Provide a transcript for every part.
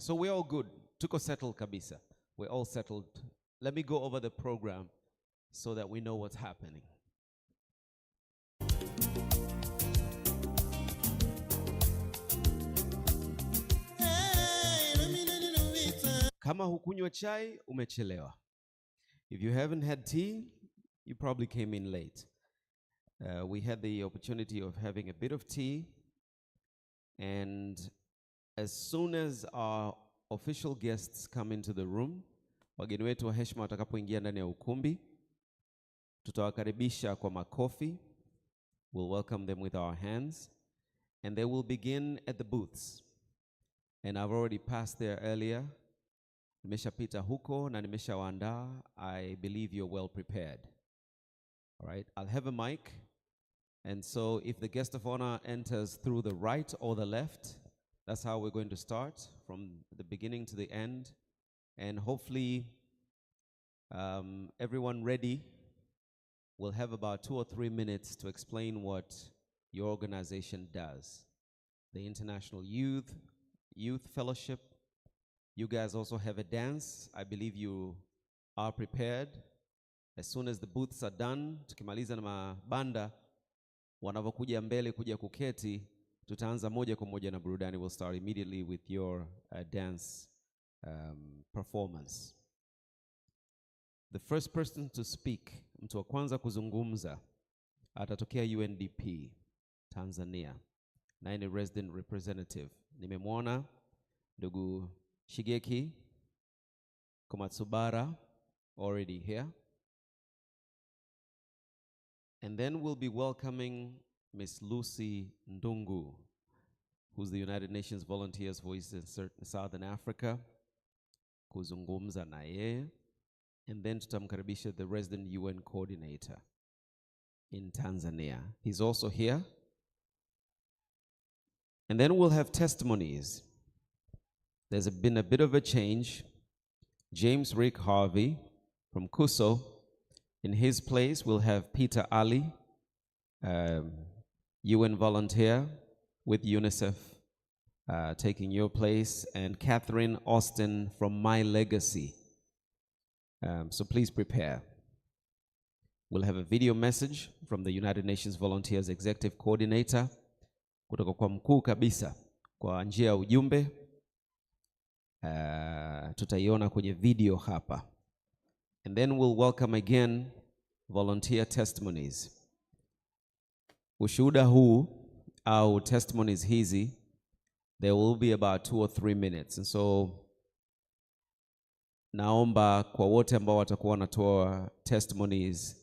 So we're all good. Tuko settled kabisa. We're all settled. Let me go over the program so that we know what's happening. Kama hukunywa chai, umechelewa. If you haven't had tea, you probably came in late. We had the opportunity of having a bit of tea, and as soon as our official guests come into the room, wageni wetu wa heshima watakapoingia ndani ya ukumbi, tutawakaribisha kwa makofi. We'll welcome them with our hands, and they will begin at the booths. And I've already passed there earlier. Nimeshapita huko na nimeshawaandaa. I believe you're well prepared. All right, I'll have a mic. And so if the guest of honor enters through the right or the left, that's how we're going to start, from the beginning to the end. And hopefully everyone ready. We'll have about 2 or 3 minutes to explain what your organization does. The International Youth Fellowship. You guys also have a dance. I believe you are prepared. As soon as the booths are done, tukimaliza na mabanda, wanavokuja mbele kuja kuketi, tutaanza moja kwa moja na burudani. We'll start immediately with your dance performance. The first person to speak, mtu wa kwanza kuzungumza, atatokea UNDP, Tanzania. Na ni resident representative. Nimemwona ndugu Shigeki Komatsubara already here. And then we'll be welcoming Miss Lucy Ndungu, who's the United Nations Volunteers for East and Southern Africa, kuzungumza na yeye. And then tutamkaribisha the resident UN coordinator in Tanzania. He's also here. And then we'll have testimonies. There's been a bit of a change. James Rick Harvey from Kuso. In his place, we'll have Peter Ali, UN volunteer with UNICEF, taking your place, and Catherine Austin from My Legacy. So please prepare. We'll have a video message from the United Nations Volunteers Executive Coordinator, kutoka kwa mkuu kabisa, kwa njia ya ujumbe. Tutaiona kwenye video hapa. And then we'll welcome again volunteer testimonies. Ushuhuda huu au testimonies hizi, there will be about 2 or 3 minutes. And so naomba kwa wote ambao watakuwa wanatoa testimonies,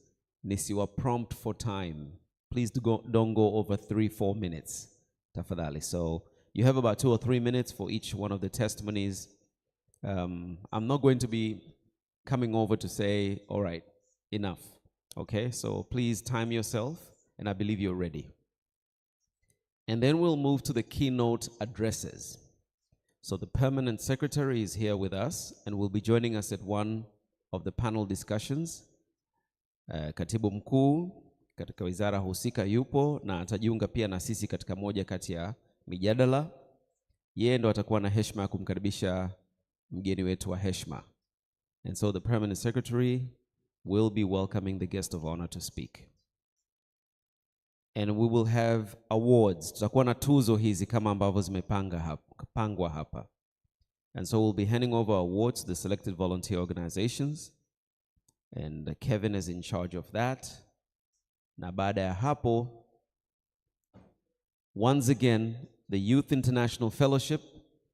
nisiwa prompt for time. Please don't go over 3-4 minutes. Tafadhali. So you have about 2 or 3 minutes for each one of the testimonies. I'm not going to be coming over to say, all right, enough. Okay, so please time yourself, and I believe you're ready. And then we'll move to the keynote addresses. So the permanent secretary is here with us, and will be joining us at one of the panel discussions. Katibu mkuu katika wizara husika yupo, na atajiunga pia na sisi katika moja kati ya mijadala. Yeye ndo atakuwa na heshima ya kumkaribisha mgeni wetu wa heshima. And so the permanent secretary will be welcoming the guest of honor to speak. And we will have awards. Tutakuwa na tuzo hizi kama ambavyo zimepangwa hapa. And so we'll be handing over awards to the selected volunteer organizations. And Kevin is in charge of that. Na baada ya hapo, once again, the Youth International Fellowship,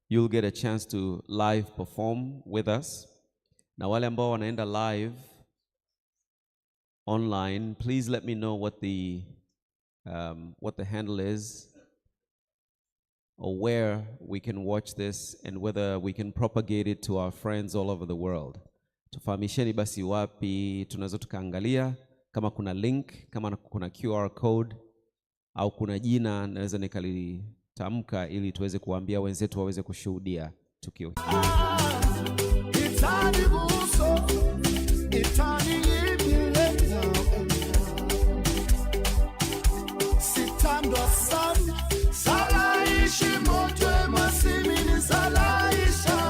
you'll get a chance to live perform with us. Na wale ambao wanaenda live online, please let me know what the handle is, or where we can watch this, and whether we can propagate it to our friends all over the world. Tufahamisheni basi wapi tunaweza tukaangalia, kama kuna link, kama kuna QR code, au kuna jina naweza nikalitamka ili tuweze kuambia wenzetu waweze kushuhudia tukio hili. Salaishi moto masimini salaisha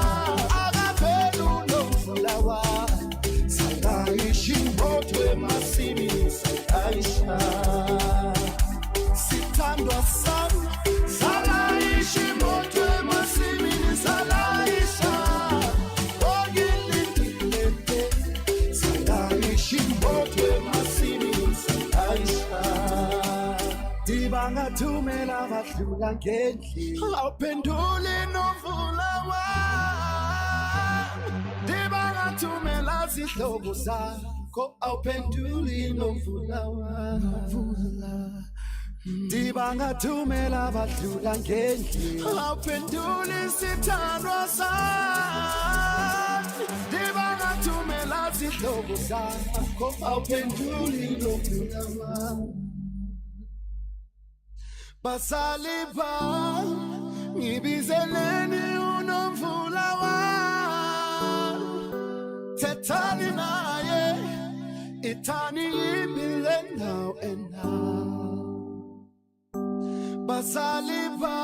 Bangathumela abadlula ngendlela awuphenduli novula wami Bangathumela izihlobo zakho awuphenduli novula wami Bangathumela abadlula ngendlela awuphenduli isithandwa sami Bangathumela izihlobo zakho awuphenduli novula wami Basaliba ngibizeleni unomvula wami Thethani naye ithani yimbile now and now Basaliba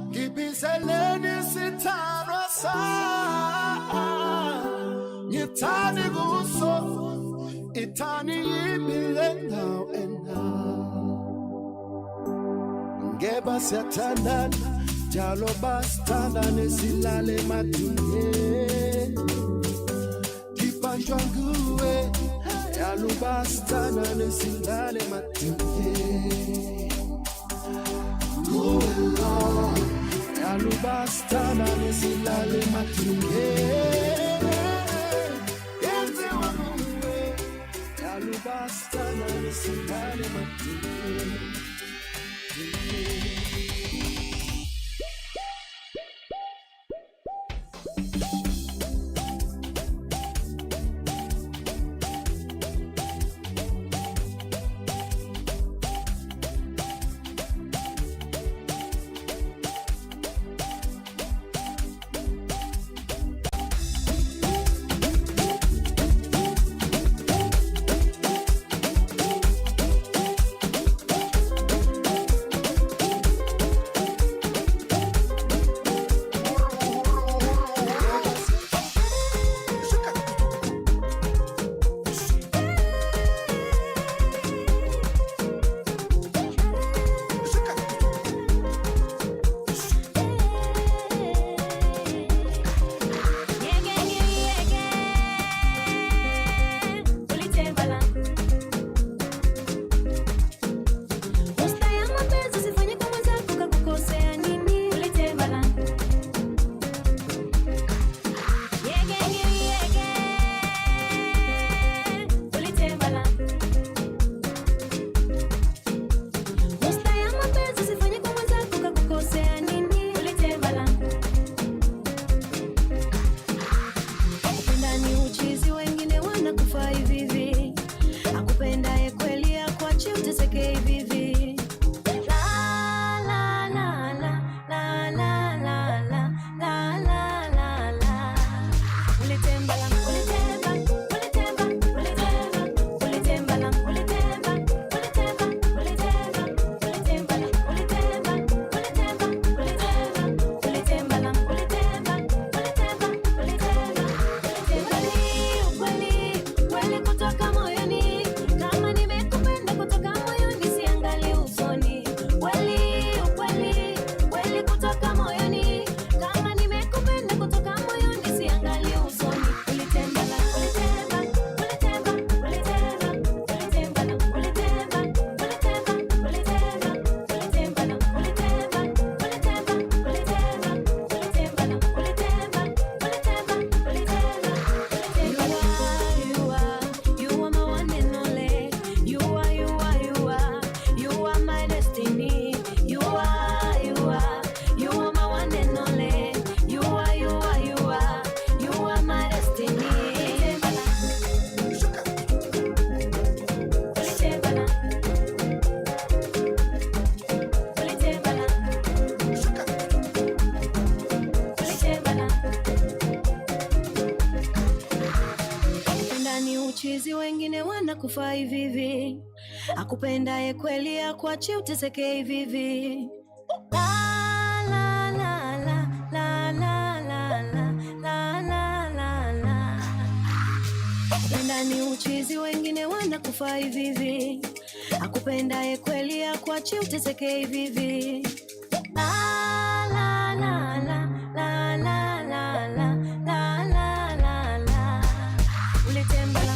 ngibizeleni sithandwa sami ngithani kuso ithani yimbile now and now Ngeba siyathandana njalo basithandane silale emadungeni Dibanjwa nguwe njalo basithandane silale emadungeni Nguwe Lord njalo basithandane silale emadungeni Yenziwa nguwe njalo basithandane silale emadungeni kufa hivi akupendaye kweli akuache uteseke hivi la la la la la la la la la la la kupenda ni uchizi wengine wanakufa hivi akupendaye kweli akuache uteseke hivi la la la la la la la la la la la la ulitembala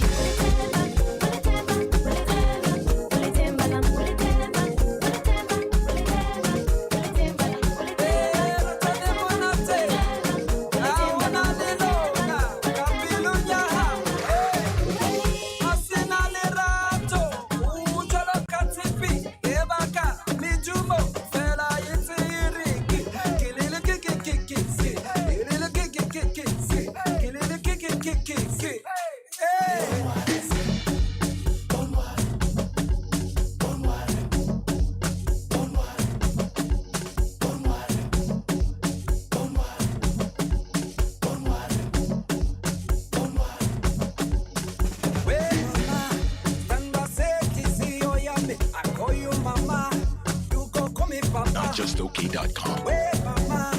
justokay.com. Hey mama,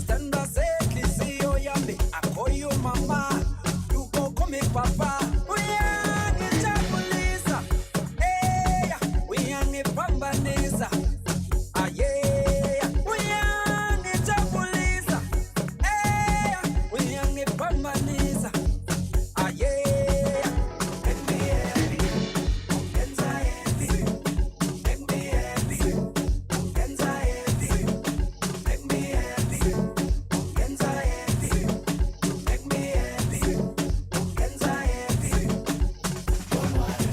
stand by safely, see you yammy. I call you mama, you go call me papa. We are the Japanese, hey, we are the Pambanese. Ah yeah, we are the Japanese, hey, we are the Pambanese. Ah yeah, make me happy, anxiety, make me happy, anxiety. Make me happy, anxiety. Make me happy, anxiety. Don't worry,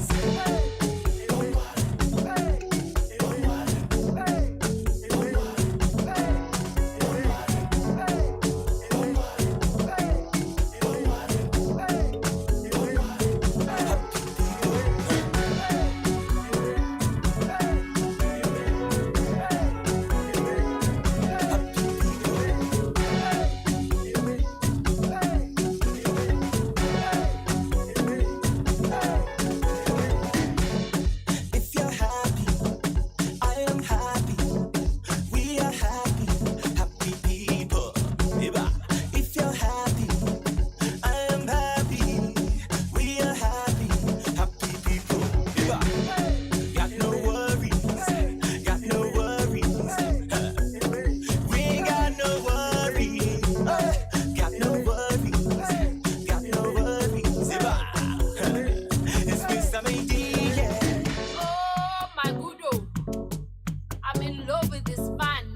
don't If you're happy, I am happy. We are happy, happy people. If you're happy, I am happy. We are happy, happy people. Got no worries, got no worries. We ain't got no worries, got no worries, got no worries. It's Mr. Mady, yeah. Oh my good oh, I'm in love with this man.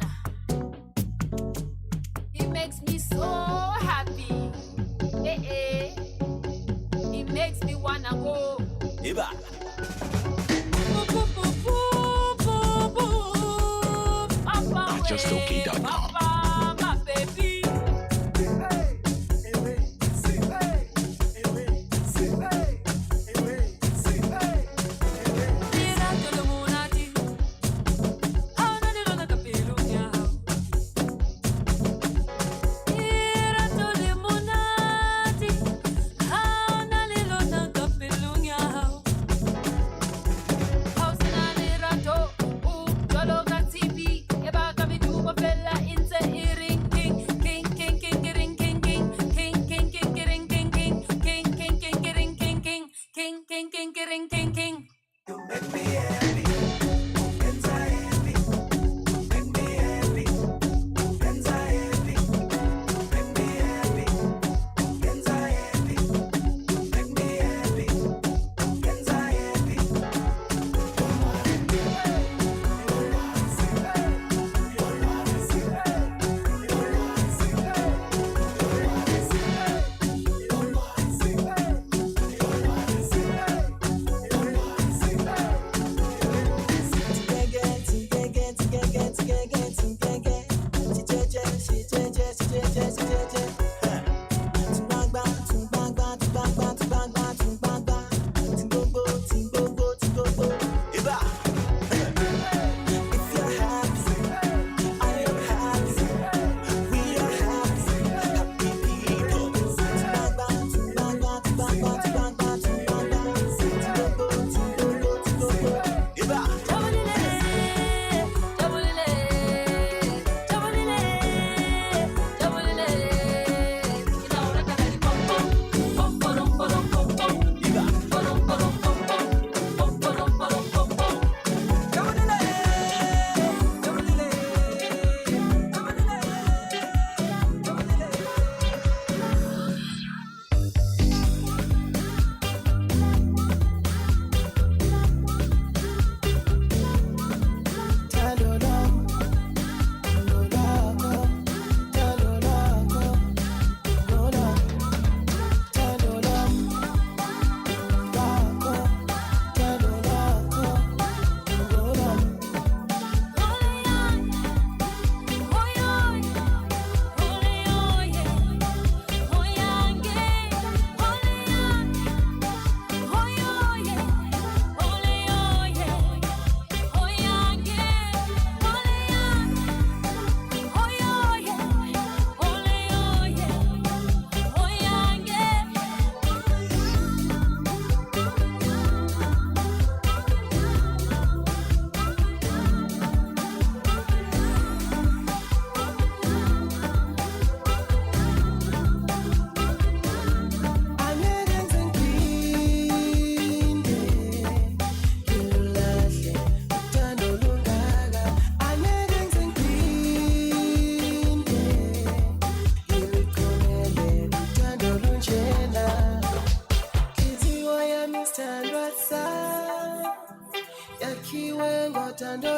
He makes me so happy. He makes me wanna go. Boo, boo, boo, boo, boo, boo. Papa, justokay.com. Papa, my baby. Tira todo mundo aqui. Ah, não, não, não, cabelo, minha. Tira todo mundo aqui. Ah, não, não, não, cabelo, minha. House na lirato, jolo ka TV, eba kami tumo fella.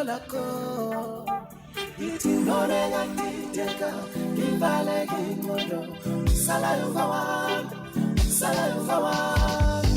lako itinone ngatiteka kivale kingodo salayo kawan salayo kawan.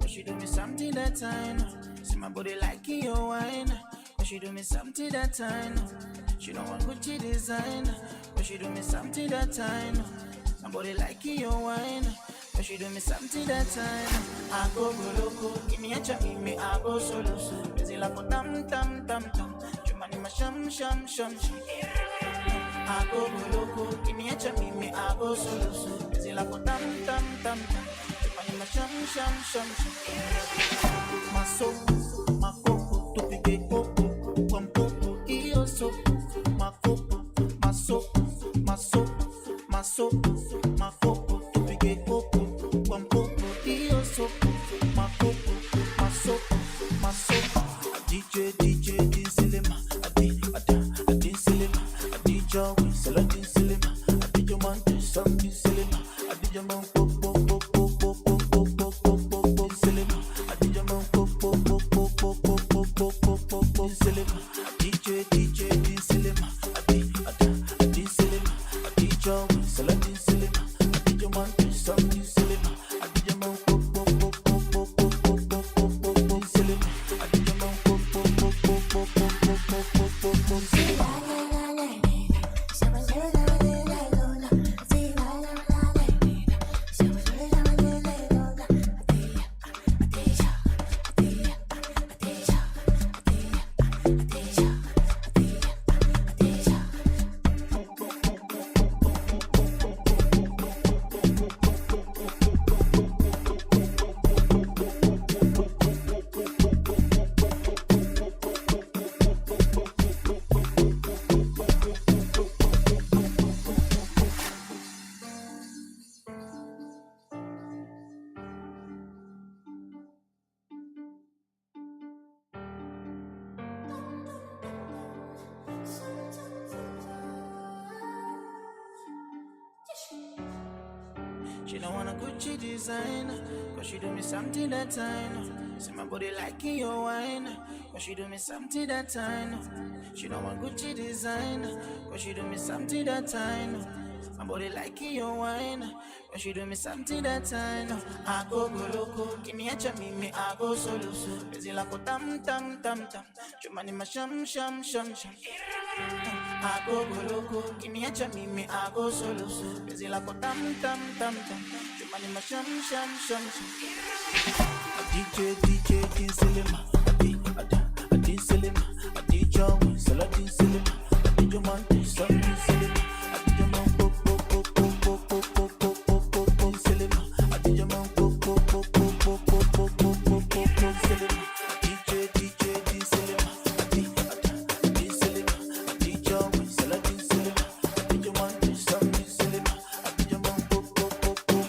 But she do me something that time. See my body like your wine. But she do me something that time. She don't want Gucci design. But she do me something that time. My body like your wine. But she do me something that time. I go loco. Give me a chop, me I go solo. Busy like a tam tam tam tam. Jumani ma sham sham sham sham. I go loco. Give me a chop, me I go solo. Busy like a tam tam tam tam. Sham sham sham sham. My soul, my coco, to pique coco, one coco, io so. My coco, my soul, my soul, my soul, my coco, to pique coco, one coco, io so. My coco, my soul, my soul. A DJ, din cinema, a din cinema, a DJ, we sell a din cinema, a DJ man, some din cinema, a DJ man, She don't wanna Gucci designer, cause she do me something that I know. See my body liking your wine, cause she do me something that I know. She don't want Gucci designer, cause she do me something that I know. My body liking your wine, cause she do me something that I know. I go loco, kiniacha mimi, I go solo. Bezi lako tam tam tam tam, chumani ma sham sham sham sham. I go loco, kiniacha mimi, I go solo. Bezi lako tam tam tam tam, chumani ma sham sham sham sham. DJ Dinselema, a Dinselema, a DJ Winsel, a Dinselema, a DJ Man, some Dinselema, a DJ Man, Dinselema, a DJ Man, Dinselema, DJ Dinselema, a Dinselema, a DJ Winsel, a Dinselema, a DJ Man, some Dinselema, a DJ Man, Dinselema, a DJ Man.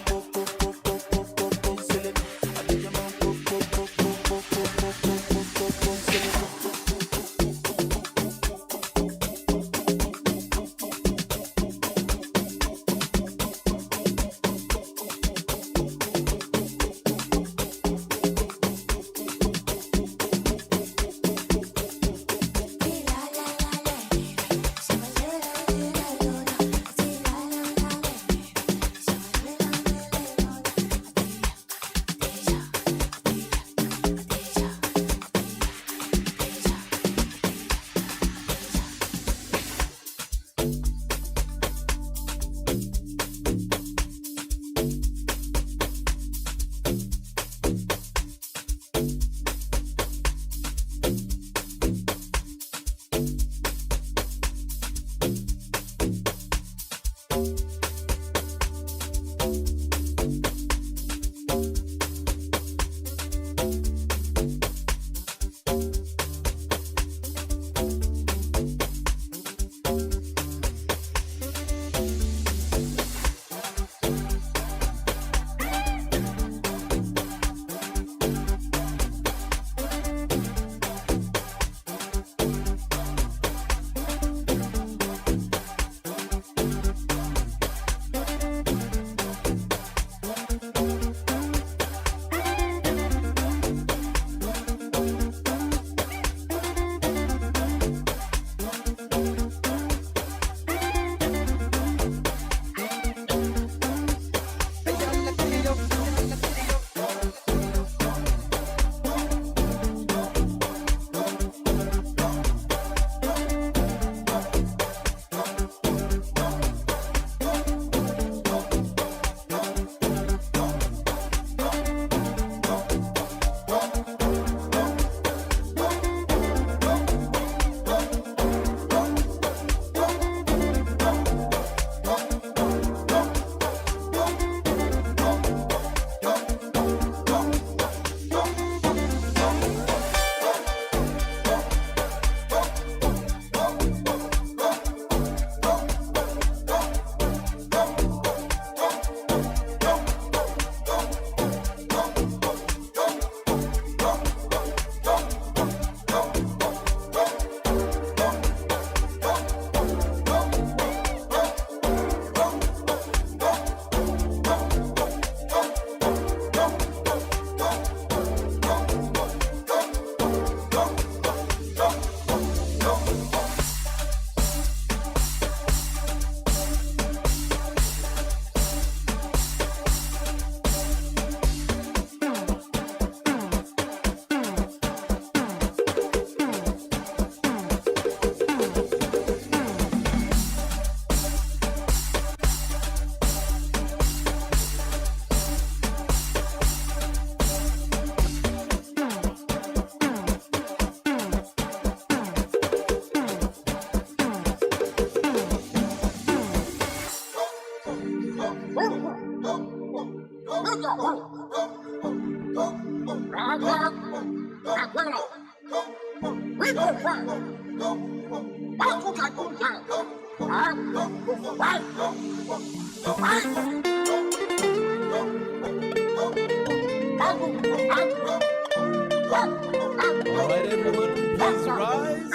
Alright everyone, please rise.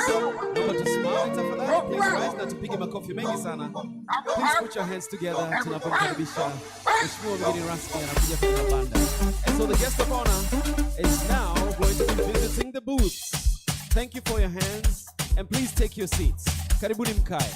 Naomba tusimame tafadhali. Please rise na tupige makofi mengi sana. Please put your hands together tunapomkaribisha Mheshimiwa mgeni rasmi anakuja kwenye mabanda. And so the guest of honor is now going to be visiting the booths. Thank you for your hands and please take your seats. Karibuni mkae.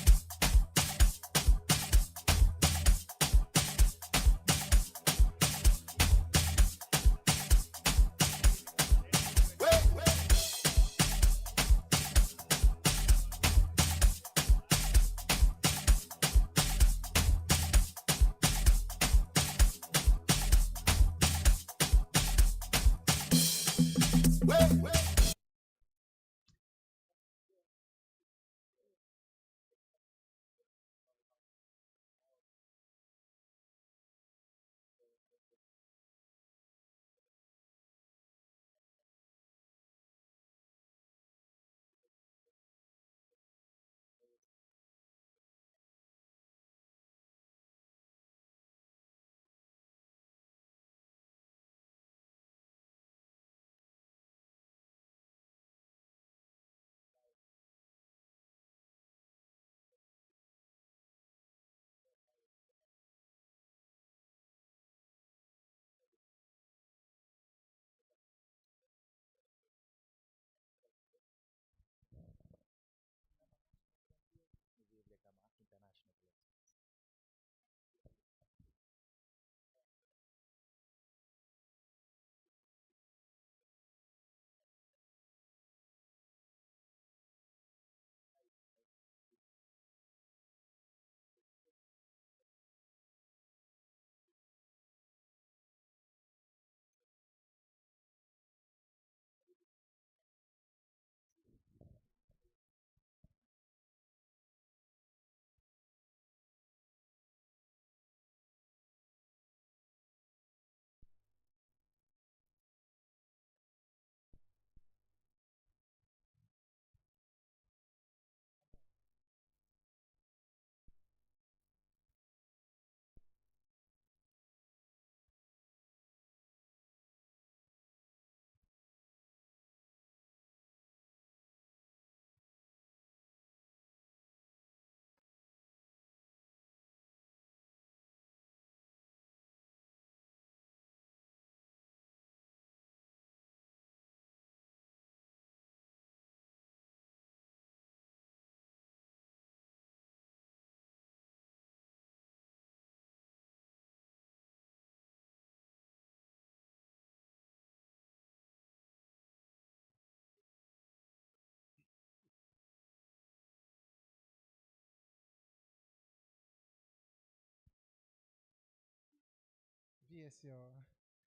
VSO,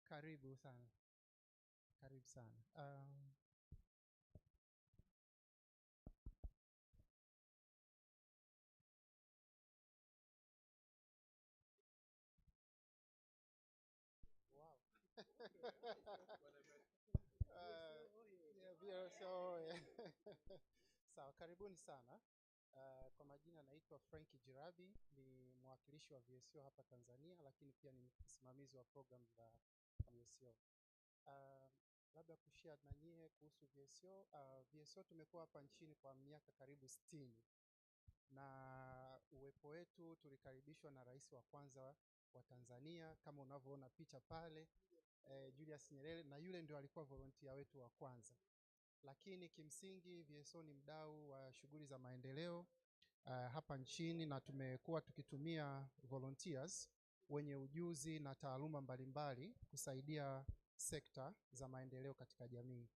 karibu sana. Karibu sana. Wow. VSO. Sawa, karibuni sana. Kwa majina naitwa Frank Jirabi, ni mwakilishi wa VSO hapa Tanzania, lakini pia ni msimamizi wa program za VSO. Labda kushare na nyie kuhusu VSO. VSO tumekuwa hapa nchini kwa miaka karibu 60 na uwepo wetu tulikaribishwa na rais wa kwanza wa Tanzania kama unavyoona picha pale, Julius Nyerere, na yule ndio alikuwa volunteer wetu wa kwanza. Lakini kimsingi VSO ni mdau wa shughuli za maendeleo hapa nchini, na tumekuwa tukitumia volunteers wenye ujuzi na taaluma mbalimbali kusaidia sekta za maendeleo katika jamii.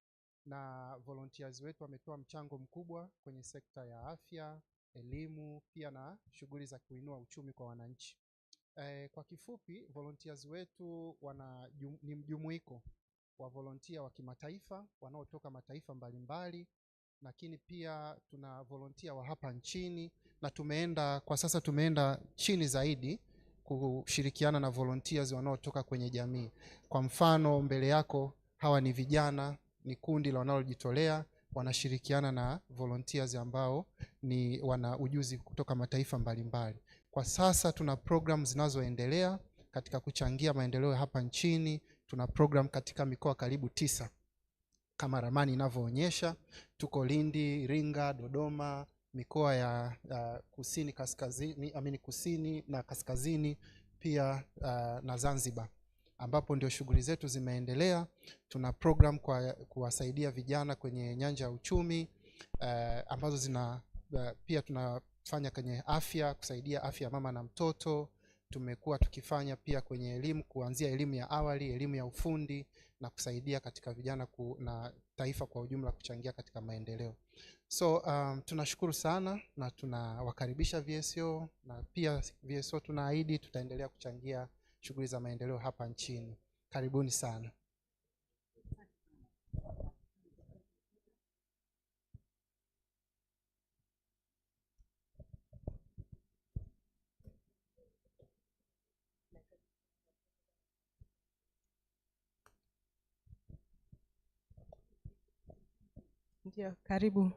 Na volunteers wetu wametoa mchango mkubwa kwenye sekta ya afya, elimu, pia na shughuli za kuinua uchumi kwa wananchi. Kwa kifupi, volunteers wetu ni mjumuiko wa volunteer wa kimataifa wanaotoka mataifa mbalimbali, lakini pia tuna volunteer wa hapa nchini, na kwa sasa tumeenda chini zaidi kushirikiana na volunteers wanaotoka kwenye jamii. Kwa mfano mbele yako hawa ni vijana, ni kundi la wanaojitolea wanashirikiana na volunteers ambao ni wana ujuzi kutoka mataifa mbalimbali. Kwa sasa tuna program zinazoendelea katika kuchangia maendeleo hapa nchini. Tuna program katika mikoa karibu 9 kama ramani inavyoonyesha. Tuko Lindi, Iringa, Dodoma, mikoa ya kusini kaskazini, kusini na kaskazini, pia na Zanzibar, ambapo ndio shughuli zetu zimeendelea. Tuna program kwa kuwasaidia vijana kwenye nyanja ya uchumi, ambazo pia tunafanya kwenye afya, kusaidia afya mama na mtoto. Tumekuwa tukifanya pia kwenye elimu, kuanzia elimu ya awali, elimu ya ufundi, na kusaidia katika vijana na taifa kwa ujumla kuchangia katika maendeleo. So tunashukuru sana na tunawakaribisha VSO, na pia VSO tunaahidi tutaendelea kuchangia shughuli za maendeleo hapa nchini. Karibuni sana. Ndio, karibu.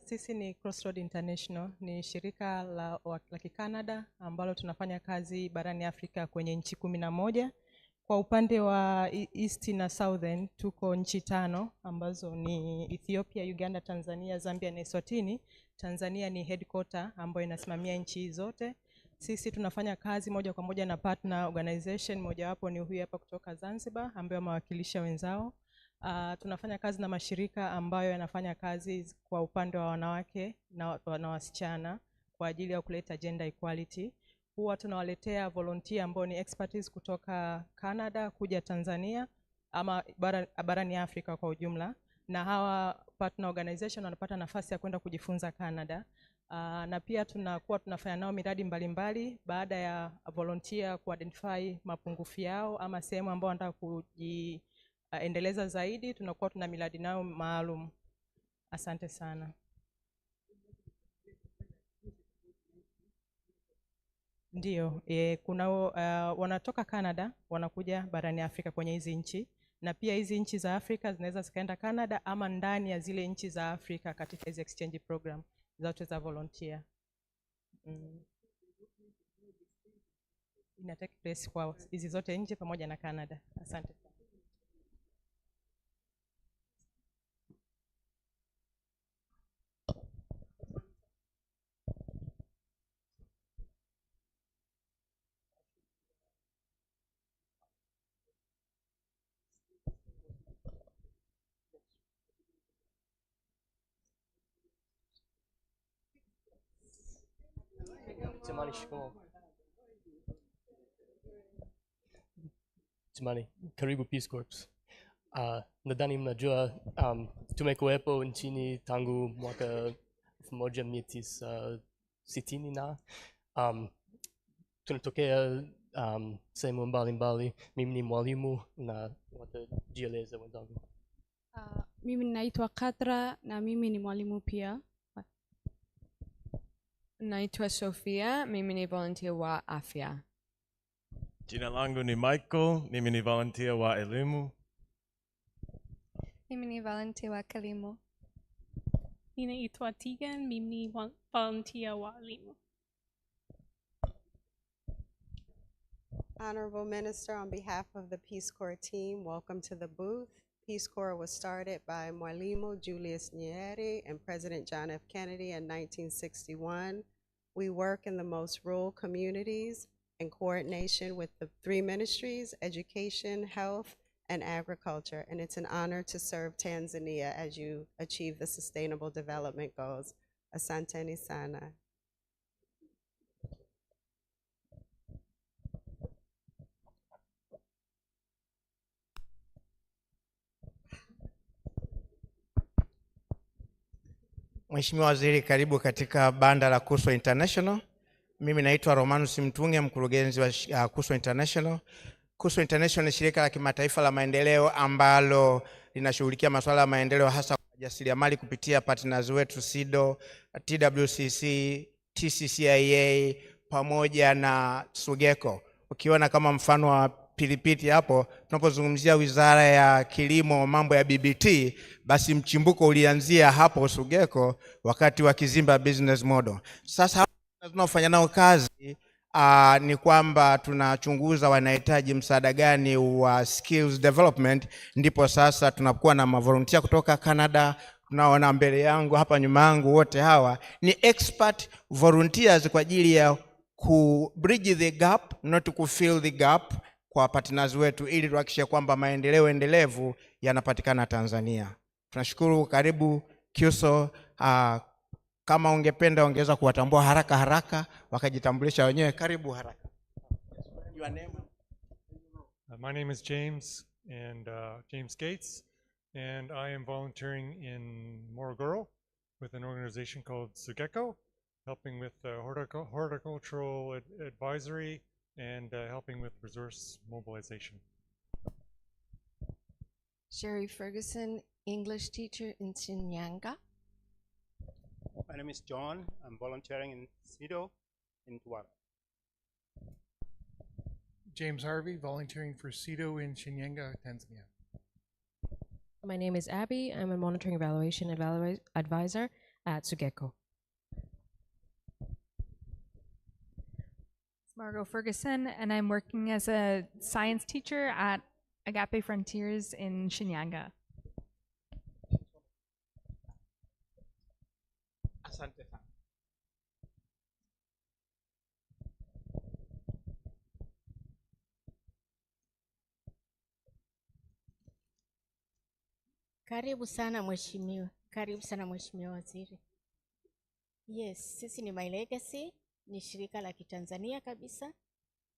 Sisi ni Crossroad International, ni shirika la Kikanada ambalo tunafanya kazi barani Afrika kwenye nchi 11. Kwa upande wa East na Southern tuko nchi 5 ambazo ni Ethiopia, Uganda, Tanzania, Zambia na Eswatini. Tanzania ni headquarter ambayo inasimamia nchi zote. Sisi tunafanya kazi moja kwa moja na partner organization, mojawapo ni huyu hapa kutoka Zanzibar ambaye wamewakilisha wenzao. Tunafanya kazi na mashirika ambayo yanafanya kazi kwa upande wa wanawake na wasichana kwa ajili ya kuleta gender equality. Huwa tunawaletea volunteer ambao ni expertise kutoka Canada kuja Tanzania ama barani Afrika kwa ujumla, na hawa partner organization wanapata nafasi ya kwenda kujifunza Canada. Na pia tunafanya nao miradi mbalimbali baada ya volunteer kuidentify mapungufu yao ama sehemu ambao wanataka kujiendeleza zaidi. Tunakuwa tuna miradi nao maalum. Asante sana. Ndio, kuna wanatoka Canada wanakuja barani Afrika kwenye hizi nchi, na pia hizi nchi za Afrika zinaweza zikaenda Canada ama ndani ya zile nchi za Afrika katika hizi exchange program zote za volunteer. Ina take place kwa hizi zote nje pamoja na Canada. Asante. Jamani, karibu Peace Corps. Nadhani mnajua tumekuwepo nchini tangu mwaka 1960 na tunatokea sehemu mbalimbali. Mimi ni mwalimu na watajieleza wenzangu. Mimi naitwa Katra na mimi ni mwalimu pia. Naitwa Sofia, mimi ni volunteer wa afya. Jina langu ni Michael, mimi ni volunteer wa elimu. Mimi ni volunteer wa kilimo. Ninaitwa Tegan, mimi ni volunteer wa elimu. Honorable Minister, on behalf of the Peace Corps team, welcome to the booth. Peace Corps was started by Mwalimu Julius Nyerere and President John F. Kennedy in 1961. We work in the most rural communities in coordination with the 3 ministries, education, health, and agriculture. And it's an honor to serve Tanzania as you achieve the Sustainable Development Goals. Asanteni sana. Mheshimiwa Waziri, karibu katika banda la Kuswa International. Mimi naitwa Romanus Mtunge, mkurugenzi wa Kuswa International. Kuswa International ni shirika la kimataifa la maendeleo ambalo linashughulikia masuala ya maendeleo hasa kwa jasiriamali kupitia partners wetu SIDO, TWCC, TCCIA pamoja na Sugeko. Ukiona kama mfano wa pilipiti hapo. Tunapozungumzia Wizara ya Kilimo, mambo ya BBT, basi mchimbuko ulianzia hapo Sugeko wakati wa Kizimba business model. Sasa tunafanya nao kazi ni kwamba tunachunguza wanahitaji msaada gani wa skills development, ndipo sasa tunakuwa na mavolunteer kutoka Canada. Tunaona mbele yangu hapa, nyuma yangu, wote hawa ni expert volunteers kwa ajili ya ku bridge the gap, not ku fill the gap kwa partners wetu, ili tuhakikishe kwamba maendeleo endelevu yanapatikana Tanzania. Tunashukuru. Karibu Kyuso. Kama ungependa ongeza kuwatambua haraka wakajitambulisha wenyewe. Karibu haraka. Your name? My name is James, and James Gates, and I am volunteering in Morogoro with an organization called Sugeko, helping with horticultural advisory and helping with resource mobilization. Sherry Ferguson, English teacher in Shinyanga. My name is John. I'm volunteering in SIDO in Tuara. James Harvey, volunteering for SIDO in Shinyanga, Tanzania. My name is Abby. I'm a monitoring evaluation advisor at Sugeko. Margot Ferguson, and I'm working as a science teacher at Agape Frontiers in Shinyanga. Asante sana. Karibu sana mheshimiwa. Karibu sana mheshimiwa waziri. Yes, sisi ni My Legacy, ni shirika la Kitanzania kabisa,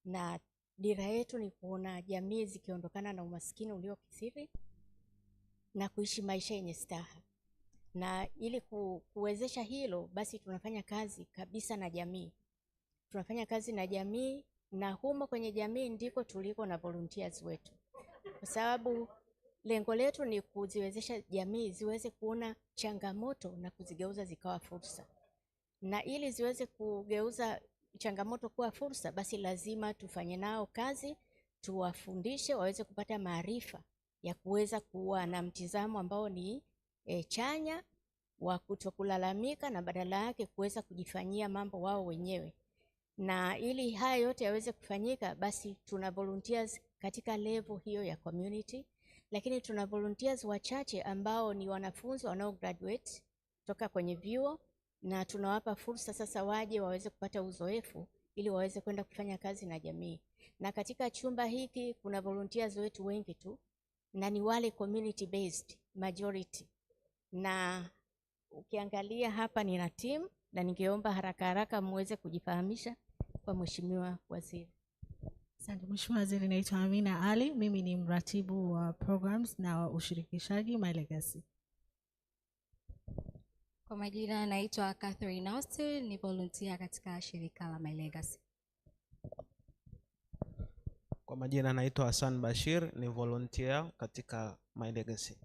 na dira yetu ni kuona jamii zikiondokana na umaskini uliokithiri na kuishi maisha yenye staha. Na ili kuwezesha hilo, basi tunafanya kazi kabisa na jamii. Tunafanya kazi na jamii, na humo kwenye jamii ndiko tuliko na volunteers wetu. Kwa sababu lengo letu ni kuziwezesha jamii ziweze kuona changamoto na kuzigeuza zikawa fursa. Na ili ziweze kugeuza changamoto kuwa fursa, basi lazima tufanye nao kazi, tuwafundishe waweze kupata maarifa ya kuweza kuwa na mtizamo ambao ni chanya, wa kutokulalamika, na badala yake kuweza kujifanyia mambo wao wenyewe. Na ili haya yote yaweze kufanyika, basi tuna volunteers katika level hiyo ya community, lakini tuna volunteers wachache ambao ni wanafunzi wanao graduate toka kwenye vyuo, na tunawapa fursa sasa waje waweze kupata uzoefu ili waweze kwenda kufanya kazi na jamii. Na katika chumba hiki kuna volunteers wetu wengi tu, na ni wale community based majority. Na ukiangalia hapa nina team, na ningeomba haraka muweze kujifahamisha kwa mheshimiwa waziri. Asante mheshimiwa waziri, naitwa Amina Ali, mimi ni mratibu wa programs na ushirikishaji My Legacy. Kwa majina naitwa Catherine Austin, ni volunteer katika shirika la My Legacy. Kwa majina naitwa Hassan Bashir, ni volunteer katika My Legacy.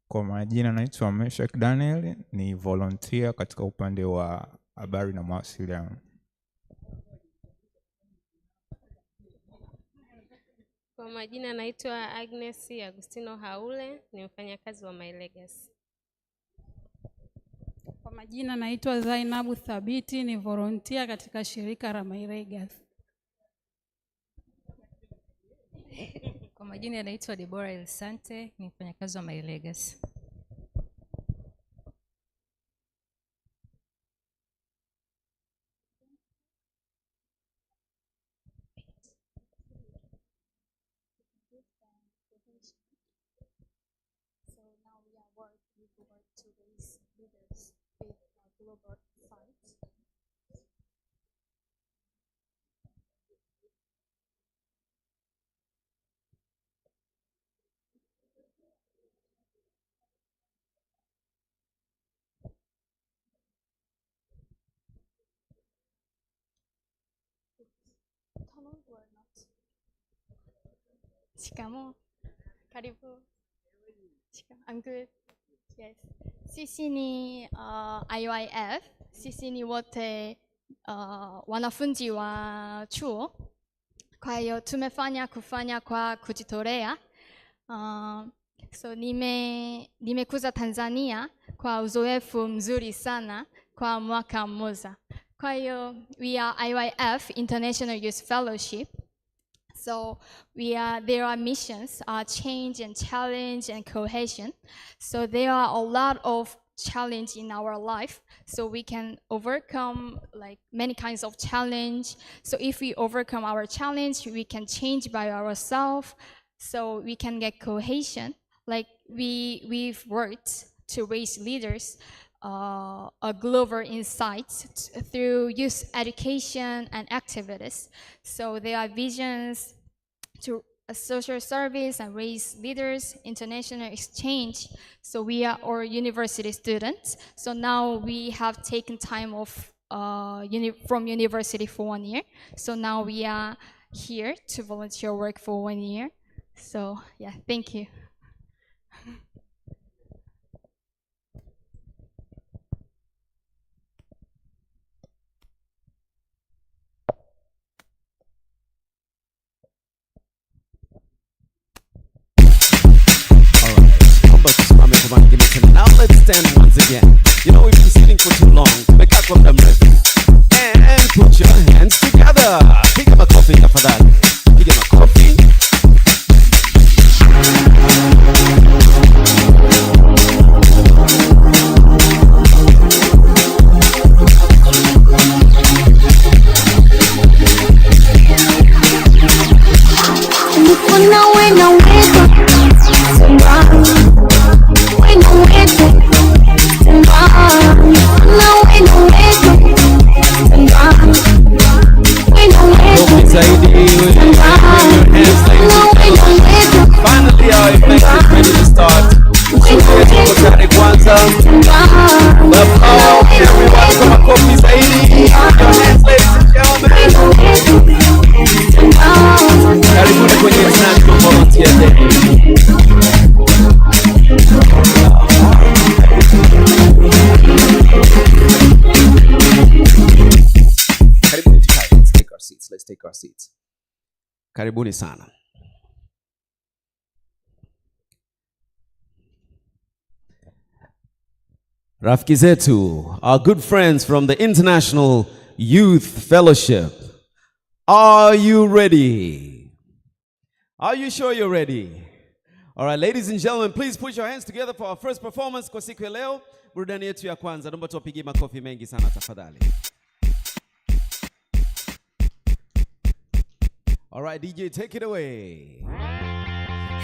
Kwa majina naitwa Meshak Daniel, ni volunteer katika upande wa habari na mawasiliano. Kwa majina naitwa Agnes Agustino Haule, ni mfanyakazi wa My Legacy. Kwa majina naitwa Zainabu Thabiti, ni volunteer katika shirika la My Legacy. Kwa majina naitwa Deborah Elsante, ni mfanyakazi wa My Legacy. So now we are working to raise leaders with global funds. Shikamo. Karibu. I'm good. Yes. Sisi ni IYF. Sisi ni wote wanafunzi wa chuo. Kwa hiyo tumefanya kufanya kwa kujitolea. So nimekuza Tanzania kwa uzoefu mzuri sana kwa mwaka mmoja. Kwa hiyo we are IYF International Youth Fellowship. So there are missions, change and challenge and cohesion. So there are a lot of challenge in our life. So we can overcome like many kinds of challenge. So if we overcome our challenge, we can change by ourselves. So we can get cohesion. Like we've worked to raise leaders, a global insights through youth education and activities. So there are visions to a social service and raise leaders, international exchange. So we are all university students. So now we have taken time off from university for 1 year. So now we are here to volunteer work for 1 year. So yeah, thank you. Now let's stand once again. You know we've been sitting for too long. Tumekaa kwa muda mrefu. And put your hands together. Piga makofi tafadhali. Piga makofi. Finally, our event is ready to start. The power of everyone from a coffee zaidi. Your hands, ladies and gentlemen. Karibuni kwenye International Volunteer Day. Let's take our seats. Karibuni sana. Rafiki zetu, our good friends from the International Youth Fellowship. Are you ready? Are you sure you're ready? All right, ladies and gentlemen, please put your hands together for our first performance kwa siku ya leo. Burudani yetu ya kwanza. Naomba tuwapigie makofi mengi sana tafadhali. All right, DJ, take it away.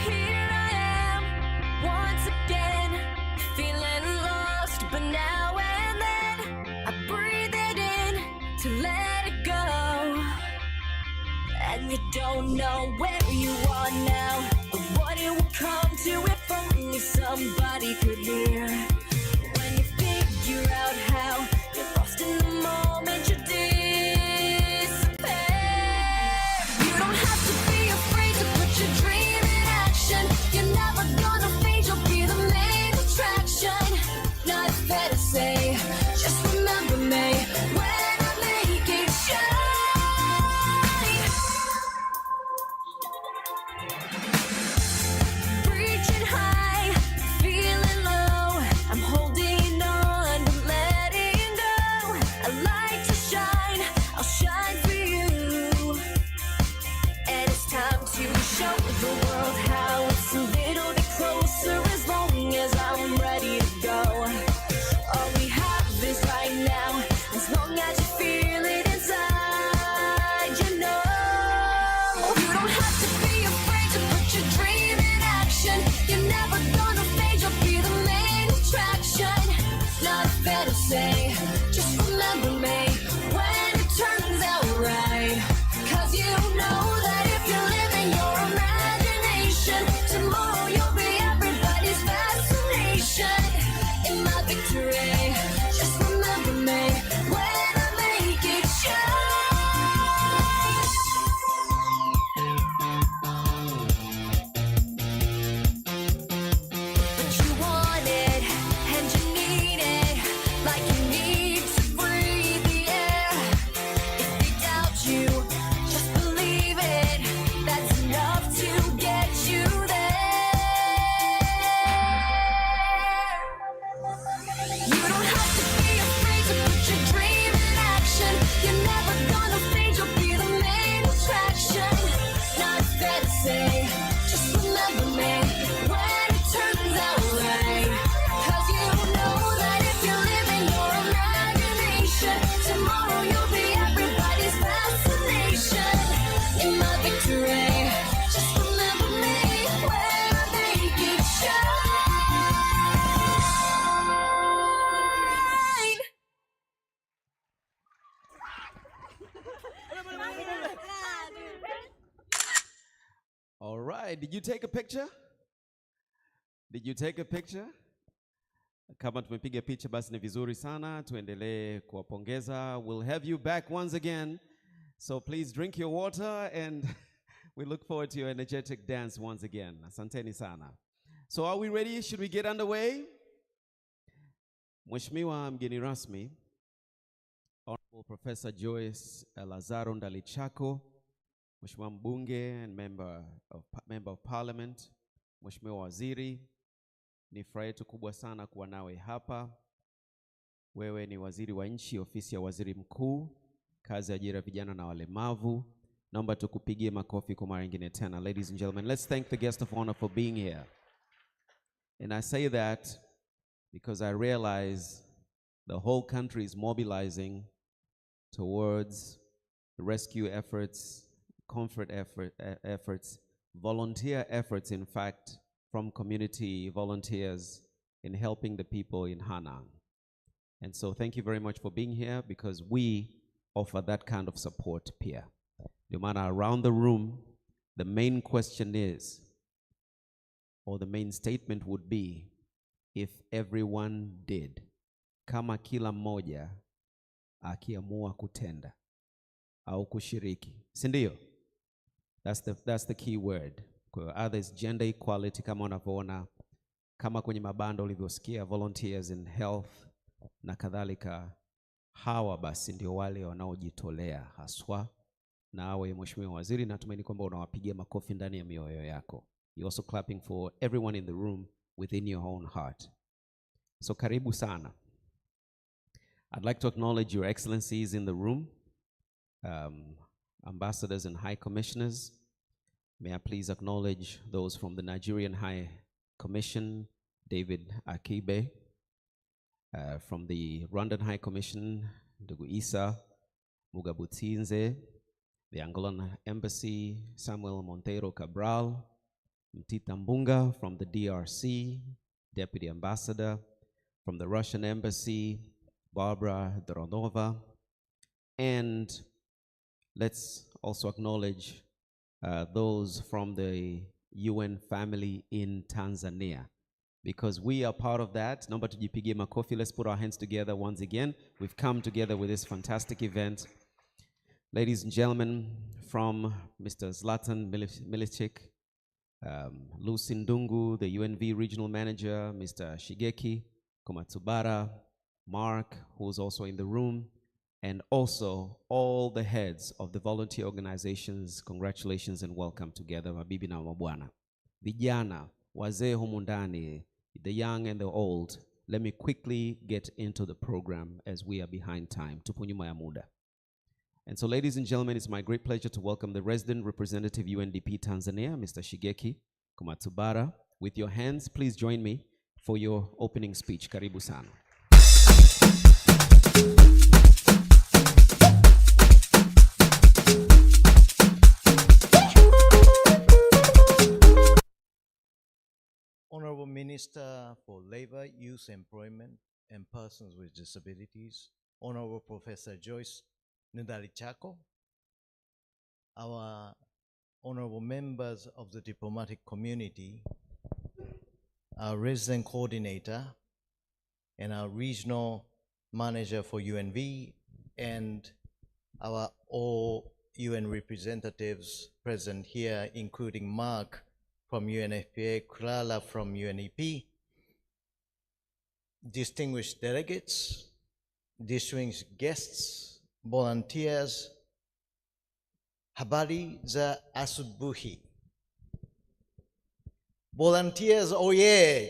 Here I am, once again, feeling lost, but now and then, I breathe it in to let it go. And you don't know where you are now, or what it would come to if only somebody could hear. When you figure out how you're lost in the moment, you disappear. You don't have to be afraid to put your dream in action. You're never gonna fade, you'll be the main attraction. Not fair to say, just remember me when I make it shine. Reaching high, feeling low. right, did you take a picture? Did you take a picture? Kama tumepiga picha basi ni vizuri sana, tuendelee kuwapongeza. We'll have you back once again. So please drink your water and we look forward to your energetic dance once again. Asanteni sana. So are we ready? Should we get underway? Mheshimiwa mgeni rasmi, Honorable Professor Joyce Lazaro Ndalichako, Mheshimiwa mbunge and member of Parliament, Mheshimiwa waziri, ni furaha yetu kubwa sana kuwa nawe hapa. Wewe ni waziri wa nchi, ofisi ya waziri mkuu, kazi, ajira, vijana na walemavu. Naomba tukupigie makofi kwa mara nyingine tena. Ladies and gentlemen, let's thank the guest of honor for being here. And I say that because I realize the whole country is mobilizing towards rescue efforts, comfort efforts, volunteer efforts, in fact, from community volunteers in helping the people in Hanang. And so thank you very much for being here, because we offer that kind of support here. No matter around the room, the main question is, or the main statement would be, if everyone did, kama kila mmoja akiamua kutenda au kushiriki. Sindio? That's the key word. Kwa others, gender equality, kama unavyoona, kama kwenye mabanda ulivyosikia, volunteers in health na kadhalika. Hawa basi ndio wale wanaojitolea haswa. Na awe Mheshimiwa Waziri, natumaini kwamba unawapigia makofi ndani ya mioyo yako. You're also clapping for everyone in the room within your own heart. So karibu sana. I'd like to acknowledge your excellencies in the room, ambassadors and high commissioners. May I please acknowledge those from the Nigerian High Commission, David Akibe, from the Rwandan High Commission, Ndugu Isa Mugabutsinze, the Angolan Embassy, Samuel Monteiro Cabral, Mtita Mbunga from the DRC, Deputy Ambassador, from the Russian Embassy, Barbara Dronova, and let's also acknowledge those from the UN family in Tanzania, because we are part of that. Naomba tujipigie makofi. Let's put our hands together once again. We've come together with this fantastic event. Ladies and gentlemen, from Mr. Zlatan Milicic, Lucy Ndungu, the UNV regional manager, Mr. Shigeki Komatsubara, Mark, who's also in the room, and also all the heads of the volunteer organizations. Congratulations and welcome together, mabibi na mabwana. Vijana, wazee humu ndani, the young and the old. Let me quickly get into the program as we are behind time. Tupo nyuma ya muda. And so, ladies and gentlemen, it's my great pleasure to welcome the resident representative UNDP Tanzania, Mr. Shigeki Komatsubara. With your hands, please join me for your opening speech. Karibu sana. Honorable Minister for Labor, Youth Employment, and Persons with Disabilities, Honorable Professor Joyce Ndalichako, our honorable members of the diplomatic community, our resident coordinator, and our regional manager for UNV, and our all UN representatives present here, including Mark from UNFPA, Kulala from UNEP, distinguished delegates, distinguished guests, volunteers, habari za asubuhi. Volunteers, oh yeah!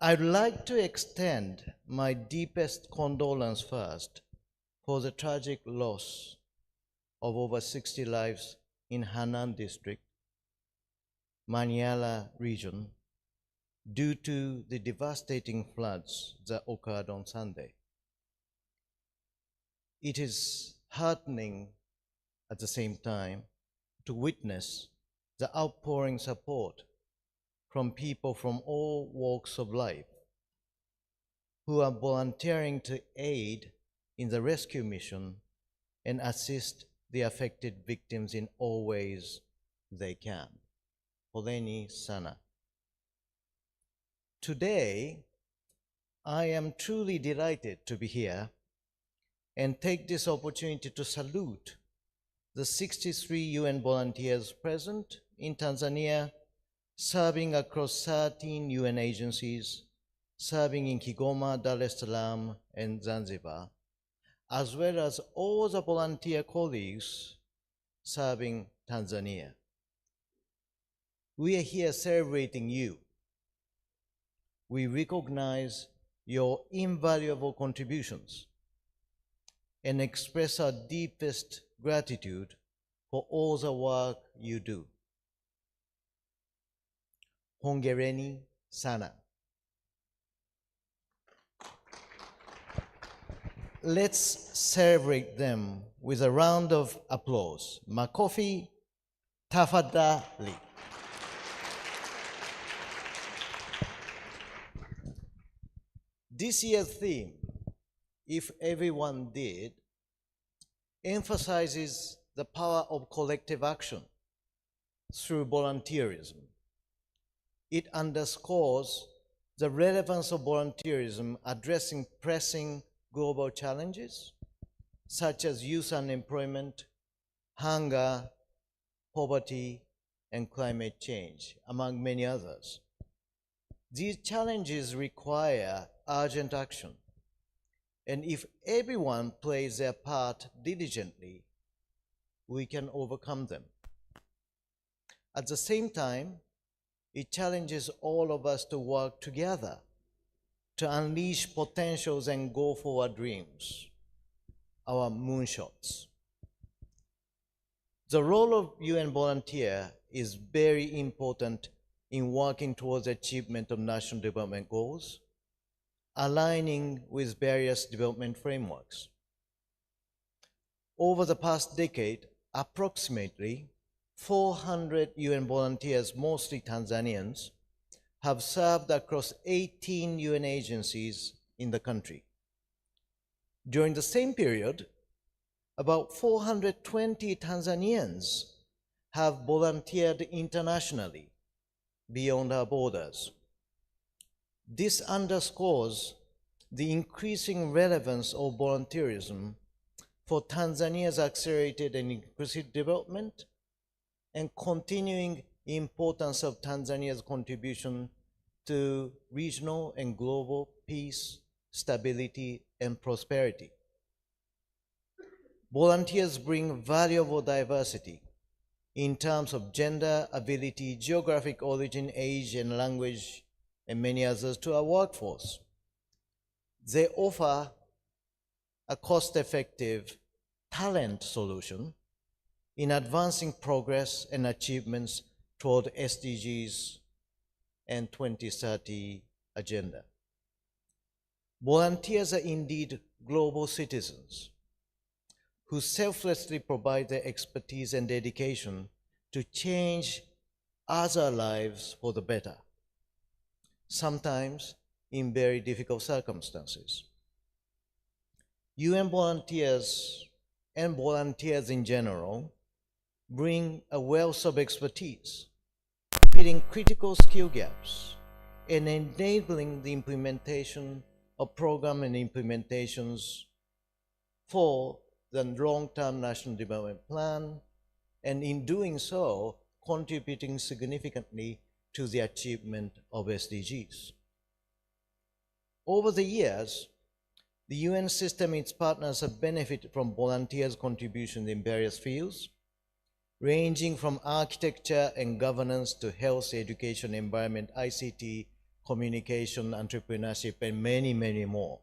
I'd like to extend my deepest condolence first for the tragic loss of over 60 lives in Hanan district, Manyala region, due to the devastating floods that occurred on Sunday. It is heartening at the same time to witness the outpouring support from people from all walks of life who are volunteering to aid in the rescue mission and assist the affected victims in all ways they can. Poleni sana. Today, I am truly delighted to be here and take this opportunity to salute the 63 UN volunteers present in Tanzania, serving across 13 UN agencies, serving in Kigoma, Dar es Salaam, and Zanzibar, as well as all the volunteer colleagues serving Tanzania. We are here celebrating you. We recognize your invaluable contributions and express our deepest gratitude for all the work you do. Hongereni sana. Let's celebrate them with a round of applause. Makofi tafadhali. This year's theme, If Everyone Did, emphasizes the power of collective action through volunteerism. It underscores the relevance of volunteerism addressing pressing global challenges such as youth unemployment, hunger, poverty, and climate change, among many others. These challenges require urgent action, and if everyone plays their part diligently, we can overcome them. At the same time, it challenges all of us to work together to unleash potentials and go for our dreams, our moonshots. The role of UN volunteer is very important in working towards the achievement of national development goals, aligning with various development frameworks. Over the past decade, approximately 400 UN volunteers, mostly Tanzanians, have served across 18 UN agencies in the country. During the same period, about 420 Tanzanians have volunteered internationally beyond our borders. This underscores the increasing relevance of volunteerism for Tanzania's accelerated and inclusive development and continuing importance of Tanzania's contribution to regional and global peace, stability, and prosperity. Volunteers bring valuable diversity in terms of gender, ability, geographic origin, age, and language, and many others to our workforce. They offer a cost-effective talent solution in advancing progress and achievements toward SDGs and 2030 agenda. Volunteers are indeed global citizens who selflessly provide their expertise and dedication to change other lives for the better, sometimes in very difficult circumstances. UN volunteers and volunteers in general bring a wealth of expertise, filling critical skill gaps and enabling the implementation of program and implementations for the long-term national development plan, and in doing so, contributing significantly to the achievement of SDGs. Over the years, the UN system and its partners have benefited from volunteers' contributions in various fields, ranging from architecture and governance to health, education, environment, ICT, communication, entrepreneurship, and many, many more.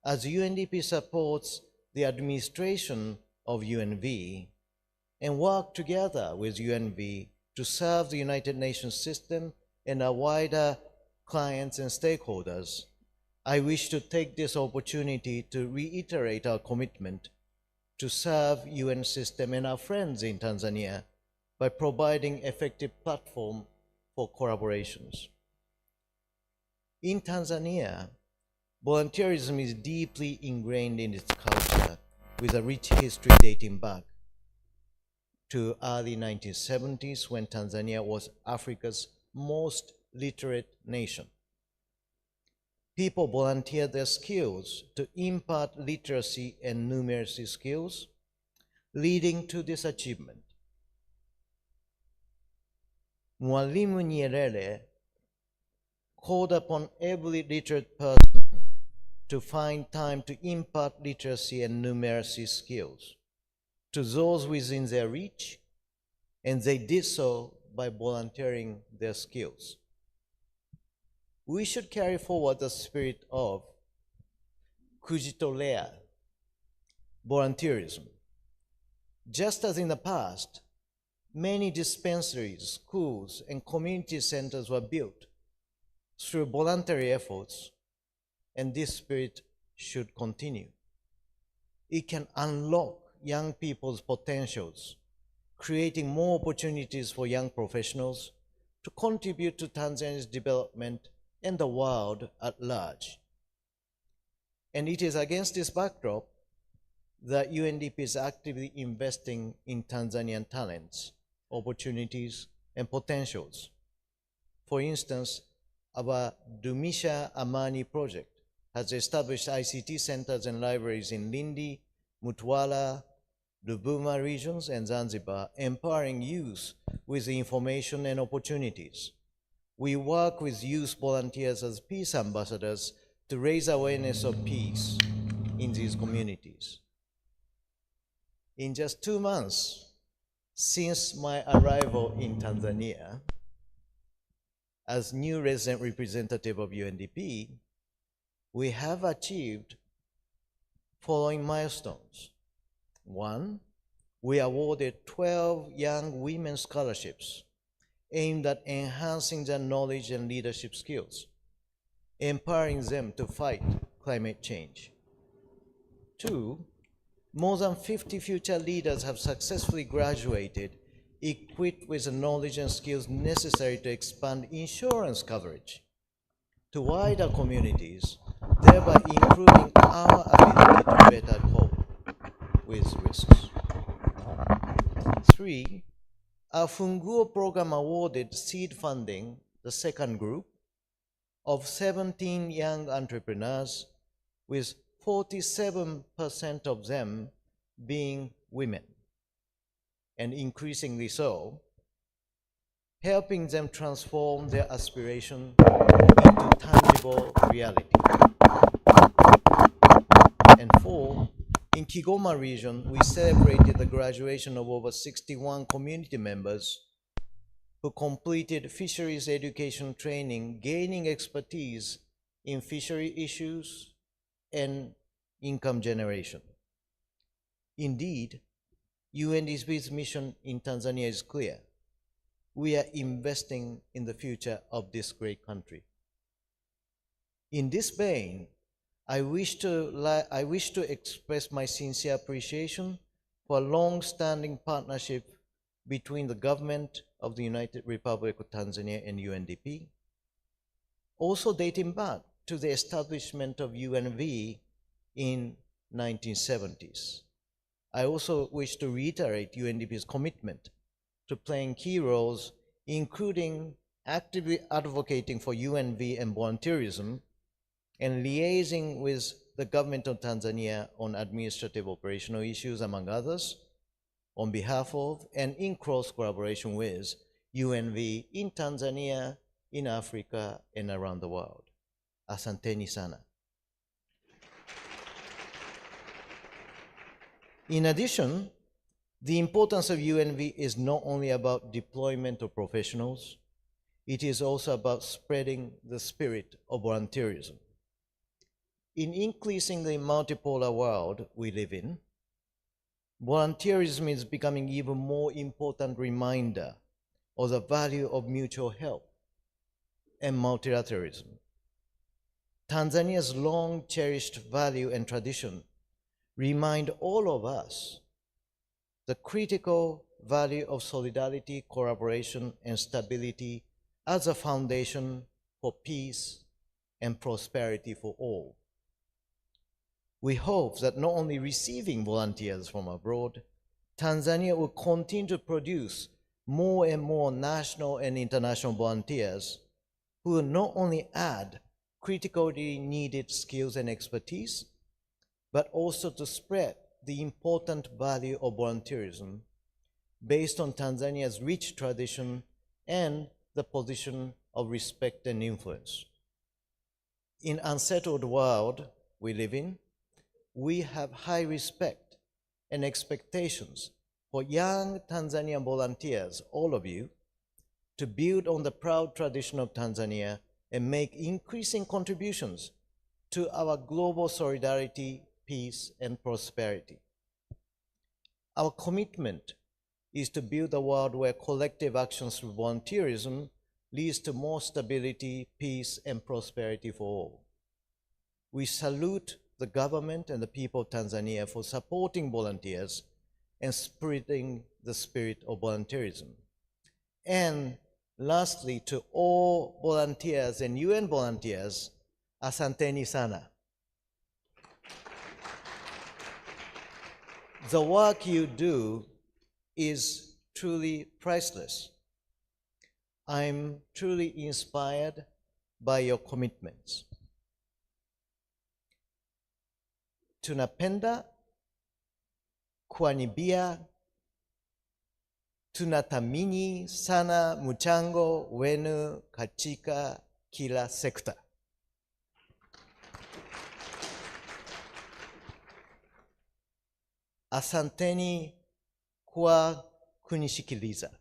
As UNDP supports the administration of UNV and work together with UNV to serve the United Nations system and our wider clients and stakeholders, I wish to take this opportunity to reiterate our commitment to serve UN system and our friends in Tanzania by providing effective platform for collaborations. In Tanzania, volunteerism is deeply ingrained in its culture with a rich history dating back to early 1970s when Tanzania was Africa's most literate nation. People volunteered their skills to impart literacy and numeracy skills, leading to this achievement. Mwalimu Nyerere called upon every literate person to find time to impart literacy and numeracy skills to those within their reach, and they did so by volunteering their skills. We should carry forward the spirit of kujitolea, volunteerism. Just as in the past, many dispensaries, schools, and community centers were built through voluntary efforts, and this spirit should continue. It can unlock young people's potentials, creating more opportunities for young professionals to contribute to Tanzania's development and the world at large. And it is against this backdrop that UNDP is actively investing in Tanzanian talents, opportunities, and potentials. For instance, our Dumisha Amani project has established ICT centers and libraries in Lindi, Mtwara, Ruvuma regions, and Zanzibar, empowering youth with information and opportunities. We work with youth volunteers as peace ambassadors to raise awareness of peace in these communities. In just 2 months since my arrival in Tanzania as new resident representative of UNDP, we have achieved following milestones. 1, we awarded 12 young women scholarships aimed at enhancing their knowledge and leadership skills, empowering them to fight climate change. 2, more than 50 future leaders have successfully graduated, equipped with the knowledge and skills necessary to expand insurance coverage to wider communities, thereby improving our ability to better cope with risks. 3, our Funguo program awarded seed funding, the second group, of 17 young entrepreneurs, with 47% of them being women, and increasingly so, helping them transform their aspiration into tangible reality. And 4, in Kigoma region, we celebrated the graduation of over 61 community members who completed fisheries education training, gaining expertise in fishery issues and income generation. Indeed, UNDP's mission in Tanzania is clear. We are investing in the future of this great country. In this vein, I wish to express my sincere appreciation for a long-standing partnership between the government of the United Republic of Tanzania and UNDP, also dating back to the establishment of UNV in 1970s. I also wish to reiterate UNDP's commitment to playing key roles, including actively advocating for UNV and volunteerism, and liaising with the government of Tanzania on administrative operational issues, among others, on behalf of and in close collaboration with UNV in Tanzania, in Africa, and around the world. Asanteni sana. In addition, the importance of UNV is not only about deployment of professionals, it is also about spreading the spirit of volunteerism. In increasingly multipolar world we live in, volunteerism is becoming even more important reminder of the value of mutual help and multilateralism. Tanzania's long cherished value and tradition remind all of us the critical value of solidarity, collaboration, and stability as a foundation for peace and prosperity for all. We hope that not only receiving volunteers from abroad, Tanzania will continue to produce more and more national and international volunteers who will not only add critically needed skills and expertise, but also to spread the important value of volunteerism based on Tanzania's rich tradition and the position of respect and influence. In unsettled world we live in, we have high respect and expectations for young Tanzanian volunteers, all of you, to build on the proud tradition of Tanzania and make increasing contributions to our global solidarity, peace, and prosperity. Our commitment is to build a world where collective actions through volunteerism leads to more stability, peace, and prosperity for all. We salute the government and the people of Tanzania for supporting volunteers and spreading the spirit of volunteerism. And lastly, to all volunteers and UN volunteers, asanteni sana. The work you do is truly priceless. I'm truly inspired by your commitments. Tunapenda kuanibia, tunathamini sana mchango wenu katika kila sekta. Asanteni kwa kunisikiliza.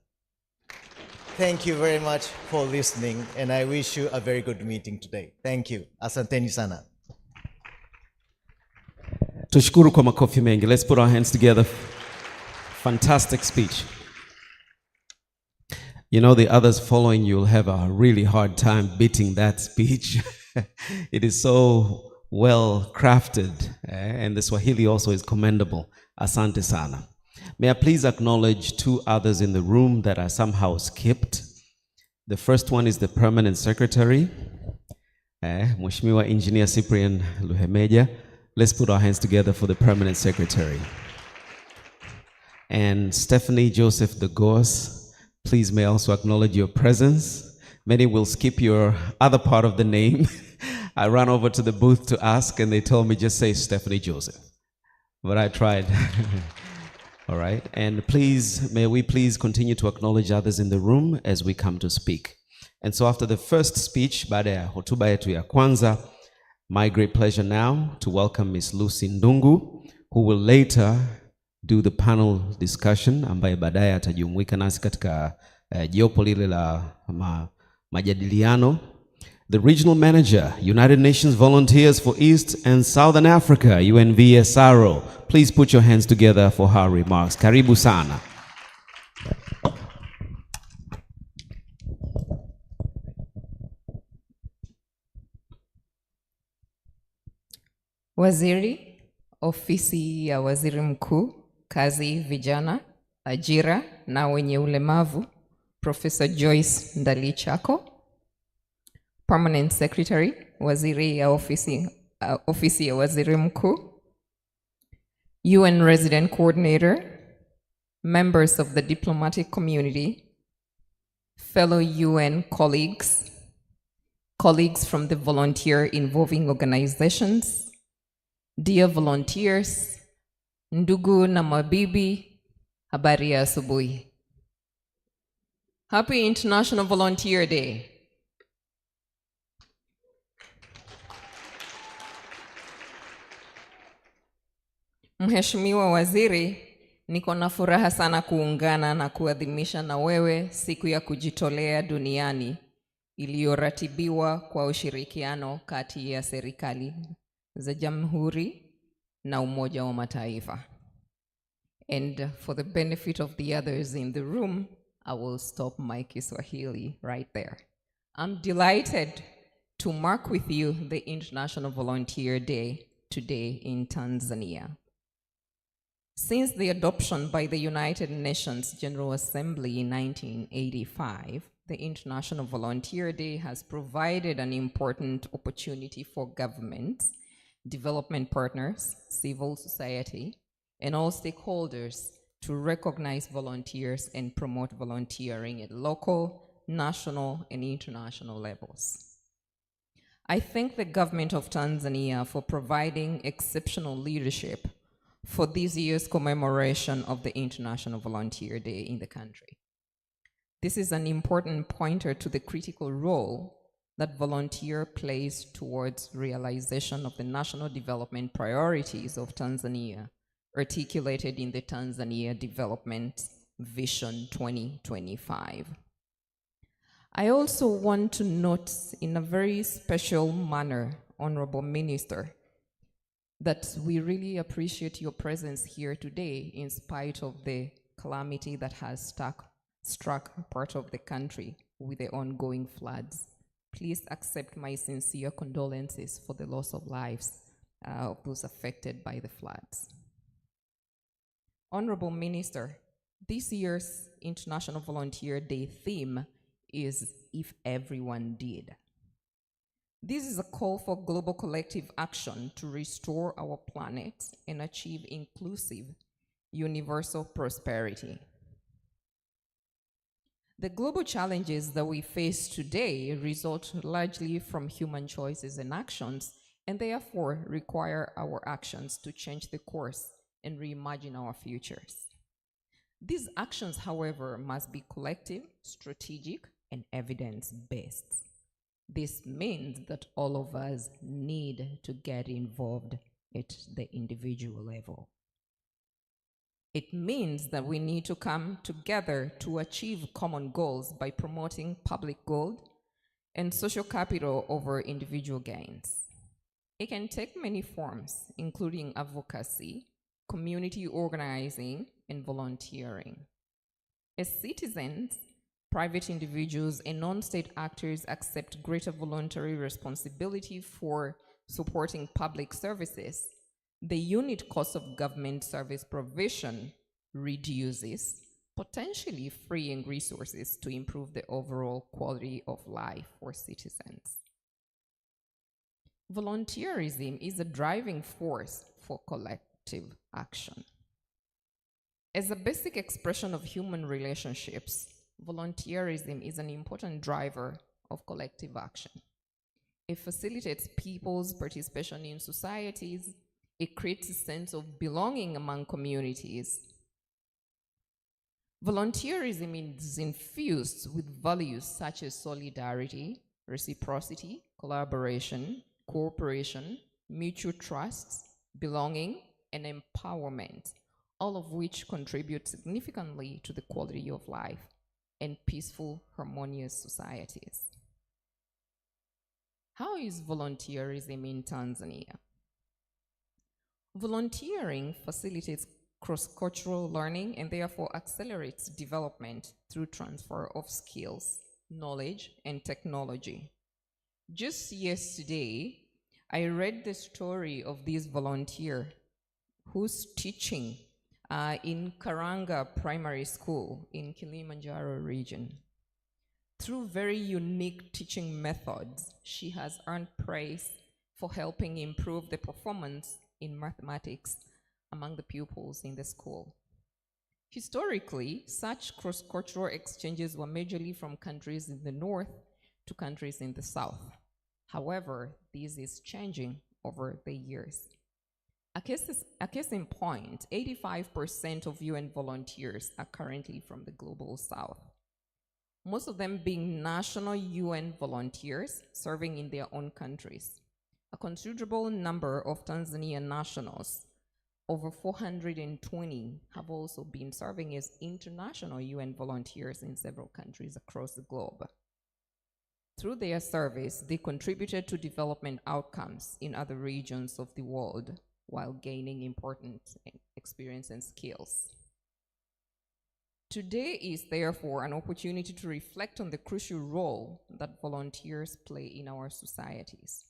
Thank you very much for listening, and I wish you a very good meeting today. Thank you. Asanteni sana. Tushukuru kwa makofi mengi. Let's put our hands together. Fantastic speech. You know, the others following you will have a really hard time beating that speech. It is so well crafted, and the Swahili also is commendable. Asante sana. May I please acknowledge two others in the room that are somehow skipped. The first one is the permanent secretary, Mheshimiwa Engineer Cyprian Luhemeja. Let's put our hands together for the permanent secretary. And Stephanie Joseph de Gos, please may I also acknowledge your presence. Many will skip your other part of the name. I ran over to the booth to ask, and they told me just say Stephanie Joseph. But I tried. All right. And please, may we please continue to acknowledge others in the room as we come to speak. And so after the first speech, baada ya hotuba yetu ya kwanza, my great pleasure now to welcome Ms. Lucy Ndungu, who will later do the panel discussion, ambaye baadaye atajumuika nasi katika jopo lile la majadiliano. The Regional Manager, United Nations Volunteers for East and Southern Africa, UNVSRO. Please put your hands together for her remarks. Karibu sana. Waziri, Ofisi ya Waziri Mkuu, Kazi, Vijana, Ajira na Wenye Ulemavu, Professor Joyce Ndalichako. Permanent Secretary, Waziri ya Ofisi ya Waziri Mkuu, UN Resident Coordinator, members of the diplomatic community, fellow UN colleagues, colleagues from the volunteer involving organizations, dear volunteers, ndugu na mabibi, habari ya asubuhi. Happy International Volunteer Day. Mheshimiwa Waziri, niko na furaha sana kuungana na kuadhimisha na wewe siku ya kujitolea duniani iliyoratibiwa kwa ushirikiano kati ya serikali za Jamhuri na Umoja wa Mataifa. And for the benefit of the others in the room, I will stop my Kiswahili right there. I'm delighted to mark with you the International Volunteer Day today in Tanzania. Since the adoption by the United Nations General Assembly in 1985, the International Volunteer Day has provided an important opportunity for governments development partners, civil society, and all stakeholders to recognize volunteers and promote volunteering at local, national, and international levels. I thank the government of Tanzania for providing exceptional leadership for this year's commemoration of the International Volunteer Day in the country. This is an important pointer to the critical role that volunteer plays towards realization of the national development priorities of Tanzania, articulated in the Tanzania Development Vision 2025. I also want to note in a very special manner, Honorable Minister, that we really appreciate your presence here today in spite of the calamity that has struck part of the country with the ongoing floods. Please accept my sincere condolences for the loss of lives of those affected by the floods. Honorable Minister, this year's International Volunteer Day theme is If Everyone Did. This is a call for global collective action to restore our planet and achieve inclusive, universal prosperity. The global challenges that we face today result largely from human choices and actions, and therefore require our actions to change the course and reimagine our futures. These actions, however, must be collective, strategic, and evidence-based. This means that all of us need to get involved at the individual level. It means that we need to come together to achieve common goals by promoting public good and social capital over individual gains. It can take many forms, including advocacy, community organizing, and volunteering. As citizens, private individuals, and non-state actors accept greater voluntary responsibility for supporting public services, the unit cost of government service provision reduces, potentially freeing resources to improve the overall quality of life for citizens. Volunteerism is a driving force for collective action. As a basic expression of human relationships, volunteerism is an important driver of collective action. It facilitates people's participation in societies. It creates a sense of belonging among communities. Volunteerism is infused with values such as solidarity, reciprocity, collaboration, cooperation, mutual trust, belonging, and empowerment, all of which contribute significantly to the quality of life and peaceful, harmonious societies. How is volunteerism in Tanzania? Volunteering facilitates cross-cultural learning and therefore accelerates development through transfer of skills, knowledge, and technology. Just yesterday, I read the story of this volunteer who's teaching in Karanga Primary School in Kilimanjaro region. Through very unique teaching methods, she has earned praise for helping improve the performance in mathematics among the pupils in the school. Historically, such cross-cultural exchanges were majorly from countries in the north to countries in the south. However, this is changing over the years. A case in point, 85% of UN volunteers are currently from the global south. Most of them being national UN volunteers serving in their own countries. A considerable number of Tanzanian nationals, over 420, have also been serving as international UN volunteers in several countries across the globe. Through their service, they contributed to development outcomes in other regions of the world while gaining important experience and skills. Today is therefore an opportunity to reflect on the crucial role that volunteers play in our societies.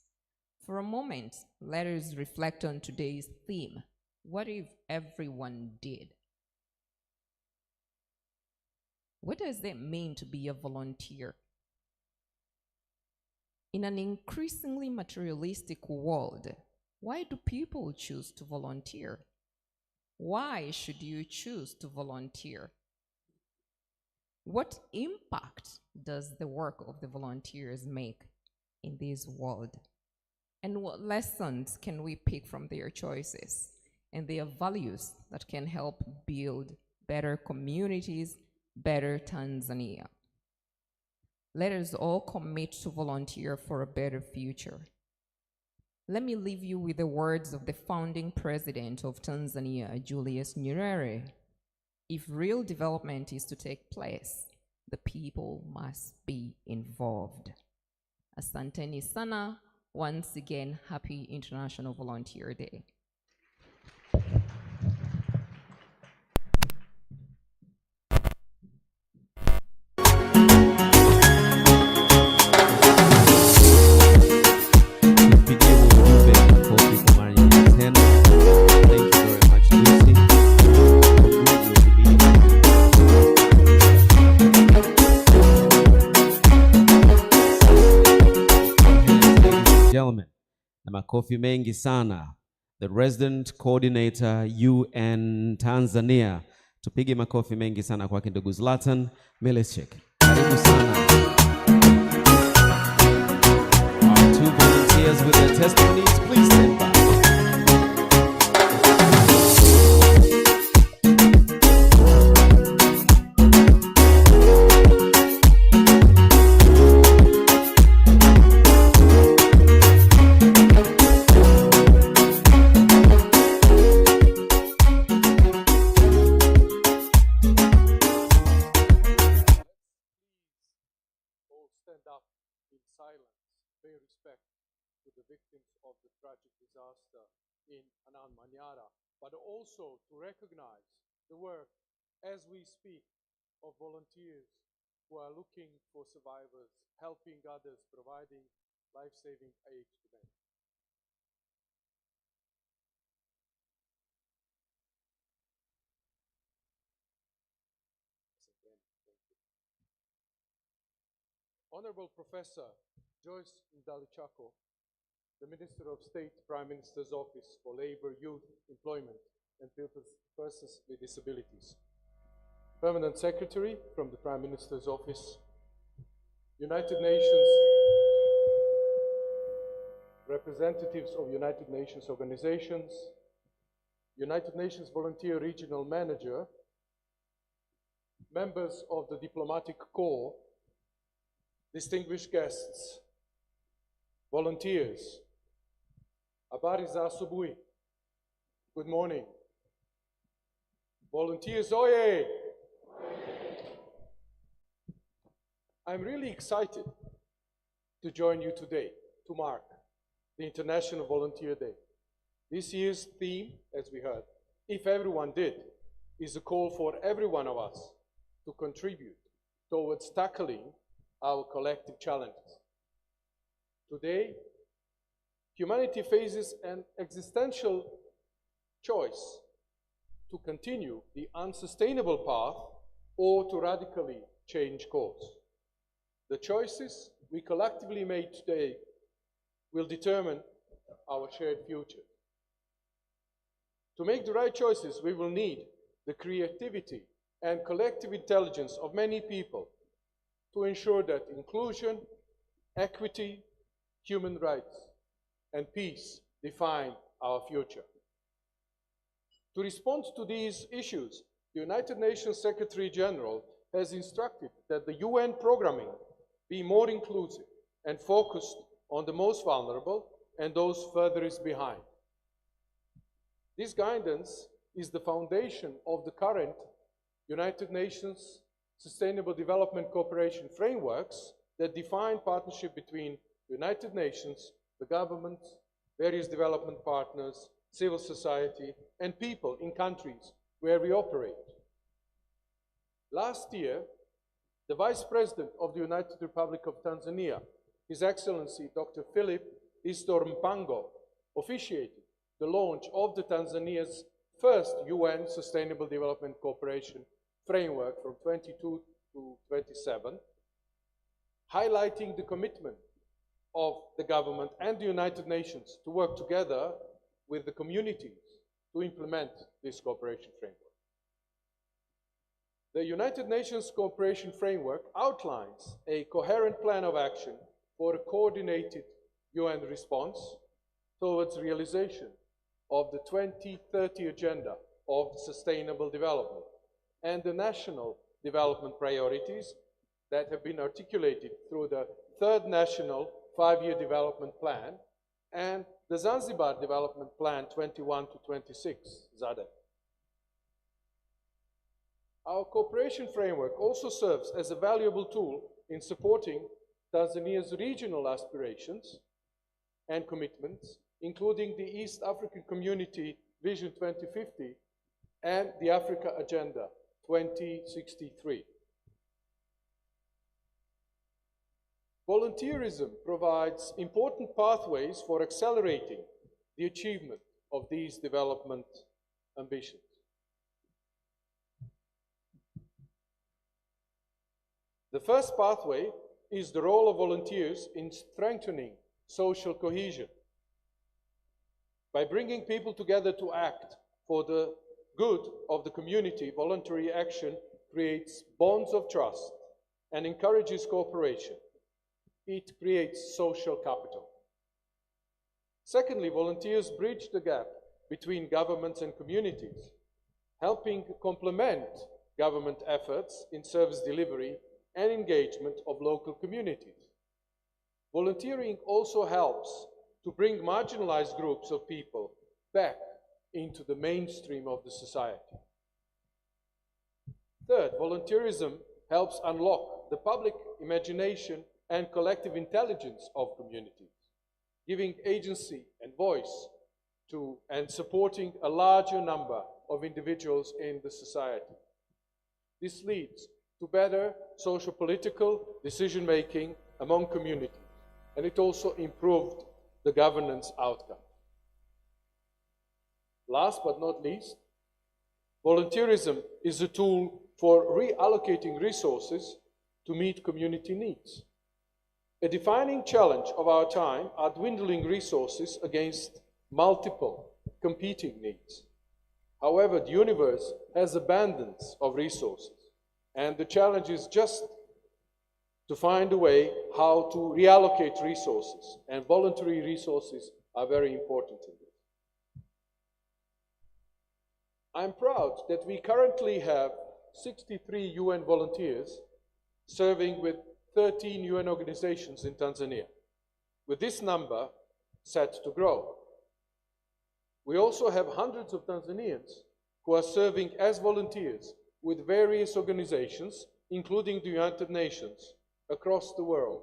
For a moment, let us reflect on today's theme. What if everyone did? What does it mean to be a volunteer? In an increasingly materialistic world, Why do people choose to volunteer? Why should you choose to volunteer? What impact does the work of the volunteers make in this world? And what lessons can we pick from their choices and their values that can help build better communities, better Tanzania? Let us all commit to volunteer for a better future. Let me leave you with the words of the founding president of Tanzania, Julius Nyerere. If real development is to take place, the people must be involved. Asanteni sana. Once again, happy International Volunteer Day. Gentlemen, na makofi mengi sana. The resident coordinator UN Tanzania. Tupige makofi mengi sana kwake ndugu Zlatan Milicic. Karibu sana. Our two volunteers with their testimonies, please stand by. Stand up in silence, pay respect to the victims of the tragic disaster in Anan Manyara, but also to recognize the work as we speak of volunteers who are looking for survivors, helping others, providing life-saving aid to them. Honorable Professor Joyce Ndalichako, the Minister of State, Prime Minister's Office for Labor, Youth, Employment, and Persons with Disabilities. Permanent Secretary from the Prime Minister's Office, United Nations, representatives of United Nations organizations, United Nations Volunteer Regional Manager, members of the Diplomatic Corps, distinguished guests, volunteers, habari za asubuhi, good morning. Volunteers, oye! I'm really excited to join you today to mark the International Volunteer Day. This year's theme, as we heard, If Everyone Did, is a call for every one of us to contribute towards tackling our collective challenges. Today, humanity faces an existential choice to continue the unsustainable path or to radically change course. The choices we collectively make today will determine our shared future. To make the right choices, we will need the creativity and collective intelligence of many people to ensure that inclusion, equity, human rights, and peace define our future. To respond to these issues, the United Nations Secretary General has instructed that the UN programming be more inclusive and focused on the most vulnerable and those furthest behind. This guidance is the foundation of the current United Nations Sustainable Development Cooperation frameworks that define partnership between the United Nations, the governments, various development partners, civil society, and people in countries where we operate. Last year, the Vice President of the United Republic of Tanzania, His Excellency Dr. Philip Isdor Mpango, officiated the launch of the Tanzania's first UN Sustainable Development Cooperation framework from 22 to 27, highlighting the commitment of the government and the United Nations to work together with the communities to implement this cooperation framework. The United Nations Cooperation Framework outlines a coherent plan of action for a coordinated UN response towards realization of the 2030 Agenda of Sustainable Development and the national development priorities that have been articulated through the Third National Five-Year Development Plan and the Zanzibar Development Plan 21 to 26, ZADE. Our cooperation framework also serves as a valuable tool in supporting Tanzania's regional aspirations and commitments, including the East African Community Vision 2050 and the Africa Agenda 2063. Volunteerism provides important pathways for accelerating the achievement of these development ambitions. The first pathway is the role of volunteers in strengthening social cohesion. By bringing people together to act for the good of the community, voluntary action creates bonds of trust and encourages cooperation. It creates social capital. Secondly, volunteers bridge the gap between governments and communities, helping complement government efforts in service delivery and engagement of local communities. Volunteering also helps to bring marginalized groups of people back into the mainstream of the society. Third, volunteerism helps unlock the public imagination and collective intelligence of communities, giving agency and voice to and supporting a larger number of individuals in the society. This leads to better socio-political decision-making among communities, and it also improved the governance outcome. Last but not least, volunteerism is a tool for reallocating resources to meet community needs. A defining challenge of our time are dwindling resources against multiple competing needs. However, the universe has abundance of resources, and the challenge is just to find a way how to reallocate resources, and voluntary resources are very important in this. I'm proud that we currently have 63 UN volunteers serving with 13 UN organizations in Tanzania, with this number set to grow. We also have hundreds of Tanzanians who are serving as volunteers with various organizations, including the United Nations, across the world.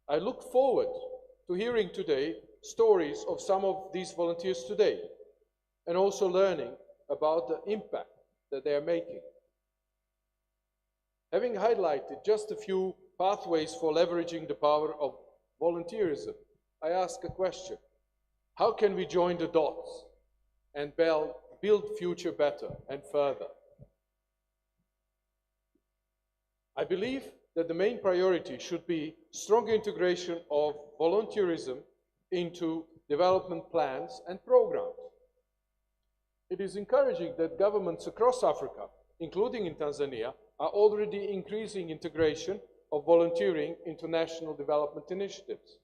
I look forward to hearing today stories of some of these volunteers today, and also learning about the impact that they are making. Having highlighted just a few pathways for leveraging the power of volunteerism, I ask a question. How can we join the dots and build future better and further? I believe that the main priority should be strong integration of volunteerism into development plans and programs. It is encouraging that governments across Africa, including in Tanzania, are already increasing integration of volunteering into national development initiatives.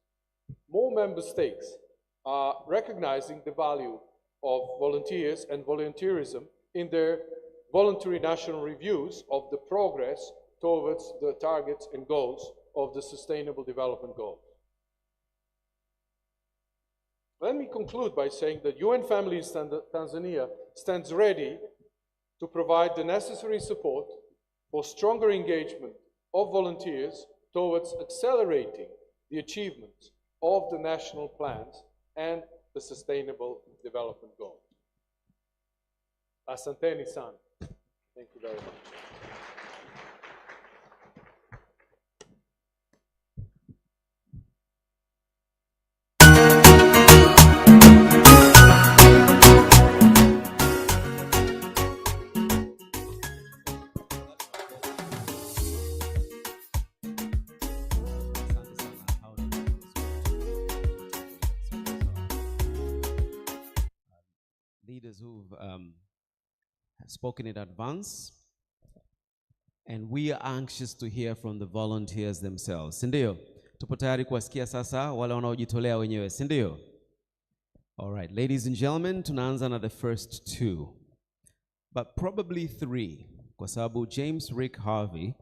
More member states are recognizing the value of volunteers and volunteerism in their voluntary national reviews of the progress towards the targets and goals of the Sustainable Development Goals. Let me conclude by saying that UN Families Tanzania stands ready to provide the necessary support for stronger engagement of volunteers towards accelerating the achievement of the national plans and the Sustainable Development Goals. Asanteni sana. Thank you very much. leaders who've spoken in advance. And we are anxious to hear from the volunteers themselves. Sindio? Tupo tayari kuwasikia sasa wale wanaojitolea wenyewe. Sindio? All right, ladies and gentlemen, tunaanza na the first two. But probably three. Kwa sababu James Rick Harvey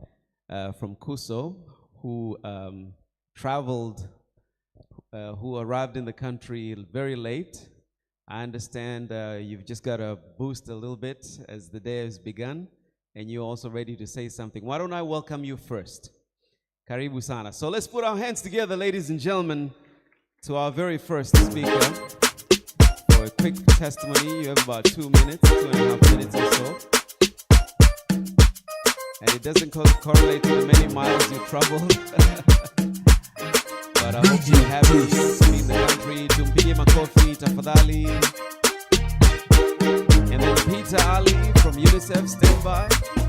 from Kuso, who traveled, who arrived in the country very late. I understand you've just got to boost a little bit as the day has begun, and you're also ready to say something. Why don't I welcome you first? Karibu sana. So let's put our hands together, ladies and gentlemen, to our very first speaker. For a quick testimony, you have about 2 minutes, 2.5 minutes or so. And it doesn't correlate to the many miles you traveled. But I hope you're happy to be in the country. Tumpige makofi, tafadhali. And then Peter Ali from UNICEF, stand by.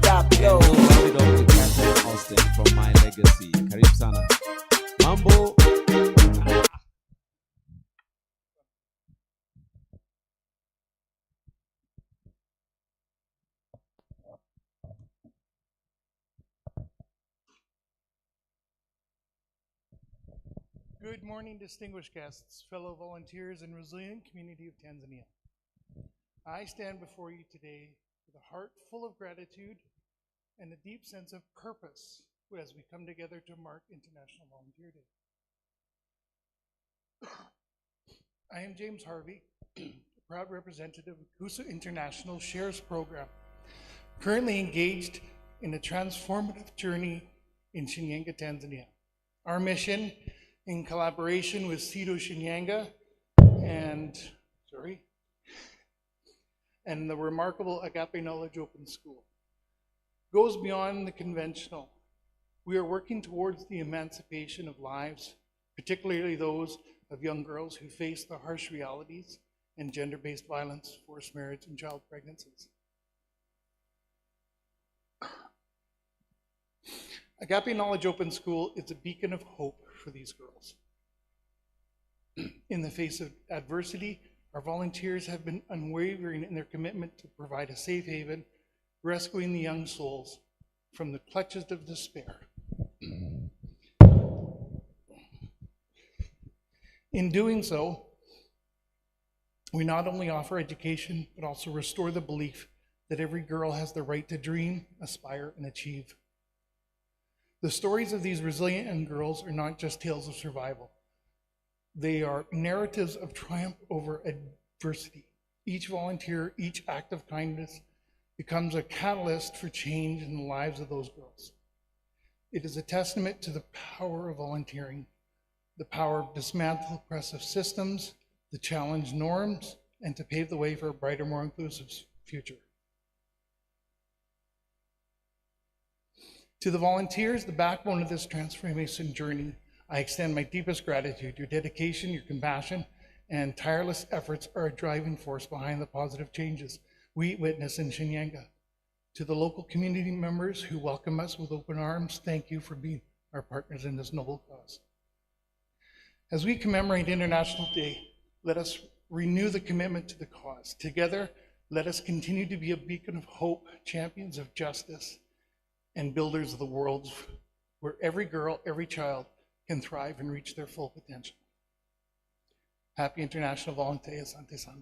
And we'll round it off with Catherine Austin from My Legacy. Karibu sana. Mambo. Good morning, distinguished guests, fellow volunteers, and resilient community of Tanzania. I stand before you today with a heart full of gratitude and a deep sense of purpose as we come together to mark International Volunteer Day. I am James Harvey, a proud representative of KUSA International Shares Program, currently engaged in a transformative journey in Shinyanga, Tanzania. Our mission, in collaboration with SIDO Shinyanga and the remarkable Agape Knowledge Open School, goes beyond the conventional. We are working towards the emancipation of lives, particularly those of young girls who face the harsh realities and gender-based violence, forced marriage, and child pregnancies. Agape Knowledge Open School is a beacon of hope for these girls. In the face of adversity, our volunteers have been unwavering in their commitment to provide a safe haven, rescuing the young souls from the clutches of despair. In doing so, we not only offer education, but also restore the belief that every girl has the right to dream, aspire, and achieve. The stories of these resilient young girls are not just tales of survival. They are narratives of triumph over adversity. Each volunteer, each act of kindness becomes a catalyst for change in the lives of those girls. It is a testament to the power of volunteering, the power of dismantle oppressive systems, to challenge norms, and to pave the way for a brighter, more inclusive future. To the volunteers, the backbone of this transformation journey, I extend my deepest gratitude. Your dedication, your compassion, and tireless efforts are a driving force behind the positive changes we witness in Shinyanga. To the local community members who welcome us with open arms, thank you for being our partners in this noble cause. As we commemorate International Day, let us renew the commitment to the cause. Together, let us continue to be a beacon of hope, champions of justice, and builders of the world where every girl, every child can thrive and reach their full potential. Happy International Volunteer. Asante sana.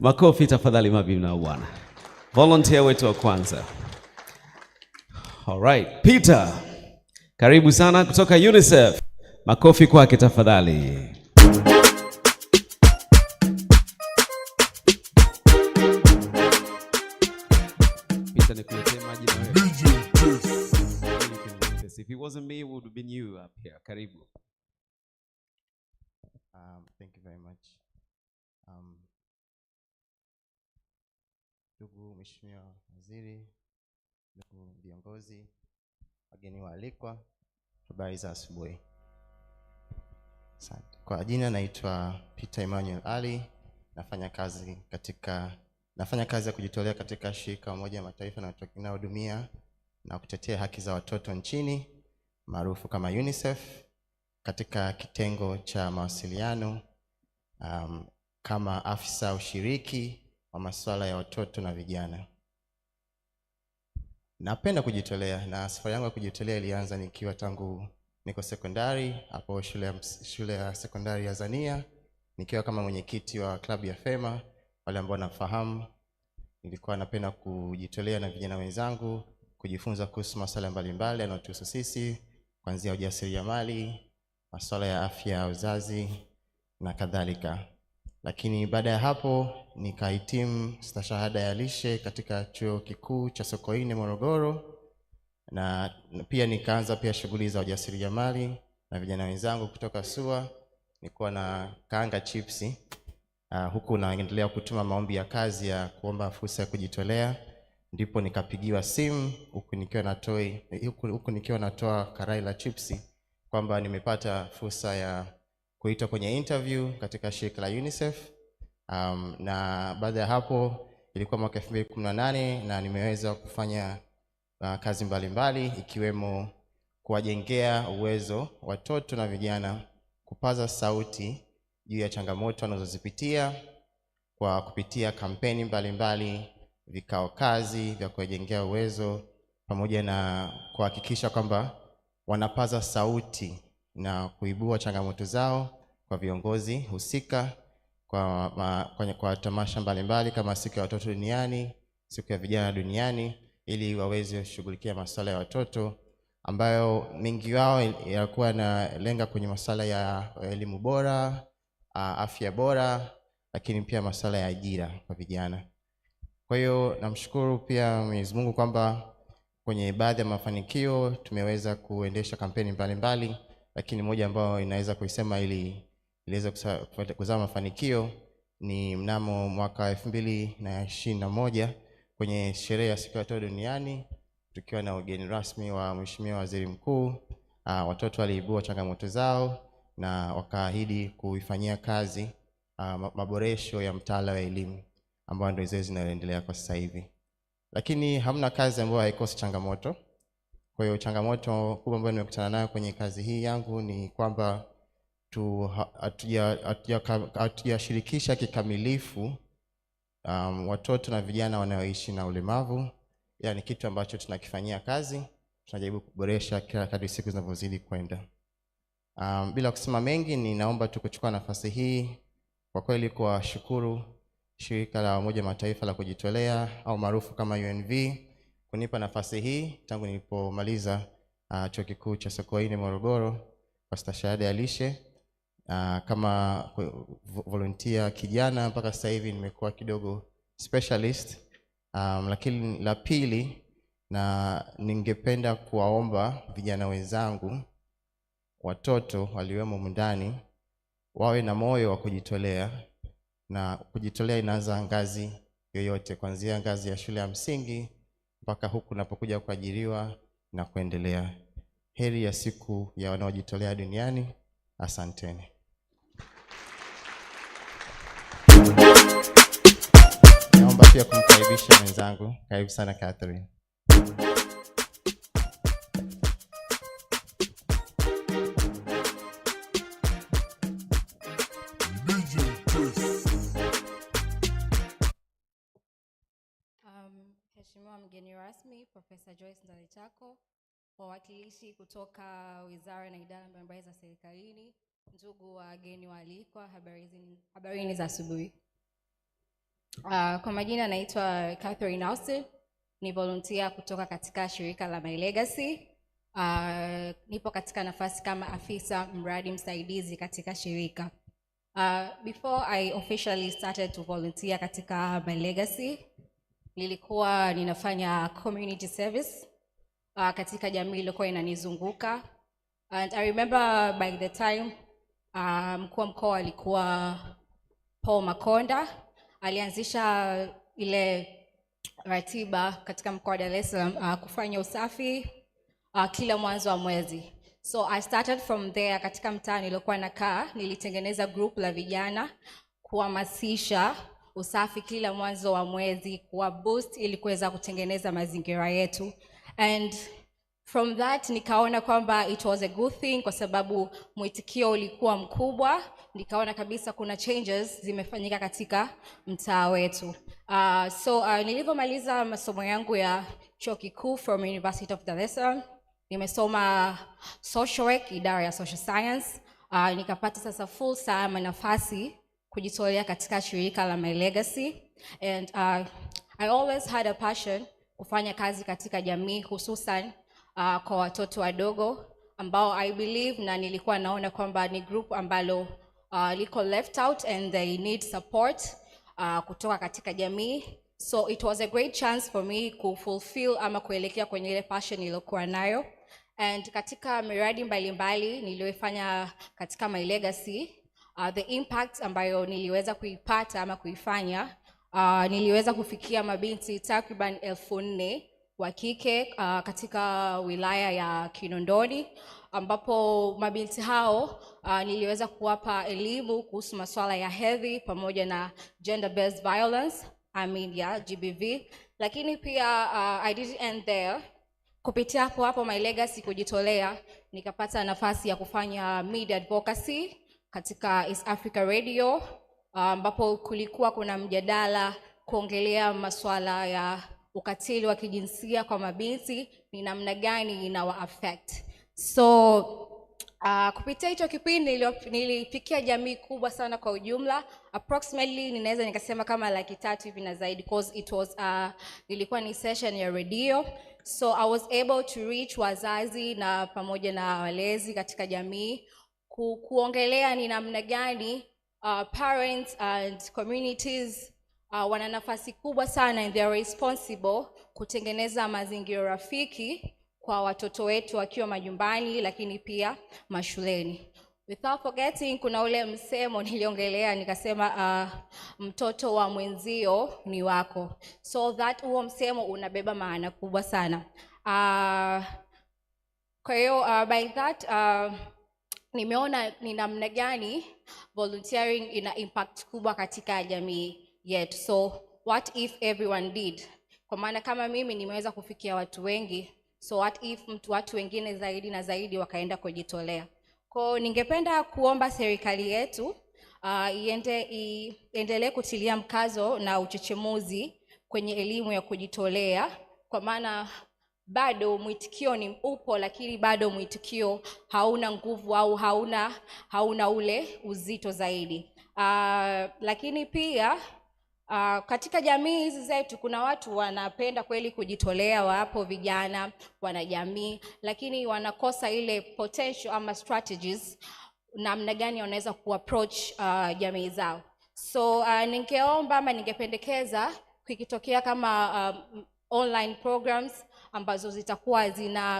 Makofi tafadhali mabibi na bwana. Volunteer wetu wa kwanza. All right, Peter. Karibu sana kutoka UNICEF. Makofi kwake tafadhali. Peter, nikuletee maji na wewe. If it wasn't me, it would have been you up here. Karibu. Thank you very much. Ndugu Mheshimiwa Waziri, ndugu viongozi, wageni waalikwa, habari za asubuhi. Asante. Kwa jina naitwa Peter Emmanuel Ali, nafanya kazi ya kujitolea katika shirika Umoja wa Mataifa na inayohudumia na kutetea haki za watoto nchini maarufu kama UNICEF katika kitengo cha mawasiliano kama afisa ushiriki wa masuala ya watoto na vijana. Napenda kujitolea, na safari yangu ya kujitolea ilianza nikiwa tangu niko sekondari hapo shule ya sekondari ya Tanzania, nikiwa kama mwenyekiti wa klabu ya Fema. Wale ambao nafahamu, nilikuwa napenda kujitolea na vijana wenzangu kujifunza kuhusu masuala mbalimbali yanayotuhusu sisi, kuanzia ujasiriamali, masuala ya afya ya uzazi na kadhalika. Lakini baada ya hapo nikahitimu stashahada ya lishe katika chuo kikuu cha Sokoine Morogoro, na pia nikaanza pia shughuli za ujasiriamali na vijana wenzangu kutoka SUA. Nilikuwa na kaanga chipsi huku naendelea kutuma maombi ya kazi ya kuomba fursa ya kujitolea. Ndipo nikapigiwa simu huku nikiwa natoa karai la chipsi kwamba nimepata fursa ya kuitwa kwenye interview katika shirika la UNICEF. Na baada ya hapo ilikuwa mwaka 2018 na nimeweza kufanya kazi mbalimbali ikiwemo kuwajengea uwezo watoto na vijana kupaza sauti juu ya changamoto wanazozipitia kwa kupitia kampeni mbalimbali, vikao kazi vya kuwajengea uwezo, pamoja na kuhakikisha kwamba wanapaza sauti na kuibua changamoto zao kwa viongozi husika kwa tamasha mbalimbali kama siku ya watoto duniani, siku ya vijana duniani, ili waweze kushughulikia masuala ya watoto ambayo mengi wao yalikuwa na lenga kwenye masuala ya elimu bora, afya bora, lakini pia masuala ya ajira kwa vijana. Kwa hiyo namshukuru pia Mwenyezi Mungu kwamba kwenye baadhi ya mafanikio tumeweza kuendesha kampeni mbalimbali, lakini moja ambayo inaweza kuisema iliweza kuzaa mafanikio ni mnamo mwaka 2021 kwenye sherehe ya siku ya watoto duniani, tukiwa na ugeni rasmi wa Mheshimiwa Waziri Mkuu. Watoto waliibua changamoto zao na wakaahidi kuifanyia kazi maboresho ya mtaala wa elimu ambayo ndio zoezi linaloendelea kwa sasa hivi. Lakini hamna kazi ambayo haikosi changamoto. Kwa hiyo changamoto kubwa ambayo nimekutana nayo kwenye kazi hii yangu ni kwamba hatujashirikisha kikamilifu watoto na vijana wanaoishi na ulemavu. Yaani kitu ambacho tunakifanyia kazi, tunajaribu kuboresha kila kadri siku zinavyozidi kwenda. Bila kusema mengi, ninaomba tu kuchukua nafasi hii kwa kweli kuwashukuru shirika la Umoja Mataifa la kujitolea au maarufu kama UNV kunipa nafasi hii tangu nilipomaliza chuo kikuu cha Sokoine Morogoro kwa stashahada ya lishe. Kama volunteer kijana mpaka sasa hivi nimekuwa kidogo specialist. Lakini la pili, na ningependa kuwaomba vijana wenzangu, watoto waliwemo ndani, wawe na moyo wa kujitolea. Na kujitolea inaanza ngazi yoyote, kuanzia ngazi ya shule ya msingi mpaka huku unapokuja kuajiriwa na kuendelea. Heri ya siku ya wanaojitolea duniani. Asanteni. Naomba pia kumkaribisha mwenzangu. Karibu sana Catherine. Mheshimiwa mgeni rasmi Profesa Joyce Ndalichako, wawakilishi kutoka wizara na idara mbalimbali za serikalini, ndugu wageni waalikwa, habarini za asubuhi. Kwa majina naitwa Catherine Austin, ni volunteer kutoka katika shirika la My Legacy. Nipo katika nafasi kama afisa mradi msaidizi katika shirika. Before I officially started to volunteer katika My Legacy, nilikuwa ninafanya community service katika jamii iliyokuwa inanizunguka. And I remember by the time mkuu wa mkoa alikuwa Paul Makonda, alianzisha ile ratiba katika mkoa wa Dar es Salaam kufanya usafi kila mwanzo wa mwezi. So I started from there. Katika mtaa nilikuwa nakaa, nilitengeneza group la vijana kuhamasisha usafi kila mwanzo wa mwezi, kuwa boost ili kuweza kutengeneza mazingira yetu. and from that nikaona kwamba it was a good thing kwa sababu mwitikio ulikuwa mkubwa. Nikaona kabisa kuna changes zimefanyika katika mtaa wetu. Nilivyomaliza masomo yangu ya chuo kikuu from University of Dar es Salaam, nimesoma social work, idara ya social science. Nikapata sasa fursa ama nafasi kujitolea katika shirika la My Legacy, and I always had a passion kufanya kazi katika jamii, hususan kwa watoto wadogo ambao I believe na nilikuwa naona kwamba ni group ambalo liko left out and they need support kutoka katika jamii. So it was a great chance for me to fulfill ama kuelekea kwenye ile passion niliyokuwa nayo. And katika miradi mbalimbali niliyofanya katika My Legacy, the impact ambayo niliweza kuipata ama kuifanya, niliweza kufikia mabinti takriban 4,000 wa kike katika wilaya ya Kinondoni, ambapo mabinti hao niliweza kuwapa elimu kuhusu masuala ya hedhi pamoja na gender based violence, GBV. Lakini pia I didn't end there. Kupitia hapo My Legacy kujitolea, nikapata nafasi ya kufanya media advocacy katika East Africa Radio, ambapo kulikuwa kuna mjadala kuongelea masuala ya ukatili wa kijinsia kwa mabinti ni namna gani inawa affect. So kupitia hicho kipindi nilifikia jamii kubwa sana kwa ujumla. Approximately ninaweza nikasema kama 300,000 hivi na zaidi, because it was ilikuwa ni session ya radio. So I was able to reach wazazi na pamoja na walezi katika jamii kuongelea ni namna gani parents and communities wana nafasi kubwa sana and they are responsible kutengeneza mazingira rafiki kwa watoto wetu wakiwa majumbani lakini pia mashuleni. Without forgetting, kuna ule msemo niliongelea nikasema mtoto wa mwenzio ni wako. So that huo msemo unabeba maana kubwa sana. Kwa hiyo by that nimeona ni namna gani volunteering ina impact kubwa katika jamii yetu. So what if everyone did? Kwa maana kama mimi nimeweza kufikia watu wengi, so what if watu wengine zaidi na zaidi wakaenda kujitolea? Kwa ningependa kuomba serikali yetu iendelee kutilia mkazo na uchechemuzi kwenye elimu ya kujitolea, kwa maana bado mwitikio ni upo, lakini bado mwitikio hauna nguvu au hauna ule uzito zaidi. Lakini pia katika jamii hizi zetu kuna watu wanapenda kweli kujitolea, wapo vijana, wanajamii, lakini wanakosa ile potential ama strategies namna gani wanaweza kuapproach jamii zao. So ningeomba ama ningependekeza kikitokea kama online programs ambazo zitakuwa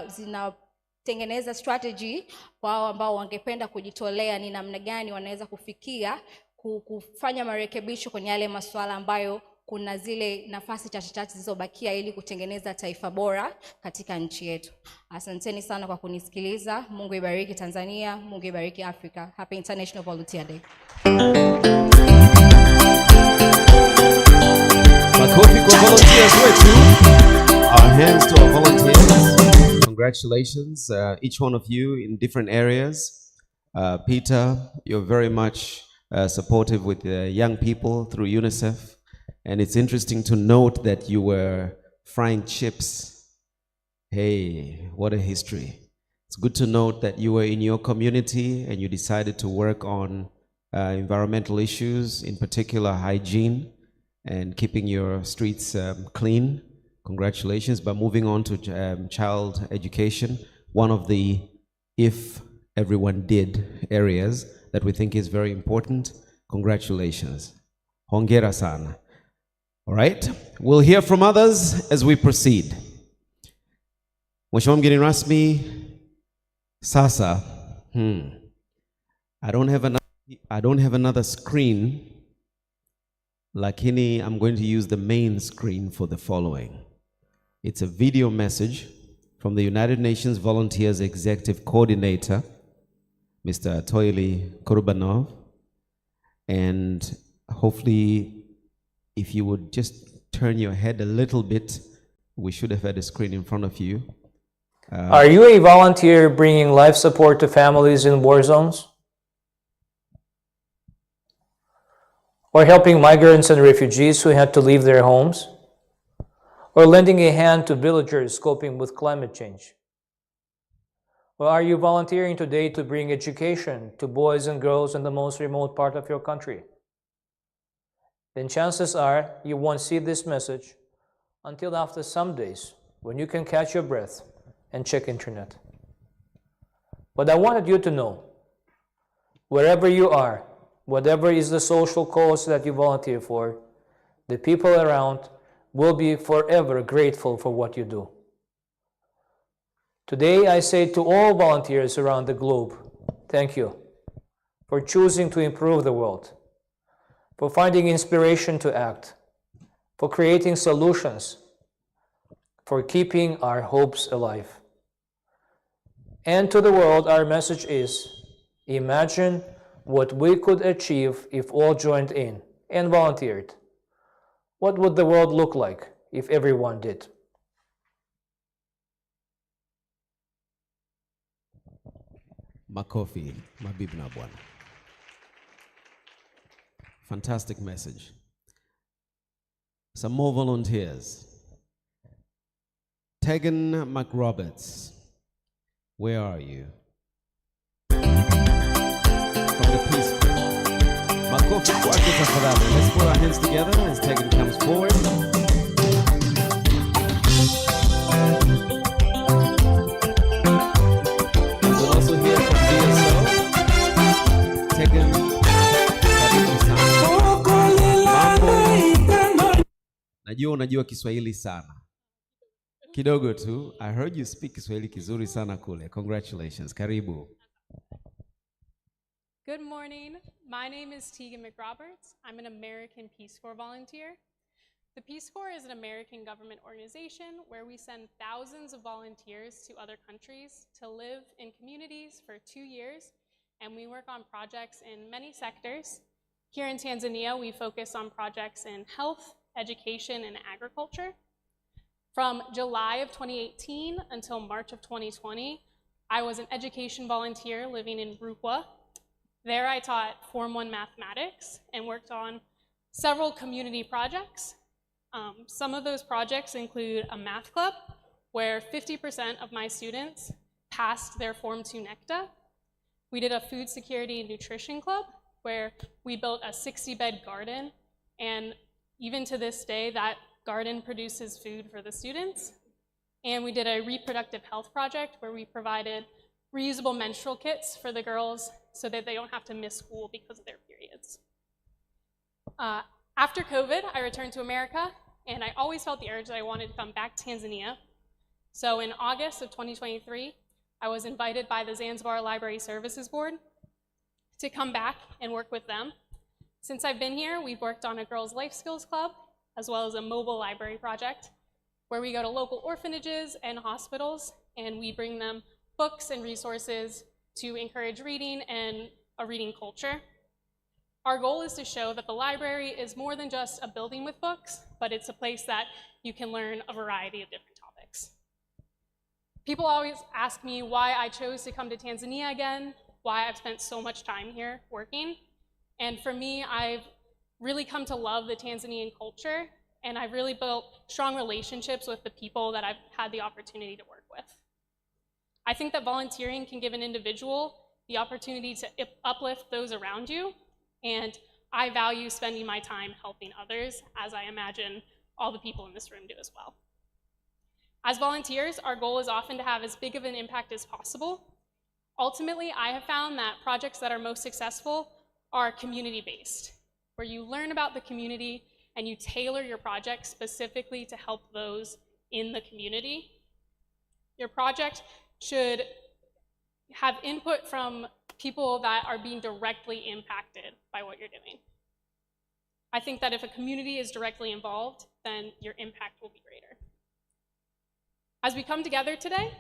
zinatengeneza strategy kwa hao ambao wangependa kujitolea, ni namna gani wanaweza kufikia kufanya marekebisho kwenye yale masuala ambayo kuna zile nafasi chache zilizobakia ili kutengeneza taifa bora katika nchi yetu. Asanteni sana kwa kunisikiliza. Mungu ibariki Tanzania, Mungu ibariki Afrika. Happy International Volunteer Day. Makofi kwa volunteers wetu. Our hands to our volunteers. Congratulations, each one of you in different areas. Peter, you're very much supportive with young people through UNICEF. And it's interesting to note that you were frying chips. Hey, what a history. It's good to note that you were in your community and you decided to work on environmental issues, in particular hygiene and keeping your streets clean. Congratulations. But moving on to child education, one of the if everyone did areas that we think is very important. Congratulations. Hongera sana. All right, we'll hear from others as we proceed. Mheshimiwa mgeni rasmi, sasa, I don't have another screen, lakini I'm going to use the main screen for the following. It's a video message from the United Nations Volunteers Executive Coordinator, Mr. Toili Kurbanov, and hopefully if you would just turn your head a little bit, We should have had a screen in front of you. Are you a volunteer bringing life support to families in war zones? Or helping migrants and refugees who had to leave their homes? Or lending a hand to villagers coping with climate change? Or are you volunteering today to bring education to boys and girls in the most remote part of your country? Then chances are you won't see this message until after some days when you can catch your breath and check internet. But I wanted you to know, wherever you are, whatever is the social cause that you volunteer for, the people around will be forever grateful for what you do. Today, I say to all volunteers around the globe, thank you for choosing to improve the world, for finding inspiration to act, for creating solutions, for keeping our hopes alive. And to the world, our message is, imagine what we could achieve if all joined in and volunteered. What would the world look like if everyone did? Makofi, mabibi na bwana. Fantastic message. Some more volunteers. Tegan McRoberts, where are you? From the Peace Corps. Makofi kwake tafadhali. Let's put our hands together as Tegan comes forward. We'll also hear from DSO. Tegan, karibu sana. Mambo. Najua unajua Kiswahili sana. Kidogo tu. I heard you speak Kiswahili kizuri sana kule. Congratulations. Karibu. Good morning. My name is Tegan McRoberts. I'm an American Peace Corps volunteer. The Peace Corps is an American government organization where we send thousands of volunteers to other countries to live in communities for 2 years, and we work on projects in many sectors. Here in Tanzania, we focus on projects in health, education, and agriculture. From July of 2018 until March of 2020, I was an education volunteer living in Rukwa. There I taught Form 1 mathematics and worked on several community projects. Some of those projects include a math club where 50% of my students passed their Form 2 NECTA. We did a food security and nutrition club where we built a 60-bed garden, and even to this day, that garden produces food for the students. And we did a reproductive health project where we provided reusable menstrual kits for the girls so that they don't have to miss school because of their periods. After COVID, I returned to America, and I always felt the urge that I wanted to come back to Tanzania. So in August of 2023, I was invited by the Zanzibar Library Services Board to come back and work with them. Since I've been here, we've worked on a Girls' Life Skills Club, as well as a mobile library project, where we go to local orphanages and hospitals, and we bring them books and resources to encourage reading and a reading culture. Our goal is to show that the library is more than just a building with books, but it's a place that you can learn a variety of different topics. People always ask me why I chose to come to Tanzania again, why I've spent so much time here working. And for me, I've really come to love the Tanzanian culture, and I've really built strong relationships with the people that I've had the opportunity to work with. I think that volunteering can give an individual the opportunity to uplift those around you, and I value spending my time helping others, as I imagine all the people in this room do as well. As volunteers, our goal is often to have as big of an impact as possible. Ultimately, I have found that projects that are most successful are community-based, where you learn about the community and you tailor your project specifically to help those in the community. Your project should have input from people that are being directly impacted by what you're doing. I think that if a community is directly involved, then your impact will be greater. As we come together today,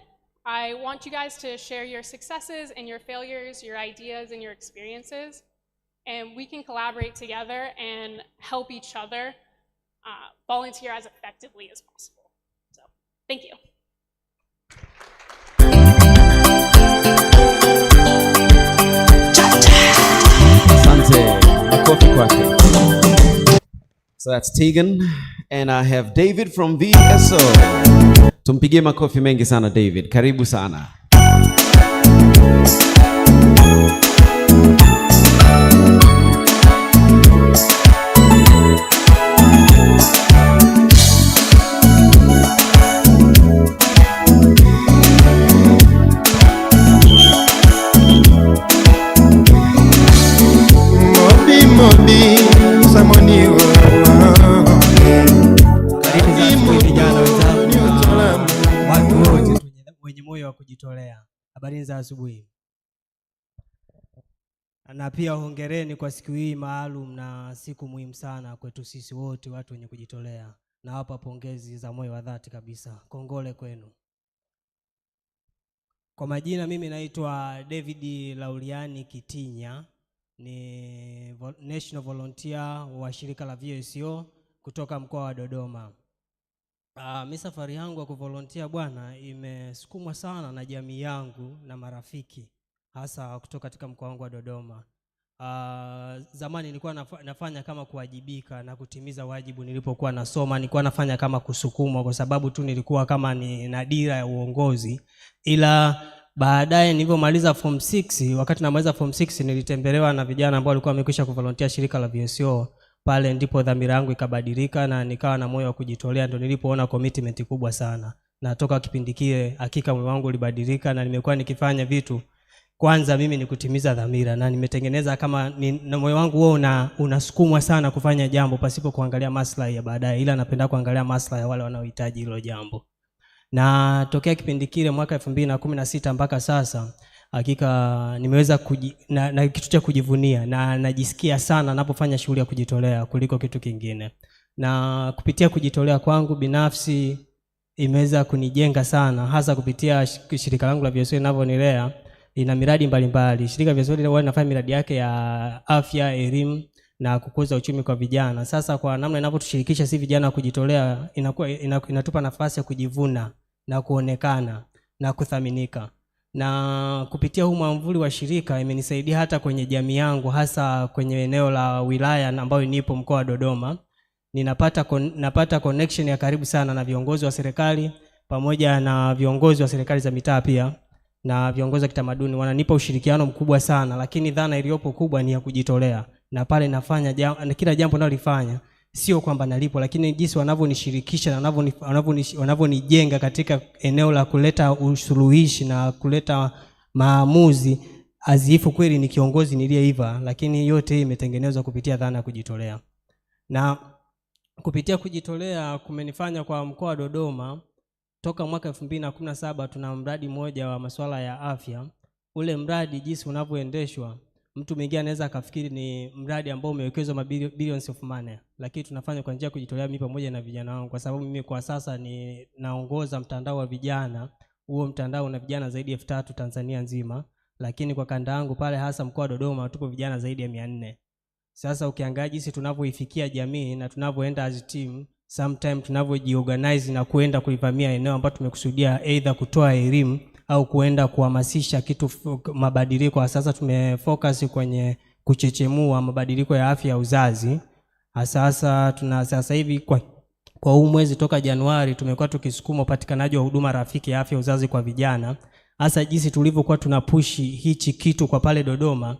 I want you guys to share your successes and your failures, your ideas and your experiences, and we can collaborate together and help each other volunteer as effectively as possible. So Thank you. Asante. Makofi kwake. So that's Tegan, and I have David from VSO. Tumpigie makofi mengi sana David. Karibu sana. Wenye moyo wa kujitolea. Habari za asubuhi. Na pia hongereni kwa siku hii maalum na siku muhimu sana kwetu sisi wote watu wenye kujitolea. Na hapa pongezi za moyo wa dhati kabisa. Kongole kwenu. Kwa majina mimi naitwa David Lauliani Kitinya, ni National Volunteer wa shirika la VSO kutoka mkoa wa Dodoma. Mimi safari yangu ya kuvolunteer bwana imesukumwa sana na jamii yangu na marafiki hasa kutoka katika mkoa wangu wa Dodoma. Zamani nilikuwa nafanya kama kuwajibika na kutimiza wajibu nilipokuwa nasoma, nilikuwa nafanya kama kusukumwa kwa sababu tu nilikuwa kama ni na dira ya uongozi. Ila baadaye nilipomaliza form 6, wakati namaliza form 6 nilitembelewa na vijana ambao walikuwa wamekwisha kuvolunteer shirika la VSO. Pale ndipo dhamira yangu ikabadilika na nikawa na moyo wa kujitolea, ndio nilipoona commitment kubwa sana. Na toka kipindi kile hakika moyo wangu ulibadilika na nimekuwa nikifanya vitu kwanza mimi ni kutimiza dhamira, na nimetengeneza kama na moyo wangu wao unasukumwa sana kufanya jambo pasipo kuangalia maslahi ya baadaye, ila napenda kuangalia maslahi ya wale wanaohitaji hilo jambo. Na tokea kipindi kile mwaka 2016 mpaka sasa hakika nimeweza na kitu cha kujivunia na najisikia sana ninapofanya shughuli ya kujitolea kuliko kitu kingine. Na kupitia kujitolea kwangu binafsi imeweza kunijenga sana, hasa kupitia shirika langu la VSO linavyonilea. Ina miradi mbalimbali. Shirika la VSO linafanya miradi yake ya afya, elimu na kukuza uchumi kwa vijana. Sasa kwa namna inavyotushirikisha si vijana kujitolea, inatupa nafasi ya kujivuna na kuonekana na kuthaminika. Na kupitia huu mwamvuli wa shirika imenisaidia hata kwenye jamii yangu, hasa kwenye eneo la wilaya ambayo nipo mkoa wa Dodoma. Napata connection ya karibu sana na viongozi wa serikali pamoja na viongozi wa serikali za mitaa pia na viongozi wa kitamaduni. Wananipa ushirikiano mkubwa sana, lakini dhana iliyopo kubwa ni ya kujitolea. Na pale nafanya na kila jambo nalolifanya sio kwamba nalipo, lakini jinsi wanavyonishirikisha na wanavyonijenga katika eneo la kuleta usuluhishi na kuleta maamuzi azifu, kweli ni kiongozi niliyeiva. Lakini yote hii imetengenezwa kupitia dhana ya kujitolea. Na kupitia kujitolea kumenifanya kwa mkoa wa Dodoma toka mwaka 2017 tuna mradi mmoja wa masuala ya afya. Ule mradi jinsi unavyoendeshwa, mtu mwingine anaweza akafikiri ni mradi ambao umewekezwa billions of money, lakini tunafanya kwa njia ya kujitolea mimi pamoja na vijana wangu, kwa sababu mimi kwa sasa naongoza mtandao wa vijana. Huo mtandao una vijana zaidi ya 3000 Tanzania nzima, lakini kwa kanda yangu pale hasa mkoa wa Dodoma tupo vijana zaidi ya 400. Sasa ukiangalia jinsi tunavyoifikia jamii na tunavyoenda as team, sometimes tunavyojiorganize na kuenda kuivamia eneo ambalo tumekusudia either kutoa elimu au kuenda kuhamasisha kitu mabadiliko. Sasa tumefocus kwenye kuchechemua mabadiliko ya afya ya uzazi. Sasa hivi kwa huu mwezi toka Januari tumekuwa tukisukuma upatikanaji wa huduma rafiki ya afya ya uzazi kwa vijana. Hasa jinsi tulivyokuwa tunapushi hichi kitu kwa pale Dodoma,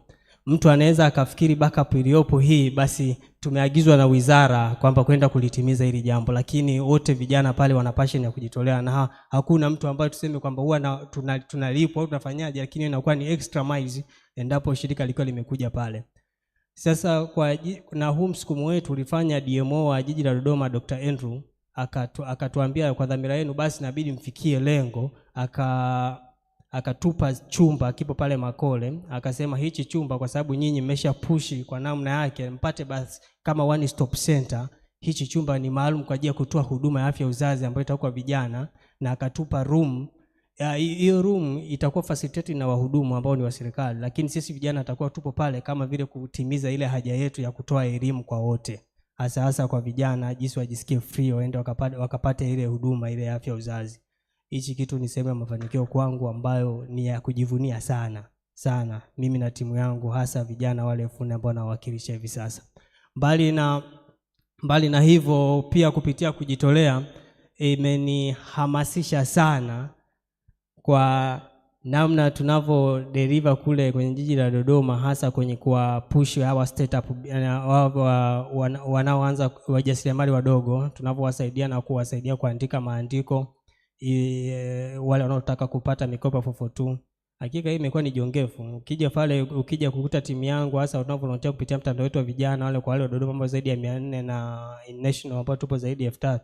mtu anaweza akafikiri backup iliyopo hii basi tumeagizwa na wizara kwamba kwenda kulitimiza hili jambo, lakini wote vijana pale wana passion ya kujitolea, na hakuna mtu ambaye tuseme kwamba huwa tunalipwa au tunafanyaje, lakini inakuwa ni extra miles endapo shirika liko limekuja pale. Sasa na huu msukumo wetu ulifanya DMO wa jiji la Dodoma Dr. Andrew akatuambia kwa dhamira yenu basi inabidi mfikie lengo. Akatupa chumba kipo pale Makole, akasema hichi chumba kwa sababu nyinyi mmesha pushi kwa namna yake mpate basi kama one stop center, hichi chumba ni maalum kwa ajili ya kutoa huduma ya afya uzazi ambayo itakuwa vijana. Na akatupa room. Hiyo room itakuwa facilitated na wahudumu ambao ni wa serikali, lakini sisi vijana tutakuwa tupo pale kama vile kutimiza ile haja yetu ya kutoa elimu kwa wote. hasa kwa vijana, jinsi wajisikie free waende wakapate ile huduma ile afya uzazi. Hichi kitu ni sehemu ya mafanikio kwangu ambayo ni ya kujivunia sana sana, mimi na timu yangu, hasa vijana wale 4 ambao nawakilisha hivi sasa. Mbali na hivyo, pia kupitia kujitolea imenihamasisha sana kwa namna tunavyo deliver kule kwenye jiji la Dodoma, hasa kwenye kuwa push hawa startup wanaoanza wajasiriamali wadogo, tunavyowasaidia na kuwasaidia kuandika maandiko wale wanaotaka kupata mikopo 442. Hakika hii imekuwa ni jongefu. Ukija kukuta timu yangu, hasa tunavyovolunteer kupitia mtandao wetu wa vijana wale kwa wale wa Dodoma ambao zaidi ya 400 na national ambao tupo zaidi ya 3000.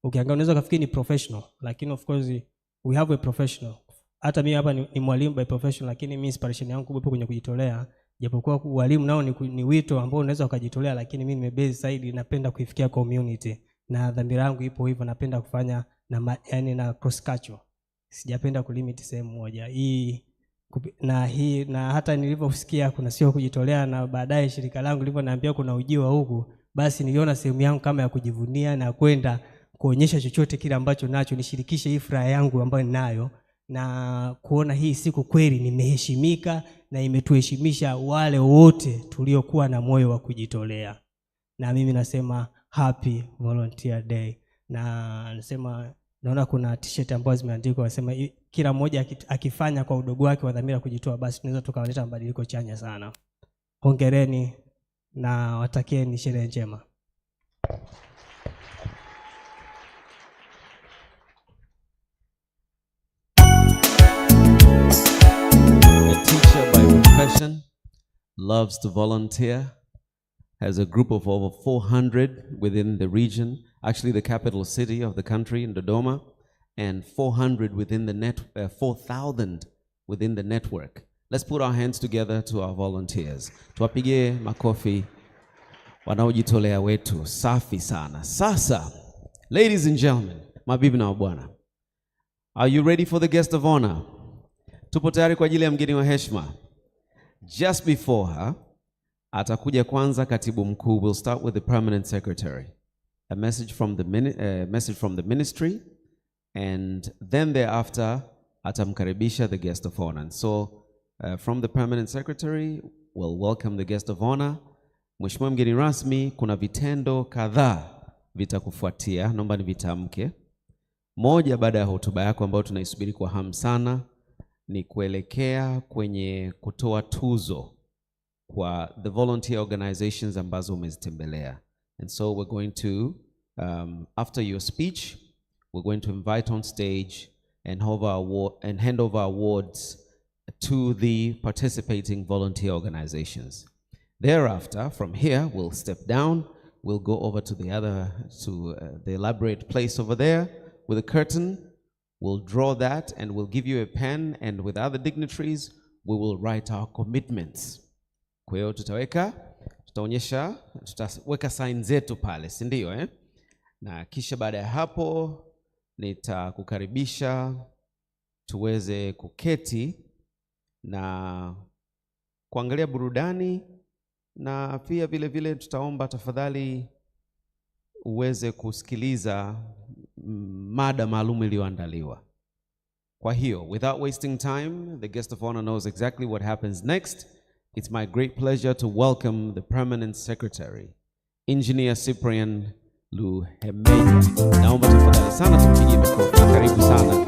Ukiangalia unaweza kufikiri ni professional, lakini of course we have a professional. Hata mimi hapa ni mwalimu by profession, lakini mimi inspiration yangu kubwa kwenye kujitolea. Japokuwa walimu nao ni wito ambao unaweza ukajitolea, lakini mimi nimebase zaidi, napenda kuifikia community na dhamira yangu ipo hivyo, napenda kufanya na cross culture. Sijapenda kulimit sehemu moja. Na hata nilivyosikia kuna sio kujitolea na baadaye shirika langu lilivyoniambia kuna ujio huku, basi niliona sehemu yangu kama ya kujivunia na kwenda kuonyesha chochote kile ambacho nacho, nishirikishe hii furaha yangu ambayo ninayo, na kuona hii siku kweli nimeheshimika na imetuheshimisha wale wote tuliokuwa na moyo wa kujitolea. Na mimi nasema happy volunteer day. Na nasema naona kuna t-shirt ambazo zimeandikwa nasema kila mmoja akifanya kwa udogo wake wa dhamira kujitoa, basi tunaweza tukaleta mabadiliko chanya sana. Hongereni na watakieni sherehe njema. A teacher by profession, loves to volunteer, has a group of over 400 within the region, actually the capital city of the country in Dodoma, and 400 within the 4,000 within the network. Let's put our hands together to our volunteers. Tuwapigie makofi wanaojitolea wetu. Safi sana. Sasa, ladies and gentlemen, mabibi na mabwana, are you ready for the guest of honor? Tupo tayari kwa ajili ya mgeni wa heshima. Just before her, atakuja kwanza katibu mkuu. We'll start with the permanent secretary. A message from the ministry, and then thereafter atamkaribisha the guest of honor. And so from the permanent secretary, we'll welcome the guest of honor. Mheshimiwa mgeni rasmi, kuna vitendo kadhaa vitakufuatia, naomba nivitamke. Moja baada ya hotuba yako ambayo tunaisubiri kwa hamu sana ni kuelekea kwenye kutoa tuzo kwa the volunteer organizations ambazo umezitembelea. And so we're going to, after your speech, we're going to invite on stage and hand over awards to the participating volunteer organizations. Thereafter, from here, we'll step down. We'll go over to the elaborate place over there with a curtain. We'll draw that and we'll give you a pen, and with other dignitaries, we will write our commitments. Kwa hiyo tutaweka sign zetu pale, si ndio Na kisha baada ya hapo nitakukaribisha tuweze kuketi na kuangalia burudani, na pia vile vile tutaomba tafadhali uweze kusikiliza mada maalum iliyoandaliwa. Kwa hiyo, without wasting time, the guest of honor knows exactly what happens next. It's my great pleasure to welcome the permanent secretary, Engineer Cyprian Luhemeja. Naomba tafadhali sana tumpigie makofi. Karibu sana.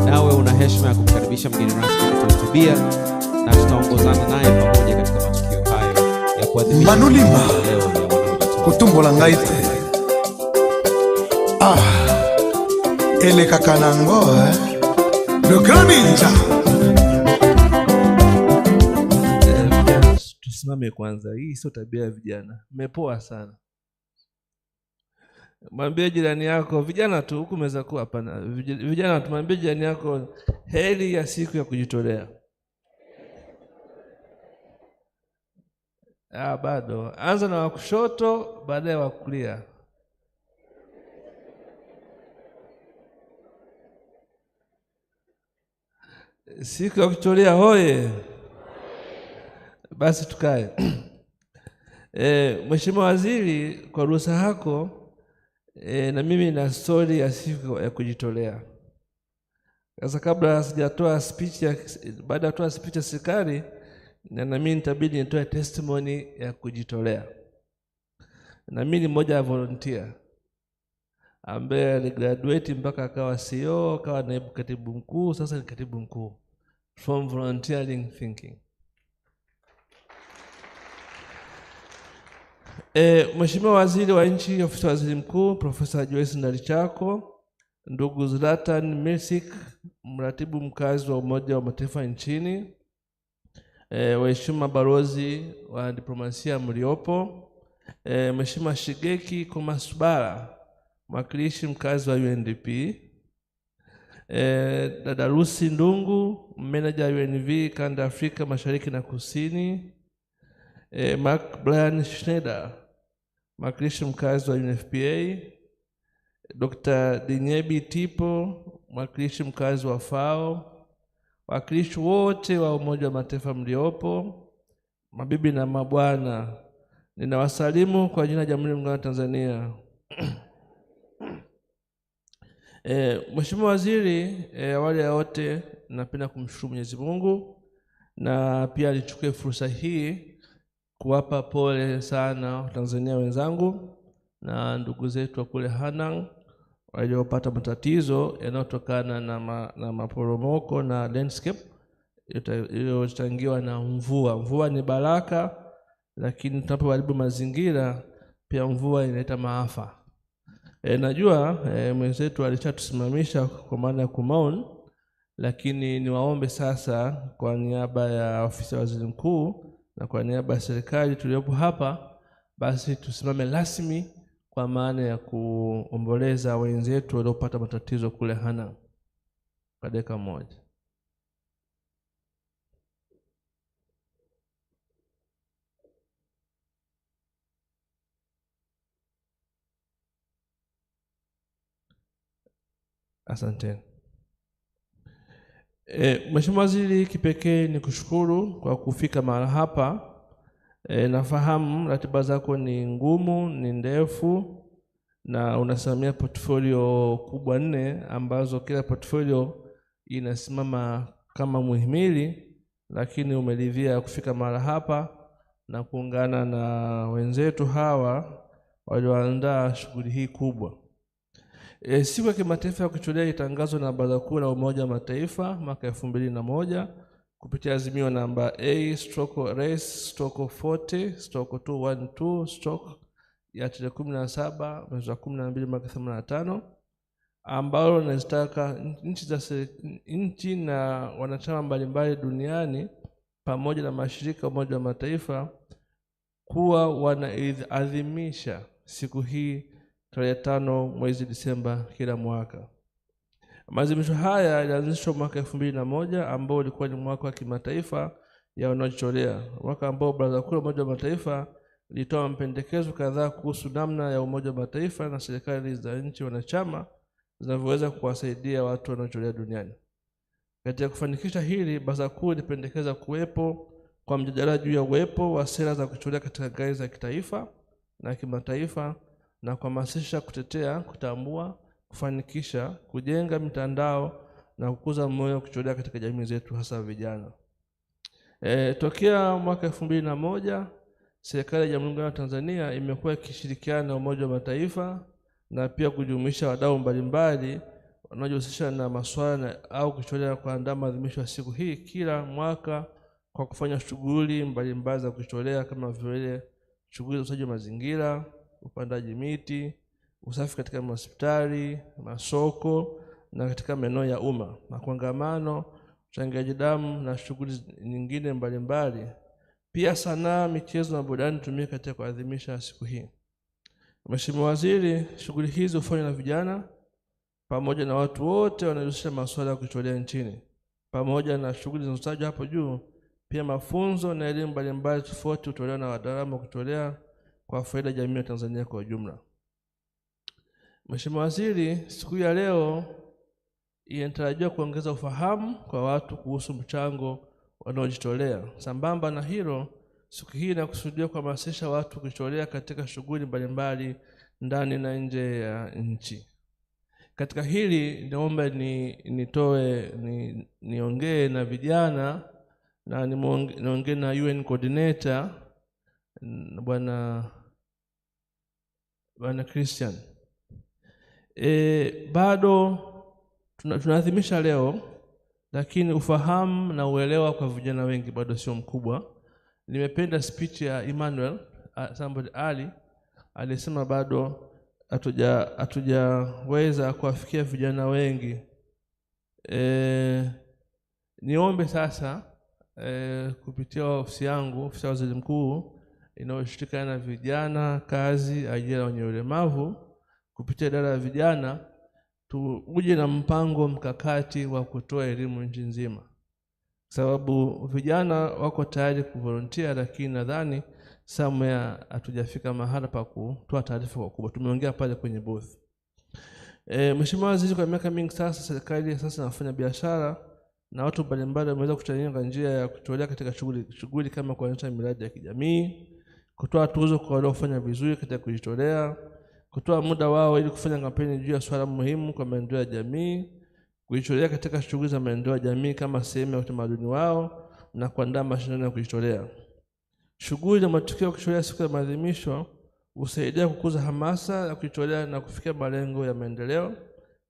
Nawe una heshima ya kumkaribisha mgeni rasmi kutuhutubia, na tutaongozana naye pamoja katika matukio hayo ya kuadhimisha Manulima kutumbola ngaite. Ele kakanango le grand ninja. Tusimame kwanza, hii sio tabia ya vijana. Mmepoa sana. Mwambie jirani yako, vijana tu huku meza kuwa hapana. Vijana tumwambie jirani yako heri ya siku ya kujitolea. Bado. Anza na wa kushoto, baadaye wa kulia. Siku ya kujitolea hoye. Basi tukae. Mheshimiwa Waziri, kwa ruhusa yako na mimi na story ya siku ya kujitolea. Sasa kabla sijatoa speech baada ya kutoa speech ya serikali, na mimi nitabidi nitoe testimony ya kujitolea. Na mimi ni mmoja wa volunteer ambaye aligraduate mpaka akawa CEO, akawa naibu katibu mkuu, sasa ni katibu mkuu. From volunteering thinking. Mheshimiwa Waziri wa Nchi, Ofisi ya Waziri Mkuu, Profesa Joyce Ndalichako, ndugu Zlatan Milsik, mratibu mkazi wa Umoja wa Mataifa nchini, waheshimiwa balozi wa diplomasia mliopo, Mheshimiwa Shigeki Komasubara, mwakilishi mkazi wa UNDP, dada Lucy Ndungu, meneja UNV Kanda Afrika Mashariki na Kusini, Mark Brian Schneider, mwakilishi mkazi wa UNFPA, Dr. Dinyebi Tipo, mwakilishi mkazi wa FAO, wakilishi wote wa Umoja wa Mataifa mliopo, mabibi na mabwana, ninawasalimu kwa jina la Jamhuri ya Muungano wa Tanzania. Mheshimiwa Waziri, awali ya yote napenda kumshukuru Mwenyezi Mungu na pia nichukue fursa hii kuwapa pole sana Watanzania wenzangu na ndugu zetu wa kule Hanang waliopata matatizo yanayotokana na maporomoko na landscape iliyochangiwa na mvua. Mvua ni baraka, lakini tunapoharibu mazingira pia mvua inaleta maafa. Najua mwenzetu alishatusimamisha kwa maana ya kumaun, lakini niwaombe sasa kwa niaba ya Ofisi ya Waziri Mkuu na kwa niaba ya serikali tuliyopo hapa, basi tusimame rasmi kwa maana ya kuomboleza wenzetu waliopata matatizo kule Hanang kwa dakika moja. Asante. Mheshimiwa Waziri, kipekee ni kushukuru kwa kufika mahali hapa. Nafahamu ratiba zako ni ngumu, ni ndefu na unasimamia portfolio kubwa 4 ambazo kila portfolio inasimama kama muhimili, lakini umeridhia kufika mahali hapa na kuungana na wenzetu hawa walioandaa shughuli hii kubwa. Siku ya kimataifa ya kuchorea itangazwa na Baraza Kuu la Umoja wa Mataifa mwaka 2001 kupitia azimio namba A/Res/40/212/ ya tarehe 17 mwezi wa 12 mwaka 85, ambalo linazitaka nchi na wanachama mbalimbali duniani pamoja na mashirika ya Umoja wa Mataifa kuwa wanaadhimisha siku hii tarehe 5 mwezi Disemba kila mwaka. Maadhimisho haya yalianzishwa mwaka 2001 ambao ulikuwa ni mwaka wa kimataifa ya wanaojitolea, mwaka ambao Baraza Kuu la Umoja wa Mataifa lilitoa mapendekezo kadhaa kuhusu namna ya Umoja wa Mataifa na serikali za nchi wanachama zinavyoweza kuwasaidia watu wanaojitolea duniani. Katika kufanikisha hili, Baraza Kuu lilipendekeza kuwepo kwa mjadala juu ya uwepo wa sera za kujitolea katika ngazi za kitaifa na kimataifa, na kuhamasisha, kutetea, kutambua, kufanikisha, kujenga mitandao na kukuza moyo wa kujitolea katika jamii zetu hasa vijana. Tokea mwaka 2001 serikali ya Jamhuri ya Muungano wa Tanzania imekuwa ikishirikiana na Umoja wa Mataifa na pia kujumuisha wadau mbalimbali wanaojihusisha na masuala au kujitolea kuandaa maadhimisho ya siku hii kila mwaka kwa kufanya shughuli mbalimbali za kujitolea kama vile shughuli za usafi wa mazingira, upandaji miti, usafi katika hospitali, masoko na katika maeneo ya umma, makongamano, uchangiaji damu na shughuli nyingine mbalimbali. Pia sanaa, michezo na burudani hutumika katika kuadhimisha siku hii. Mheshimiwa Waziri, shughuli hizi hufanywa na vijana pamoja na watu wote wanaojihusisha masuala ya kujitolea nchini. Pamoja na shughuli zinazotajwa hapo juu, pia mafunzo na elimu mbalimbali tofauti hutolewa na wataalamu wa kujitolea kwa faida ya jamii ya Tanzania kwa ujumla. Mheshimiwa Waziri, siku ya leo inatarajiwa kuongeza ufahamu kwa watu kuhusu mchango wanaojitolea. Sambamba na hilo, Siku hii inakusudiwa kuhamasisha watu kujitolea katika shughuli mbalimbali ndani na nje ya nchi. Katika hili naomba niongee na vijana na niongee na UN coordinator bwana Christian. Bado tunaadhimisha leo, lakini ufahamu na uelewa kwa vijana wengi bado sio mkubwa. Nimependa speech ya Emmanuel Ali alisema bado hatujaweza kuwafikia vijana wengi. Niombe sasa kupitia ofisi yangu, ofisi ya Waziri Mkuu inayoshirikiana na vijana, kazi, ajira wenye ulemavu, kupitia idara ya vijana tuje na mpango mkakati wa kutoa elimu nchi nzima. Sababu vijana wako tayari kuvolunteer, lakini nadhani somewhere hatujafika mahala pa kutoa taarifa kwa kubwa. Tumeongea pale kwenye booth. Mheshimiwa Waziri, kwa miaka mingi sasa serikali sasa inafanya biashara na watu mbalimbali wameweza kuchangia kwa njia ya kutolea katika shughuli kama kuanzisha miradi ya kijamii, kutoa tuzo kwa wale wafanya vizuri katika kujitolea, kutoa muda wao ili kufanya kampeni juu ya swala muhimu kwa maendeleo ya jamii, kujitolea katika shughuli za maendeleo ya jamii kama sehemu ya utamaduni wao na kuandaa mashindano ya kujitolea. Shughuli na matukio ya kujitolea siku ya maadhimisho husaidia kukuza hamasa ya kujitolea na kufikia malengo ya maendeleo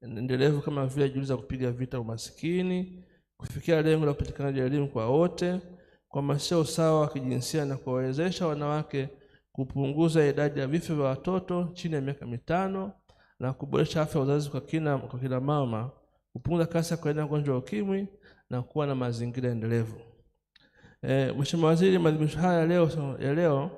endelevu kama vile juhudi za kupiga vita umasikini, kufikia lengo la upatikanaji wa elimu kwa wote, kuhamasisha usawa wa kijinsia na kuwawezesha wanawake, kupunguza idadi ya vifo vya watoto chini ya miaka 5 na kuboresha afya ya uzazi kwa kina mama, kupunguza kasi ya kuenea ugonjwa wa ukimwi na kuwa na mazingira endelevu. Mheshimiwa Waziri, maadhimisho haya ya leo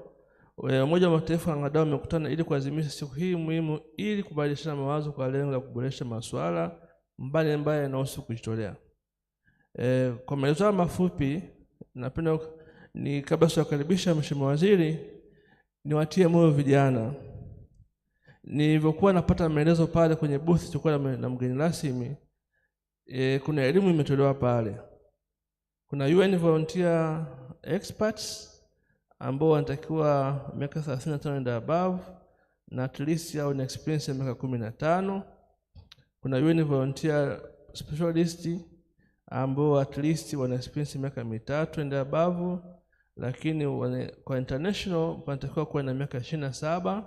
Umoja wa Mataifa na wadau wamekutana ili kuadhimisha siku hii muhimu ili kubadilishana mawazo kwa lengo la kuboresha masuala mbalimbali yanayohusu kujitolea. Kwa maelezo mafupi, napenda kabla sijakaribisha Mheshimiwa Waziri niwatie moyo vijana. Nilivyokuwa napata maelezo pale kwenye booth tulikuwa na mgeni rasmi, kuna elimu imetolewa pale. Kuna UN volunteer experts ambao wanatakiwa miaka 35 and above na at least au na experience ya miaka 15. Kuna UN volunteer specialist ambao at least wana experience miaka 3 and above, lakini kwa international wanatakiwa kuwa na miaka 27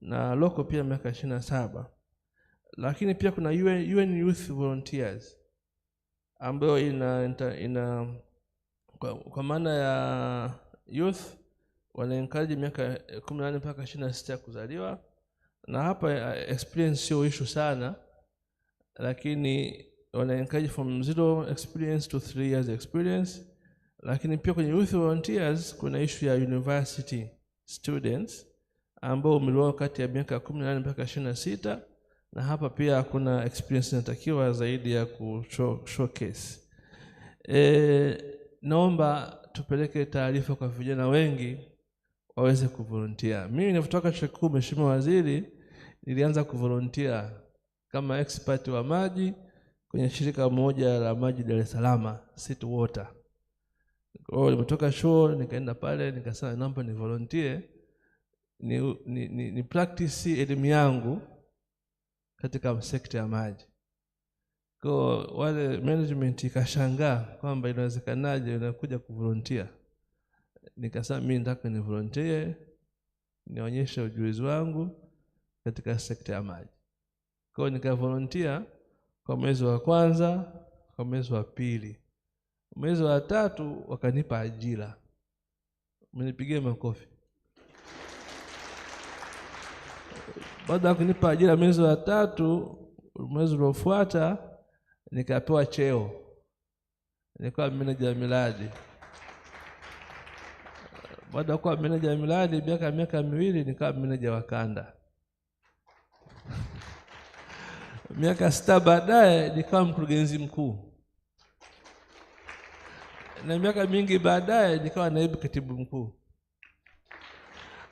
na local pia miaka 27. Lakini pia kuna UN youth volunteers ambao kwa maana ya youth wana encourage miaka 18 mpaka 26 ya kuzaliwa, na hapa experience sio issue sana, lakini wana encourage from 0 experience to 3 years experience. Lakini pia kwenye youth volunteers kuna issue ya university students ambao umri wao kati ya miaka 18 mpaka 26, na hapa pia kuna experience inatakiwa zaidi ya showcase. Naomba tupeleke taarifa kwa vijana wengi waweze kuvolunteer. Mimi nilipotoka chuo kikuu, Mheshimiwa Waziri, nilianza kuvolunteer kama expert wa maji kwenye shirika moja la maji Dar es Salaam, City Water. Kwa hiyo nilipotoka chuo nikaenda pale nikasema naomba ni volunteer ni practice elimu yangu katika sekta ya maji. Kwa wale management ikashangaa kwamba inawezekanaje unakuja kuvolunteer. Nikasema mimi nataka ni volunteer nionyeshe ujuzi wangu katika sekta ya maji. Kwa hiyo nika volunteer kwa mwezi wa kwanza, kwa mwezi wa pili. Mwezi wa 3 wakanipa ajira. Mnipigie makofi. Baada ya kunipa ajira mwezi wa 3, mwezi uliofuata nikapewa cheo. Nilikuwa manager wa miradi. Baada ya kuwa manager wa miradi miaka 2 nikawa manager wa kanda. Miaka 6 baadaye nikawa mkurugenzi mkuu. Na miaka mingi baadaye nikawa naibu katibu mkuu.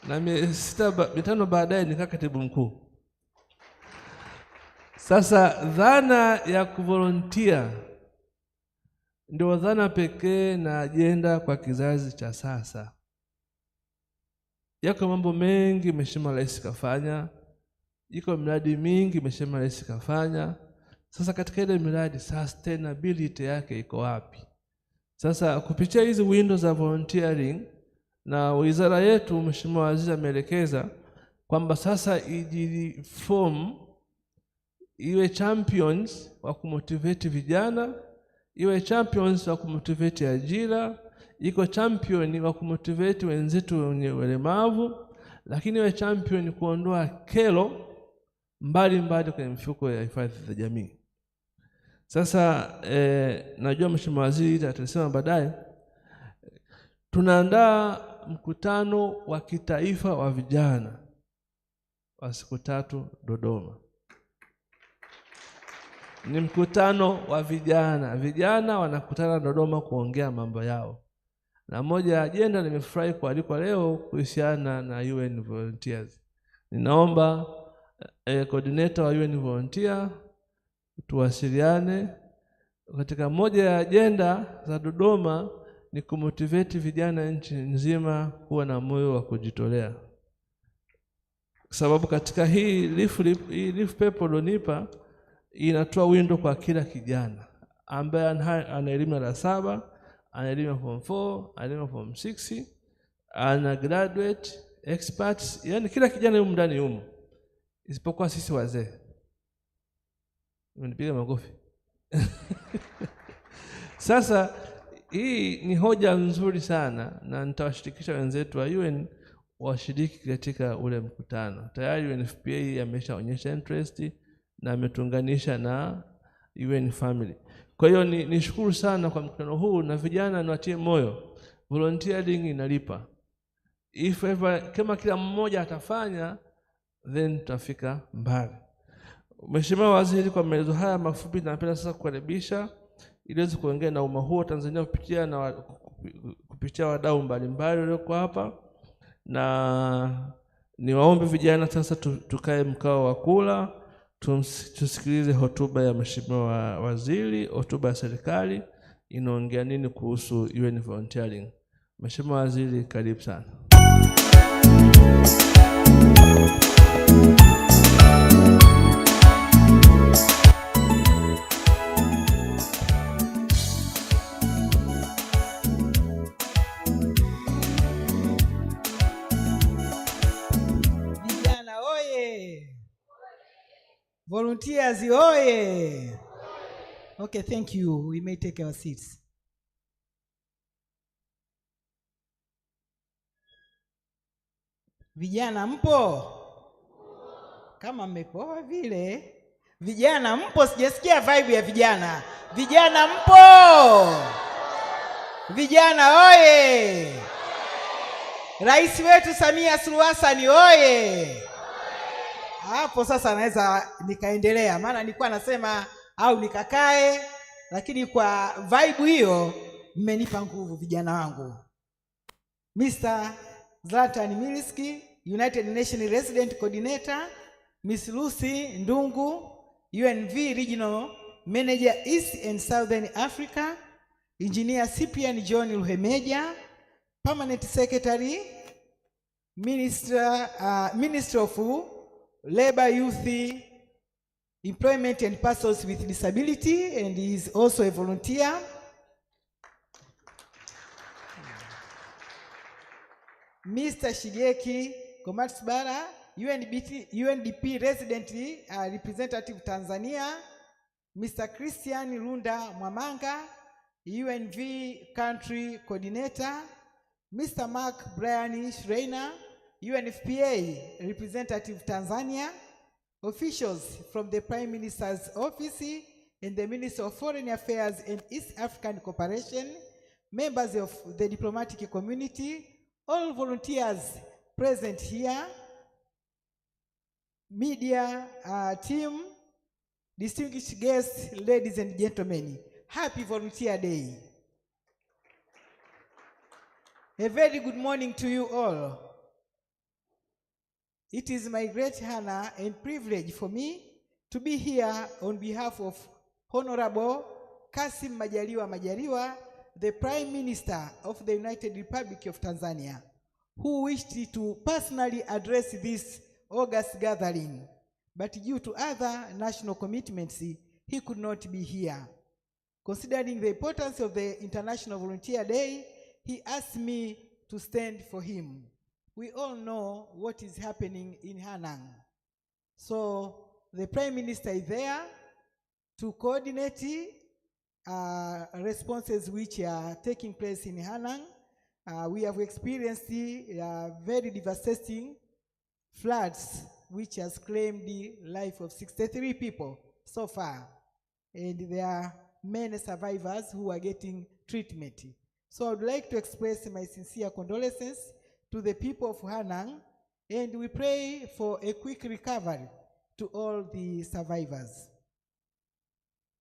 Na 5 baadaye nikawa katibu mkuu. Sasa dhana ya kuvolunteer ndio dhana pekee na ajenda kwa kizazi cha sasa. Yako mambo mengi Mheshimiwa Rais kafanya, iko miradi mingi Mheshimiwa Rais kafanya. Sasa katika ile miradi sustainability yake iko wapi? Sasa kupitia hizi windows za volunteering na wizara yetu, Mheshimiwa Waziri ameelekeza kwamba sasa ijiform iwe champions wa kumotivate vijana, iwe champions wa kumotivate ajira, iko champion wa kumotivate wenzetu wenye ulemavu, lakini iwe champion kuondoa kero mbali kwenye mifuko ya hifadhi za jamii. Sasa najua Mheshimiwa Waziri atasema baadaye, tunaandaa mkutano wa kitaifa wa vijana wa siku 3 Dodoma. Ni mkutano wa vijana. Vijana wanakutana Dodoma kuongea mambo yao. Na moja ya agenda nimefurahi kualikwa leo kuhusiana na UN volunteers. Ninaomba coordinator wa UN volunteer tuwasiliane. Katika moja ya agenda za Dodoma ni kumotivate vijana nchi nzima kuwa na moyo wa kujitolea. Sababu katika hii leaf paper lonipa inatoa window kwa kila kijana ambaye ana elimu ya 7, ana elimu ya form 4, ana elimu ya form 6, ana graduate, experts, yani kila kijana yumo ndani yumo. Isipokuwa sisi wazee. Mnipiga makofi. Sasa hii ni hoja nzuri sana na nitawashirikisha wenzetu wa UN washiriki katika ule mkutano. Tayari UNFPA ameshaonyesha interest na ametunganisha na UN family. Kwa hiyo nishukuru sana kwa mkutano huu, na vijana niwatie moyo. Volunteering inalipa. If ever kama kila mmoja atafanya, then tutafika mbali. Mheshimiwa Waziri, kwa maelezo haya mafupi napenda sasa kukaribisha ili uweze kuongea na umma huo Tanzania kupitia wadau mbalimbali walioko hapa, na niwaombe vijana sasa tukae mkao wa kula, tusikilize hotuba ya Mheshimiwa Waziri, hotuba ya serikali inaongea nini kuhusu UN volunteering. Mheshimiwa Waziri, karibu sana. Volunteers, oye! Okay, thank you. We may take our seats. Vijana mpo? Kama mmepoa vile. Vijana mpo? Sijasikia vibe ya vijana. Vijana mpo? Vijana oye! Rais wetu Samia Suluhu Hassan oye! Hapo sasa naweza nikaendelea, maana nilikuwa nasema au nikakae, lakini kwa vibe hiyo mmenipa nguvu vijana wangu. Mr. Zlatan Miliski, United Nations Resident Coordinator, Miss Lucy Ndungu, UNV Regional Manager East and Southern Africa, Engineer Cyprian John Luhemeja, Permanent Secretary, Minister of Labor, Youth, Employment and Persons with Disability, and he is also a volunteer. Mr. Shigeki Komatsbara, UNDP Resident Representative Tanzania. Mr. Christian Lunda Mwamanga, UNV Country Coordinator. Mr. Mark Brian Schreiner, UNFPA Representative Tanzania. Officials from the Prime Minister's Office and the Ministry of Foreign Affairs and East African Cooperation, members of the diplomatic community, all volunteers present here, media team, distinguished guests, ladies and gentlemen, happy Volunteer Day. A very good morning to you all. It is my great honor and privilege for me to be here on behalf of Honorable Kassim Majaliwa Majaliwa, the Prime Minister of the United Republic of Tanzania. who wished to personally address this August gathering, but due to other national commitments, he could not be here. Considering the importance of the International Volunteer Day, he asked me to stand for him. We all know what is happening in Hanang. So the Prime Minister is there to coordinate responses which are taking place in Hanang. We have experienced very devastating floods which has claimed the life of 63 people so far. And there are many survivors who are getting treatment. So I would like to express my sincere condolences to the people of Hanang, and we pray for a quick recovery to all the survivors.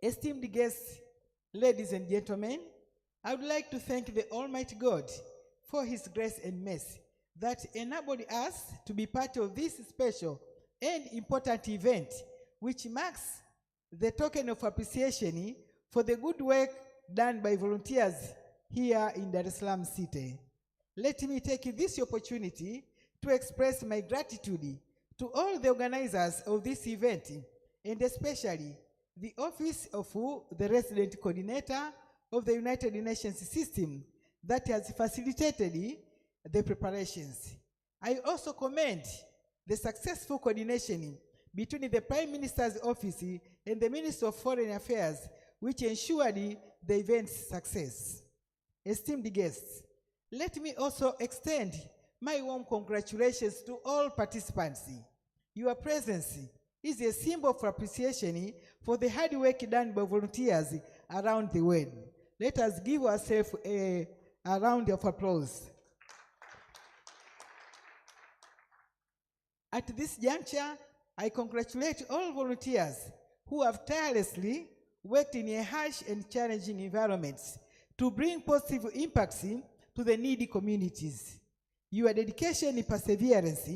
Esteemed guests, ladies and gentlemen, I would like to thank the Almighty God for His grace and mercy that enabled us to be part of this special and important event, which marks the token of appreciation for the good work done by volunteers here in Dar es Salaam city. Let me take this opportunity to express my gratitude to all the organizers of this event, and especially the Office of the Resident Coordinator of the United Nations System that has facilitated the preparations. I also commend the successful coordination between the Prime Minister's Office and the Minister of Foreign Affairs, which ensured the event's success. Esteemed guests, let me also extend my warm congratulations to all participants. Your presence is a symbol of appreciation for the hard work done by volunteers around the world. Let us give ourselves a round of applause. At this juncture, I congratulate all volunteers who have tirelessly worked in a harsh and challenging environments to bring positive impacts to the needy communities. Your dedication and perseverance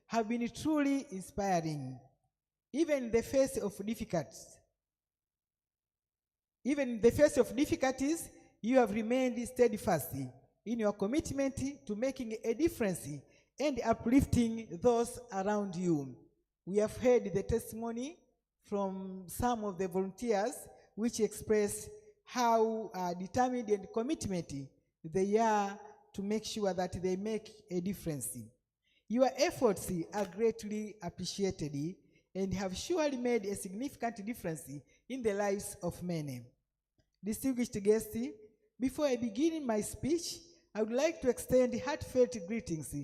have been truly inspiring. Even in the face of difficulties, you have remained steadfast in your commitment to making a difference and uplifting those around you. We have heard the testimony from some of the volunteers which express how determined and commitment they are to make sure that they make a difference. Your efforts are greatly appreciated and have surely made a significant difference in the lives of many. Distinguished guests, before I begin my speech, I would like to extend heartfelt greetings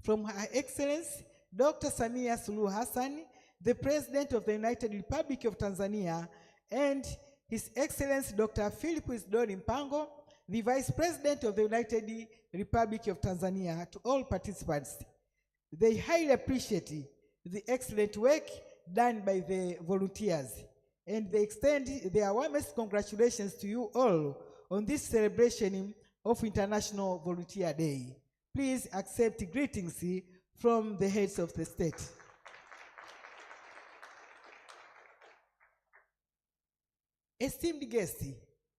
from Her Excellency Dr. Samia Suluhu Hassan, the President of the United Republic of Tanzania, and His Excellency Dr. Philip Isidori Mpango, the Vice President of the United Republic of Tanzania, to all participants. They highly appreciate the excellent work done by the volunteers, and they extend their warmest congratulations to you all on this celebration of International Volunteer Day. Please accept greetings from the heads of the state. Esteemed guests,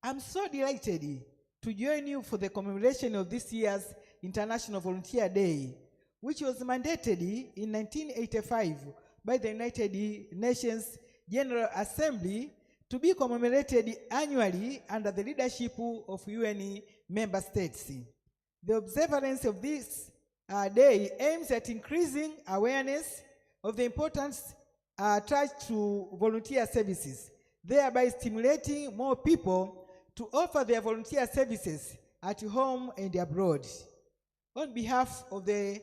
I'm so delighted to join you for the commemoration of this year's International Volunteer Day, which was mandated in 1985 by the United Nations General Assembly to be commemorated annually under the leadership of UN member states. The observance of this day aims at increasing awareness of the importance attached to volunteer services, thereby stimulating more people to offer their volunteer services at home and abroad. On behalf of the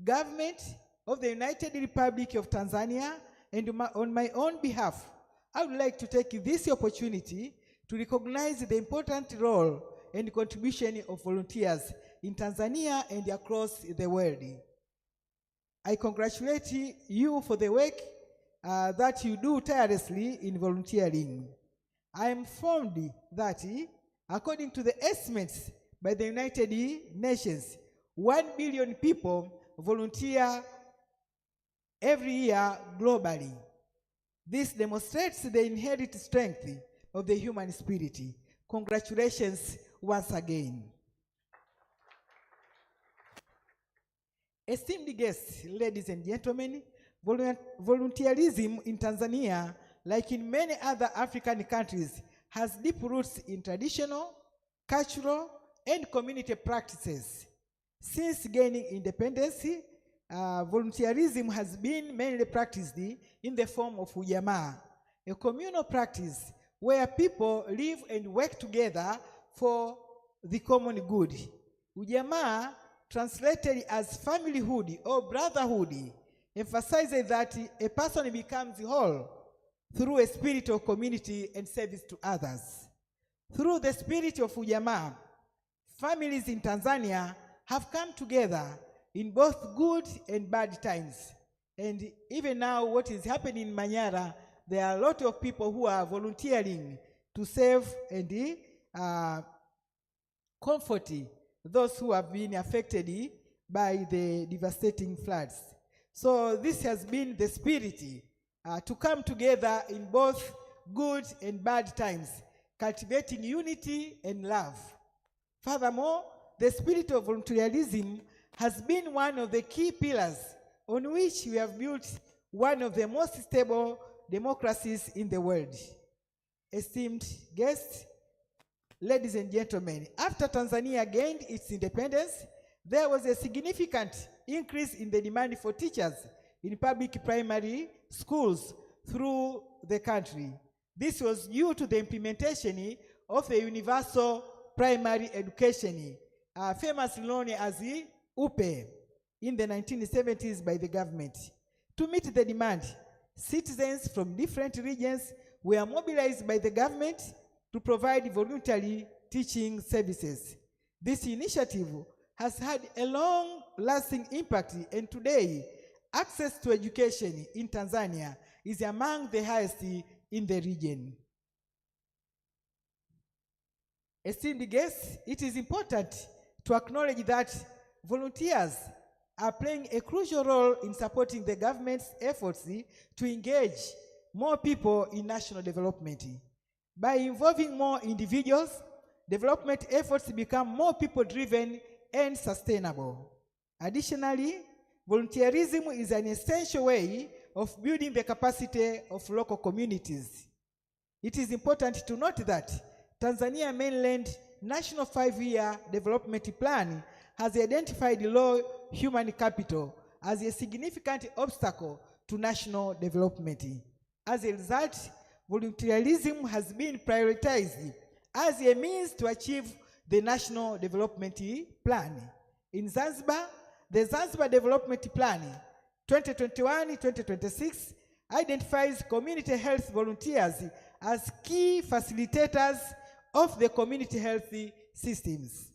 government of the United Republic of Tanzania and on my own behalf, I would like to take this opportunity to recognize the important role and contribution of volunteers in Tanzania and across the world. I congratulate you for the work that you do tirelessly in volunteering. I am informed that, according to the estimates by the United Nations, 1 billion people volunteer every year globally. This demonstrates the inherent strength of the human spirit. Congratulations once again. Esteemed guests, ladies and gentlemen, volunteerism in Tanzania, like in many other African countries, has deep roots in traditional, cultural, and community practices. Since gaining independence, volunteerism has been mainly practiced in the form of ujamaa, a communal practice where people live and work together for the common good. Ujamaa, translated as familyhood or brotherhood, emphasizes that a person becomes whole through a spirit of community and service to others. Through the spirit of ujamaa, families in Tanzania have come together in both good and bad times. And even now, what is happening in Manyara, there are a lot of people who are volunteering to save and comfort those who have been affected by the devastating floods. So this has been the spirit to come together in both good and bad times, cultivating unity and love. Furthermore, the spirit of volunteerism has been one of the key pillars on which we have built one of the most stable democracies in the world. Esteemed guests, ladies and gentlemen, after Tanzania gained its independence, there was a significant increase in the demand for teachers in public primary schools through the country. This was due to the implementation of the universal primary education, famously known as the UPE, in the 1970s by the government. To meet the demand, citizens from different regions were mobilized by the government to provide voluntary teaching services. This initiative has had a long-lasting impact, and today, access to education in Tanzania is among the highest in the region. Esteemed guests, it is important to acknowledge that volunteers are playing a crucial role in supporting the government's efforts to engage more people in national development. By involving more individuals, development efforts become more people-driven and sustainable. Additionally, volunteerism is an essential way of building the capacity of local communities. It is important to note that Tanzania Mainland National 5-Year Development Plan has identified low human capital as a significant obstacle to national development. As a result, volunteerism has been prioritized as a means to achieve the National Development Plan. In Zanzibar, the Zanzibar Development Plan 2021-2026 identifies community health volunteers as key facilitators of the community health systems.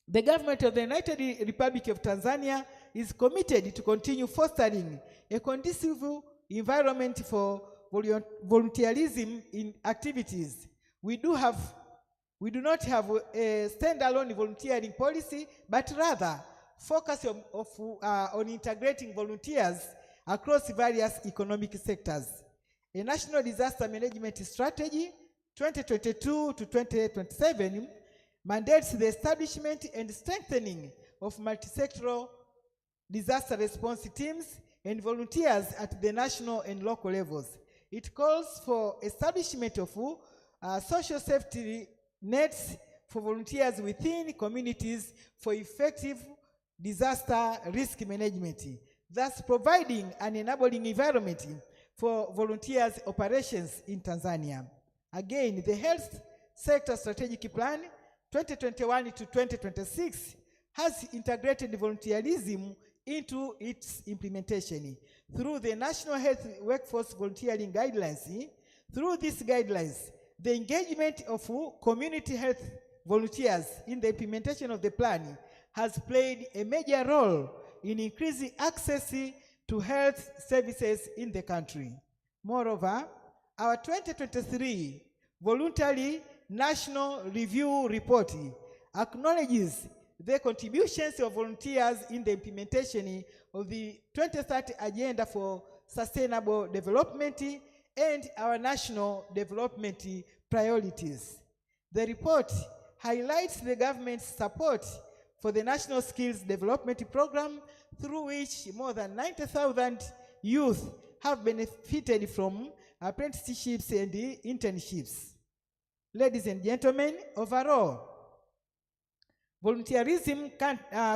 The government of the United Republic of Tanzania is committed to continue fostering a conducive environment for volunteerism in activities. We do not have a standalone volunteering policy, but rather focus on integrating volunteers across various economic sectors. A national disaster management strategy 2022 to 2027 mandates the establishment and strengthening of multi-sectoral disaster response teams and volunteers at the national and local levels. It calls for establishment of social safety nets for volunteers within communities for effective disaster risk management, thus providing an enabling environment for volunteers' operations in Tanzania. Again, the Health Sector Strategic Plan 2021 to 2026 has integrated volunteerism into its implementation through the National Health Workforce Volunteering Guidelines. Through these guidelines, the engagement of community health volunteers in the implementation of the plan has played a major role in increasing access to health services in the country. Moreover, our 2023 Voluntary National Review Report acknowledges the contributions of volunteers in the implementation of the 2030 Agenda for Sustainable Development and our national development priorities. The report highlights the government's support for the National Skills Development Program, through which more than 90,000 youth have benefited from apprenticeships and internships. Ladies and gentlemen, overall, volunteerism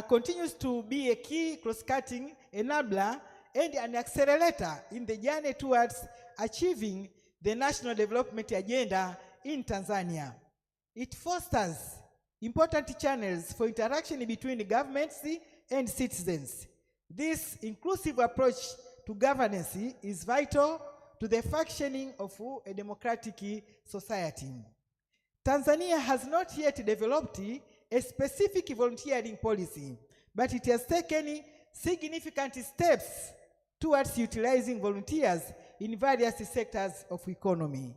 continues to be a key cross-cutting enabler and an accelerator in the journey towards achieving the National Development Agenda in Tanzania. It fosters important channels for interaction between governments and citizens. This inclusive approach to governance is vital to the functioning of a democratic society. Tanzania has not yet developed a specific volunteering policy, but it has taken significant steps towards utilizing volunteers in various sectors of economy.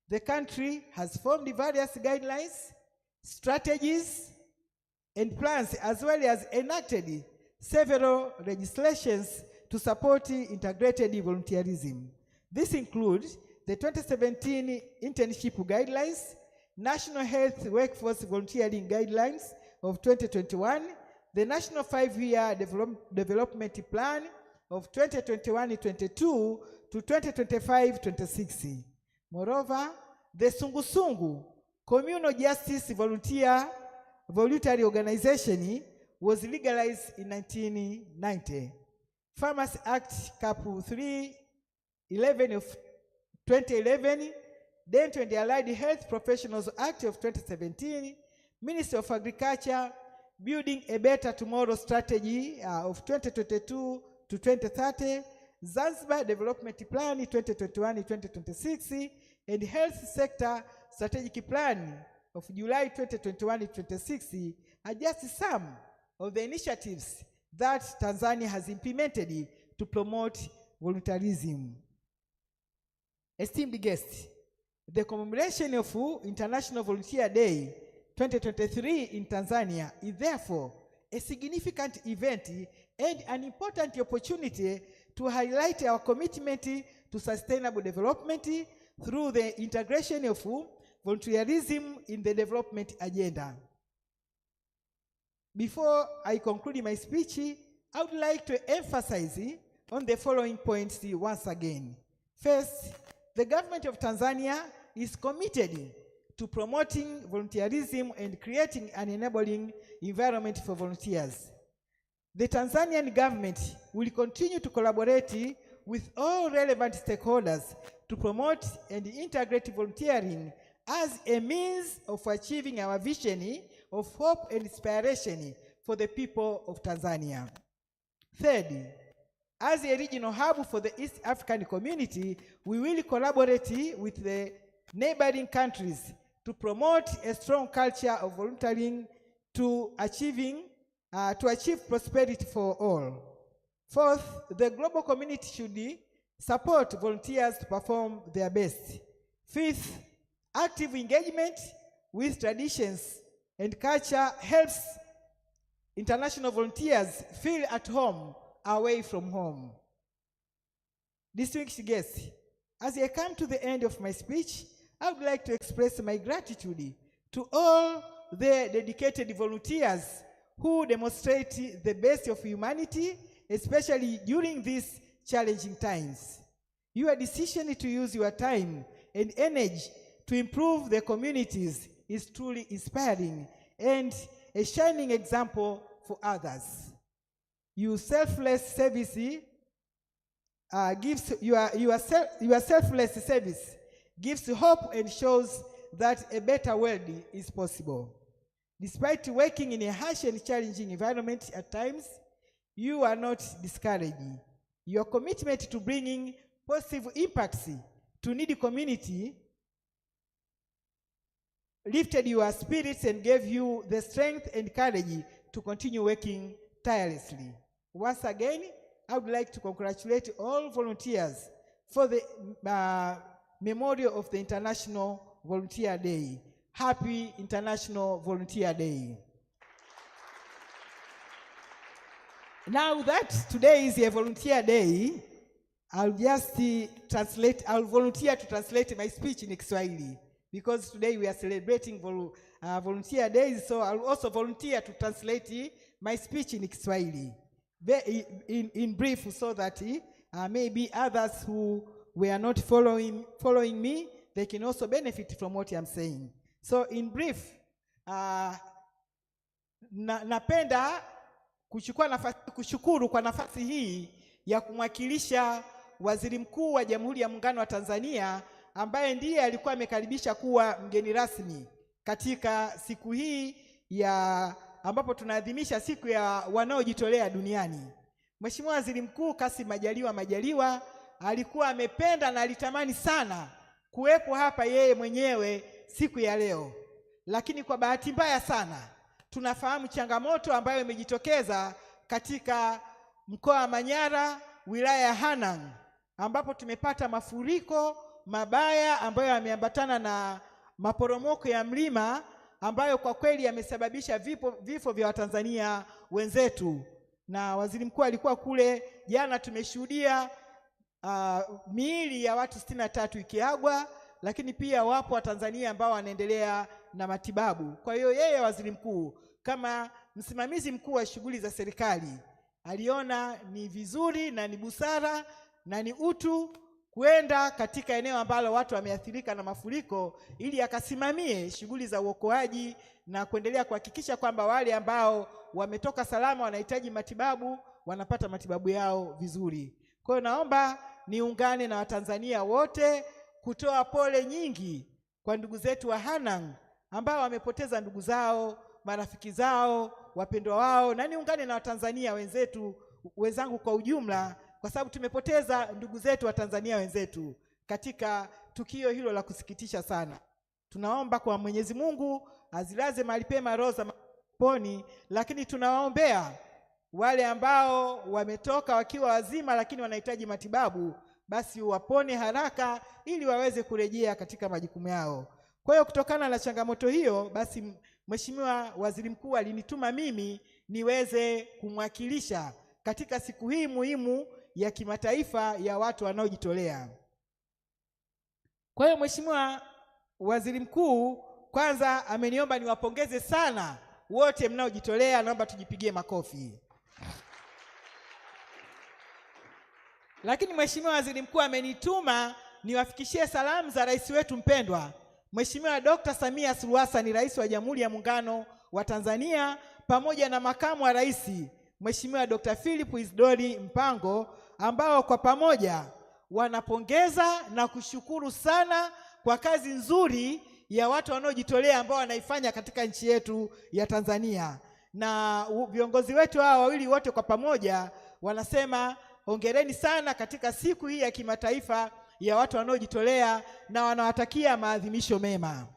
The country has formed various guidelines, strategies, and plans, as well as enacted several legislations to support integrated volunteerism. This includes the 2017 Internship Guidelines, National Health Workforce Volunteering Guidelines of 2021, the National 5-Year Development Plan of 2021-22 to 2025-26. Moreover, the Sungusungu Communal Justice Voluntary Organization was legalized in 1990. Farmers Act Cap 311 of 2011, Dental and Allied Health Professionals Act of 2017, Ministry of Agriculture, Building a Better Tomorrow Strategy of 2022 to 2030, Zanzibar Development Plan 2021-2026, and Health Sector Strategic Plan of July 2021-2026 are just some of the initiatives that Tanzania has implemented to promote volunteerism. Esteemed guests, the commemoration of International Volunteer Day 2023 in Tanzania is therefore a significant event and an important opportunity to highlight our commitment to sustainable development through the integration of volunteerism in the development agenda. Before I conclude my speech, I would like to emphasize on the following points once again. First, the government of Tanzania is committed to promoting volunteerism and creating an enabling environment for volunteers. The Tanzanian government will continue to collaborate with all relevant stakeholders to promote and integrate volunteering as a means of achieving our vision of hope and inspiration for the people of Tanzania. Third, as a regional hub for the East African community, we will collaborate with the neighboring countries to promote a strong culture of volunteering to achieve prosperity for all. Fourth, the global community should support volunteers to perform their best. Fifth, active engagement with traditions and culture helps international volunteers feel at home away from home. Distinguished guests, as I come to the end of my speech, I would like to express my gratitude to all the dedicated volunteers who demonstrate the best of humanity, especially during these challenging times. Your decision to use your time and energy to improve the communities is truly inspiring and a shining example for others. Your selfless service gives hope and shows that a better world is possible. Despite working in a harsh and challenging environment at times, you are not discouraged. Your commitment to bringing positive impacts to needy community lifted your spirits and gave you the strength and courage to continue working tirelessly. Once again, I would like to congratulate all volunteers for the memorial of the International Volunteer Day. Happy International Volunteer Day. Now that today is a volunteer day, I'll volunteer to translate my speech in Kiswahili because today we are celebrating Volunteer Days, so I'll also volunteer to translate my speech in Kiswahili in brief, so that maybe others who were not following me, they can also benefit from what I'm saying. So in brief, napenda kushukuru kwa nafasi hii ya kumwakilisha Waziri Mkuu wa Jamhuri ya Muungano wa Tanzania, ambaye ndiye alikuwa amekaribisha kuwa mgeni rasmi katika siku hii ambapo tunaadhimisha siku ya wanaojitolea duniani. Mheshimiwa Waziri Mkuu Kassim Majaliwa alikuwa amependa na alitamani sana kuwepo hapa yeye mwenyewe siku ya leo, lakini kwa bahati mbaya sana tunafahamu changamoto ambayo imejitokeza katika mkoa wa Manyara, wilaya ya Hanang, ambapo tumepata mafuriko mabaya ambayo yameambatana na maporomoko ya mlima ambayo kwa kweli yamesababisha vifo vya Watanzania wenzetu. Na Waziri Mkuu alikuwa kule jana, tumeshuhudia miili ya watu 63 ikiagwa, lakini pia wapo Watanzania ambao wanaendelea na matibabu. Kwa hiyo yeye Waziri Mkuu kama msimamizi mkuu wa shughuli za serikali aliona ni vizuri na ni busara na ni utu kwenda katika eneo ambalo watu wameathirika na mafuriko ili akasimamie shughuli za uokoaji na kuendelea kuhakikisha kwamba wale ambao wametoka salama wanahitaji matibabu wanapata matibabu yao vizuri. Kwa hiyo naomba niungane na Watanzania wote kutoa pole nyingi kwa ndugu zetu wa Hanang ambao wamepoteza ndugu zao, marafiki zao, wapendwa wao, na niungane na Watanzania wenzangu kwa ujumla, kwa sababu tumepoteza ndugu zetu wa Tanzania wenzetu katika tukio hilo la kusikitisha sana. Tunaomba kwa Mwenyezi Mungu azilaze mahali pema roho za poni, lakini tunawaombea wale ambao wametoka wakiwa wazima lakini wanahitaji matibabu, basi wapone haraka ili waweze kurejea katika majukumu yao. Kwa hiyo kutokana na changamoto hiyo, basi Mheshimiwa Waziri Mkuu alinituma mimi niweze kumwakilisha katika siku hii muhimu ya kimataifa ya watu wanaojitolea. Kwa hiyo Mheshimiwa Waziri Mkuu kwanza ameniomba niwapongeze sana wote mnaojitolea, naomba tujipigie makofi. Lakini Mheshimiwa Waziri Mkuu amenituma niwafikishie salamu za rais wetu mpendwa Mheshimiwa Dr. Samia Suluhu Hassan, Rais wa Jamhuri ya Muungano wa Tanzania, pamoja na Makamu wa Rais Mheshimiwa Dr. Philip Isdori Mpango, ambao kwa pamoja wanapongeza na kushukuru sana kwa kazi nzuri ya watu wanaojitolea ambao wanaifanya katika nchi yetu ya Tanzania. Na viongozi wetu hawa wawili wote kwa pamoja wanasema hongereni sana katika siku hii ya kimataifa ya watu wanaojitolea na wanawatakia maadhimisho mema.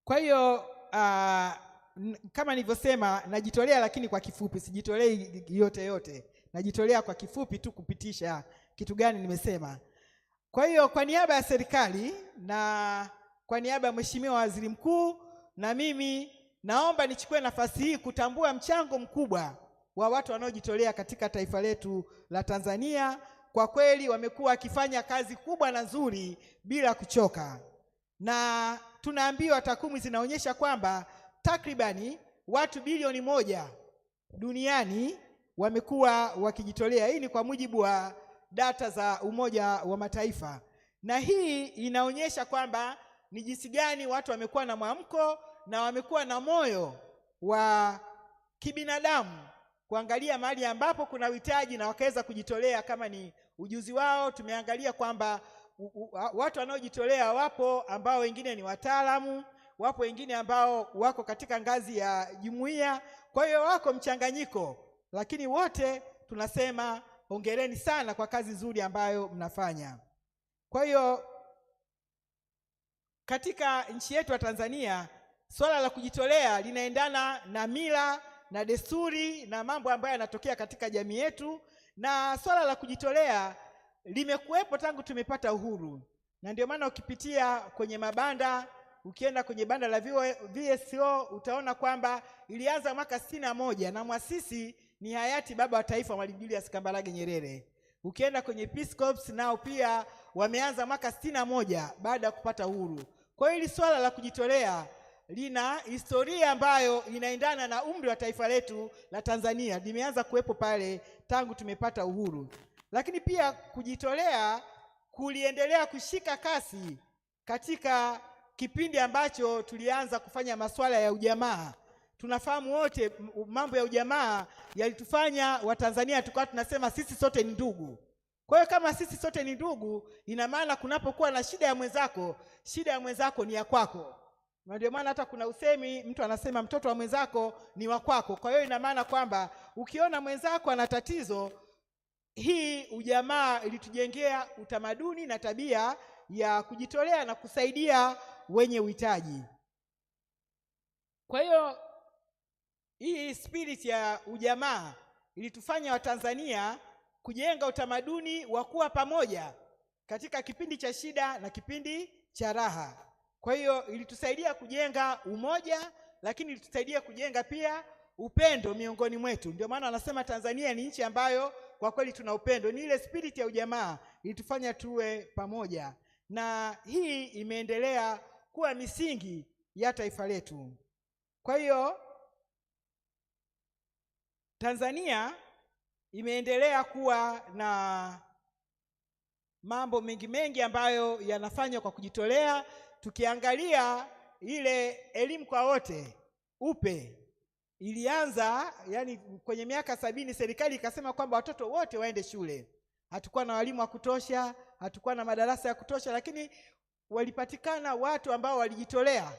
Kwa hiyo kama nilivyosema, najitolea lakini kwa kifupi, sijitolei yote. Najitolea kwa kifupi tu kupitisha kitu gani nimesema. Kwa hiyo kwa niaba ya serikali na kwa niaba ya Mheshimiwa Waziri Mkuu, na mimi naomba nichukue nafasi hii kutambua mchango mkubwa wa watu wanaojitolea katika taifa letu la Tanzania. Kwa kweli wamekuwa wakifanya kazi kubwa na nzuri bila kuchoka. Na tunaambiwa takwimu zinaonyesha kwamba takribani watu bilioni 1 duniani wamekuwa wakijitolea. Hii ni kwa mujibu wa data za Umoja wa Mataifa. Na hii inaonyesha kwamba ni jinsi gani watu wamekuwa na mwamko na wamekuwa na moyo wa kibinadamu kuangalia mahali ambapo kuna uhitaji na wakaweza kujitolea kama ni ujuzi wao. Tumeangalia kwamba watu wanaojitolea wapo ambao wengine ni wataalamu, wapo wengine ambao wako katika ngazi ya jumuiya, kwa hiyo wako mchanganyiko, lakini wote tunasema hongereni sana kwa kazi nzuri ambayo mnafanya. Kwa hiyo katika nchi yetu ya Tanzania, swala la kujitolea linaendana na mila na desturi na mambo ambayo yanatokea katika jamii yetu, na swala la kujitolea limekuwepo tangu tumepata uhuru. Na ndio maana ukipitia kwenye mabanda, ukienda kwenye banda la VSO utaona kwamba ilianza mwaka 61 na mwasisi ni hayati baba wa taifa Mwalimu Julius Kambarage Nyerere. Ukienda kwenye Peace Corps nao pia wameanza mwaka 61 baada ya kupata uhuru. Kwa hiyo hili swala la kujitolea lina historia ambayo inaendana na umri wa taifa letu la Tanzania. Limeanza kuwepo pale tangu tumepata uhuru. Lakini pia kujitolea kuliendelea kushika kasi katika kipindi ambacho tulianza kufanya masuala ya ujamaa. Tunafahamu wote mambo ya ujamaa yalitufanya Watanzania tukawa tunasema sisi sote ni ndugu. Kwa hiyo kama sisi sote ni ndugu, ina maana kunapokuwa na shida ya mwenzako ni ya kwako. Na ndio maana hata kuna usemi mtu anasema mtoto wa mwenzako ni wa kwako. Kwa hiyo ina maana kwamba ukiona mwenzako ana tatizo, hii ujamaa ilitujengea utamaduni na tabia ya kujitolea na kusaidia wenye uhitaji. Kwa hiyo hii spirit ya ujamaa ilitufanya Watanzania kujenga utamaduni wa kuwa pamoja katika kipindi cha shida na kipindi cha raha. Kwa hiyo ilitusaidia kujenga umoja, lakini ilitusaidia kujenga pia upendo miongoni mwetu. Ndio maana wanasema Tanzania ni nchi ambayo kwa kweli tuna upendo. Ni ile spirit ya ujamaa ilitufanya tuwe pamoja, na hii imeendelea kuwa misingi ya taifa letu. Kwa hiyo Tanzania imeendelea kuwa na mambo mengi ambayo yanafanywa kwa kujitolea. Tukiangalia ile elimu kwa wote upe ilianza kwenye miaka 70, serikali ikasema kwamba watoto wote waende shule. Hatukuwa na walimu wa kutosha, hatukuwa na madarasa ya kutosha, lakini walipatikana watu ambao walijitolea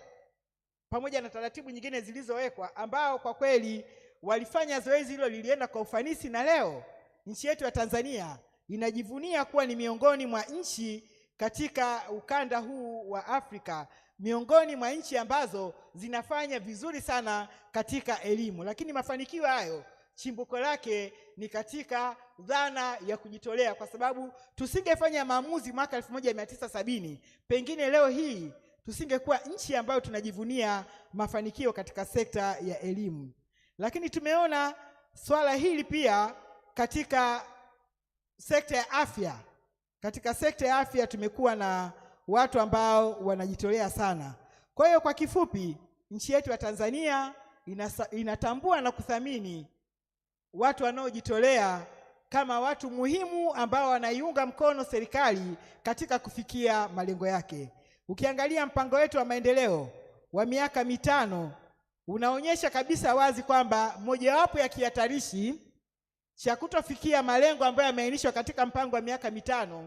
pamoja na taratibu nyingine zilizowekwa, ambao kwa kweli walifanya zoezi hilo lilienda kwa ufanisi, na leo nchi yetu ya Tanzania inajivunia kuwa ni miongoni mwa nchi katika ukanda huu wa Afrika, miongoni mwa nchi ambazo zinafanya vizuri sana katika elimu. Lakini mafanikio hayo chimbuko lake ni katika dhana ya kujitolea, kwa sababu tusingefanya maamuzi mwaka 1970, pengine leo hii tusingekuwa nchi ambayo tunajivunia mafanikio katika sekta ya elimu. Lakini tumeona swala hili pia katika sekta ya afya. Katika sekta ya afya tumekuwa na watu ambao wanajitolea sana. Kwa hiyo kwa kifupi, nchi yetu ya Tanzania inatambua na kuthamini watu wanaojitolea kama watu muhimu ambao wanaiunga mkono serikali katika kufikia malengo yake. Ukiangalia mpango wetu wa maendeleo wa miaka 5 unaonyesha kabisa wazi kwamba mojawapo ya kihatarishi cha kutofikia malengo ambayo yameainishwa katika mpango wa miaka 5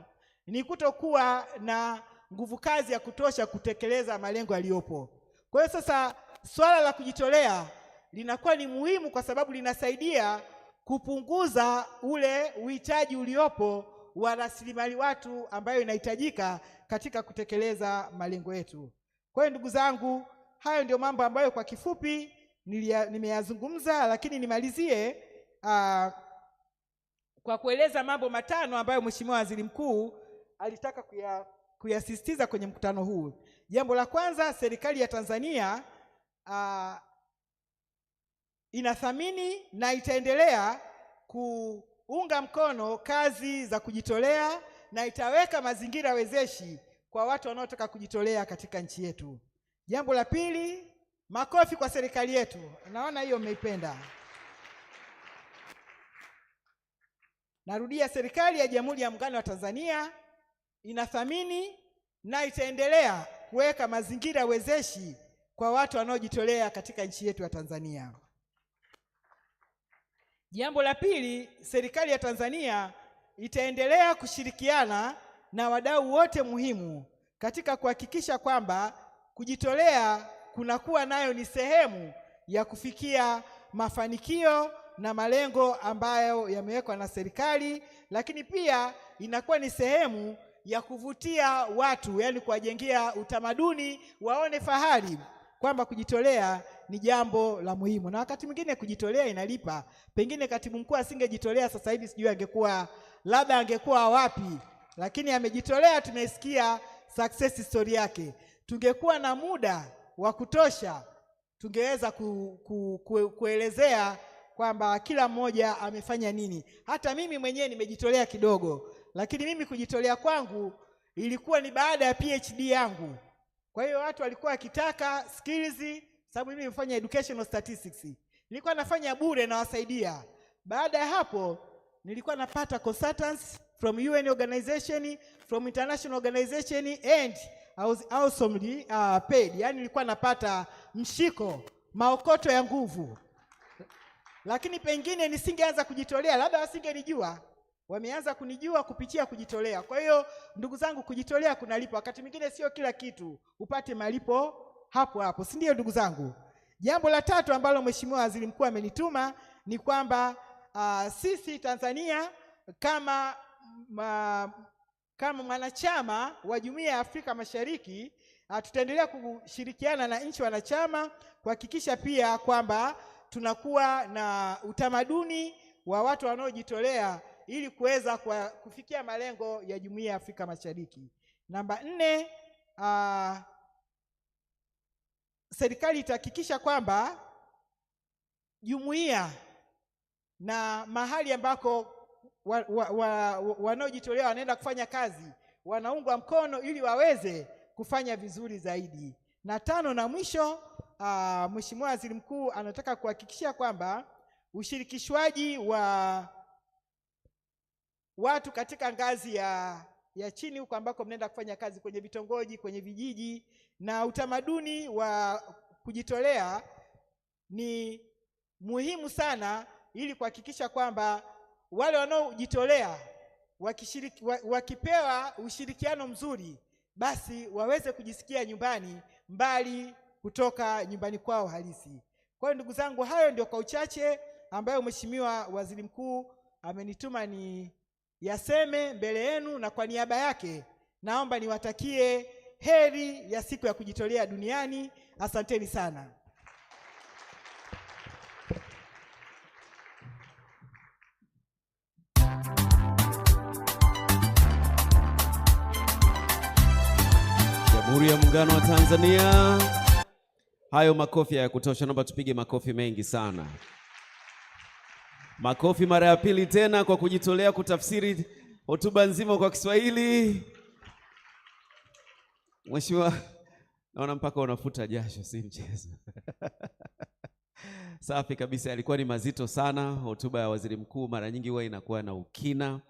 ni kutokuwa na nguvu kazi ya kutosha kutekeleza malengo yaliyopo. Kwa hiyo sasa swala la kujitolea linakuwa ni muhimu, kwa sababu linasaidia kupunguza ule uhitaji uliopo wa rasilimali watu ambayo inahitajika katika kutekeleza malengo yetu. Kwa hiyo ndugu zangu, hayo ndio mambo ambayo kwa kifupi nimeyazungumza, lakini nimalizie kwa kueleza mambo 5 ambayo Mheshimiwa Waziri Mkuu alitaka kuyasisitiza kwenye mkutano huu. Jambo la kwanza, serikali ya Tanzania inathamini na itaendelea kuunga mkono kazi za kujitolea na itaweka mazingira wezeshi kwa watu wanaotaka kujitolea katika nchi yetu. Jambo la pili, makofi kwa serikali yetu. Naona hiyo mmeipenda. Narudia, serikali ya Jamhuri ya Muungano wa Tanzania inathamini na itaendelea kuweka mazingira wezeshi kwa watu wanaojitolea katika nchi yetu ya Tanzania. Jambo la pili, serikali ya Tanzania itaendelea kushirikiana na wadau wote muhimu katika kuhakikisha kwamba kujitolea kunakuwa nayo ni sehemu ya kufikia mafanikio na malengo ambayo yamewekwa na serikali, lakini pia inakuwa ni sehemu ya kuvutia watu, yaani kuwajengea utamaduni, waone fahari kwamba kujitolea ni jambo la muhimu. Na wakati mwingine kujitolea inalipa. Pengine katibu mkuu asingejitolea sasa hivi sijui angekuwa wapi, lakini amejitolea, tumesikia success story yake. Tungekuwa na muda wa kutosha tungeweza kuelezea kwamba kila mmoja amefanya nini. Hata mimi mwenyewe nimejitolea kidogo, lakini mimi kujitolea kwangu ilikuwa ni baada ya PhD yangu. Kwa hiyo watu walikuwa wakitaka skills, sababu mimi nimefanya educational statistics. Nilikuwa nafanya bure na wasaidia. Baada ya hapo nilikuwa napata consultants from UN organization, from international organization, and I was awesomely paid. Yani nilikuwa napata mshiko, maokoto ya nguvu. Lakini pengine nisingeanza kujitolea, labda wasingenijua. Wameanza kunijua kupitia kujitolea. Kwa hiyo ndugu zangu, kujitolea kunalipa. Wakati mwingine sio kila kitu upate malipo hapo hapo, si ndio ndugu zangu? Jambo la tatu ambalo Mheshimiwa Waziri Mkuu amenituma ni kwamba sisi Tanzania kama mwanachama wa Jumuiya ya Afrika Mashariki tutaendelea kushirikiana na nchi wanachama kuhakikisha pia kwamba tunakuwa na utamaduni wa watu wanaojitolea ili kuweza kufikia malengo ya Jumuiya ya Afrika Mashariki. Namba 4, serikali itahakikisha kwamba jumuiya na mahali ambako wanaojitolea wanaenda kufanya kazi wanaungwa mkono ili waweze kufanya vizuri zaidi. Na 5 na mwisho, Mheshimiwa Waziri Mkuu anataka kuhakikisha kwamba ushirikishwaji wa watu katika ngazi ya chini huko ambako mnaenda kufanya kazi, kwenye vitongoji, kwenye vijiji, na utamaduni wa kujitolea ni muhimu sana ili kuhakikisha kwamba wale wanaojitolea wakipewa ushirikiano mzuri, basi waweze kujisikia nyumbani mbali kutoka nyumbani kwao halisi. Kwa hiyo ndugu zangu, hayo ndio kwa uchache ambayo Mheshimiwa Waziri Mkuu amenituma ni yaseme mbele yenu, na kwa niaba yake naomba niwatakie heri ya siku ya kujitolea duniani. Asanteni sana. Jamhuri ya Muungano wa Tanzania. Hayo makofi ya kutosha, naomba tupige makofi mengi sana. Makofi mara ya pili tena kwa kujitolea kutafsiri hotuba nzima kwa Kiswahili. Mheshimiwa, naona mpaka unafuta jasho, si mchezo. Safi kabisa, yalikuwa ni mazito sana. Hotuba ya Waziri Mkuu mara nyingi huwa inakuwa na ukina,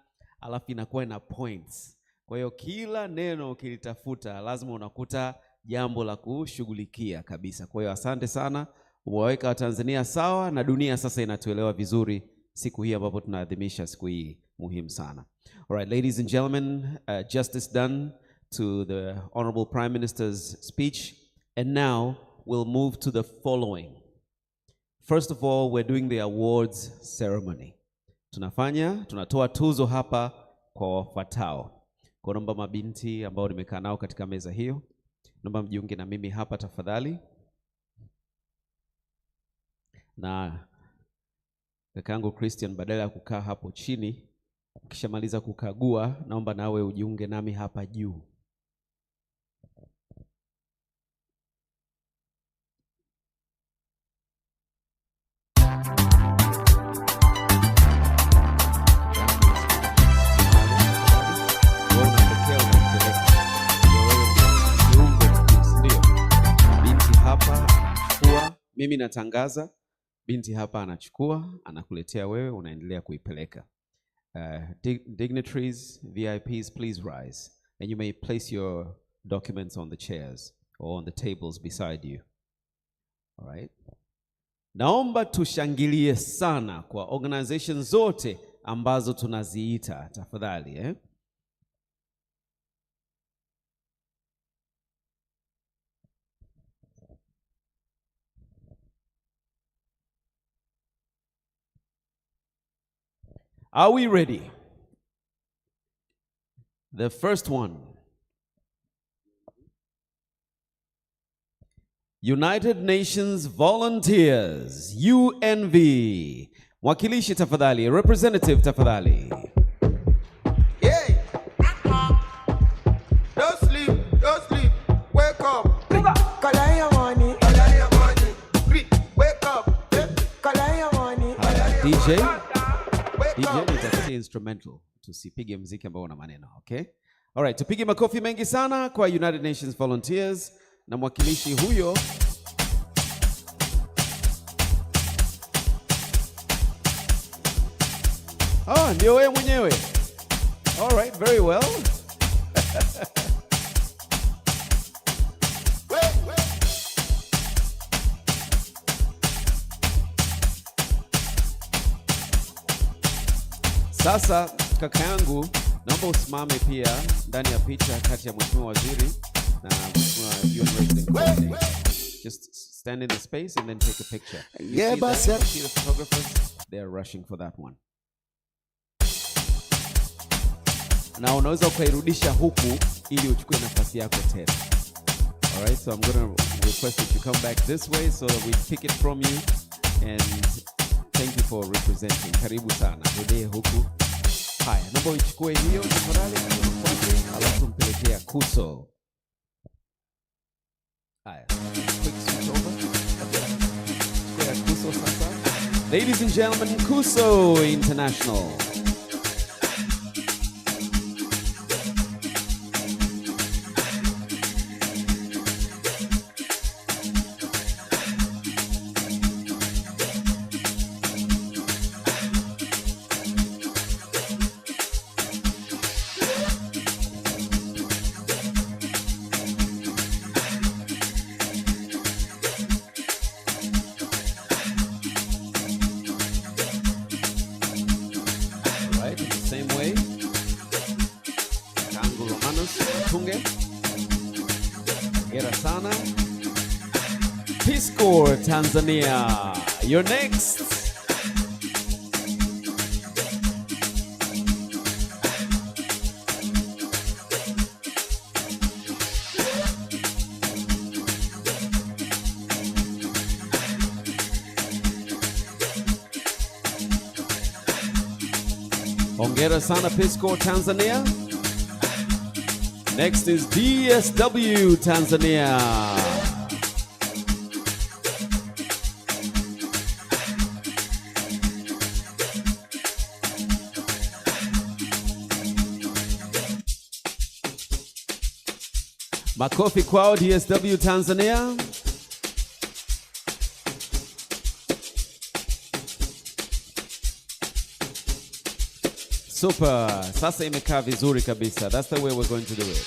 alafu inakuwa na points. Kwa hiyo kila neno ukilitafuta lazima unakuta jambo la kushughulikia kabisa. Kwa hiyo asante sana, umewaweka Watanzania sawa na dunia sasa inatuelewa vizuri siku hii ambapo tunaadhimisha siku hii muhimu sana. All right, ladies and gentlemen, justice done to the Honorable Prime Minister's speech, and now we'll move to the following. First of all, we're doing the awards ceremony. Tunatoa tuzo hapa kwa wafuatao. Kwa naomba mabinti ambao nimekaa nao katika meza hiyo, naomba mjiunge na mimi hapa tafadhali. Na kakaangu Christian, badala ya kukaa hapo chini, ukishamaliza kukagua, naomba nawe ujiunge nami hapa juu. Mimi natangaza, binti hapa anachukua, anakuletea wewe, unaendelea kuipeleka. Dignitaries, VIPs, please rise. And you may place your documents on the chairs or on the tables beside you. All right? Naomba tushangilie sana kwa organizations zote ambazo tunaziita, tafadhali. Are we ready? The first one. United Nations Volunteers, UNV. Mwakilishi tafadhali, representative tafadhali. Don't sleep, wake up. Collect your money, wake up. Collect your money, DJ nitakutia instrumental. Tusipige muziki ambao una maneno, okay? All right, tupige makofi mengi sana kwa United Nations Volunteers na mwakilishi huyo. Ndio wewe mwenyewe. All right, very well. Sasa kaka yangu, naomba usimame pia ndani ya picha kati ya Mheshimiwa Waziri na Mheshimiwa UN Resident. Just stand in the space and then take a picture. Yeah, but see the photographers, they are rushing for that one. Na unaweza ukairudisha huku ili uchukue nafasi yako tena. All right, so I'm going to request that you come back this way so that we pick it from you, and thank you for representing. Karibu sana. Rudie huku. Haya, naomba uichukue hiyo tafadhali, alafu mpelekea Kuso. Haya, quick switch over. Chukua Kuso sasa. Ladies and gentlemen, Kuso International. Peace Corps Tanzania, you're next. Hongera sana Peace Corps Tanzania. Next is DSW Tanzania. Makofi kwao DSW Tanzania. Super. Sasa imekaa vizuri kabisa. That's the way we're going to do it.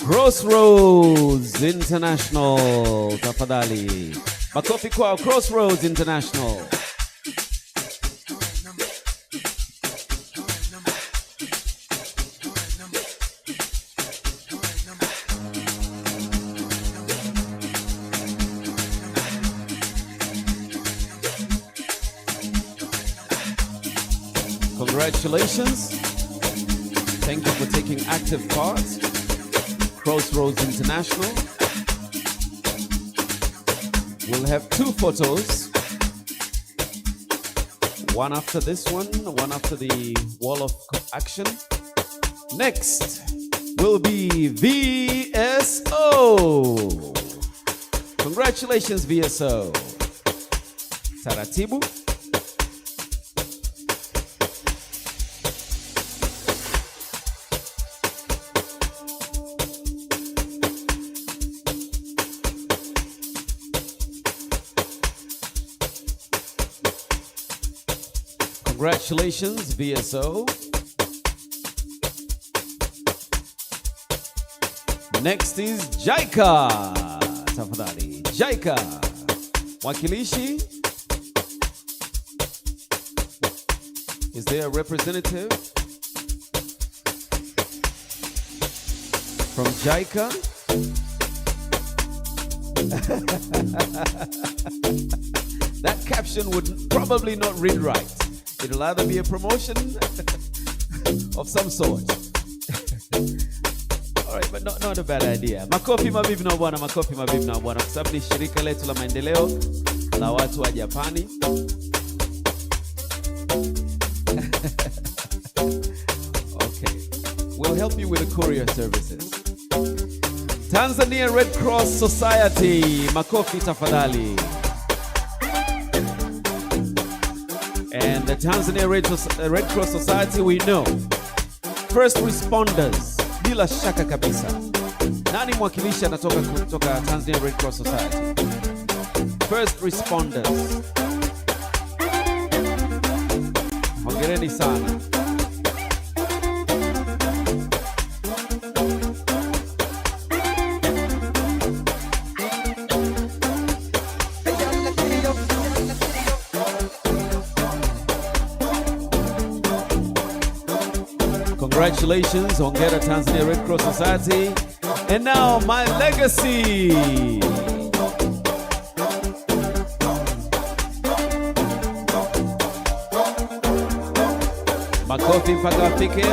Crossroads International. Tafadhali. Makofi kwao Crossroads International. Congratulations. Thank you for taking active part. Crossroads International. We'll have 2 photos. One after this one after the wall of action. Next will be VSO. Congratulations, VSO. Taratibu. Congratulations, VSO. Next is JICA. Tafadhali. JICA. Wakilishi. Is there a representative from JICA? That caption would probably not read right. It'll either be a promotion of some sort. All right, but not a bad idea. Makofi mabibi na bwana, makofi mabibi na bwana, kwa sababu ni shirika letu la maendeleo la watu wa Japani. Okay, we'll help you with the courier services. Tanzania Red Cross Society, makofi tafadhali. And the Tanzania Red Cross Society, we know. First responders, bila shaka kabisa. Nani mwakilishi anatoka kutoka Tanzania Red Cross Society? First responders. Hongereni sana. Congratulations, hongera Tanzania Red Cross Society. And now my legacy. Makofi mpaka afike.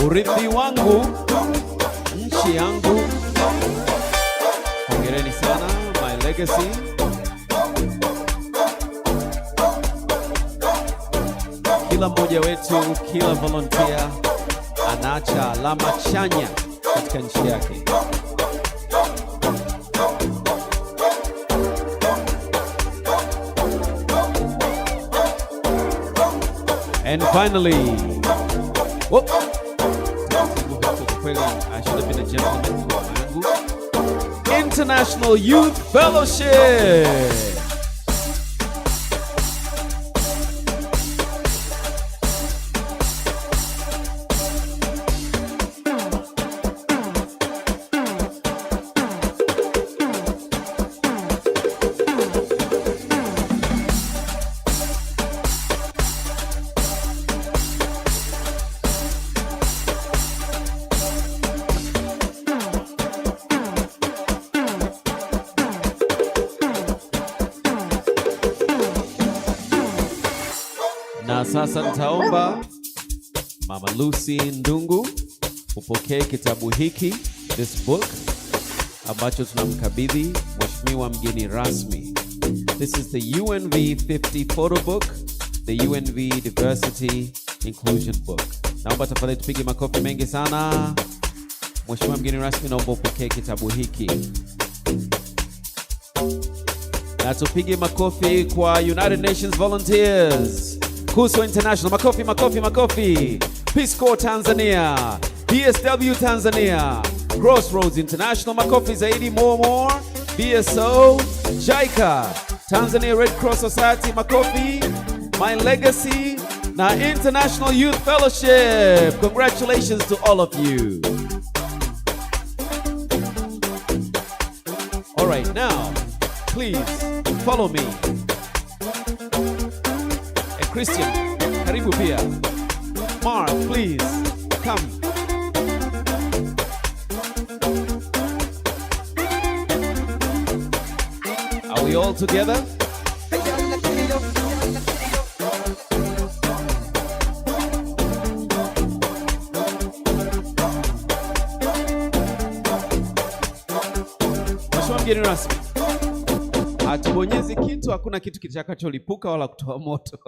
Urithi wangu, nchi yangu. Hongereni sana, my legacy. Kila mmoja wetu, kila volunteer anaacha alama chanya katika nchi yake. And finally, whoop. I should have been a gentleman. International Youth Fellowship. Na sasa nitaomba Mama Lucy Ndungu upokee kitabu hiki, this book, ambacho tunamkabidhi mheshimiwa mgeni rasmi. This is the UNV 50 photo book, the UNV Diversity Inclusion book. Naomba tafadhali tupige makofi mengi sana. Mheshimiwa mgeni rasmi, naomba upokee kitabu hiki. Na tupige makofi kwa United Nations Volunteers, KUSO International, makofi, makofi, makofi. Peace Corps Tanzania, DSW Tanzania, Crossroads International, makofi zaidi, more. BSO, JICA, Tanzania Red Cross Society, makofi. My Legacy, na International Youth Fellowship. Congratulations to all of you. All right, now, please follow me. And Christian, karibu pia. Mark, please, come. Are we all together? Mheshimiwa mgeni rasmi, hatubonyezi kitu, hakuna kitu kitakacholipuka wala kutoa moto.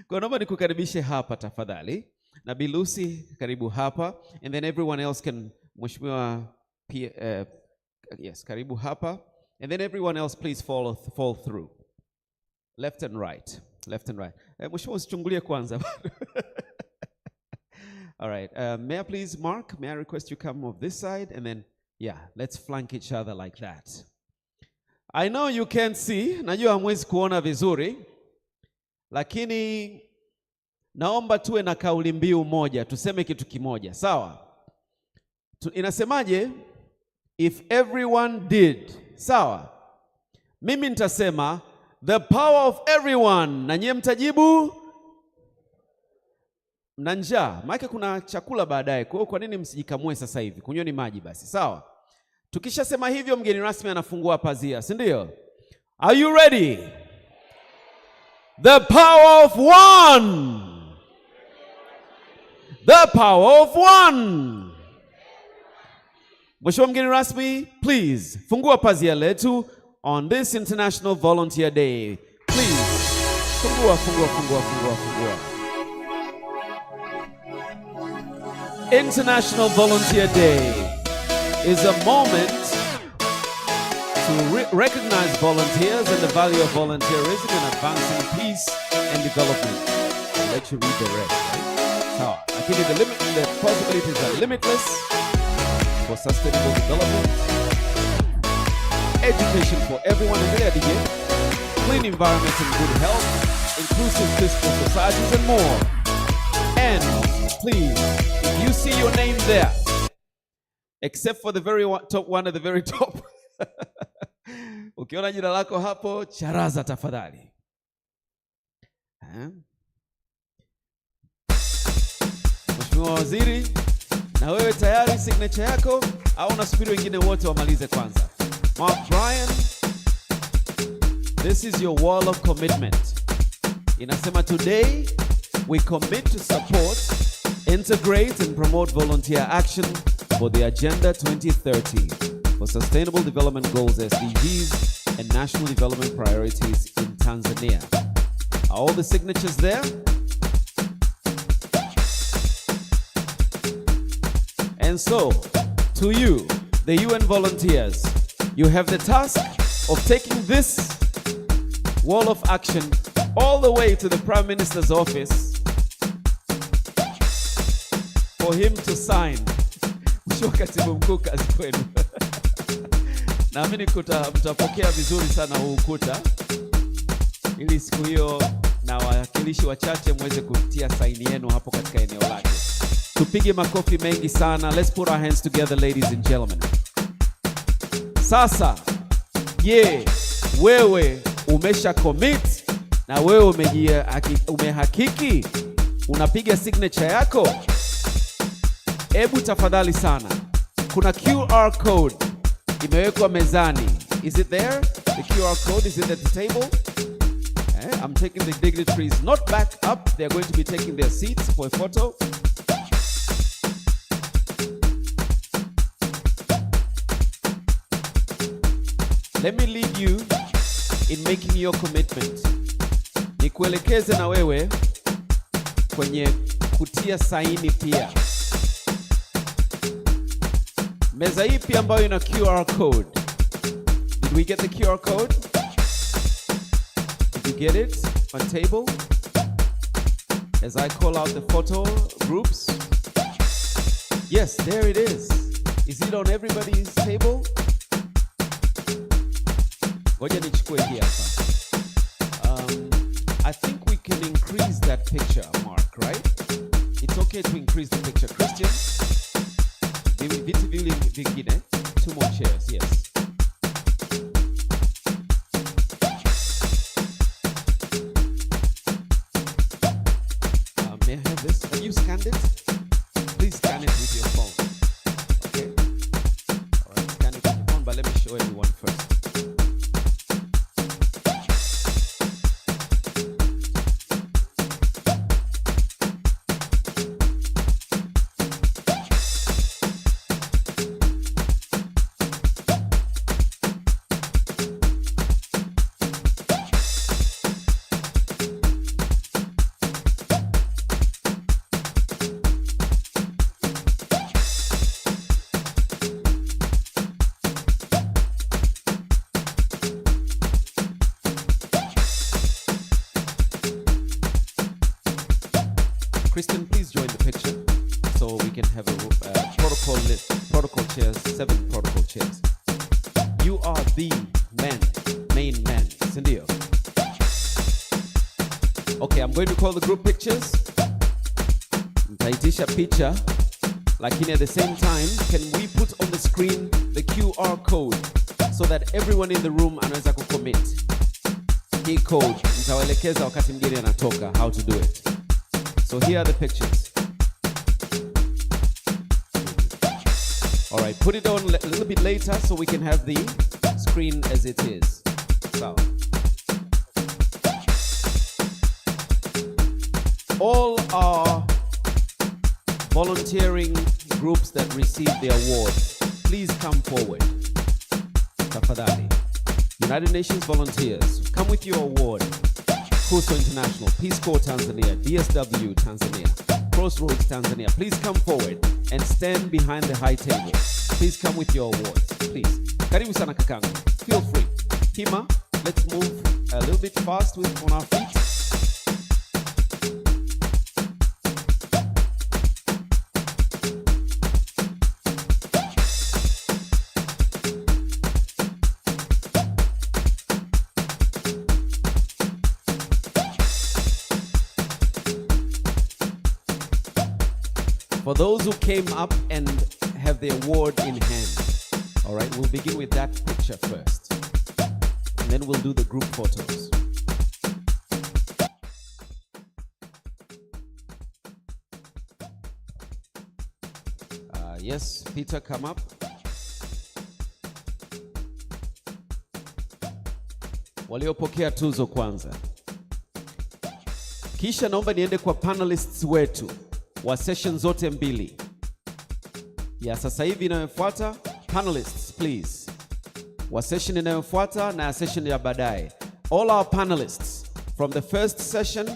Kwa naomba nikukaribishe hapa tafadhali. Na Bi Lucy, karibu hapa. And then everyone else can, Mheshimiwa yes, karibu hapa. And then everyone else please fall through. Left and right. Left and right. Mheshimiwa usichungulie kwanza. All right. May I please, Mark, may I request you come of this side, and then yeah, let's flank each other like that. I know you can't see, najua hamwezi kuona vizuri, lakini naomba tuwe na kauli mbiu moja, tuseme kitu kimoja, sawa? Inasemaje? If everyone did, sawa? Mimi nitasema the power of everyone, na nyie mtajibu mna njaa, maana kuna chakula baadaye. Kwa hiyo kwa nini msijikamue sasa hivi? Kunyweni maji basi, sawa? Tukishasema hivyo mgeni rasmi anafungua pazia, si ndio? Are you ready? The power of one. The power of one. Mheshimiwa mgeni rasmi, please fungua pazia letu on this International Volunteer Day. Please fungua. International Volunteer Day. is a moment to recognize volunteers and the value of volunteerism in advancing peace and development. I'll let you read the rest, right? So, the possibilities are limitless for sustainable development, education for everyone in the area, clean environments and good health, inclusive peaceful societies, and more. And please, if you see your name there, except for the very top one at the very top, ukiona jina lako hapo, charaza tafadhali. Mheshimiwa Waziri, na wewe tayari signature yako au unasubiri wengine wote wamalize kwanza? Mark Bryan, this is your wall of commitment. Inasema today we commit to support, integrate and promote volunteer action for the Agenda 2030 for Sustainable Development Goals SDGs and National Development Priorities in Tanzania. Are all the signatures there? And so, to you, the UN volunteers, you have the task of taking this wall of action all the way to the Prime Minister's office for him to sign. Mheshimiwa Katibu Mkuu, kazi kwenu. Naamini mtapokea vizuri sana huu ukuta, ili siku hiyo na wawakilishi wachache mweze kutia saini yenu hapo katika eneo lake. Tupige makofi mengi sana. Let's put our hands together, ladies and gentlemen. Sasa, wewe umesha commit na wewe umehakiki unapiga signature yako? Ebu tafadhali sana, kuna QR code imewekwa mezani. Is it there? The QR code, is it at the table? I'm taking the dignitaries not back up. They're going to be taking their seats for a photo. Let me lead you in making your commitment. Nikuelekeze na wewe kwenye kutia saini pia. Meza hii pia ambayo ina QR code. Did we get the QR code? Did you get it on table? As I call out the photo groups. Yes, there it is. Is it on everybody's table? Ngoja nichukue hii hapa. I think we can increase that picture, Mark, right? It's okay to increase the picture. Christian, viti vingine, 2 more chairs, yes. May I have this? Have you scanned it? Please scan it with your phone. Okay? All right, scan it with your phone, but let me show everyone first. Kristen, please join the picture so we can have a protocol chairs, 7 protocol chairs. You are the main man, sindio? Okay, I'm going to call the group pictures. Nitaitisha picha, lakini at the same time, can we put on the screen the QR code so that everyone in the room anaweza kucommit? Hii code, nitawaelekeza wakati mgeni anatoka how to do it. So here are the pictures. All right, put it on a little bit later so we can have the screen as it is. So, all our volunteering groups that receive the award, please come forward. Tafadhali. United Nations volunteers, come with your award. Kuso International, Peace Corps Tanzania, DSW Tanzania, Crossroads Tanzania, please come forward and stand behind the high table. Please come with your awards, please. Karibu sana kakangu. Feel free. Hima, let's move a little bit fast on our feet. For those who came up and have the award in hand, all right, we'll begin with that picture first. And then we'll do the group photos. Yes, Peter, come up. Waliopokea tuzo kwanza. Kisha naomba niende kwa panelists wetu wa session zote mbili. Ya sasa hivi inayofuata, panelists please. Wa session inayofuata na session ya baadaye. All our panelists from the first session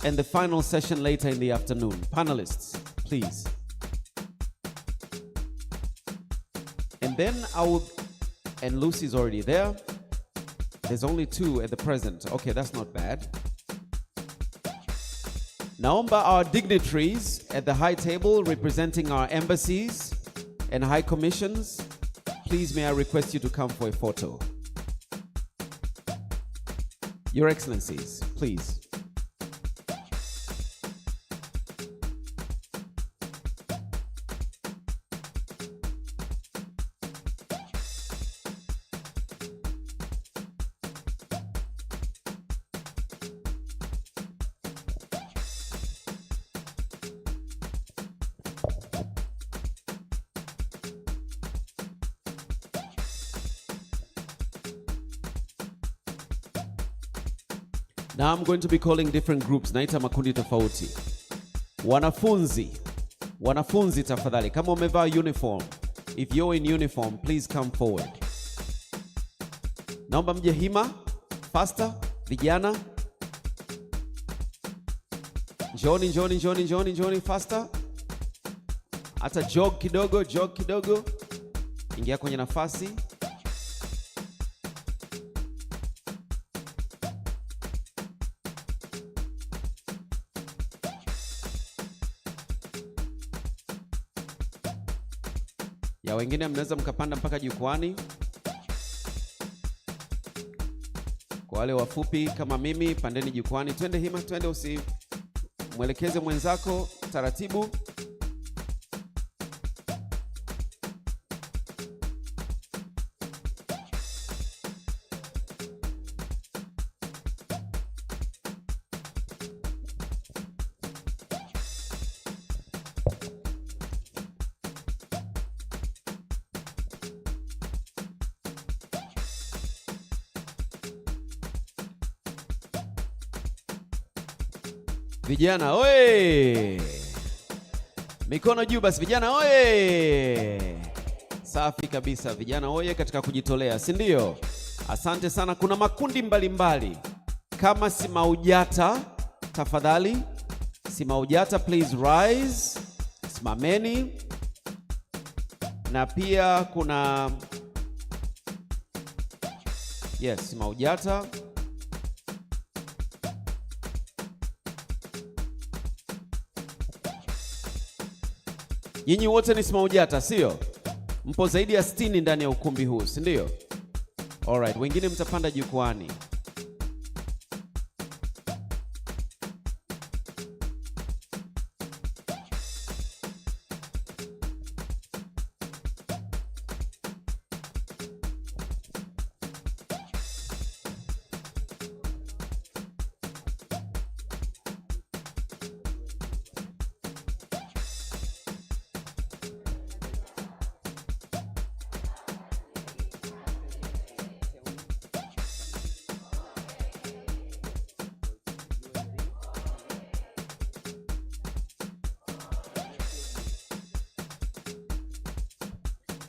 and the final session later in the afternoon. Panelists, please. And then and Lucy's already there. There's only 2 at the present. Okay, that's not bad. Naomba our dignitaries at the high table representing our embassies and high commissions, please may I request you to come for a photo. Your Excellencies, please. Now I'm going to be calling different groups. Naita makundi tofauti. Wanafunzi tafadhali. Kama umevaa uniform. If you're in uniform, please come forward. Naomba mje Hima. Faster. Vijana. Njoni faster. Hata jog kidogo. Ingia kwenye nafasi. Ya wengine mnaweza mkapanda mpaka jukwani. Kwa wale wafupi kama mimi, pandeni jukwani. Twende Hima, twende, usimwelekeze mwenzako, taratibu. Vijana oye! Mikono juu basi vijana oye! Safi kabisa vijana oye katika kujitolea, si ndio? Asante sana. Kuna makundi mbalimbali kama Simaujata, tafadhali. Simaujata please rise. Simameni. Na pia kuna yes, Simaujata. Nyinyi wote ni Simaujata, sio? Mpo zaidi ya 60 ndani ya ukumbi huu, si ndio? Alright, wengine mtapanda jukwani.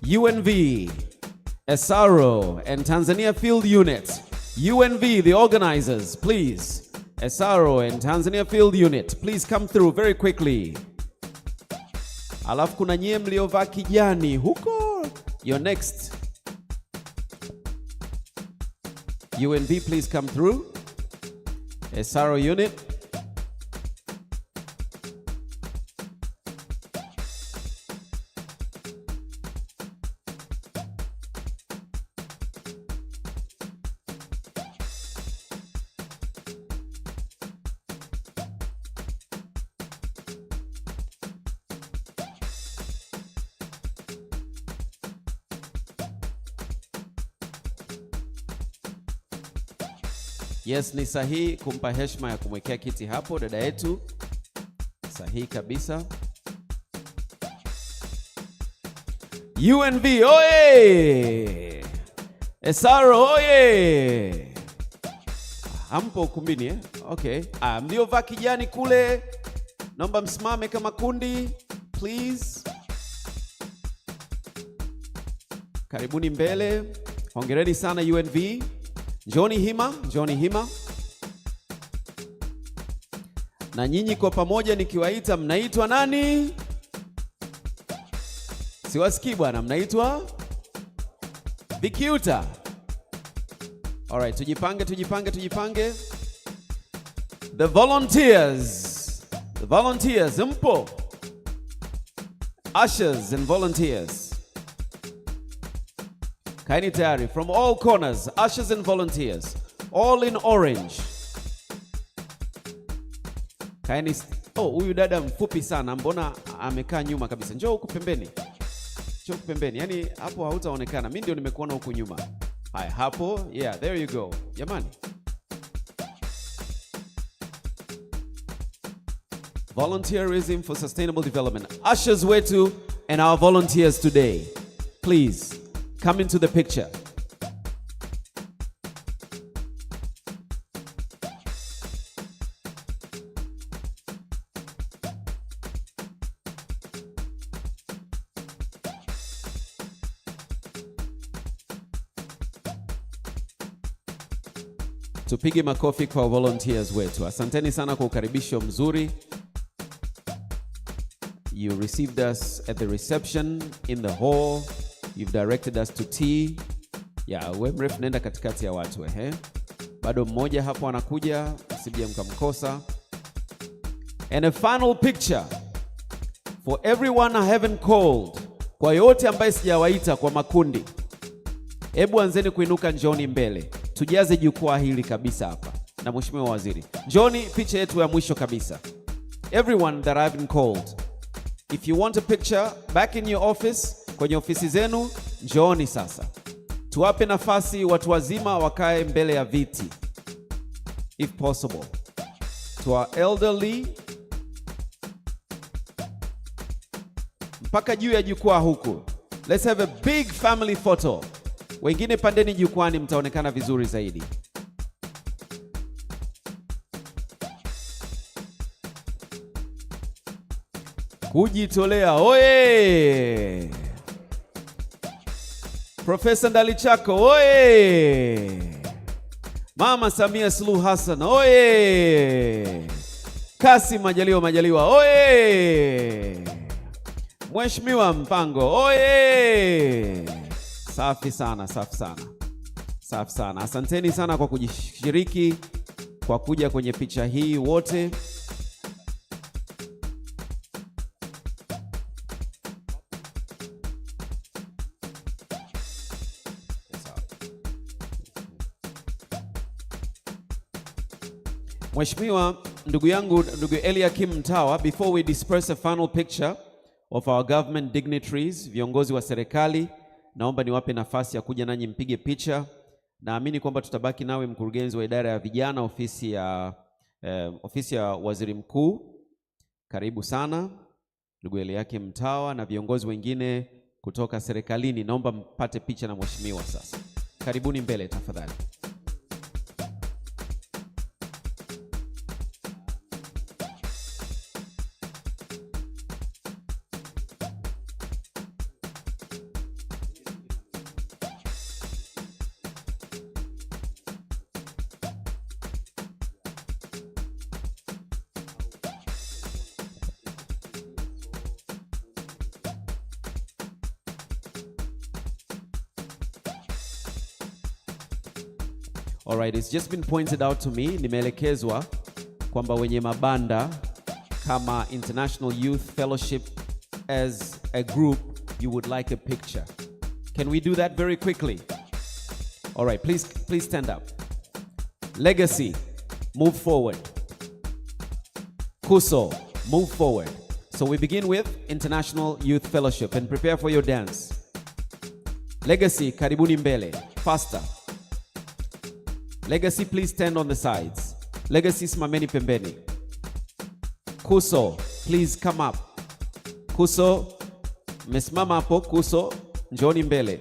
UNV, SRO, and Tanzania Field Unit. UNV, the organizers, please. SRO and Tanzania Field Unit, please come through very quickly. Alafu kuna nyie mliovaa kijani huko You're next. UNV, please come through. SRO unit. Yes, ni sahihi kumpa heshima ya kumwekea kiti hapo dada yetu. Sahihi kabisa. UNV oye! SRO oye! Hampo ukumbini eh? Okay. Mliovaa kijani kule, naomba msimame kama kundi, please. Karibuni mbele. Hongereni sana UNV. Njoni hima. Na nyinyi kwa pamoja nikiwaita mnaitwa nani? Siwasikii bwana, mnaitwa Vikiuta. Alright, tujipange. The volunteers, mpo? Ushers and volunteers. Kaini tayari, from all corners, ushers and volunteers, all in orange. Kaini, huyu dada mfupi sana, mbona amekaa nyuma kabisa? Njoo huku pembeni. Yaani hapo hautaonekana. Mimi ndio nimekuona huku nyuma. Haya, hapo. Yeah, there you go. Jamani. Volunteerism for sustainable development. Ushers wetu and our volunteers today. Please. Come into the picture. Tupige makofi kwa volunteers wetu. Asanteni sana kwa ukaribisho mzuri. You received us at the reception in the hall. You've directed us to tea. Yeah, we mrefu nenda katikati ya watu Bado mmoja hapo anakuja, msije mkamkosa. And a final picture for everyone I haven't called. Kwa yote ambaye sijawaita kwa makundi. Hebu anzeni kuinuka, njoni mbele. Tujaze jukwaa hili kabisa hapa. Na Mheshimiwa Waziri. Njoni picha yetu ya mwisho kabisa. Everyone that I haven't called. If you want a picture back in your office, kwenye ofisi zenu, njooni sasa. Tuwape nafasi watu wazima wakae mbele ya viti, if possible. To our elderly, mpaka juu ya jukwaa huku. Let's have a big family photo. Wengine pandeni jukwani, mtaonekana vizuri zaidi. Kujitolea oye! Profesa Ndalichako oye! Mama Samia Suluhu Hassan oye! Kassim Majaliwa oye! Mheshimiwa Mpango oye! Safi sana. Asanteni sana kwa kujishiriki, kwa kuja kwenye picha hii wote. Mheshimiwa ndugu yangu, ndugu Eliakim Mtawa, before we disperse a final picture of our government dignitaries, viongozi wa serikali, naomba niwape nafasi ya kuja nanyi mpige picha. Naamini kwamba tutabaki nawe mkurugenzi wa idara ya vijana, ofisi ya Waziri Mkuu. Karibu sana ndugu Eliakim Mtawa na viongozi wengine kutoka serikalini. Naomba mpate picha na mheshimiwa sasa. Karibuni mbele tafadhali. All right, it's just been pointed out to me, nimeelekezwa kwamba wenye mabanda kama International Youth Fellowship as a group, you would like a picture. Can we do that very quickly? All right, please stand up. Legacy, move forward. Kuso, move forward. So we begin with International Youth Fellowship and prepare for your dance. Legacy, karibuni mbele, faster. Legacy, please stand on the sides. Legacy, simameni pembeni. Kuso, please come up. Kuso, mesimama hapo. Kuso, njoni mbele.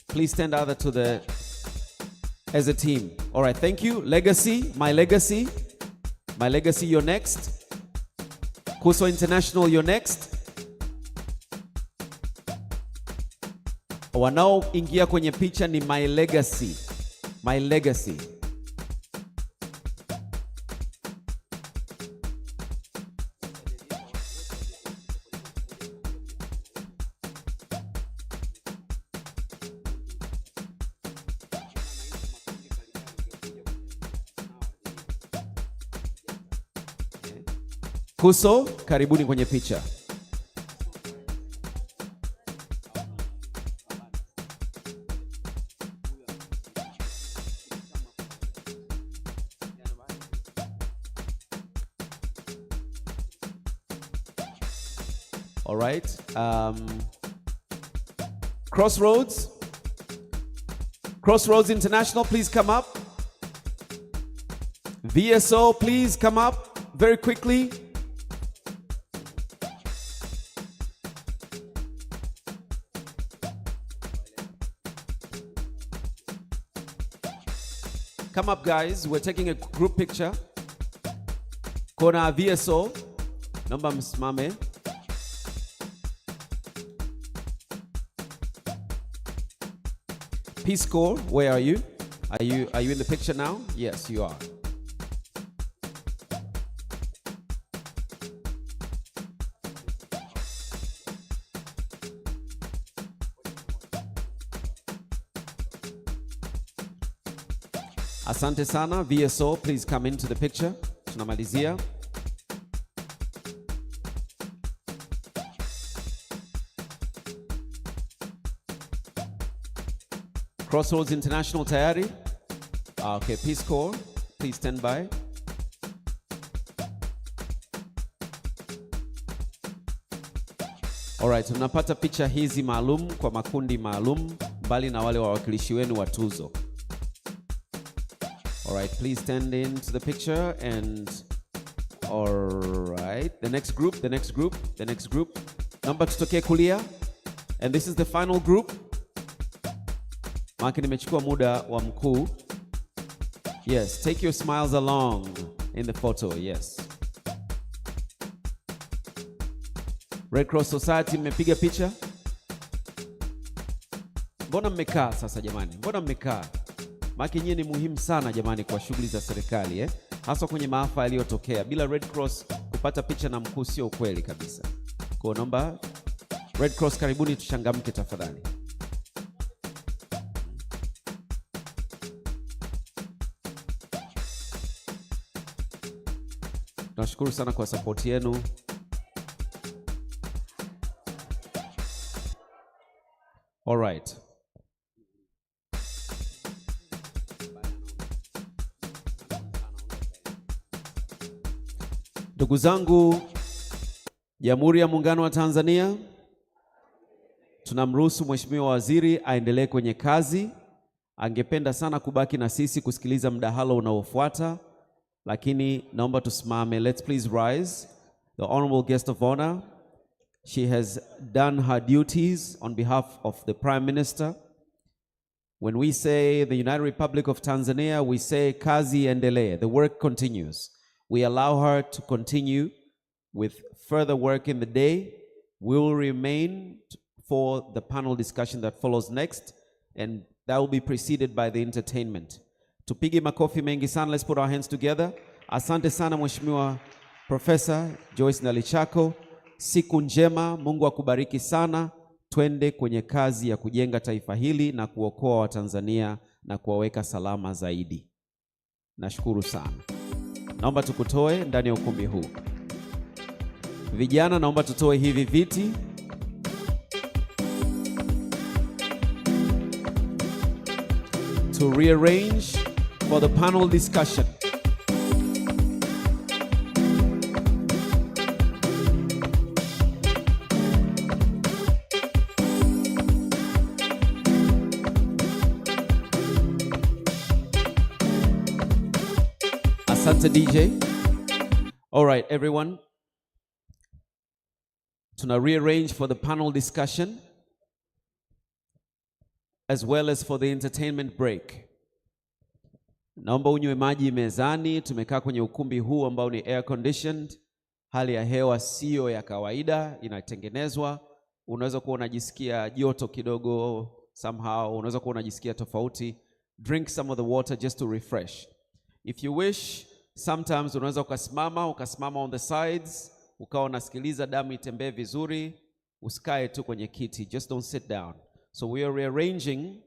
Please stand either to the, as a team. All right, thank you. Legacy, my legacy. My legacy, you're next. Kuso International, you're next. Wanaoingia kwenye picha ni my legacy. My legacy. Kuso, karibuni kwenye picha. All right. Crossroads. Crossroads International, please come up. VSO, please come up very quickly. Come up, guys. We're taking a group picture. Kona VSO. Naomba msimame. Peace Corps, where are you? Are you in the picture now? Yes, you are. Asante sana. VSO, please come into the picture. Tunamalizia. Crossroads International tayari? Okay, Peace Corps, please stand by. Alright, tunapata picha hizi maalum kwa makundi maalum mbali na wale wawakilishi wenu wa tuzo. Alright, please stand into the picture and alright, the next group. Naomba tutokee kulia. And this is the final group. Maki nimechukua muda wa mkuu. Yes, take your smiles along in the photo, yes. Red Cross Society, mmepiga picha? Mbona mmekaa sasa jamani? Mbona mmekaa? Maki nyinyi ni muhimu sana jamani kwa shughuli za serikali hasa kwenye maafa yaliyotokea. Bila Red Cross kupata picha na mkuu sio ukweli kabisa. Kwa naomba Red Cross, karibuni tushangamke tafadhali. Nashukuru sana kwa support yenu. All right. Ndugu zangu, Jamhuri ya Muungano wa Tanzania, tunamruhusu Mheshimiwa Waziri aendelee kwenye kazi. Angependa sana kubaki na sisi kusikiliza mdahalo unaofuata, lakini naomba tusimame. Let's please rise. The honorable guest of honor, she has done her duties on behalf of the Prime Minister. When we say the United Republic of Tanzania, we say kazi endelee. The work continues. We allow her to continue with further work in the day. We will remain for the panel discussion that follows next, and that will be preceded by the entertainment. Tupige makofi mengi sana. Let's put our hands together. Asante sana Mheshimiwa Professor Joyce Ndalichako. Siku njema, Mungu akubariki sana. Twende kwenye kazi ya kujenga taifa hili na kuokoa Watanzania na kuwaweka salama zaidi. Nashukuru sana. Naomba tukutoe ndani ya ukumbi huu. Vijana, naomba tutoe hivi viti. To rearrange for the panel discussion. Asante DJ. All right, everyone. Tuna rearrange for the panel discussion as well as for the entertainment break. Naomba unywe maji mezani. Tumekaa kwenye ukumbi huu ambao ni air conditioned. Hali ya hewa sio ya kawaida, inatengenezwa. Unaweza kuwa unajisikia joto kidogo somehow, unaweza kuwa unajisikia tofauti. Drink some of the water just to refresh. If you wish, sometimes unaweza ukasimama on the sides, ukawa unasikiliza damu itembee vizuri, usikae tu kwenye kiti. Just don't sit down. So we are rearranging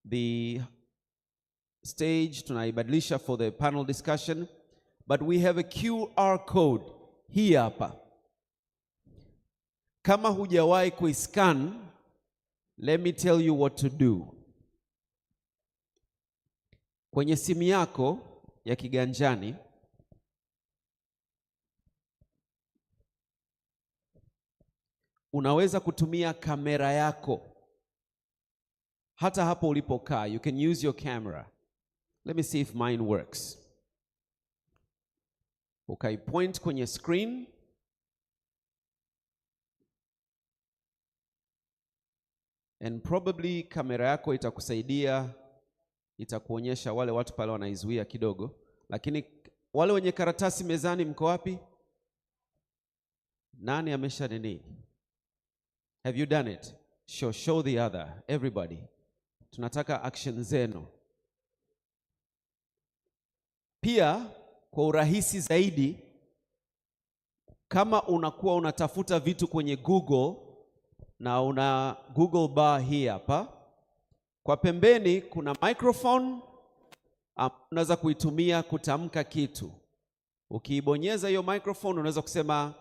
the stage, tunaibadilisha for the panel discussion, but we have a QR code hii hapa. Kama hujawahi kuiscan, let me tell you what to do. Kwenye simu yako ya kiganjani, unaweza kutumia kamera yako. Hata hapo ulipokaa, you can use your camera. Let me see if mine works. Okay, point kwenye screen. And probably kamera yako itakusaidia, itakuonyesha wale watu pale wanaizuia kidogo. Lakini wale wenye karatasi mezani mko wapi? Nani amesha nini? Have you done it? Show the other, everybody. Tunataka action zenu. Pia kwa urahisi zaidi, kama unakuwa unatafuta vitu kwenye Google na una Google bar hii hapa, kwa pembeni kuna microphone, unaweza kuitumia kutamka kitu. Ukiibonyeza hiyo microphone, unaweza kusema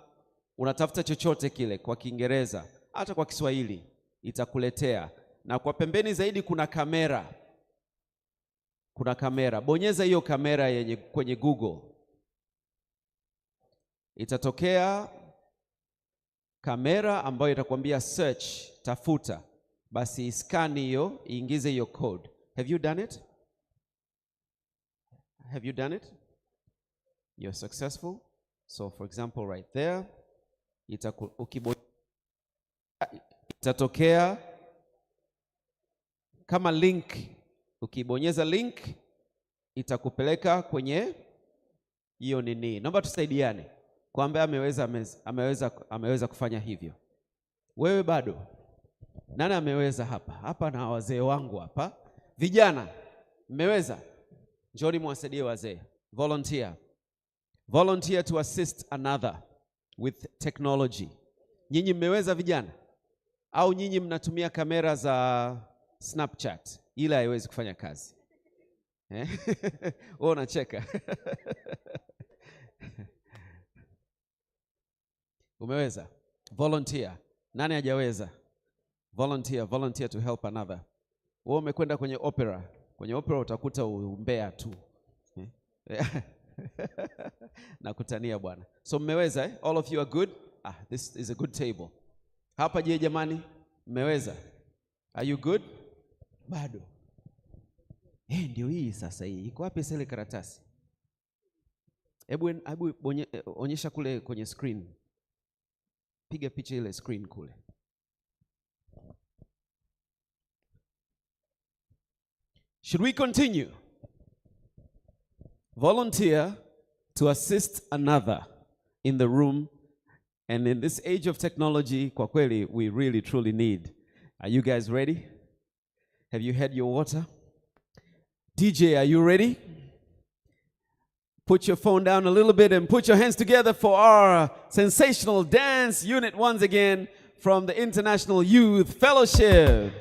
unatafuta chochote kile kwa Kiingereza, hata kwa Kiswahili itakuletea. Na kwa pembeni zaidi kuna kamera. Kuna kamera. Bonyeza hiyo kamera yenye kwenye Google. Itatokea kamera ambayo itakwambia search, tafuta. Basi scan hiyo, iingize hiyo code. Have you done it? Have you done it? You're successful. So for example right there, itatokea kama link. Ukibonyeza link itakupeleka kwenye hiyo nini. Naomba tusaidiane. Kwa ambaye ameweza kufanya hivyo. Wewe bado? Nani ameweza hapa? Hapa na wazee wangu hapa. Vijana, mmeweza? Njoni mwasaidie wazee. Volunteer. Volunteer to assist another with technology. Nyinyi mmeweza vijana? Au nyinyi mnatumia kamera za Snapchat? Ila haiwezi kufanya kazi. Wewe unacheka. Umeweza? Volunteer. Nani hajaweza? Volunteer to help another. Wewe umekwenda kwenye opera. Kwenye opera utakuta umbea tu. Nakutania bwana. So mmeweza eh? All of you are good? This is a good table. Hapa je jamani? Mmeweza? Are you good? Bado. Ndio hii sasa hii. Iko wapi ile karatasi? Hebu onyesha kule kwenye screen. Piga picha ile screen kule. Should we continue? Volunteer to assist another in the room. And in this age of technology, kwa kweli, we really truly need. Are you guys ready? Have you had your water? DJ, are you ready? Put your phone down a little bit and put your hands together for our sensational dance unit once again from the International Youth Fellowship.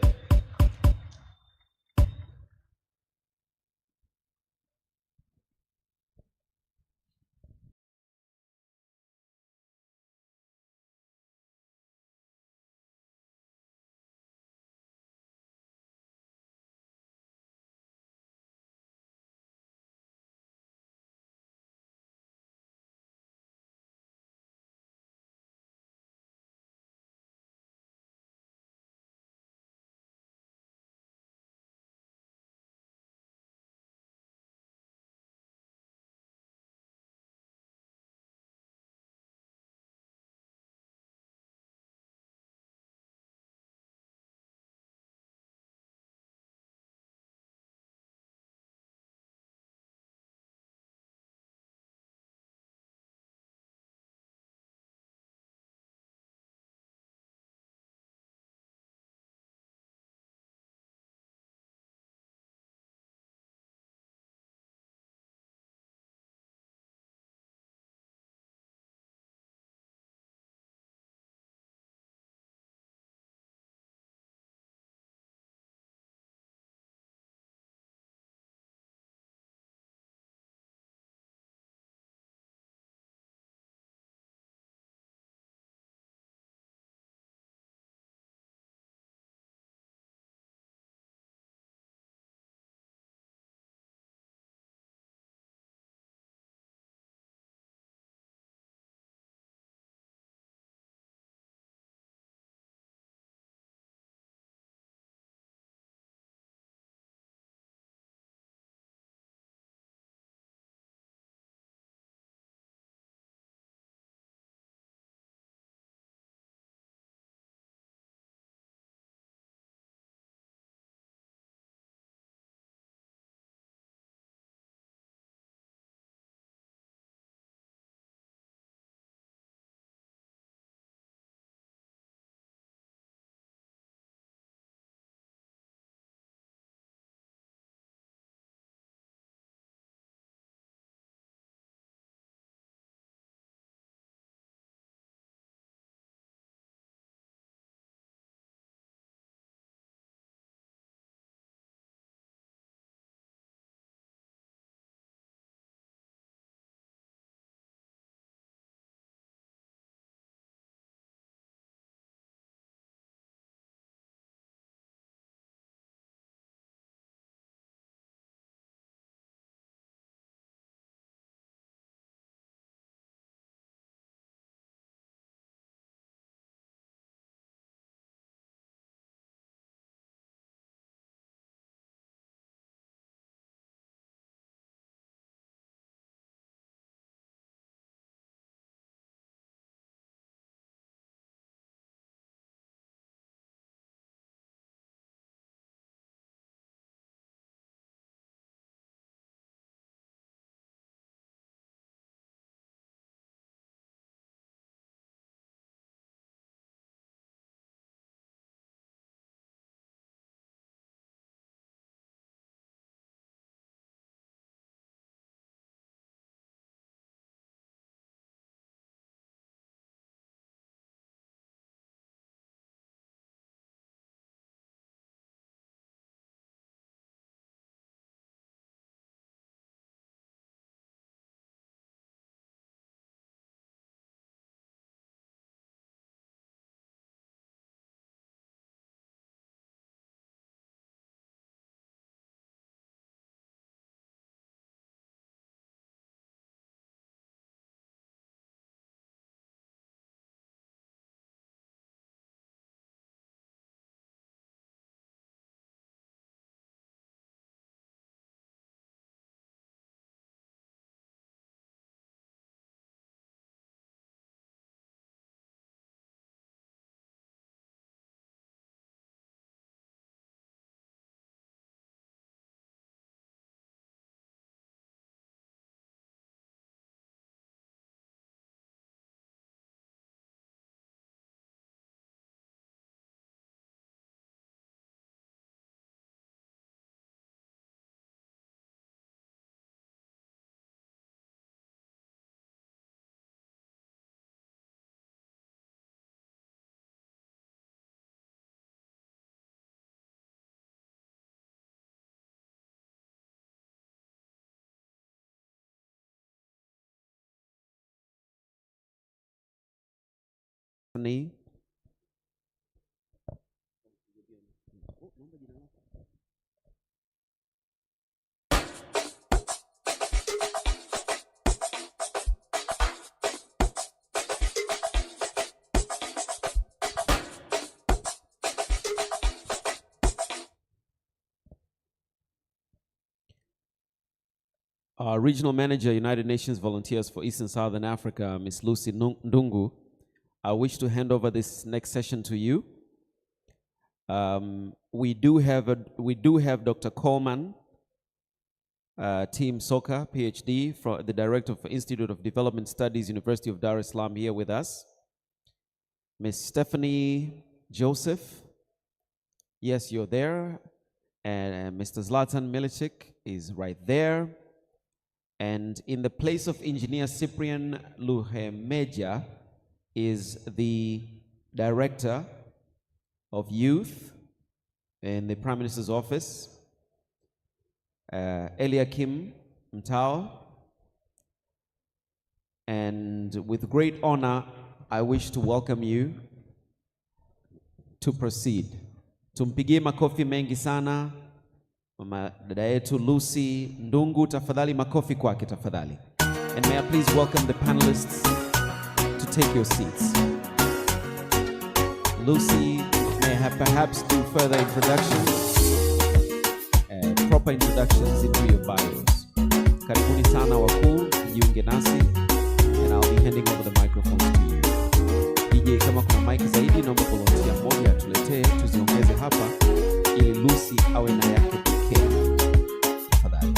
Stephanie. Our Regional Manager, United Nations Volunteers for East and Southern Africa, Ms. Lucy Ndungu, I wish to hand over this next session to you. We do have Dr. Coleman, Team Soccer, PhD, from the Director of Institute of Development Studies, University of Dar es Salaam, here with us. Ms. Stephanie Joseph, yes, you're there. And Mr. Zlatan Milicic is right there. And in the place of Engineer Cyprian Luhemeja is the Director of Youth in the Prime Minister's Office, Eliakim Mtao. And with great honor, I wish to welcome you to proceed. Tumpigie makofi mengi sana. Mama dada yetu Lucy Ndungu, tafadhali makofi kwake tafadhali. And may I please welcome the panelists to take your seats. Lucy may have perhaps do further introductions, proper introductions into your bios. Karibuni sana wakuu, jiunge nasi, and I'll be handing over the microphones to you. DJ, kama kuna mic zaidi, naomba volunteer moja atuletee, tuziongeze hapa, ili Lucy awe na yake pekee. Tafadhali.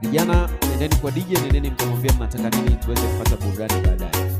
Vijana, nendeni kwa DJ, nendeni mkamwambia mnataka nini tuweze kupata burudani baadaye.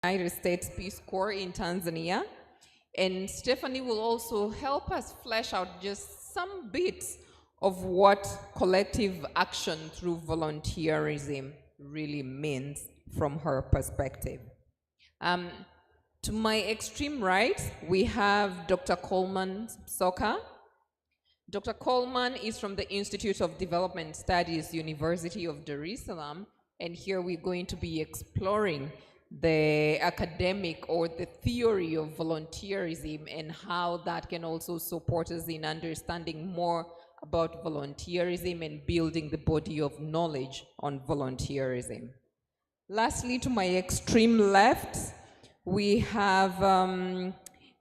United States Peace Corps in Tanzania. And Stephanie will also help us flesh out just some bits of what collective action through volunteerism really means from her perspective. To my extreme right, we have Dr. Coleman Soka. Dr. Coleman is from the Institute of Development Studies, University of Dar es Salaam, and here we're going to be exploring the academic or the theory of volunteerism and how that can also support us in understanding more about volunteerism and building the body of knowledge on volunteerism. Lastly, to my extreme left, We have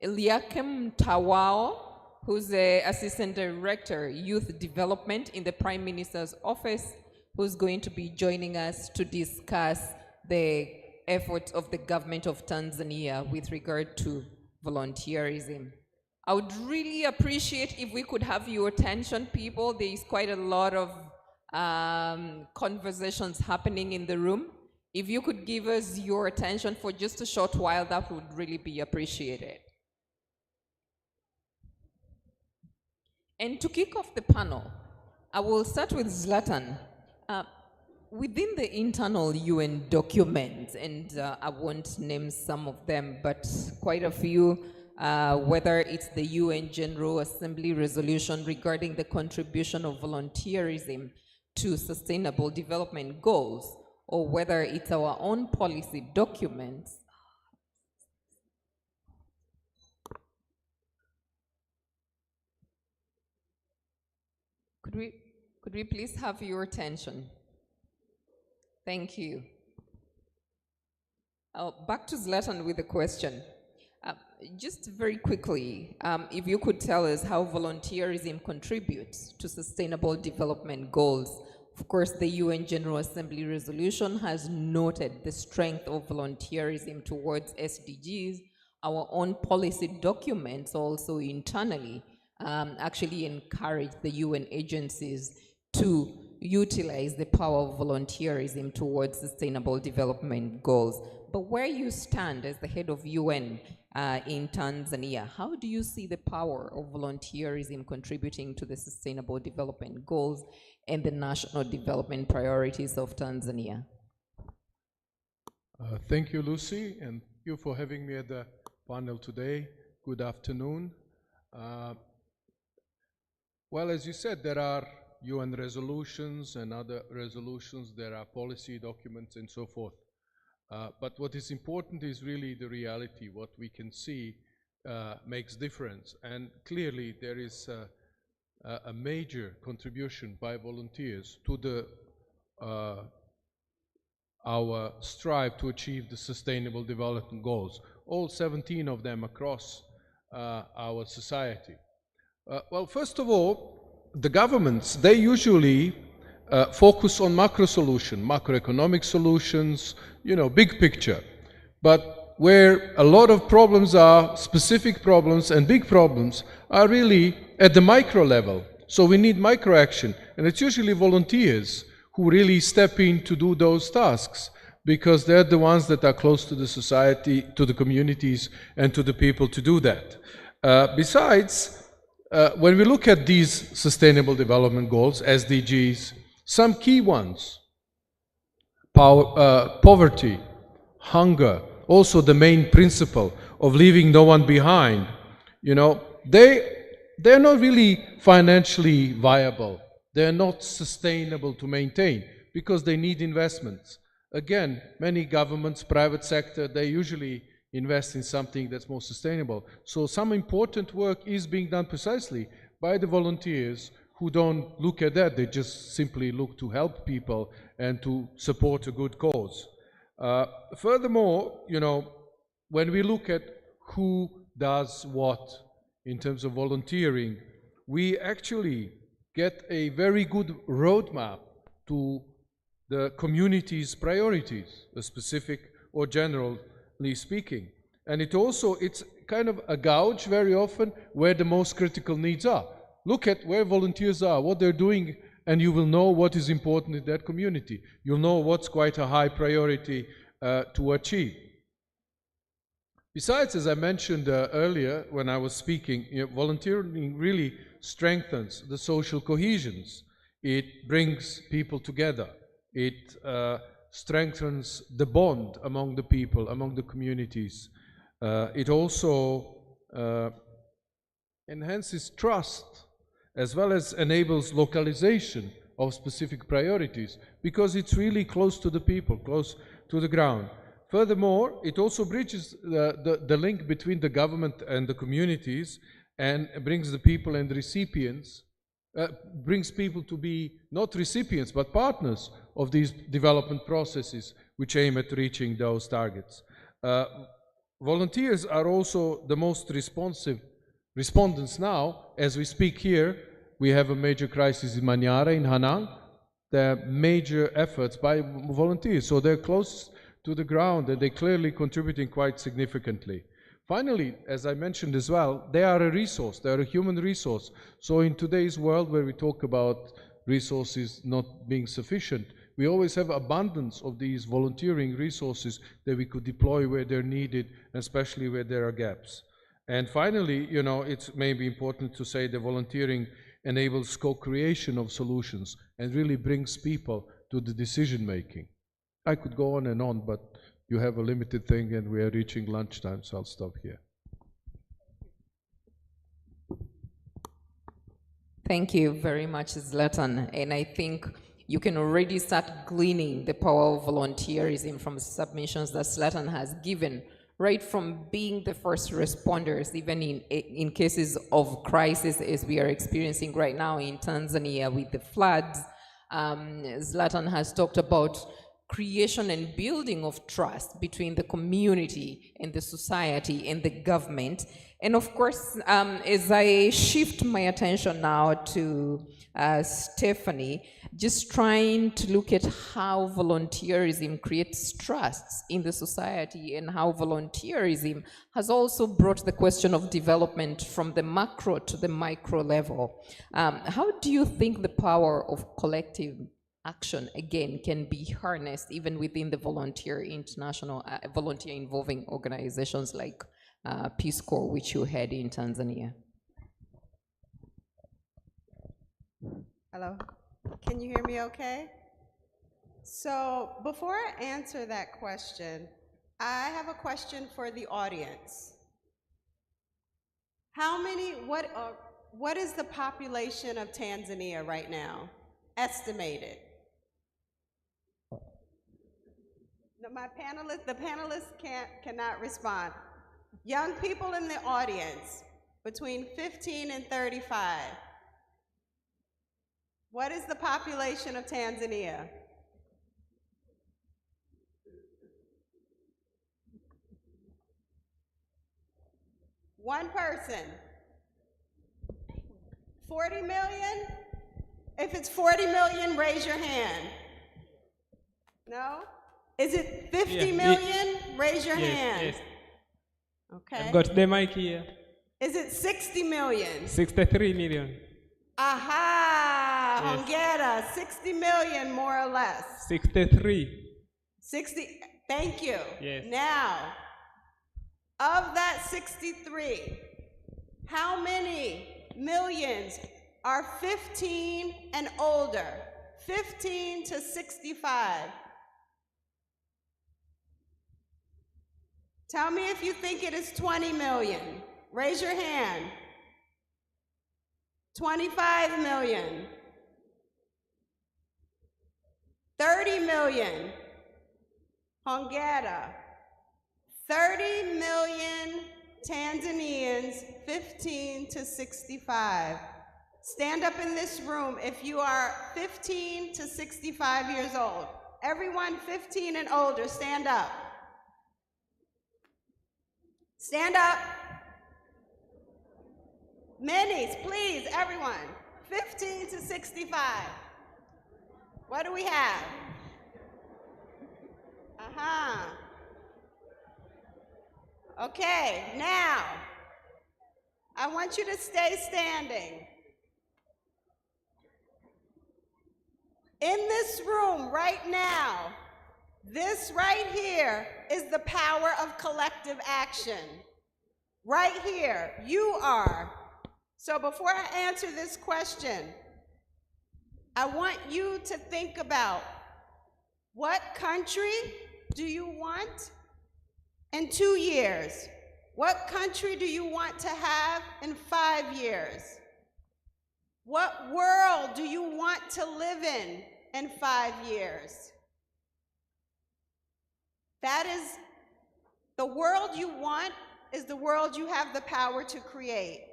Eliakim Tawao, who's the Assistant Director, Youth Development in the Prime Minister's Office, who's going to be joining us to discuss the efforts of the government of Tanzania with regard to volunteerism. I would really appreciate if we could have your attention, people. There is quite a lot of conversations happening in the room. If you could give us your attention for just a short while, that would really be appreciated. And to kick off the panel, I will start with Zlatan. Within the internal UN documents, and I won't name some of them, but quite a few, whether it's the UN General Assembly resolution regarding the contribution of volunteerism to sustainable development goals, or whether it's our own policy documents, could we please have your attention? Thank you. Back to Zlatan with a question. Just very quickly, if you could tell us how volunteerism contributes to sustainable development goals. Of course, the UN General Assembly resolution has noted the strength of volunteerism towards SDGs. Our own policy documents also internally actually encourage the UN agencies to utilize the power of volunteerism towards sustainable development goals. But where you stand as the head of UN in Tanzania, how do you see the power of volunteerism contributing to the sustainable development goals and the national development priorities of Tanzania? Thank you, Lucy, and thank you for having me at the panel today. Good afternoon. Well, as you said, there are UN resolutions and other resolutions, there are policy documents and so forth. But what is important is really the reality. What we can see makes difference. And clearly there is a major contribution by volunteers to the our strive to achieve the Sustainable Development Goals, all 17 of them across our society. Well, first of all, the governments, they usually focus on macro solution, macroeconomic solutions, you know, big picture. But where a lot of problems are, specific problems and big problems, are really at the micro level. So we need micro action, and it's usually volunteers who really step in to do those tasks, because they're the ones that are close to the society, to the communities, and to the people to do that. Besides, when we look at these Sustainable Development Goals, SDGs, some key ones, poverty, hunger, also the main principle of leaving no one behind, you know, they're not really financially viable. They're not sustainable to maintain because they need investments. Again, many governments, private sector, they usually invest in something that's more sustainable. So some important work is being done precisely by the volunteers who don't look at that. They just simply look to help people and to support a good cause. Furthermore, you know, when we look at who does what in terms of volunteering, we actually get a very good roadmap to the community's priorities, the specific or generally speaking. And it's kind of a gauge very often where the most critical needs are. Look at where volunteers are, what they're doing, and you will know what is important in that community. You'll know what's quite a high priority to achieve. Besides, as I mentioned earlier when I was speaking, you know, volunteering really strengthens the social cohesions. It brings people together. It strengthens the bond among the people, among the communities. It also enhances trust, as well as enables localization of specific priorities, because it's really close to the people, close to the ground. Furthermore, it also bridges the link between the government and the communities, and brings the people and the recipients, brings people to be not recipients but partners of these development processes which aim at reaching those targets. volunteers are also the most responsive respondents now. As we speak here, we have a major crisis in Manyara, in Hanang. There are major efforts by volunteers, so they're close to the ground and they're clearly contributing quite significantly. Finally, as I mentioned as well, they are a resource, they are a human resource. So in today's world where we talk about resources not being sufficient, we always have abundance of these volunteering resources that we could deploy where they're needed, especially where there are gaps. And finally, you know, it's maybe important to say that volunteering enables co-creation of solutions and really brings people to the decision making. I could go on and on, but you have a limited thing and we are reaching lunchtime, so I'll stop here. Thank you very much, Zlatan. And I think you can already start gleaning the power of volunteerism from submissions that Zlatan has given, right from being the first responders, even in cases of crisis as we are experiencing right now in Tanzania with the floods. Zlatan has talked about creation and building of trust between the community and the society and the government. And of course, as I shift my attention now to Stephanie, just trying to look at how volunteerism creates trust in the society and how volunteerism has also brought the question of development from the macro to the micro level. How do you think the power of collective action again can be harnessed even within the volunteer involving organizations like Peace Corps, which you had in Tanzania? Hello, can you hear me okay? So before I answer that question, I have a question for the audience. What is the population of Tanzania right now, estimated? No, the panelists cannot respond. Young people in the audience, between 15 and 35. What is the population of Tanzania? One person. 40 million? If it's 40 million, raise your hand. No? Is it 50 million? Raise your hand. Yes. Okay. I've got the mic here. Is it 60 million? 63 million. Aha! Yes. Hongera, 60 million more or less. 63. 60, thank you. Yes. Now, of that 63, how many millions are 15 and older? 15 to 65. Tell me if you think it is 20 million. Raise your hand. 25 million. 30 million. Hongera. 30 million Tanzanians, 15 to 65. Stand up in this room if you are 15 to 65 years old. Everyone 15 and older, stand up. Stand up. Minis, please, everyone. 15 to 65. What do we have? Okay, now, I want you to stay standing. In this room right now, this right here is the power of collective action. Right here, you are. So before I answer this question, I want you to think about what country do you want in 2 years? What country do you want to have in 5 years? What world do you want to live in 5 years? That is, the world you want is the world you have the power to create.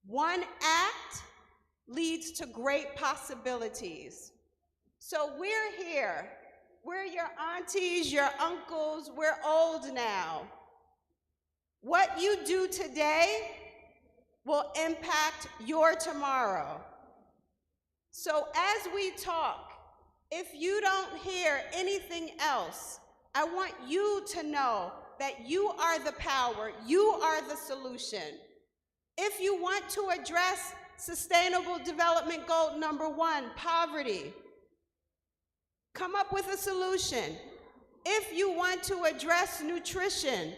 One act leads to great possibilities. So we're here. We're your aunties, your uncles, we're old now. What you do today will impact your tomorrow. So as we talk, if you don't hear anything else, I want you to know that you are the power, you are the solution. If you want to address Sustainable Development Goal number 1, poverty, come up with a solution. If you want to address nutrition,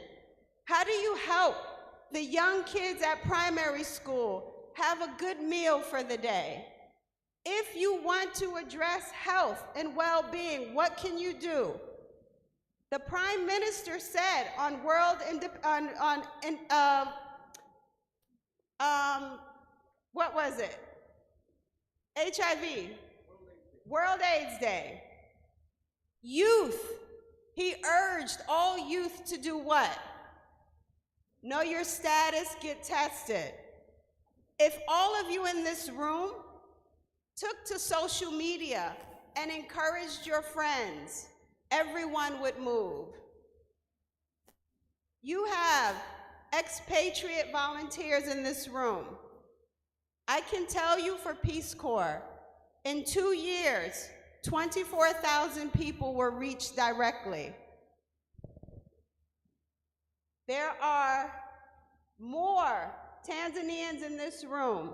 how do you help the young kids at primary school have a good meal for the day? If you want to address health and well-being, what can you do? The Prime Minister said on what was it? HIV, World AIDS Day. Youth, he urged all youth to do what? Know your status, get tested. If all of you in this room took to social media and encouraged your friends, everyone would move. You have expatriate volunteers in this room. I can tell you for Peace Corps, in 2 years, 24,000 people were reached directly. There are more Tanzanians in this room.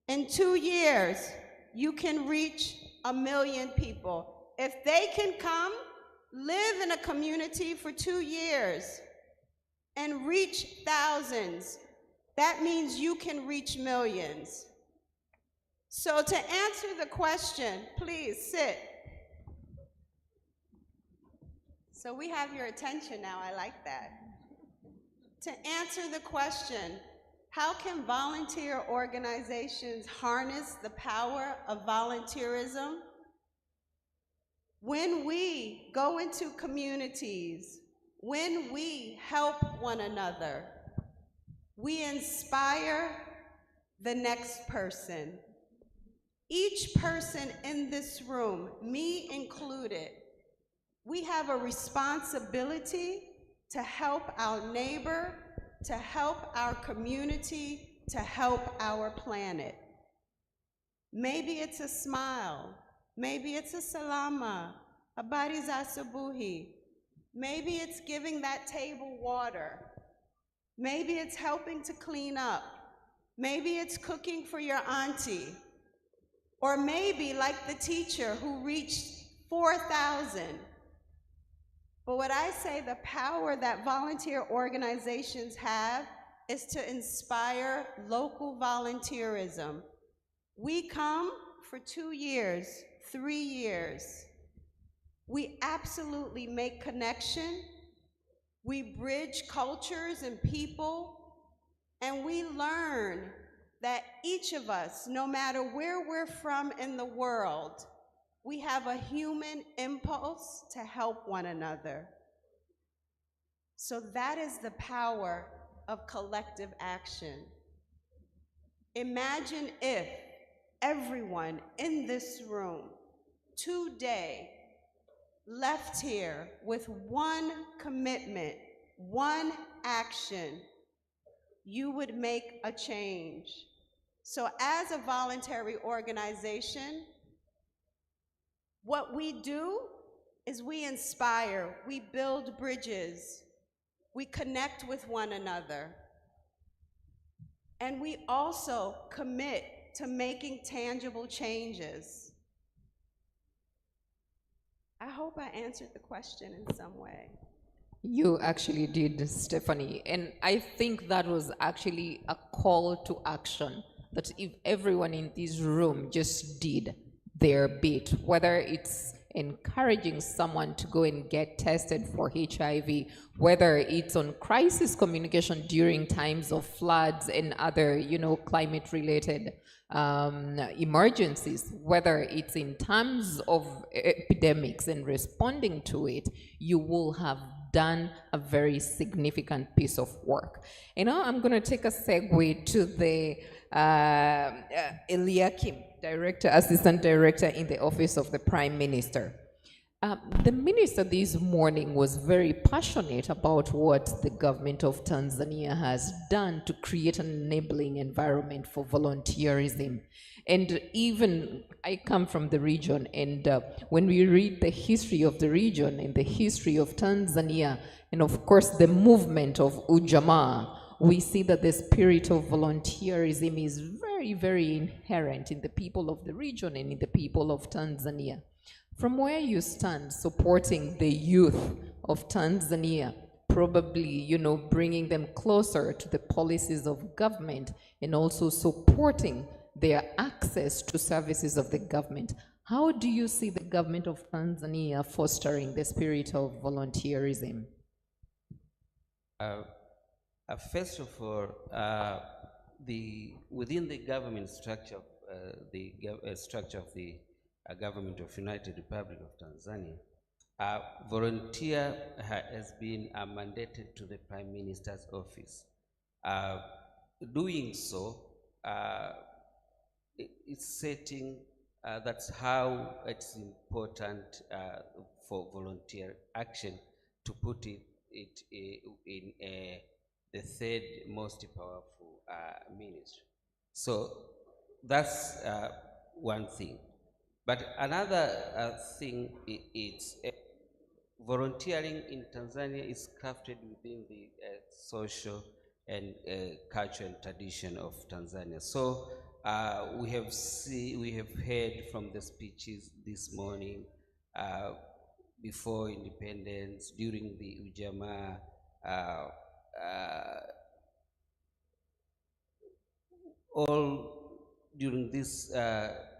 In 2 years, you can reach 1 million people. If they can come, live in a community for 2 years and reach thousands, that means you can reach millions. So to answer the question, please sit. So we have your attention now, I like that. To answer the question, how can volunteer organizations harness the power of volunteerism? When we go into communities, when we help one another, we inspire the next person. Each person in this room, me included, we have a responsibility to help our neighbor, to help our community, to help our planet. Maybe it's a smile, maybe it's a salama, habari za asubuhi. Maybe it's giving that table water. Maybe it's helping to clean up. Maybe it's cooking for your auntie. Or maybe like the teacher who reached 4,000. But what I say, the power that volunteer organizations have is to inspire local volunteerism. We come for 2 years, 3 years. We absolutely make connection. We bridge cultures and people, and we learn that each of us, no matter where we're from in the world, we have a human impulse to help one another. So that is the power of collective action. Imagine if everyone in this room today left here with one commitment, one action, you would make a change. So as a voluntary organization, what we do is we inspire, we build bridges, we connect with one another, and we also commit to making tangible changes. I hope I answered the question in some way. You actually did, Stephanie. And I think that was actually a call to action, that if everyone in this room just did their bit, whether it's encouraging someone to go and get tested for HIV, whether it's on crisis communication during times of floods and other, climate-related emergencies, whether it's in terms of epidemics and responding to it, you will have done a very significant piece of work. And now I'm going to take a segue to the Eliakim, Assistant Director in the Office of the Prime Minister. The minister this morning was very passionate about what the government of Tanzania has done to create an enabling environment for volunteerism. And even I come from the region, and when we read the history of the region and the history of Tanzania, and of course the movement of Ujamaa, we see that the spirit of volunteerism is very, very inherent in the people of the region and in the people of Tanzania. From where you stand supporting the youth of Tanzania, probably, bringing them closer to the policies of government and also supporting their access to services of the government, how do you see the government of Tanzania fostering the spirit of volunteerism? First of all, within the government structure, structure of the government of United Republic of Tanzania, volunteer has been mandated to the Prime Minister's office. Doing so, it's setting, that's how it's important for volunteer action to put it in the third most powerful ministry. So that's one thing. But another thing is volunteering in Tanzania is crafted within the social and culture and tradition of Tanzania. So we have heard from the speeches this morning before independence, during the Ujamaa, all during this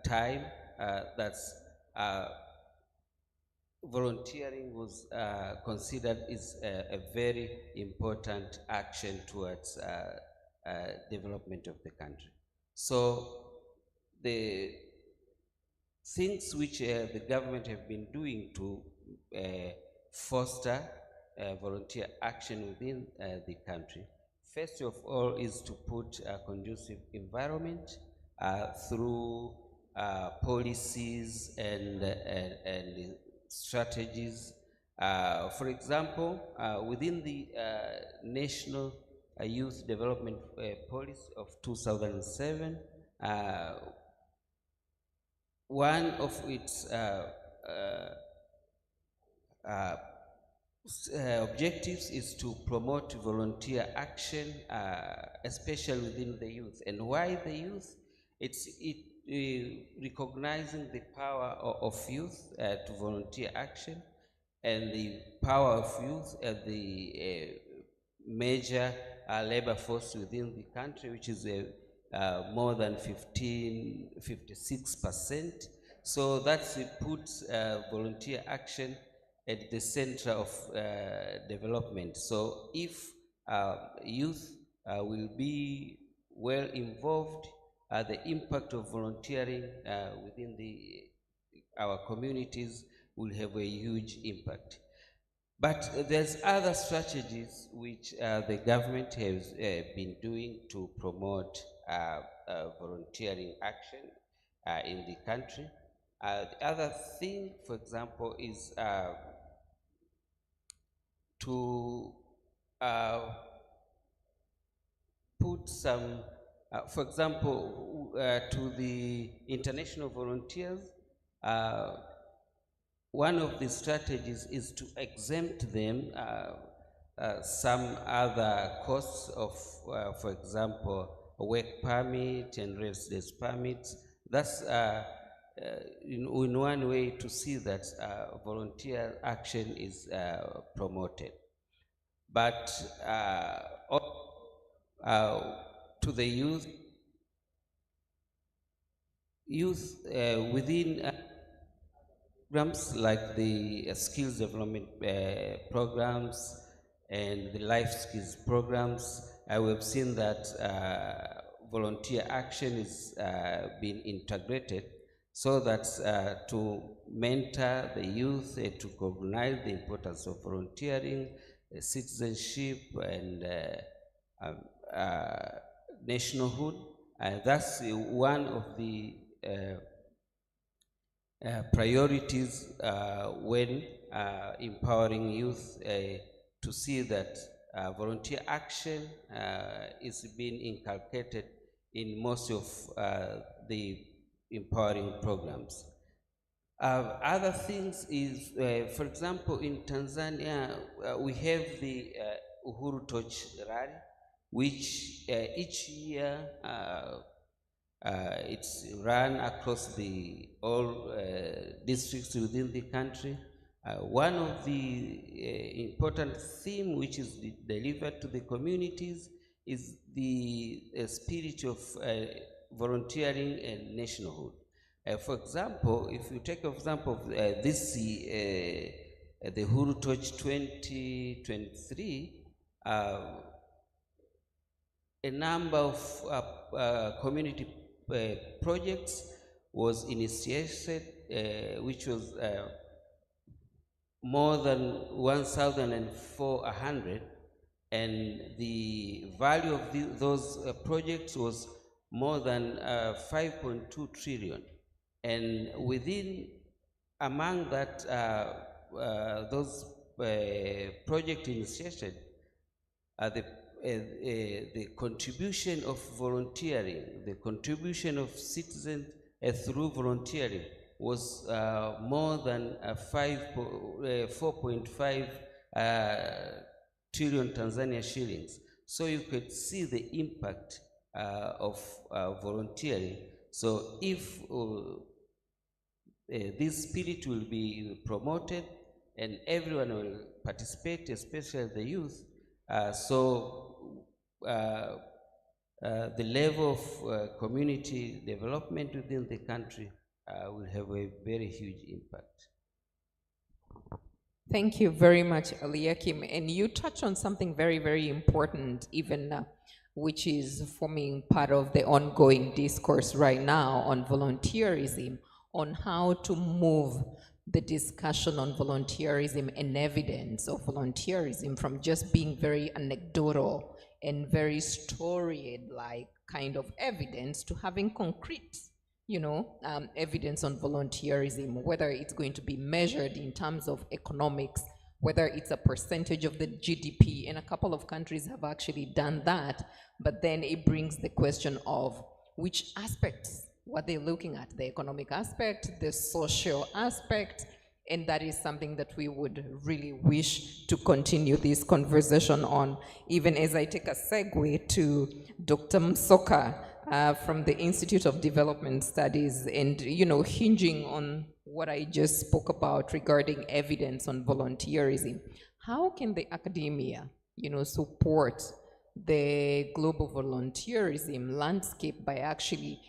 time, that's volunteering was considered is a very important action towards development of the country. So the things which the government have been doing to foster volunteer action within the country, first of all, is to put a conducive environment through policies and strategies. For example, within the National Youth Development Policy of 2007, one of its objectives is to promote volunteer action, especially within the youth. And why the youth? It's recognizing the power of youth to volunteer action, and the power of youth as the major labor force within the country, which is more than 56%. So that's it puts volunteer action at the center of development. So if youth will be well involved, the impact of volunteering within our communities will have a huge impact. But there's other strategies which the government has been doing to promote volunteering action in the country. The other thing, for example, is to put some, for example, to the international volunteers, one of the strategies is to exempt them some other costs of, for example, a work permit and residence permits. That's in one way to see that volunteer action is promoted. But to the youth within programs like the skills development programs and the life skills programs, we have seen that volunteer action is being integrated so that to mentor the youth, to recognize the importance of volunteering, citizenship, and nationalhood. That's one of the priorities when empowering youth to see that volunteer action is being inculcated in most of the empowering programs. Other things is, for example, in Tanzania, we have the Uhuru Torch Rally, which each year it's run across all districts within the country. One of the important theme which is delivered to the communities is the spirit of volunteering and nationhood. For example, if you take example of this the Uhuru Torch 2023, a number of community projects was initiated, which was more than 1,400, and the value of those projects was more than 5.2 trillion. And among that, those project initiated, the contribution of volunteering, the contribution of citizens through volunteering was more than 4.5 trillion Tanzania shillings. So you could see the impact of volunteering. So if this spirit will be promoted and everyone will participate, especially the youth, the level of community development within the country will have a very huge impact. Thank you very much, Eliakim. And you touch on something very, very important, even which is forming part of the ongoing discourse right now on volunteerism, on how to move the discussion on volunteerism and evidence of volunteerism from just being very anecdotal and very storied-like kind of evidence to having concrete, evidence on volunteerism, whether it's going to be measured in terms of economics, whether it's a percentage of the GDP, and a couple of countries have actually done that, but then it brings the question of which aspects were they looking at, the economic aspect, the social aspect, and that is something that we would really wish to continue this conversation on, even as I take a segue to Dr. Msoka from the Institute of Development Studies, and hinging on what I just spoke about regarding evidence on volunteerism. How can the academia, support the global volunteerism landscape by actually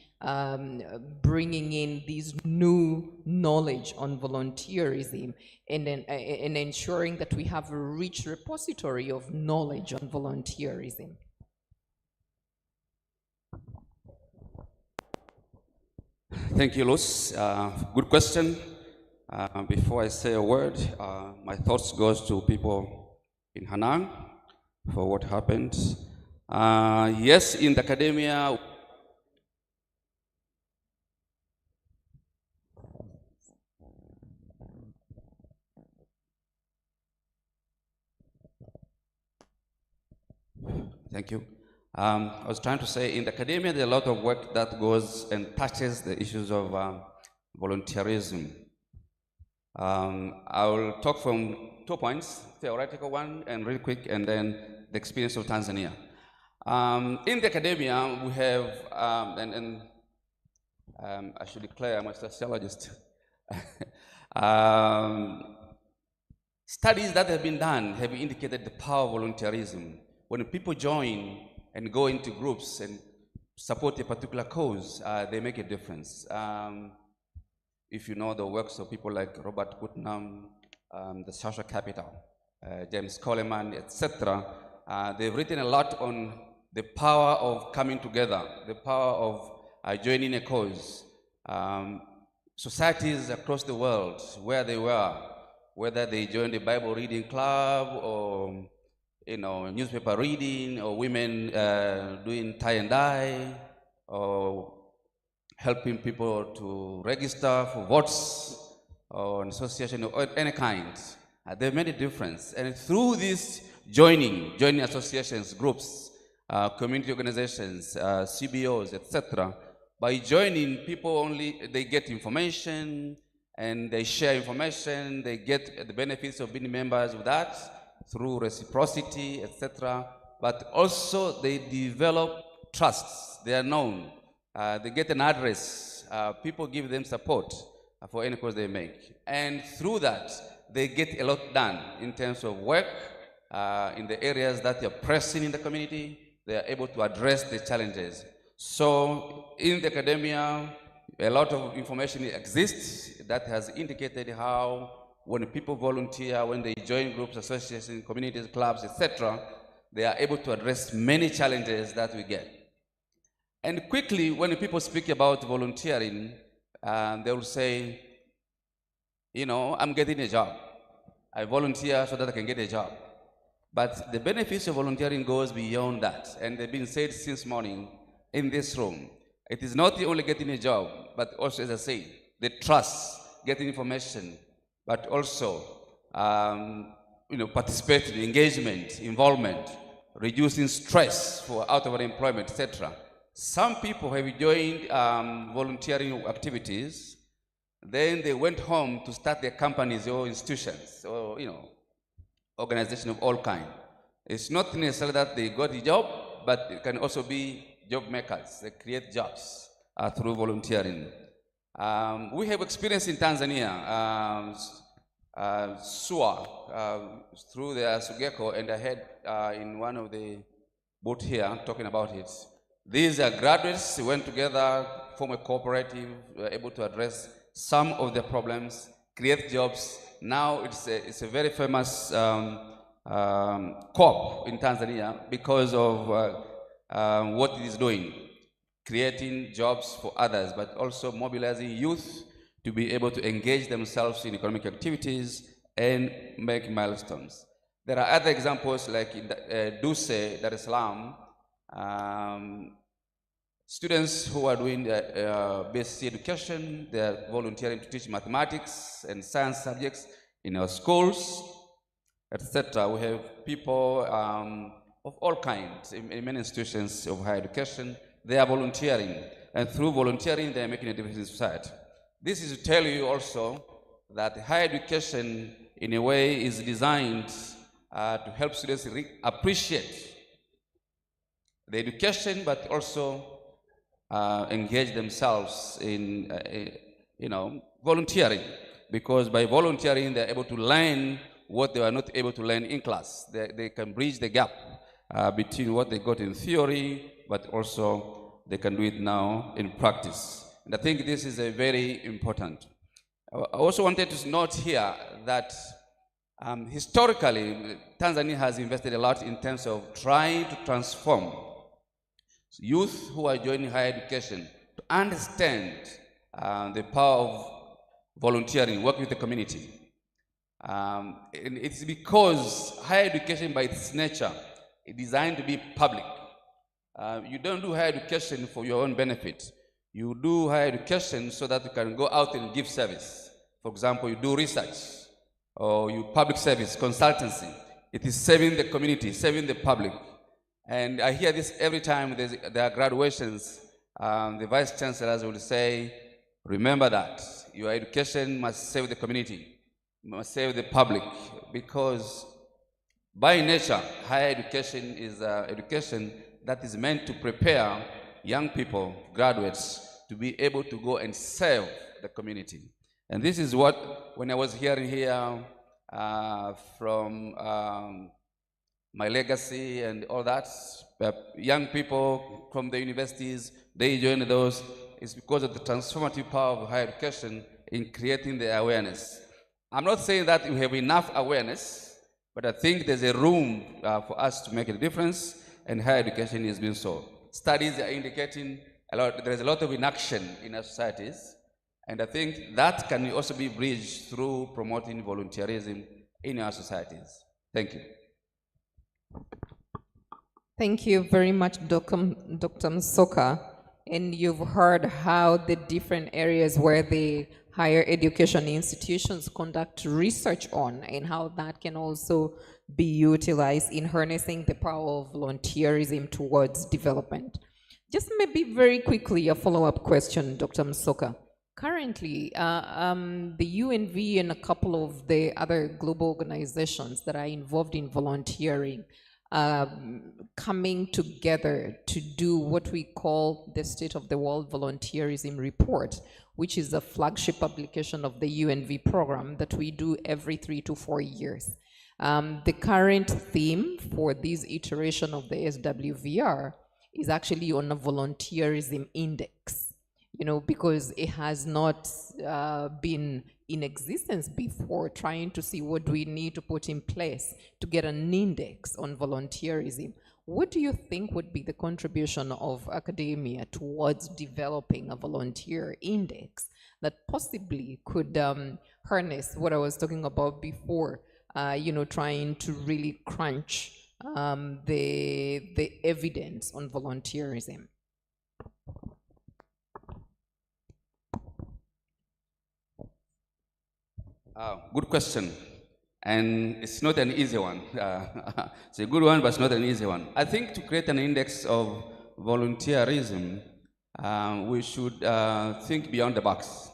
bringing in this new knowledge on volunteerism and ensuring that we have a rich repository of knowledge on volunteerism? Thank you, Luz. Good question. Before I say a word, my thoughts goes to people in Hanang for what happened. Yes, in the academia, thank you. I was trying to say, in the academia, there's a lot of work that goes and touches the issues of volunteerism. I will talk from 2 points, theoretical one and really quick, and then the experience of Tanzania. In the academia, we have, I should declare I'm a sociologist. Studies that have been done have indicated the power of volunteerism. When people join and go into groups and support a particular cause, they make a difference. If you know the works of people like Robert Putnam, the Social Capital, James Coleman, etc., they've written a lot on the power of coming together, the power of joining a cause. Societies across the world, where they were, whether they joined a Bible reading club or newspaper reading, or women doing tie and dye, or helping people to register for votes or an association of any kind. They've made a difference. And through this joining associations, groups, community organizations, CBOs, etc., by joining, people they get information and they share information, they get the benefits of being members of that through reciprocity, etc. But also they develop trusts, they are known, they get an address, people give them support for any cause they make. And through that, they get a lot done in terms of work, in the areas that are pressing in the community, they are able to address the challenges. So in the academia, a lot of information exists that has indicated how when people volunteer, when they join groups, associations, communities, clubs, etc., they are able to address many challenges that we get. And quickly, when people speak about volunteering, they will say, you know, I'm getting a job. I volunteer so that I can get a job. But the benefits of volunteering goes beyond that. And they've been said since morning in this room. It is not only getting a job, but also, as I say, the trust, getting information, but also, you know, participating, engagement, involvement, reducing stress for out of employment, etc. Some people have joined volunteering activities, then they went home to start their companies or institutions, or, you know, organization of all kind. It's not necessarily that they got a job, but it can also be job makers. They create jobs through volunteering. We have experience in Tanzania, SUA, through the Sugeko, and I had in one of the booth here talking about it. These are graduates who went together, form a cooperative, were able to address some of the problems, create jobs. Now it's a very famous co-op in Tanzania because of what it is doing, creating jobs for others, but also mobilizing youth to be able to engage themselves in economic activities and make milestones. There are other examples like in Duse, Dar es Salaam, students who are doing basic education, they are volunteering to teach mathematics and science subjects in our schools, etc. We have people of all kinds in many institutions of higher education. They are volunteering, and through volunteering, they are making a difference in society. This is to tell you also that higher education, in a way, is designed to help students appreciate the education, but also engage themselves in, you know, volunteering. Because by volunteering, they're able to learn what they were not able to learn in class. They can bridge the gap between what they got in theory, but also they can do it now in practice. And I think this is a very important. I also wanted to note here that historically, Tanzania has invested a lot in terms of trying to transform youth who are joining higher education to understand the power of volunteering, work with the community. And it's because higher education by its nature is designed to be public. You don't do higher education for your own benefit. You do higher education so that you can go out and give service. For example, you do research, or you public service, consultancy. It is serving the community, serving the public. And I hear this every time there are graduations. The vice chancellors will say, remember that your education must serve the community, must serve the public, because by nature, higher education is education that is meant to prepare young people, graduates, to be able to go and serve the community. And this is what, when I was hearing here from my legacy and all that, young people from the universities, they join those, it's because of the transformative power of higher education in creating the awareness. I'm not saying that we have enough awareness, but I think there's a room for us to make a difference, and higher education is being so. Studies are indicating there's a lot of inaction in our societies, and I think that can also be bridged through promoting volunteerism in our societies. Thank you. Thank you very much, Dr. Msoka. And you've heard how the different areas where the higher education institutions conduct research on, and how that can also be utilized in harnessing the power of volunteerism towards development. Just maybe very quickly, a follow-up question, Dr. Msoka. Currently, the UNV and a couple of the other global organizations that are involved in volunteering coming together to do what we call the State of the World Volunteerism Report, which is a flagship publication of the UNV program that we do every 3 to 4 years. The current theme for this iteration of the SWVR is actually on a volunteerism index, you know, because it has not been in existence before, trying to see what do we need to put in place to get an index on volunteerism. What do you think would be the contribution of academia towards developing a volunteer index that possibly could harness what I was talking about before, you know, trying to really crunch the evidence on volunteerism? Good question. And it's not an easy one. It's a good one, but it's not an easy one. I think to create an index of volunteerism, we should think beyond the box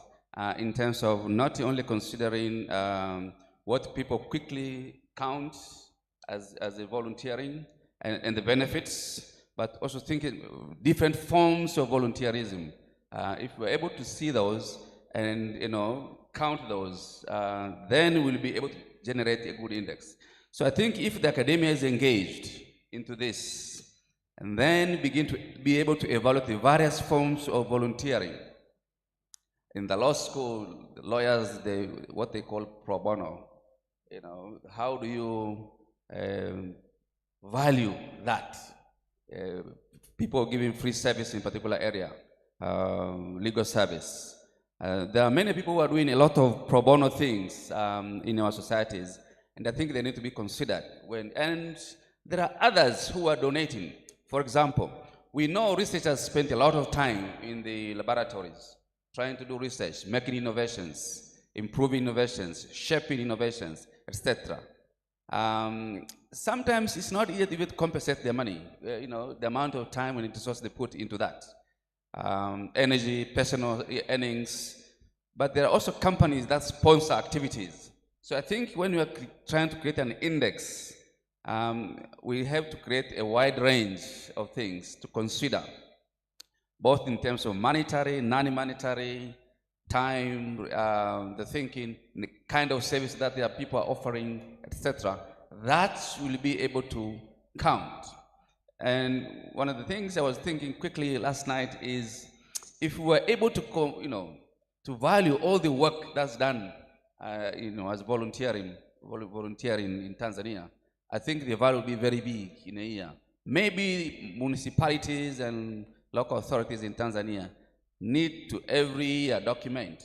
in terms of not only considering what people quickly count as a volunteering and the benefits, but also thinking different forms of volunteerism. If we're able to see those and, you know, count those, then we'll be able to generate a good index. So I think if the academia is engaged into this, and then begin to be able to evaluate the various forms of volunteering. In the law school, the lawyers, what they call pro bono, you know, how do you value that? People giving free service in particular area, legal service. There are many people who are doing a lot of pro bono things in our societies, and I think they need to be considered. And there are others who are donating. For example, we know researchers spend a lot of time in the laboratories trying to do research, making innovations, improving innovations, shaping innovations, etc. Sometimes it's not easy to compensate their money, you know, the amount of time and resources they put into that. Energy, personal earnings, but there are also companies that sponsor activities. So I think when we are trying to create an index, we have to create a wide range of things to consider, both in terms of monetary, non-monetary, time, the thinking, the kind of service that the people are offering, etc. That will be able to count. And one of the things I was thinking quickly last night is, if we were able to, to value all the work that's done, as volunteering in Tanzania, I think the value will be very big in a year. Maybe municipalities and local authorities in Tanzania need to every year document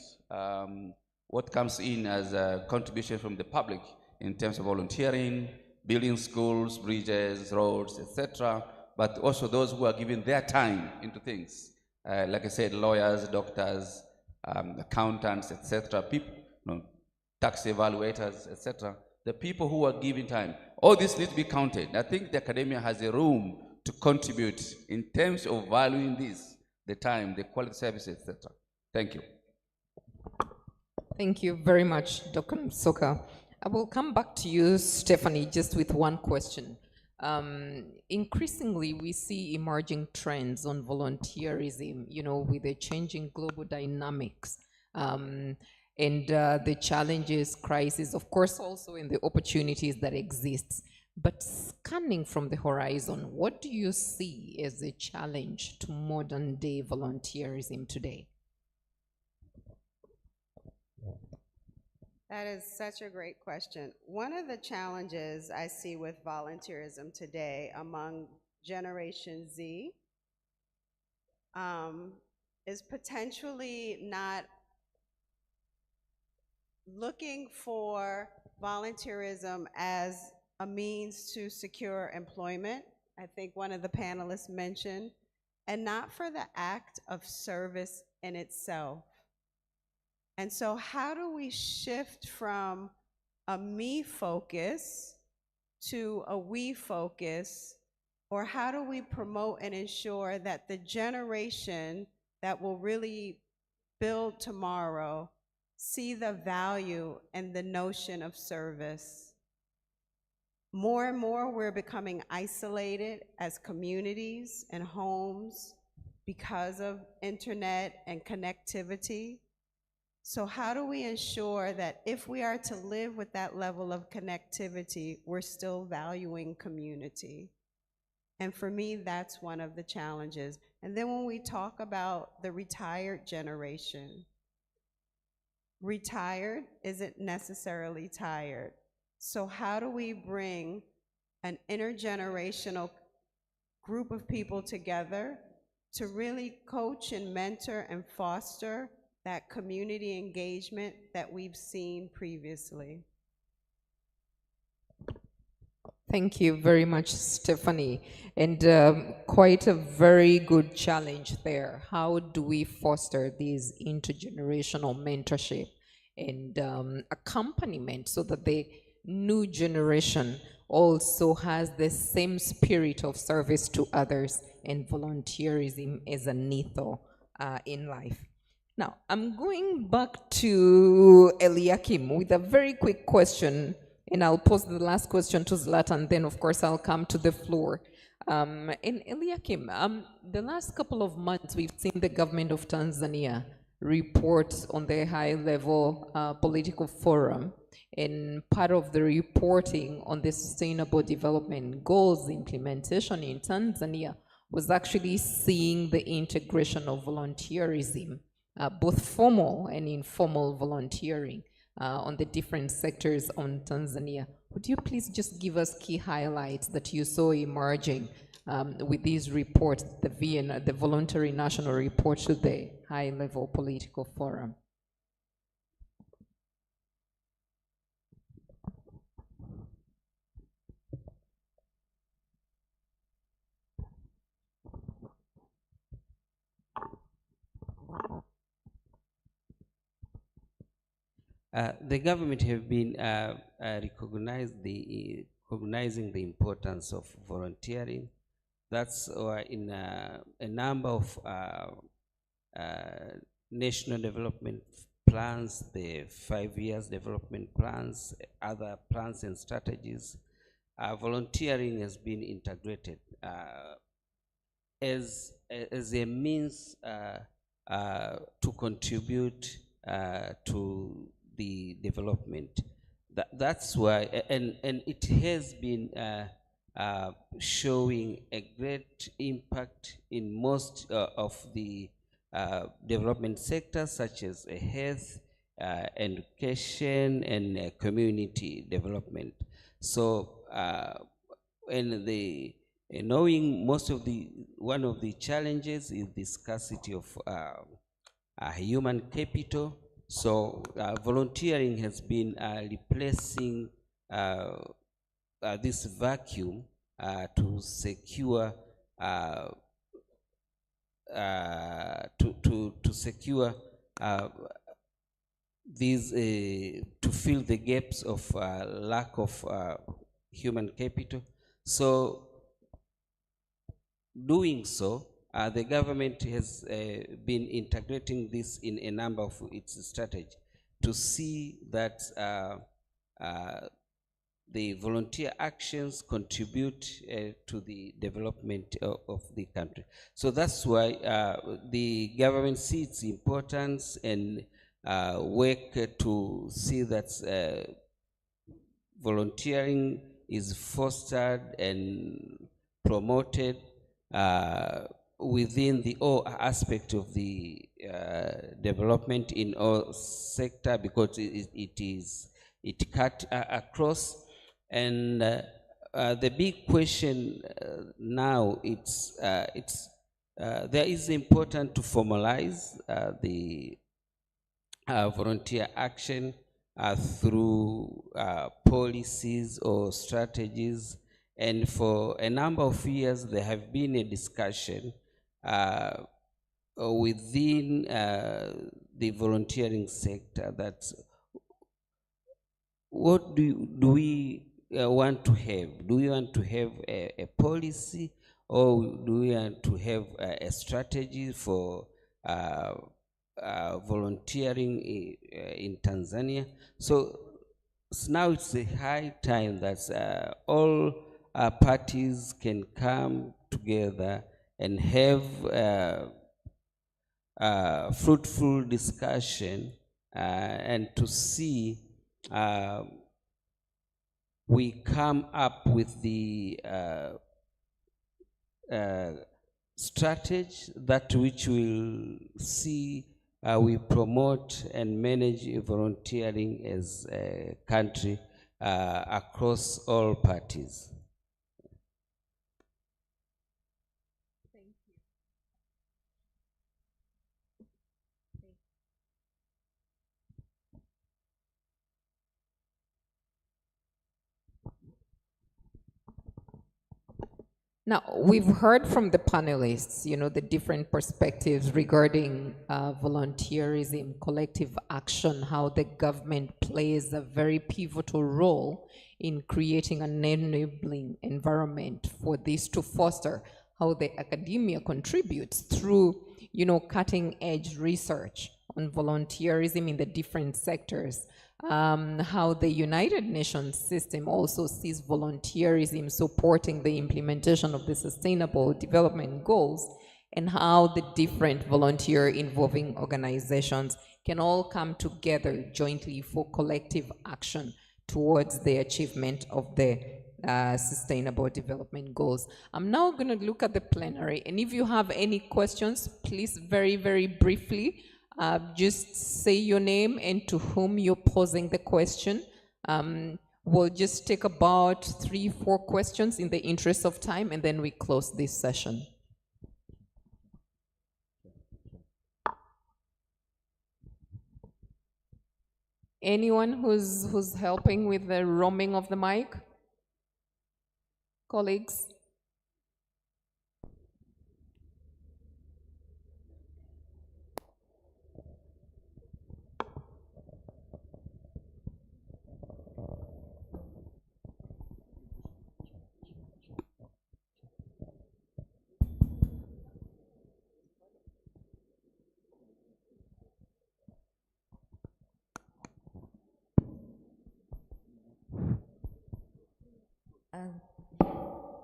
what comes in as a contribution from the public in terms of volunteering, building schools, bridges, roads, etc. But also those who are giving their time into things. Like I said, lawyers, doctors, accountants, etc. People, tax evaluators, etc. The people who are giving time. All this needs to be counted. I think the academia has a room to contribute in terms of valuing this, the time, the quality services, etc. Thank you. Thank you very much, Dr. Msoka. I will come back to you, Stephanie, just with one question. Increasingly, we see emerging trends on volunteerism, with the changing global dynamics and the challenges, crises, of course, also in the opportunities that exist. But scanning from the horizon, what do you see as a challenge to modern day volunteerism today? That is such a great question. One of the challenges I see with volunteerism today among Generation Z is potentially not looking for volunteerism as a means to secure employment. I think one of the panelists mentioned and not for the act of service in itself. And so, how do we shift from a me focus to a we focus? Or how do we promote and ensure that the generation that will really build tomorrow see the value and the notion of service? More and more, we're becoming isolated as communities and homes because of internet and connectivity. So how do we ensure that if we are to live with that level of connectivity, we're still valuing community? And for me, that's one of the challenges. And then when we talk about the retired generation, retired isn't necessarily tired. So how do we bring an intergenerational group of people together to really coach and mentor and foster that community engagement that we've seen previously? Thank you very much, Stephanie. And quite a very good challenge there. How do we foster this intergenerational mentorship and accompaniment so that the new generation also has the same spirit of service to others and volunteerism as an ethos in life? Now, I'm going back to Eliakim with a very quick question. And I'll pose the last question to Zlatan, then of course I'll come to the floor. And Eliakim, the last couple of months we've seen the government of Tanzania report on the high-level political forum, and part of the reporting on the Sustainable Development Goals implementation in Tanzania was actually seeing the integration of volunteerism, both formal and informal volunteering, on the different sectors on Tanzania. Would you please just give us key highlights that you saw emerging with these reports, the VN, the Voluntary National Report to the High-Level Political Forum? The government have been recognizing the importance of volunteering. That's why in a number of national development plans, the 5 years development plans, other plans and strategies, volunteering has been integrated as a means to contribute to the development. That's why, and it has been showing a great impact in most of the development sectors, such as health, education, and community development. So, and knowing most of one of the challenges is the scarcity of human capital. So volunteering has been replacing this vacuum to secure to secure these to fill the gaps of lack of human capital. So doing so, the government has been integrating this in a number of its strategies to see that the volunteer actions contribute to the development of the country. So that's why the government sees its importance and work to see that volunteering is fostered and promoted within the all aspect of the development in all sector, because it cut across. And the big question now there is important to formalize the volunteer action through policies or strategies. And for a number of years, there have been a discussion within the volunteering sector, that what do we want to have? Do we want to have a policy, or do we want to have a strategy for volunteering in Tanzania? So now it's a high time that all parties can come together and have fruitful discussion and to see we come up with the strategy that which will see we promote and manage volunteering as a country across all parties. Now, we've heard from the panelists, the different perspectives regarding volunteerism, collective action, how the government plays a very pivotal role in creating an enabling environment for this to foster, how the academia contributes through, cutting edge research on volunteerism in the different sectors, how the United Nations system also sees volunteerism supporting the implementation of the Sustainable Development Goals, and how the different volunteer involving organizations can all come together jointly for collective action towards the achievement of the Sustainable Development Goals. I'm now going to look at the plenary, and if you have any questions, please very, very briefly, just say your name and to whom you're posing the question. We'll just take about 3-4 questions in the interest of time, and then we close this session. Anyone who's helping with the roaming of the mic? Colleagues?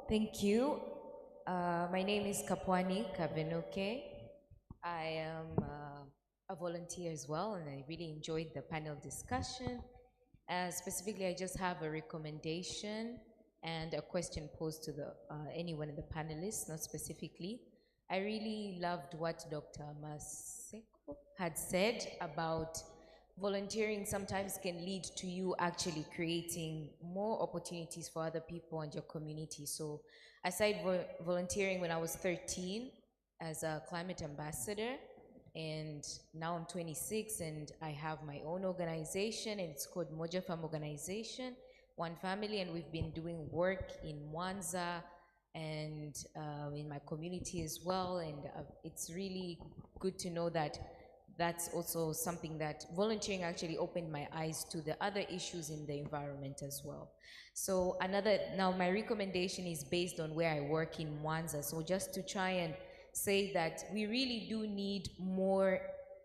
Thank you. My name is Kapwani Kavenuke. I am a volunteer as well, and I really enjoyed the panel discussion. Specifically, I just have a recommendation and a question posed to anyone in the panelists, not specifically. I really loved what Dr. Maseko had said about volunteering sometimes can lead to you actually creating more opportunities for other people and your community. So aside volunteering when I was 13 as a climate ambassador, and now I'm 26 and I have my own organization, and it's called Moja Farm Organization, One Family, and we've been doing work in Mwanza and in my community as well, and it's really good to know that that's also something that volunteering actually opened my eyes to the other issues in the environment as well. So now my recommendation is based on where I work in Mwanza. So just to try and say that we really do need more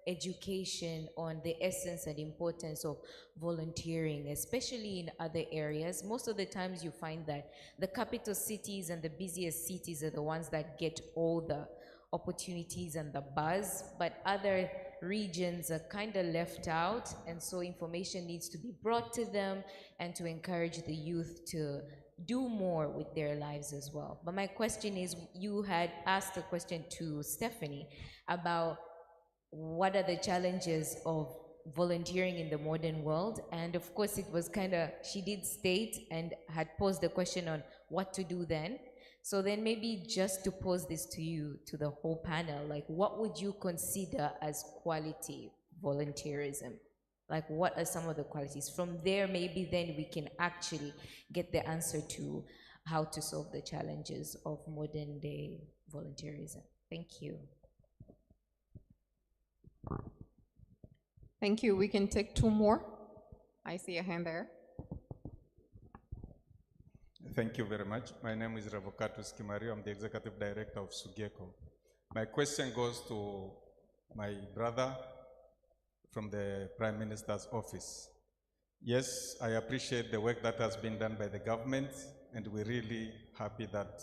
education on the essence and importance of volunteering, especially in other areas. Most of the times you find that the capital cities and the busiest cities are the ones that get all the opportunities and the buzz, but other regions are kind of left out, and so information needs to be brought to them and to encourage the youth to do more with their lives as well. But my question is, you had asked a question to Stephanie about what are the challenges of volunteering in the modern world, and of course it was she did state and had posed the question on what to do then. So then maybe just to pose this to you, to the whole panel, like what would you consider as quality volunteerism? Like what are some of the qualities? From there, maybe then we can actually get the answer to how to solve the challenges of modern day volunteerism. Thank you. Thank you. We can take two more. I see a hand there. Thank you very much. My name is Revocatus Kimario. I'm the Executive Director of Sugeko. My question goes to my brother from the Prime Minister's office. Yes, I appreciate the work that has been done by the government, and we're really happy that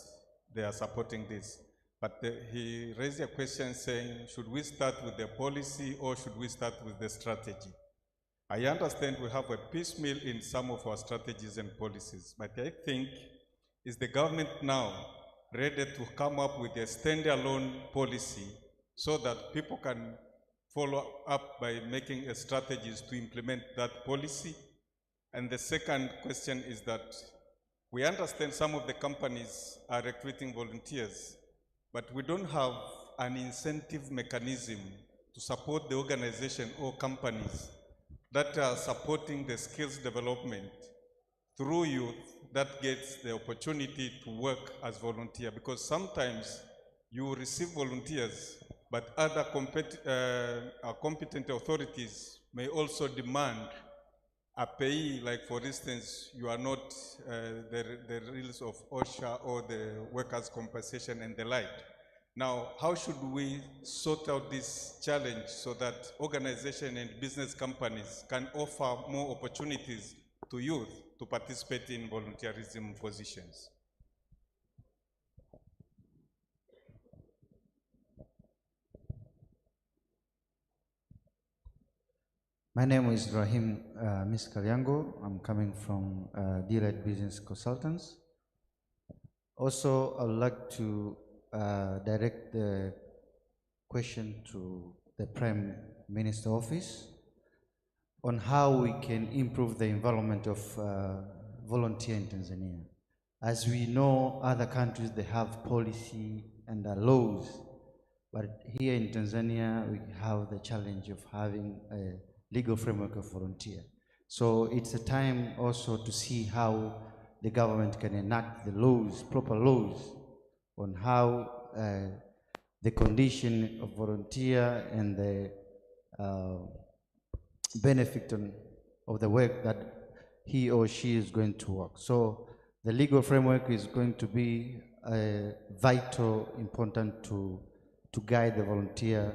they are supporting this. But he raised a question saying, should we start with the policy or should we start with the strategy? I understand we have a piecemeal in some of our strategies and policies, but I think, is the government now ready to come up with a standalone policy so that people can follow up by making strategies to implement that policy? And the second question is that we understand some of the companies are recruiting volunteers, but we don't have an incentive mechanism to support the organization or companies that are supporting the skills development through youth that gets the opportunity to work as volunteer. Because sometimes you receive volunteers, but other competent authorities may also demand a pay, like for instance, you are not the rules of OSHA or the workers' compensation and the like. Now, how should we sort out this challenge so that organizations and business companies can offer more opportunities to youth to participate in volunteerism positions? My name is Rahim Miskaryango. I'm coming from D-Light Business Consultants. Also, I would like to direct the question to the Prime Minister Office on how we can improve the environment of volunteer in Tanzania. As we know, other countries, they have policy and laws, but here in Tanzania, we have the challenge of having a legal framework of volunteer. So it's a time also to see how the government can enact the laws, proper laws, on how the condition of volunteer and the benefit of the work that he or she is going to work. So the legal framework is going to be vital, important to guide the volunteer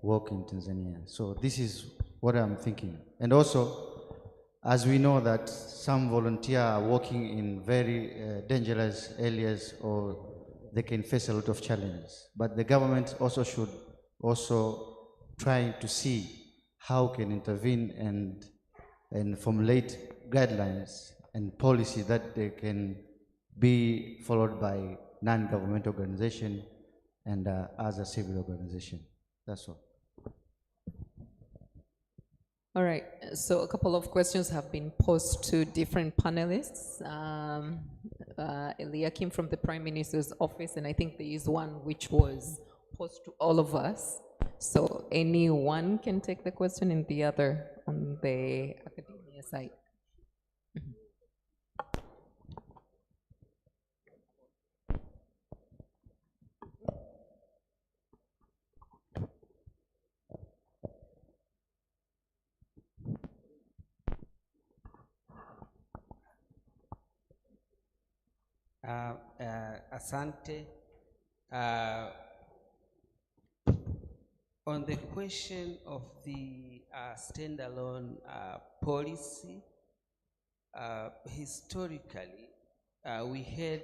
work in Tanzania. So this is what I'm thinking. And also, as we know that some volunteers are working in very dangerous areas, or they can face a lot of challenges. But the government also should also try to see how can intervene and formulate guidelines and policy that they can be followed by non-government organization and other civil organization. That's all. All right, so a couple of questions have been posed to different panelists. Eliakim from the Prime Minister's office, and I think there is one which was posed to all of us. So anyone can take the question and the other on the academia side. Asante. On the question of the standalone policy, historically, we had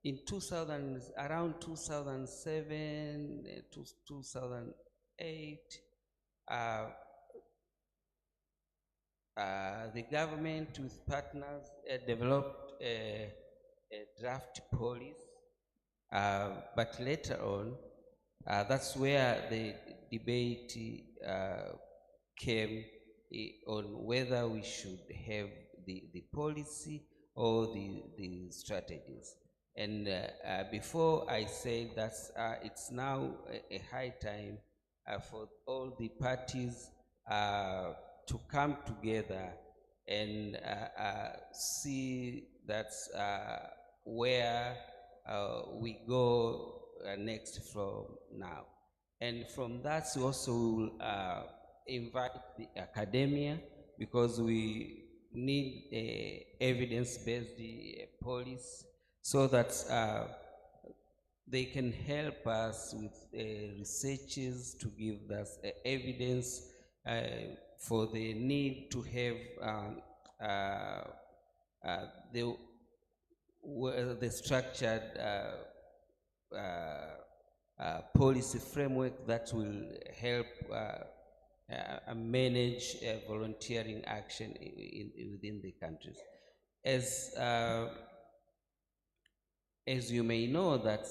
in 2000, around 2007 to 2008, the government with partners developed a draft policy, but later on, that's where the debate came on whether we should have the policy or the strategies. And before I say that it's now a high time for all the parties to come together and see that's where we go next from now. And from that, we also will invite the academia, because we need a evidence-based policy, so that they can help us with researches to give us evidence for the need to have the structured policy framework that will help manage volunteering action within the countries. As you may know, that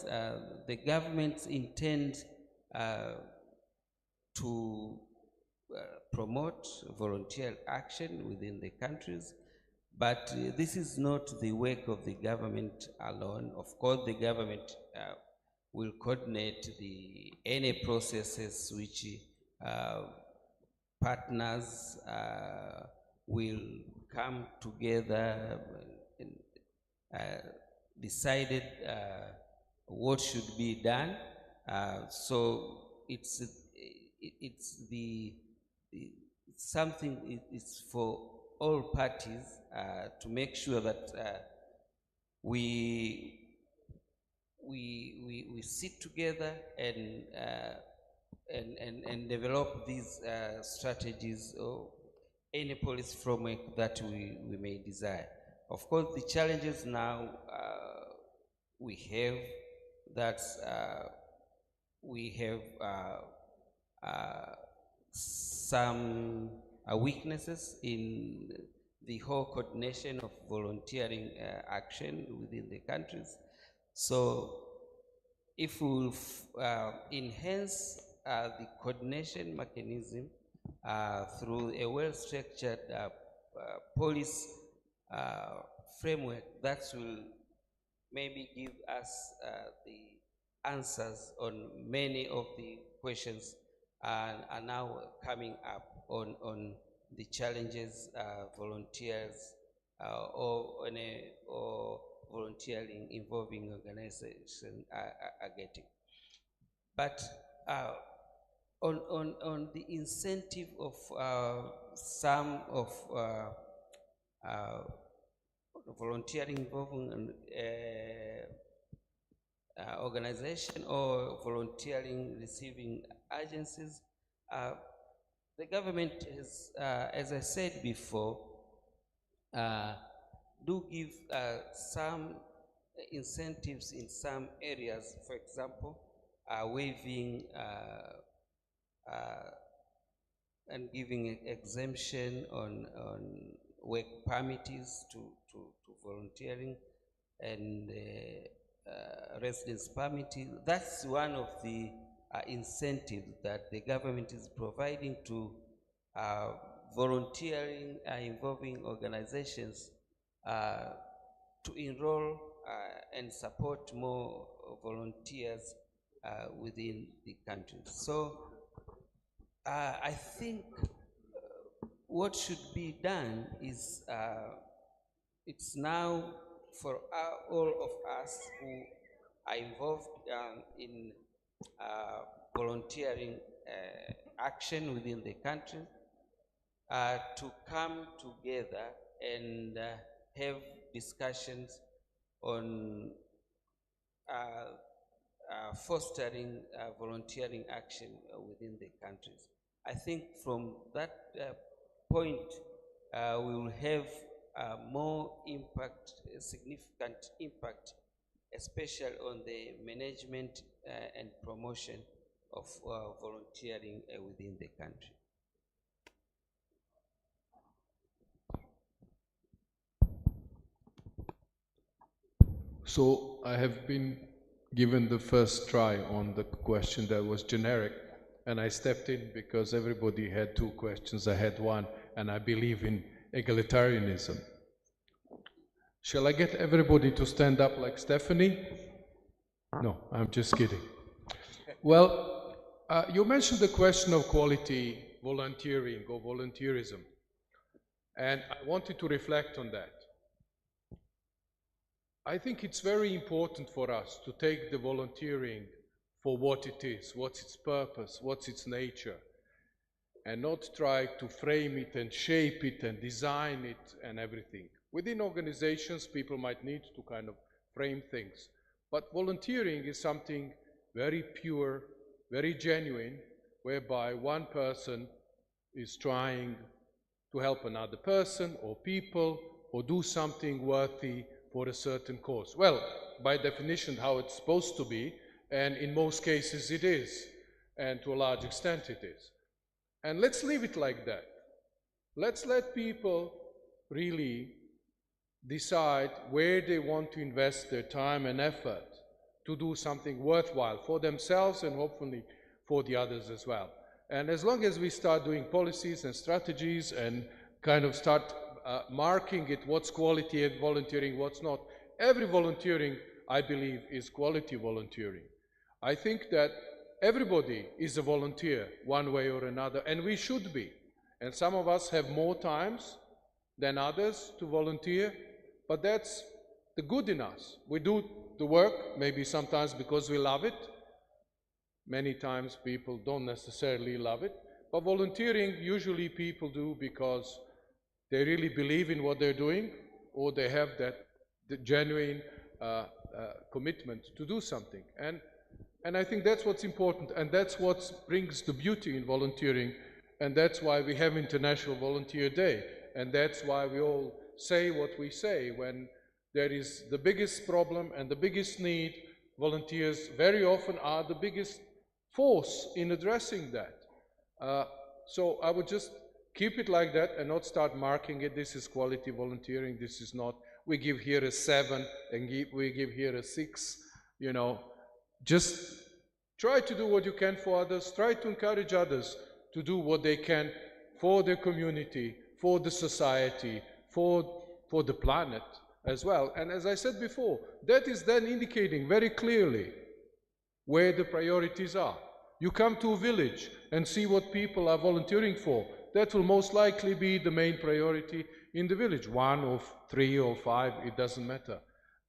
the government intend to promote volunteer action within the countries, but this is not the work of the government alone. Of course, the government will coordinate any processes which partners will come together and decided what should be done. So it's something it's for all parties to make sure that we sit together and develop these strategies or any policy framework that we may desire. Of course, the challenges now we have that we have some weaknesses in the whole coordination of volunteering action within the countries. So if we enhance the coordination mechanism through a well-structured policy framework, that will maybe give us the answers on many of the questions are now coming up on the challenges volunteers or volunteering involving organizations are getting. But on the incentive of some of volunteering involving organization or volunteering receiving agencies, the government has, as I said before, do give some incentives in some areas. For example, waiving and giving exemption on work permits to volunteering and residence permit. That's one of the incentives that the government is providing to volunteering involving organizations to enroll and support more volunteers within the country. So I think what should be done is it's now for all of us who are involved in volunteering action within the country to come together and have discussions on fostering volunteering action within the countries. I think from that point, we will have more impact, significant impact, especially on the management and promotion of volunteering within the country. So I have been given the first try on the question that was generic, and I stepped in because everybody had two questions. I had one, and I believe in egalitarianism. Shall I get everybody to stand up like Stephanie? No, I'm just kidding. Well, you mentioned the question of quality volunteering or volunteerism, and I wanted to reflect on that. I think it's very important for us to take the volunteering for what it is, what's its purpose, what's its nature, and not try to frame it and shape it and design it and everything. Within organizations, people might need to kind of frame things, but volunteering is something very pure, very genuine, whereby one person is trying to help another person or people or do something worthy for a certain cause. Well, by definition, how it's supposed to be, and in most cases it is, and to a large extent it is. And let's leave it like that. Let's let people really decide where they want to invest their time and effort to do something worthwhile for themselves and hopefully for the others as well. And as long as we start doing policies and strategies and kind of start marking it, what's quality and volunteering, what's not, every volunteering, I believe, is quality volunteering. I think that everybody is a volunteer one way or another, and we should be. And some of us have more times than others to volunteer, but that's the good in us. We do the work, maybe sometimes because we love it. Many times people don't necessarily love it, but volunteering usually people do because they really believe in what they're doing, or they have the genuine commitment to do something. And I think that's what's important, and that's what brings the beauty in volunteering, and that's why we have International Volunteer Day, and that's why we all say what we say. When there is the biggest problem and the biggest need, volunteers very often are the biggest force in addressing that. So I would just keep it like that and not start marking it. This is quality volunteering, this is not. We give here a 7 and we give here a 6, you know. Just try to do what you can for others. Try to encourage others to do what they can for their community, for the society, for the planet as well. And as I said before, that is then indicating very clearly where the priorities are. You come to a village and see what people are volunteering for. That will most likely be the main priority in the village. 1 or 3 or 5, it doesn't matter.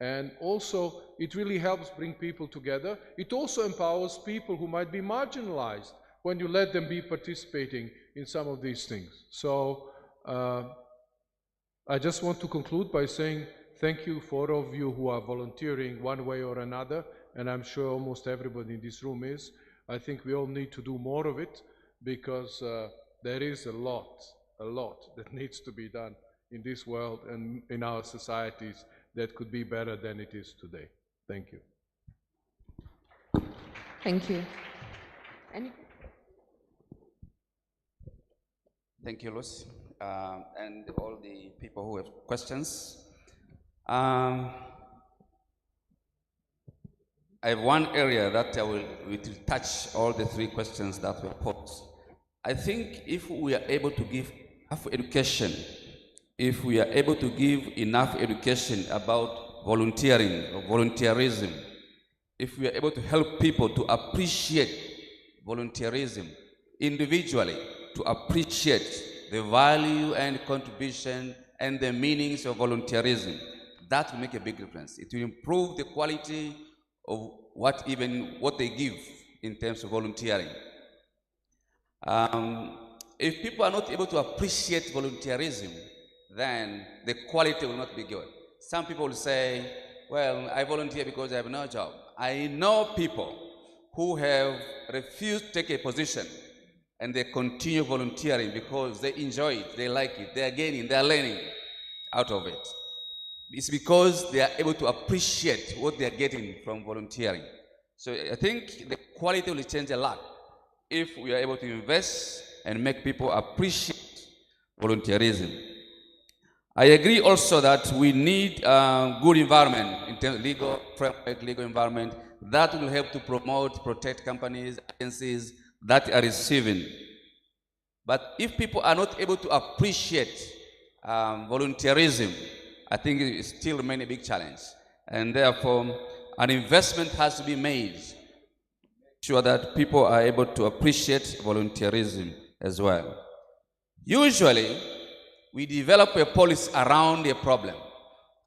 And also, it really helps bring people together. It also empowers people who might be marginalized when you let them be participating in some of these things. So, I just want to conclude by saying thank you for all of you who are volunteering one way or another, and I'm sure almost everybody in this room is. I think we all need to do more of it, because there is a lot that needs to be done in this world and in our societies that could be better than it is today. Thank you. Thank you. Thank you, Lucy, and all the people who have questions. I have one area that I will touch all the 3 questions that were posed. I think if we are able to give enough education, if we are able to give enough education about volunteering or volunteerism, if we are able to help people to appreciate volunteerism individually, to appreciate the value and contribution and the meanings of volunteerism, that will make a big difference. It will improve the quality of what they give in terms of volunteering. If people are not able to appreciate volunteerism, then the quality will not be good. Some people will say, well, I volunteer because I have no job. I know people who have refused to take a position and they continue volunteering because they enjoy it, they like it, they are gaining, they are learning out of it. It's because they are able to appreciate what they are getting from volunteering. So I think the quality will change a lot if we are able to invest and make people appreciate volunteerism. I agree also that we need good environment, in terms of legal framework, legal environment, that will help to promote, protect companies, agencies that are receiving. But if people are not able to appreciate volunteerism, I think it still remains a big challenge. And therefore, an investment has to be made sure that people are able to appreciate volunteerism as well. Usually, we develop a policy around a problem.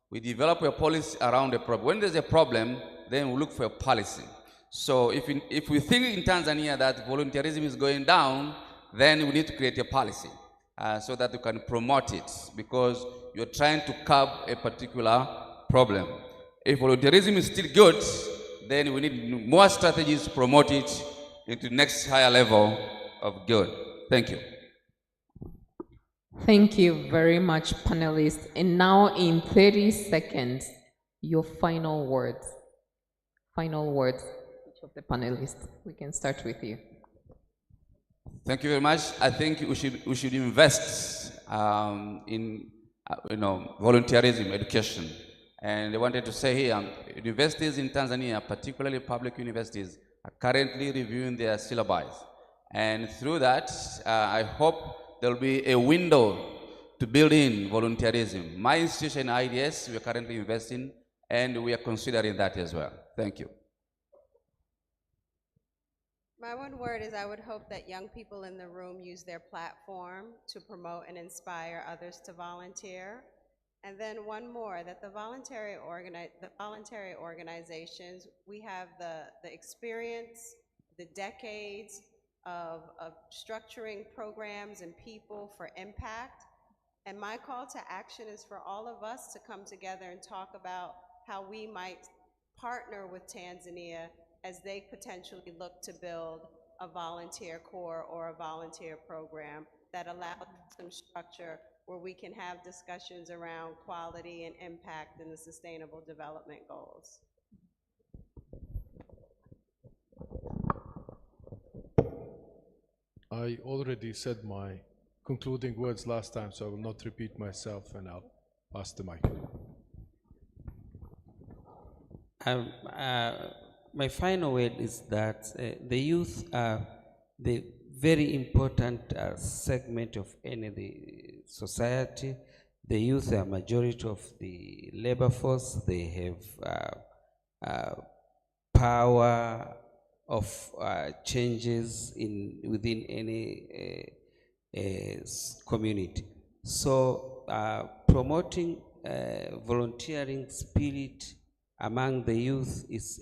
We develop a policy around a problem. When there's a problem, then we look for a policy. So if we think in Tanzania that volunteerism is going down, then we need to create a policy so that we can promote it, because you're trying to curb a particular problem. If volunteerism is still good, then we need more strategies to promote it into next higher level of good. Thank you. Thank you very much, panelists. And now in 30 seconds, your final words. Final words, each of the panelists. We can start with you. Thank you very much. I think we should invest in volunteerism education. And I wanted to say here, universities in Tanzania, particularly public universities, are currently reviewing their syllabi. And through that, I hope there will be a window to build in volunteerism. My institution, IDS, we are currently investing, and we are considering that as well. Thank you. My one word is I would hope that young people in the room use their platform to promote and inspire others to volunteer. And then one more, that the voluntary organizations, we have the experience, the decades of structuring programs and people for impact. And my call to action is for all of us to come together and talk about how we might partner with Tanzania as they potentially look to build a volunteer corps or a volunteer program that allows some structure where we can have discussions around quality and impact and the sustainable development goals. I already said my concluding words last time, so I will not repeat myself, and I'll pass the mic. My final word is that the youth are the very important segment of any society. The youth are majority of the labor force. They have power of changes within any community. So promoting volunteering spirit among the youth is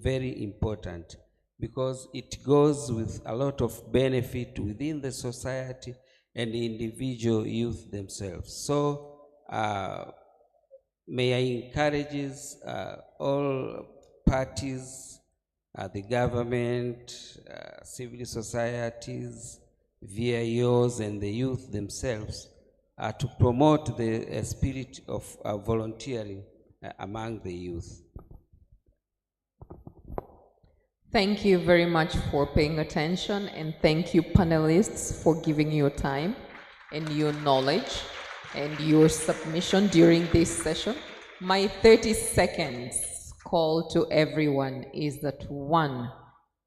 very important, because it goes with a lot of benefit within the society and the individual youth themselves. So may I encourage all parties, the government, civil societies, VIOs, and the youth themselves to promote the spirit of volunteering among the youth. Thank you very much for paying attention, and thank you panelists for giving your time and your knowledge and your submission during this session. My 30 seconds call to everyone is that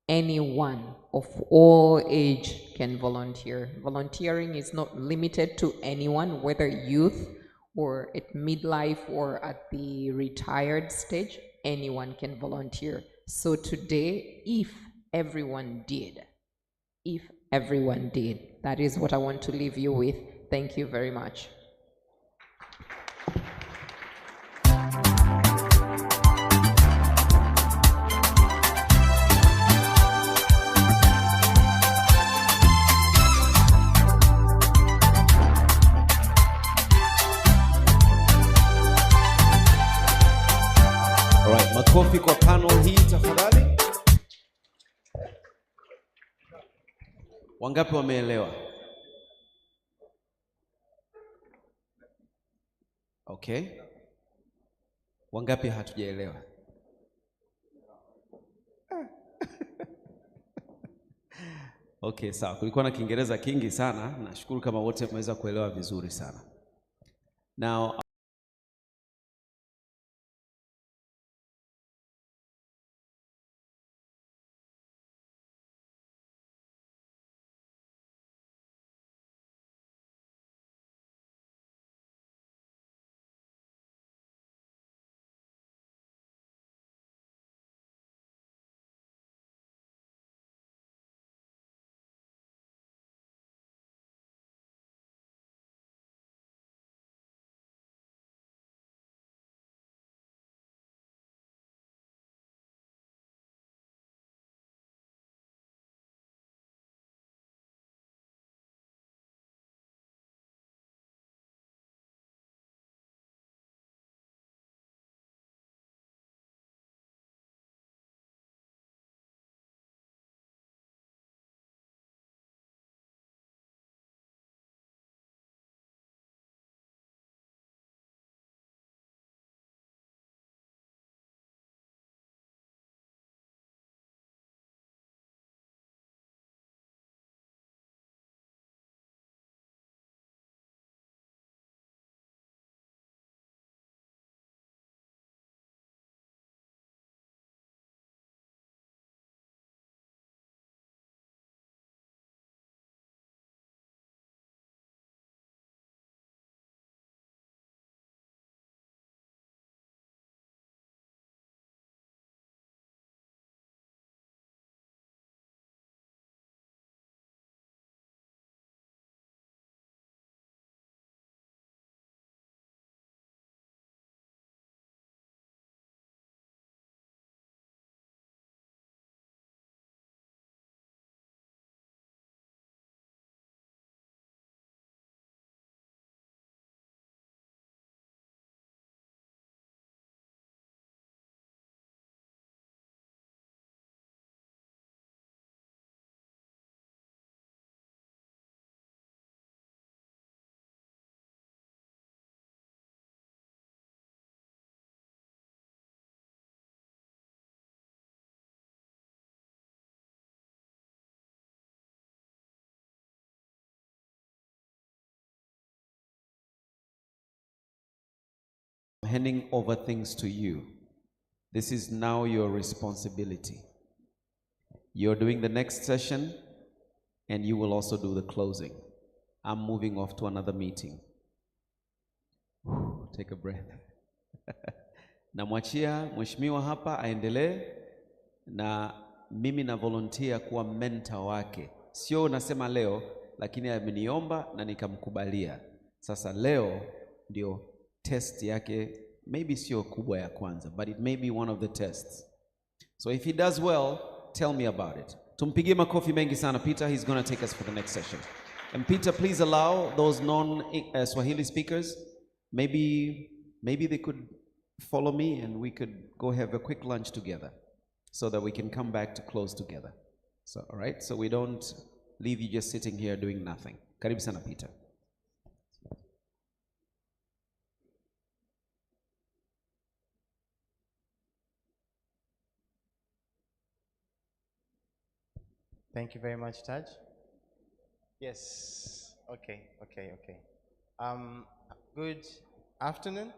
anyone of all age can volunteer. Volunteering is not limited to anyone, whether youth or at midlife or at the retired stage. Anyone can volunteer. So today, if everyone did, that is what I want to leave you with. Thank you very much. All right, makofi kwa panel hii tafadhali. Wangapi wameelewa? Okay. Wangapi hatujaelewa? Okay, sawa. Kulikuwa na Kiingereza kingi sana. Nashukuru kama wote mmeweza kuelewa vizuri sana. Now handing over things to you. This is now your responsibility. You're doing the next session, and you will also do the closing. I'm moving off to another meeting. Take a breath. Namwachia mheshimiwa hapa aendelee, na mimi na volunteer kuwa mentor wake. Sio nasema leo, lakini ameniomba na nikamkubalia. Sasa leo ndio test yake, maybe sio kubwa ya kwanza, but it may be one of the tests. So if he does well, tell me about it. Tumpigie makofi mengi sana Peter. He's going to take us for the next session. And Peter, please allow those non-Swahili speakers, maybe they could follow me and we could go have a quick lunch together so that we can come back to close together. So, all right? So we don't leave you just sitting here doing nothing. Karibu sana Peter. Thank you very much, Taj. Yes. Okay. Good afternoon.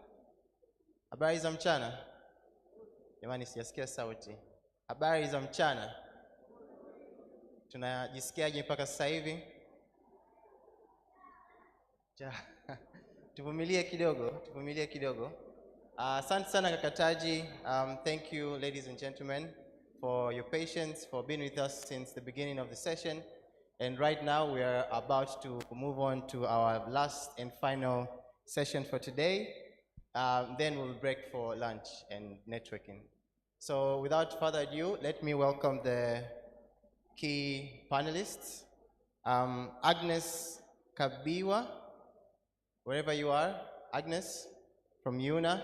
Habari za mchana. Jamani, sijasikia sauti. Habari za mchana. Tunajisikiaje mpaka sasa hivi? Tuvumilie kidogo. Asante sana kaka Taji. Thank you, ladies and gentlemen, for your patience, for being with us since the beginning of the session. And right now we are about to move on to our last and final session for today. Then we'll break for lunch and networking. So without further ado, let me welcome the key panelists. Agnes Kabiwa, wherever you are. Agnes from UNA.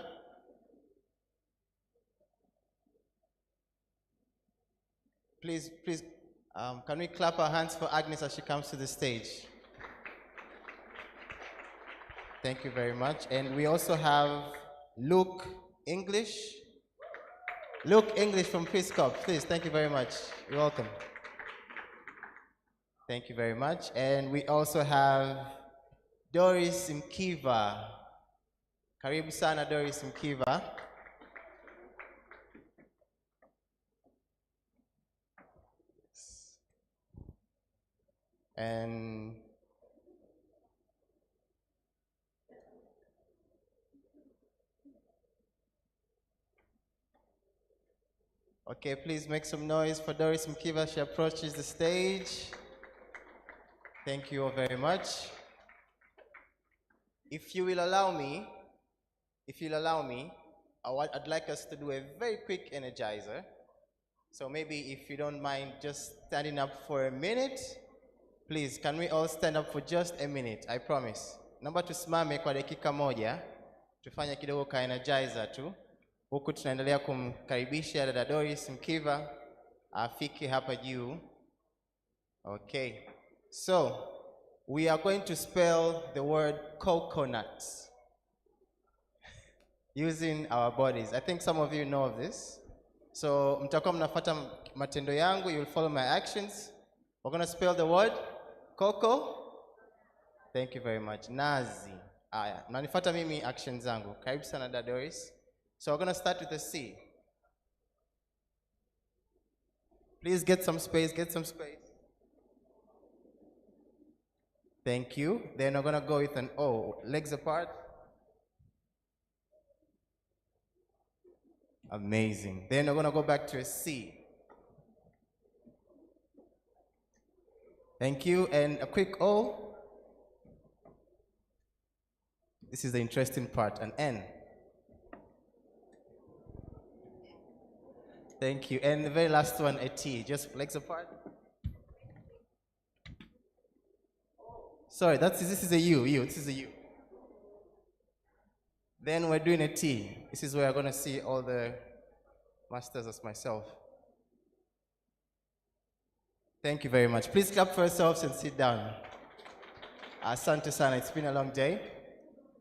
Please, can we clap our hands for Agnes as she comes to the stage? Thank you very much. And we also have Luke English. Luke English from Peace Corps. Please, thank you very much. You're welcome. Thank you very much. And we also have Doris Mkiva. Karibu sana Doris Mkiva. And okay, please make some noise for Doris Mkiva. She approaches the stage. Thank you all very much. If you will allow me, I'd like us to do a very quick energizer. So maybe if you don't mind just standing up for a minute. Please, can we all stand up for just a minute? I promise. Naomba tusimame kwa dakika moja. Tufanye kidogo ka energizer tu. Huku tunaendelea kumkaribisha dada Doris Mkiva afike hapa juu. Okay. So, we are going to spell the word coconut using our bodies. I think some of you know of this. So, mtakuwa mnafuata matendo yangu, you will follow my actions. We're going to spell the word Coco. Thank you very much. Nazi. Aya, mnanifuata mimi actions zangu. Karibu sana dada Doris. So we're going to start with the C. Please get some space, Thank you. Then we're going to go with an O. Legs apart. Amazing. Then we're going to go back to a C. Thank you. And a quick O. This is the interesting part, an N. Thank you. And the very last one, a T. Just legs apart. Sorry, this is a U. This is a U. Then we're doing a T. This is where we're going to see all the masters as myself. Thank you very much. Please clap for yourselves and sit down. Asante sana. It's been a long day.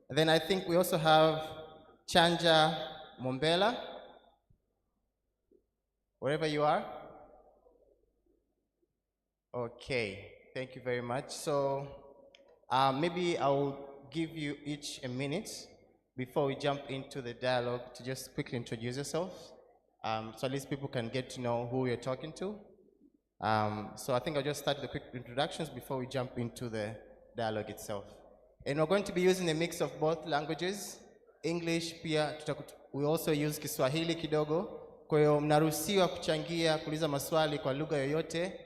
And then I think we also have Chanja Mombela. Wherever you are. Okay. Thank you very much. So maybe I'll give you each a minute before we jump into the dialogue, to just quickly introduce yourselves, so at least people can get to know who you're talking to. So I think I'll just start with the quick introductions before we jump into the dialogue itself. And we're going to be using a mix of both languages, English pia, we also use Kiswahili kidogo. Kwa hiyo mnaruhusiwa kuchangia, kuuliza maswali kwa lugha yoyote,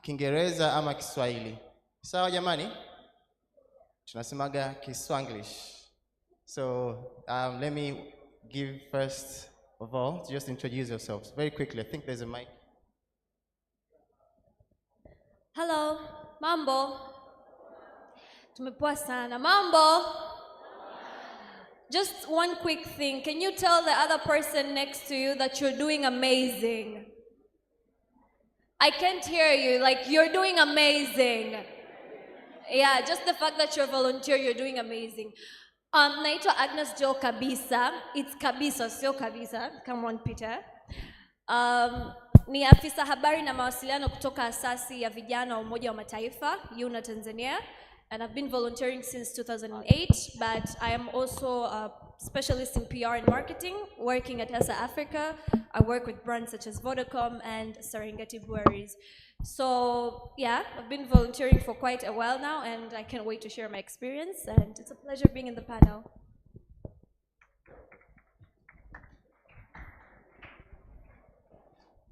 Kiingereza ama Kiswahili. Sawa jamani? Tunasemaga Kiswanglish. So let me give first of all, to just introduce yourselves very quickly. I think there's a mic. Hello, mambo. Tumepoa sana. Mambo. Just one quick thing. Can you tell the other person next to you that you're doing amazing? I can't hear you. Like, you're doing amazing. Yeah, just the fact that you're a volunteer, you're doing amazing. Naitwa Agnes Joe Kabisa. It's Kabisa, sio Kabisa. Come on, Peter. Ni afisa habari na mawasiliano kutoka asasi ya vijana wa Umoja wa Mataifa, UNA Tanzania. And I've been volunteering since 2008, but I am also a specialist in PR and marketing, working at ESA Africa. I work with brands such as Vodacom and Serengeti Breweries. So yeah, I've been volunteering for quite a while now, and I can't wait to share my experience, and it's a pleasure being in the panel.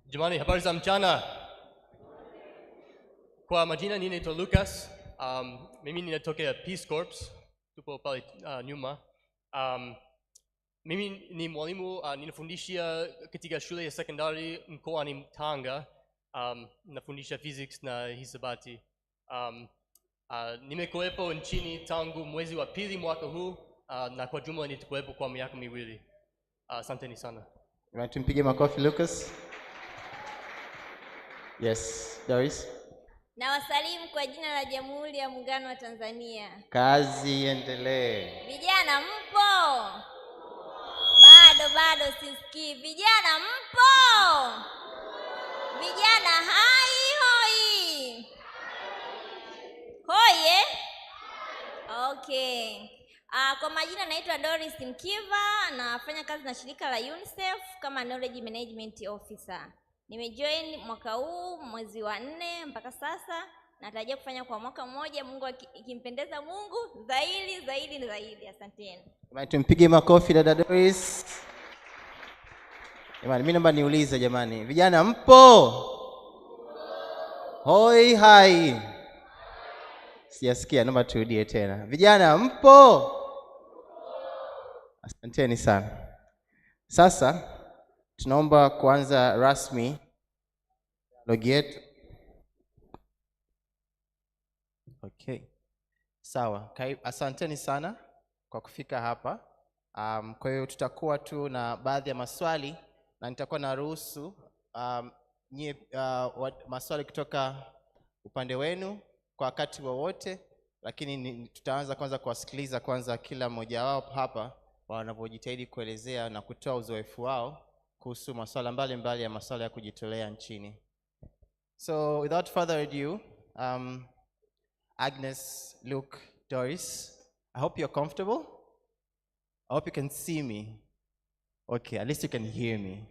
Jamani, habari za mchana. Kwa majina ninaitwa Lucas. Mimi ninatokea Peace Corps, tupo pale nyuma. Mimi ni mwalimu, ninafundisha katika shule ya sekondari mkoani Tanga. Nafundisha physics na hisabati. Nimekuwepo nchini tangu mwezi wa pili mwaka huu, na kwa jumla nitakuwepo kwa miaka miwili. Asanteni sana. Tumpige makofi Lucas. Yes, Doris. Na wasalimu kwa jina la Jamhuri ya Muungano wa Tanzania. Kazi endelee. Vijana mpo? Bado sisikii. Vijana mpo? Vijana hai hoi. Hoi eh? Okay. Kwa majina naitwa Doris Mkiva, nafanya kazi na shirika la UNICEF kama Knowledge Management Officer. Nimejoin mwaka huu mwezi wa 4 mpaka sasa, natarajia kufanya kwa mwaka mmoja, Mungu ikimpendeza Mungu, zaidi. Asanteni. Tumpige makofi dada Doris. Jamani, mimi naomba niulize jamani, vijana mpo? Hoi hai. Sijasikia, naomba turudie tena. Vijana mpo? Asanteni sana. Sasa tunaomba kuanza rasmi dialogue yetu. Okay. Sawa. Asanteni sana kwa kufika hapa. Kwa hiyo tutakuwa tu na baadhi ya maswali na nitakuwa na ruhusu maswali kutoka upande wenu kwa wakati wowote, lakini tutaanza kwanza kuwasikiliza kwanza kila mmoja wao hapa wanapojitahidi kuelezea na kutoa uzoefu wao kuhusu masuala mbalimbali ya masuala ya kujitolea nchini. So without further ado, Agnes, Luke, Doris, I hope you're comfortable. I hope you can see me. Okay, at least you can hear me.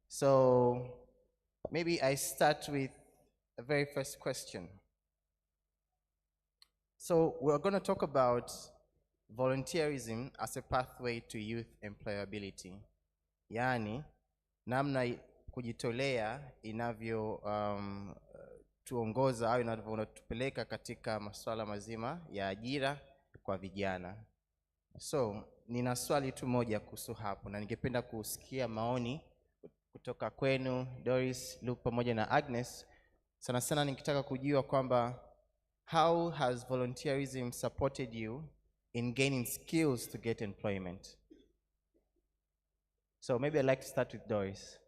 So maybe I start with the very first question. So we're going to talk about volunteerism as a pathway to youth employability. Yani, namna kujitolea inavyo tuongoza au inavyotupeleka katika masuala mazima ya ajira kwa vijana. So, nina swali tu moja kuhusu hapo na ningependa kusikia maoni kutoka kwenu Doris, Luke pamoja na Agnes. Sana sana nikitaka kujua kwamba how has volunteerism supported you in gaining skills to get employment? So maybe I'd like to start with Doris.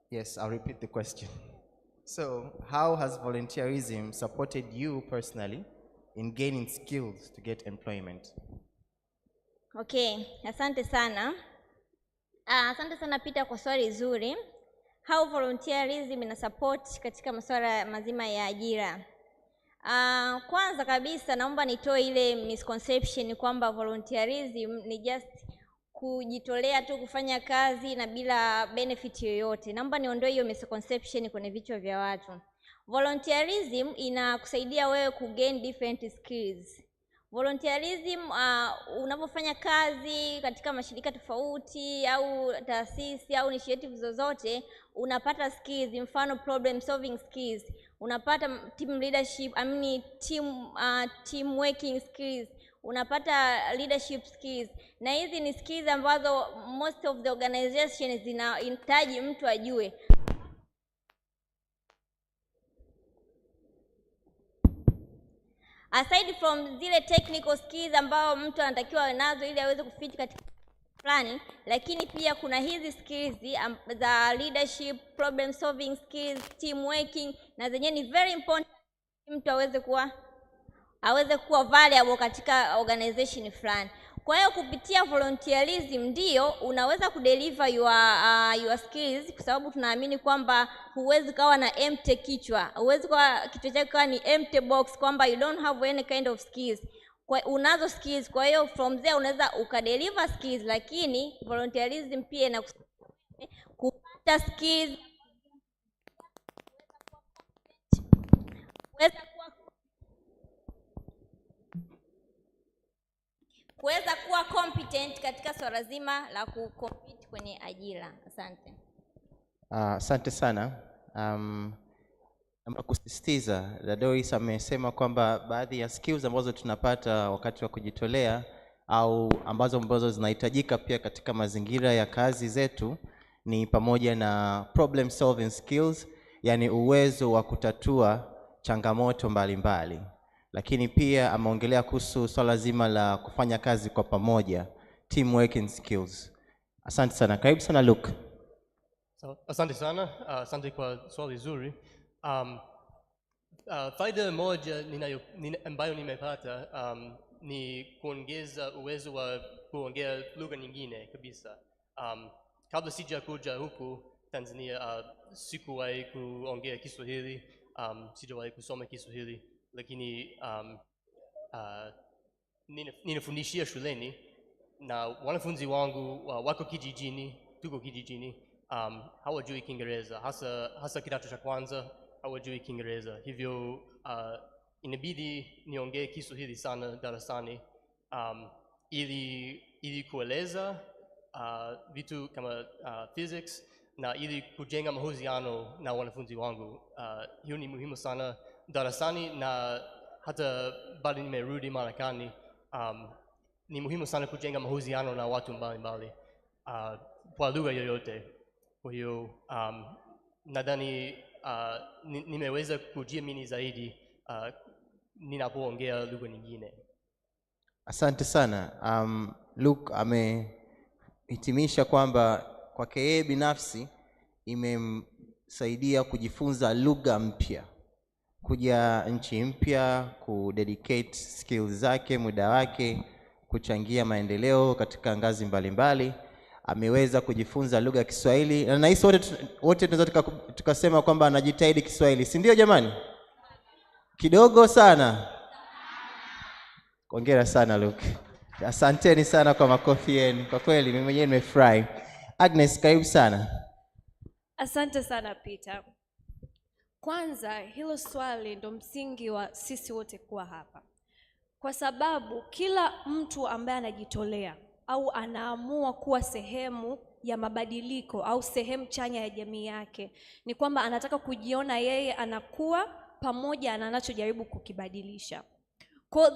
Yes, I'll repeat the question. So, how has volunteerism supported you personally in gaining skills to get employment? Okay, asante sana. Asante sana Peter kwa swali zuri. how volunteerism ina support katika masuala mazima ya ajira. Kwanza kabisa naomba nitoe ile misconception kwamba volunteerism ni just kujitolea tu kufanya kazi na bila benefit yoyote. Naomba niondoe hiyo misconception kwenye vichwa vya watu. Volunteerism inakusaidia wewe kugain different skills. Volunteerism unapofanya kazi katika mashirika tofauti au taasisi au initiative zozote, unapata skills, mfano problem solving skills, unapata team leadership, team working skills, unapata leadership skills. Na hizi ni skills ambazo most of the organizations zinahitaji mtu ajue. Aside from zile technical skills ambao mtu anatakiwa nazo ili aweze kufit katika fulani, lakini pia kuna hizi skills za leadership, problem solving skills, team working, na zenyewe ni very important mtu aweze kuwa valuable katika organization fulani. Kwa hiyo kupitia volunteerism ndio unaweza kudeliver your skills, kwa sababu tunaamini kwamba huwezi kawa na empty kichwa. Huwezi kwa kichwa chako kawa ni empty box kwamba you don't have any kind of skills. Kwa unazo skills, kwa hiyo from there unaweza ukadeliver skills, lakini volunteerism pia ina kupata skills kuweza kuwa competent katika swala zima la kucompete kwenye ajira. Asante. Asante sana. Kusisitiza, Dadois amesema kwamba baadhi ya skills ambazo tunapata wakati wa kujitolea au ambazo zinahitajika pia katika mazingira ya kazi zetu ni pamoja na problem solving skills, yani uwezo wa kutatua changamoto mbalimbali. Lakini pia ameongelea kuhusu swala zima la kufanya kazi kwa pamoja, team working skills. Asante sana. Karibu sana Luke. Asante sana, asante kwa swali zuri. Faida moja ambayo nimepata ni kuongeza uwezo wa kuongea lugha nyingine kabisa. Kabla sijakuja huku Tanzania, sikuwahi kuongea Kiswahili, sijawahi kusoma Kiswahili, lakini ninafundishia shuleni na wanafunzi wangu wako kijijini, tuko kijijini, hawajui Kiingereza, hasa kidato cha kwanza hawajui Kiingereza. Hivyo inabidi niongee Kiswahili sana darasani ili kueleza vitu kama physics na ili kujenga mahusiano na wanafunzi wangu. Hiyo ni muhimu sana darasani, na hata baada nimerudi Marekani, ni muhimu sana kujenga mahusiano na watu mbalimbali kwa lugha yoyote. Kwa hiyo nadhani nimeweza kujiamini zaidi ninapoongea lugha nyingine. Asante sana. Luke amehitimisha kwamba kwake yeye binafsi imemsaidia kujifunza lugha mpya, kuja nchi mpya, kudedicate skills zake, muda wake, kuchangia maendeleo katika ngazi mbalimbali. Ameweza kujifunza lugha ya Kiswahili, na nahisi wote tunaweza tukasema kwamba anajitahidi Kiswahili, si ndio jamani? Kidogo sana. Hongera sana Luke. Asanteni sana kwa makofi yenu. Kwa kweli mimi mwenyewe nimefurahi. Agnes, karibu sana. Asante sana Peter. Kwanza hilo swali ndo msingi wa sisi wote kuwa hapa. Kwa sababu kila mtu ambaye anajitolea au anaamua kuwa sehemu ya mabadiliko au sehemu chanya ya jamii yake, ni kwamba anataka kujiona yeye anakuwa pamoja na anachojaribu kukibadilisha.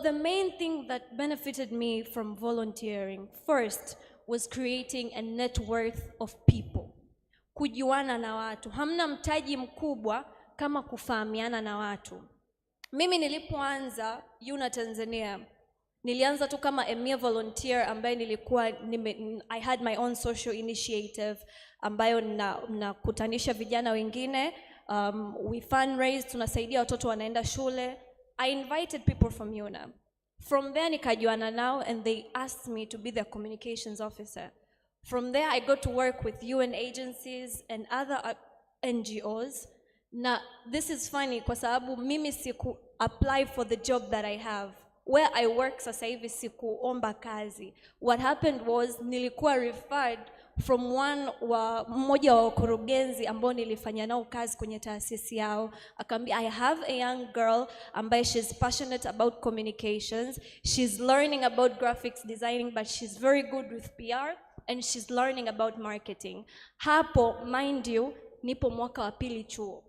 The main thing that benefited me from volunteering first was creating a net worth of people. Kujuana na watu. Hamna mtaji mkubwa kama kufahamiana na watu. Mimi nilipoanza Tanzania, nilianza tu kama a mere volunteer ambaye I had my own social initiative ambayo nakutanisha vijana wengine, we fundraise, tunasaidia watoto wanaenda shule. I invited people from UNA. From there nikajuana nao and they asked me to be their communications officer. From there I got to work with UN agencies and other NGOs. Na this is funny kwa sababu mimi siku apply for the job that I have. Where I work sasa hivi sikuomba kazi. What happened was nilikuwa referred from mmoja wa wakurugenzi ambao nilifanya nao kazi kwenye taasisi yao. Akaambia, I have a young girl ambaye she's passionate about communications. She's learning about graphics designing, but she's very good with PR and she's learning about marketing. Hapo, mind you, nipo mwaka wa pili chuo.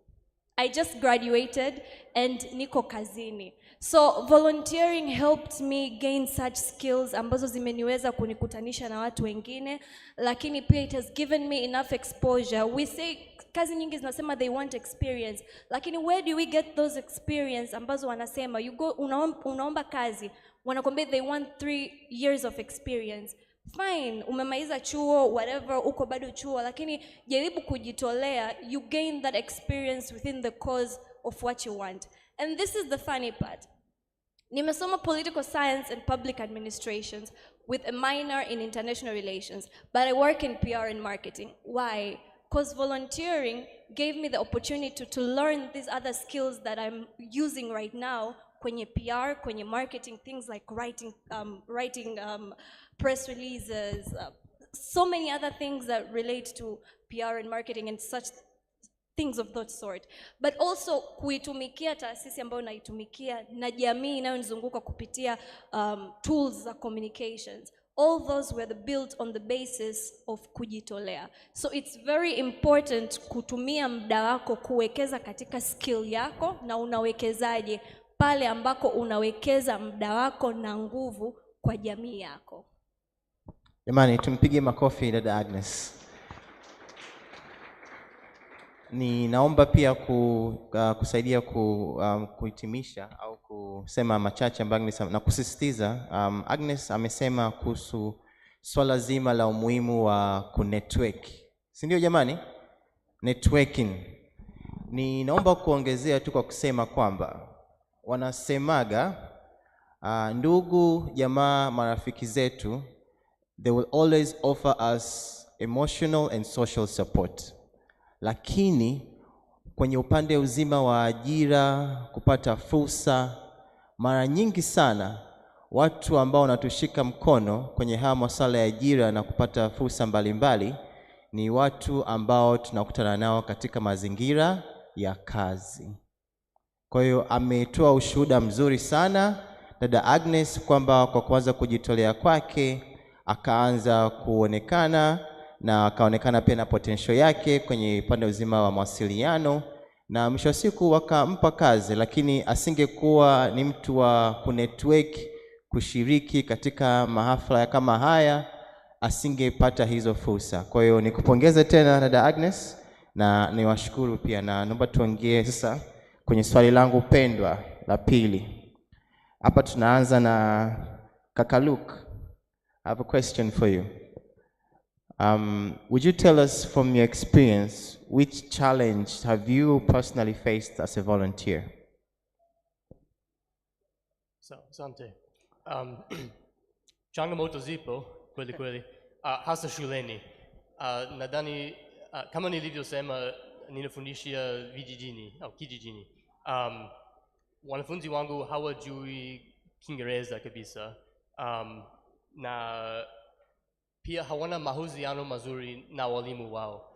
I just graduated and niko kazini. So volunteering helped me gain such skills ambazo zimeniweza kunikutanisha na watu wengine, lakini pia it has given me enough exposure. We say kazi nyingi zinasema they want experience, lakini where do we get those experience ambazo wanasema you go unaomba kazi, wanakwambia they want 3 years of experience. Fine, umemaliza chuo, whatever, uko bado chuo, lakini jaribu kujitolea, you gain that experience within the cause of what you want. And this is the funny part. Nimesoma political science and public administrations with a minor in international relations, but I work in PR and marketing. Why? Because volunteering gave me the opportunity to learn these other skills that I'm using right now kwenye PR, kwenye marketing, things like writing press releases, so many other things that relate to PR and marketing and such things of that sort. But also kuitumikia taasisi ambayo naitumikia na jamii inayonizunguka kupitia tools za communications. All those were built on the basis of kujitolea. So it's very important kutumia muda wako kuwekeza katika skill yako, na unawekezaje pale ambako unawekeza muda wako na nguvu kwa jamii yako. Jamani, tumpige makofi dada Agnes. Ninaomba pia kusaidia kuhitimisha au kusema machache ambayo na kusisitiza. Agnes amesema kuhusu swala zima la umuhimu wa kunetwork. Si ndio jamani? Networking. Ninaomba kuongezea tu kwa kusema kwamba wanasemaga ndugu, jamaa, marafiki zetu, they will always offer us emotional and social support. Lakini kwenye upande uzima wa ajira, kupata fursa, mara nyingi sana watu ambao wanatushika mkono kwenye haya masuala ya ajira na kupata fursa mbalimbali ni watu ambao tunakutana nao katika mazingira ya kazi. Kwa hiyo ametoa ushuhuda mzuri sana dada Agnes kwamba kwa kuanza kujitolea kwake akaanza kuonekana na akaonekana pia na potential yake kwenye upande uzima wa mawasiliano, na mwisho wa siku wakampa kazi, lakini asingekuwa ni mtu wa kunetwork, kushiriki katika mahafla kama haya, asingepata hizo fursa. Kwa hiyo nikupongeze tena dada Agnes na niwashukuru pia, na naomba tuongee sasa kwenye swali langu pendwa la pili. Hapa tunaanza na kaka Luke. I have a question for you. Would you tell us from your experience, which challenge have you personally faced as a volunteer? Asante. Changamoto zipo kweli kweli, hasa shuleni. Nadhani kama nilivyosema, ninafundisha vijijini au kijijini. Wanafunzi wangu hawajui Kiingereza kabisa, na pia hawana mahusiano mazuri na walimu wao.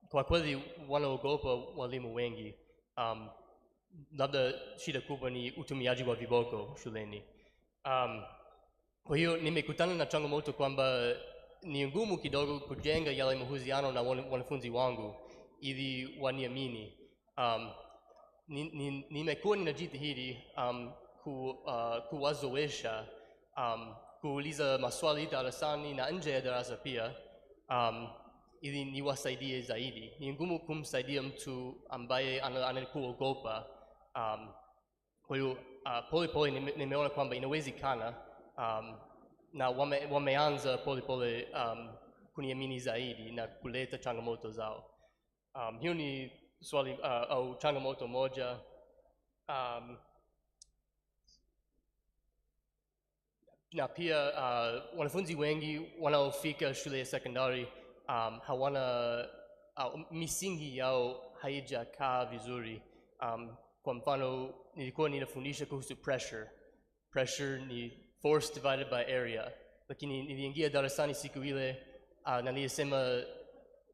Kwa kweli wanaogopa walimu wengi. Labda shida kubwa ni utumiaji wa viboko shuleni. Kwa hiyo nimekutana na changamoto kwamba ni ngumu kidogo kujenga yale mahusiano na wanafunzi wangu ili waniamini. Nimekuwa ninajitahidi kuwazoesha, kuuliza maswali darasani na nje ya darasa pia, ili niwasaidie zaidi. Ni ngumu kumsaidia mtu ambaye anakuogopa. Kwa hiyo pole pole nimeona kwamba inawezekana, na wameanza pole pole kuniamini zaidi na kuleta changamoto zao. Hiyo ni swali au changamoto moja. Na pia wanafunzi wengi wanaofika shule ya sekondari hawana misingi yao haijakaa vizuri. Kwa mfano nilikuwa ninafundisha kuhusu pressure. Pressure ni force divided by area. Lakini niliingia darasani siku ile na nilisema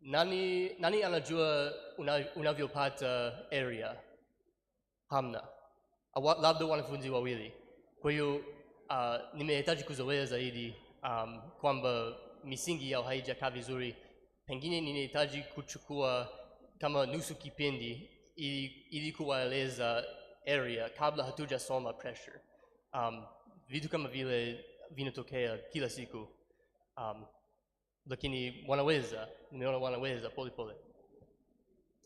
nani anajua unavyopata area? Hamna. Labda wanafunzi wawili. Kwa hiyo nimehitaji kuzoea zaidi kwamba misingi yao haijakaa vizuri. Pengine ninahitaji kuchukua kama nusu kipindi ili kuwaeleza area kabla hatujasoma pressure. Vitu kama vile vinatokea kila siku. Lakini nimeona wanaweza pole pole.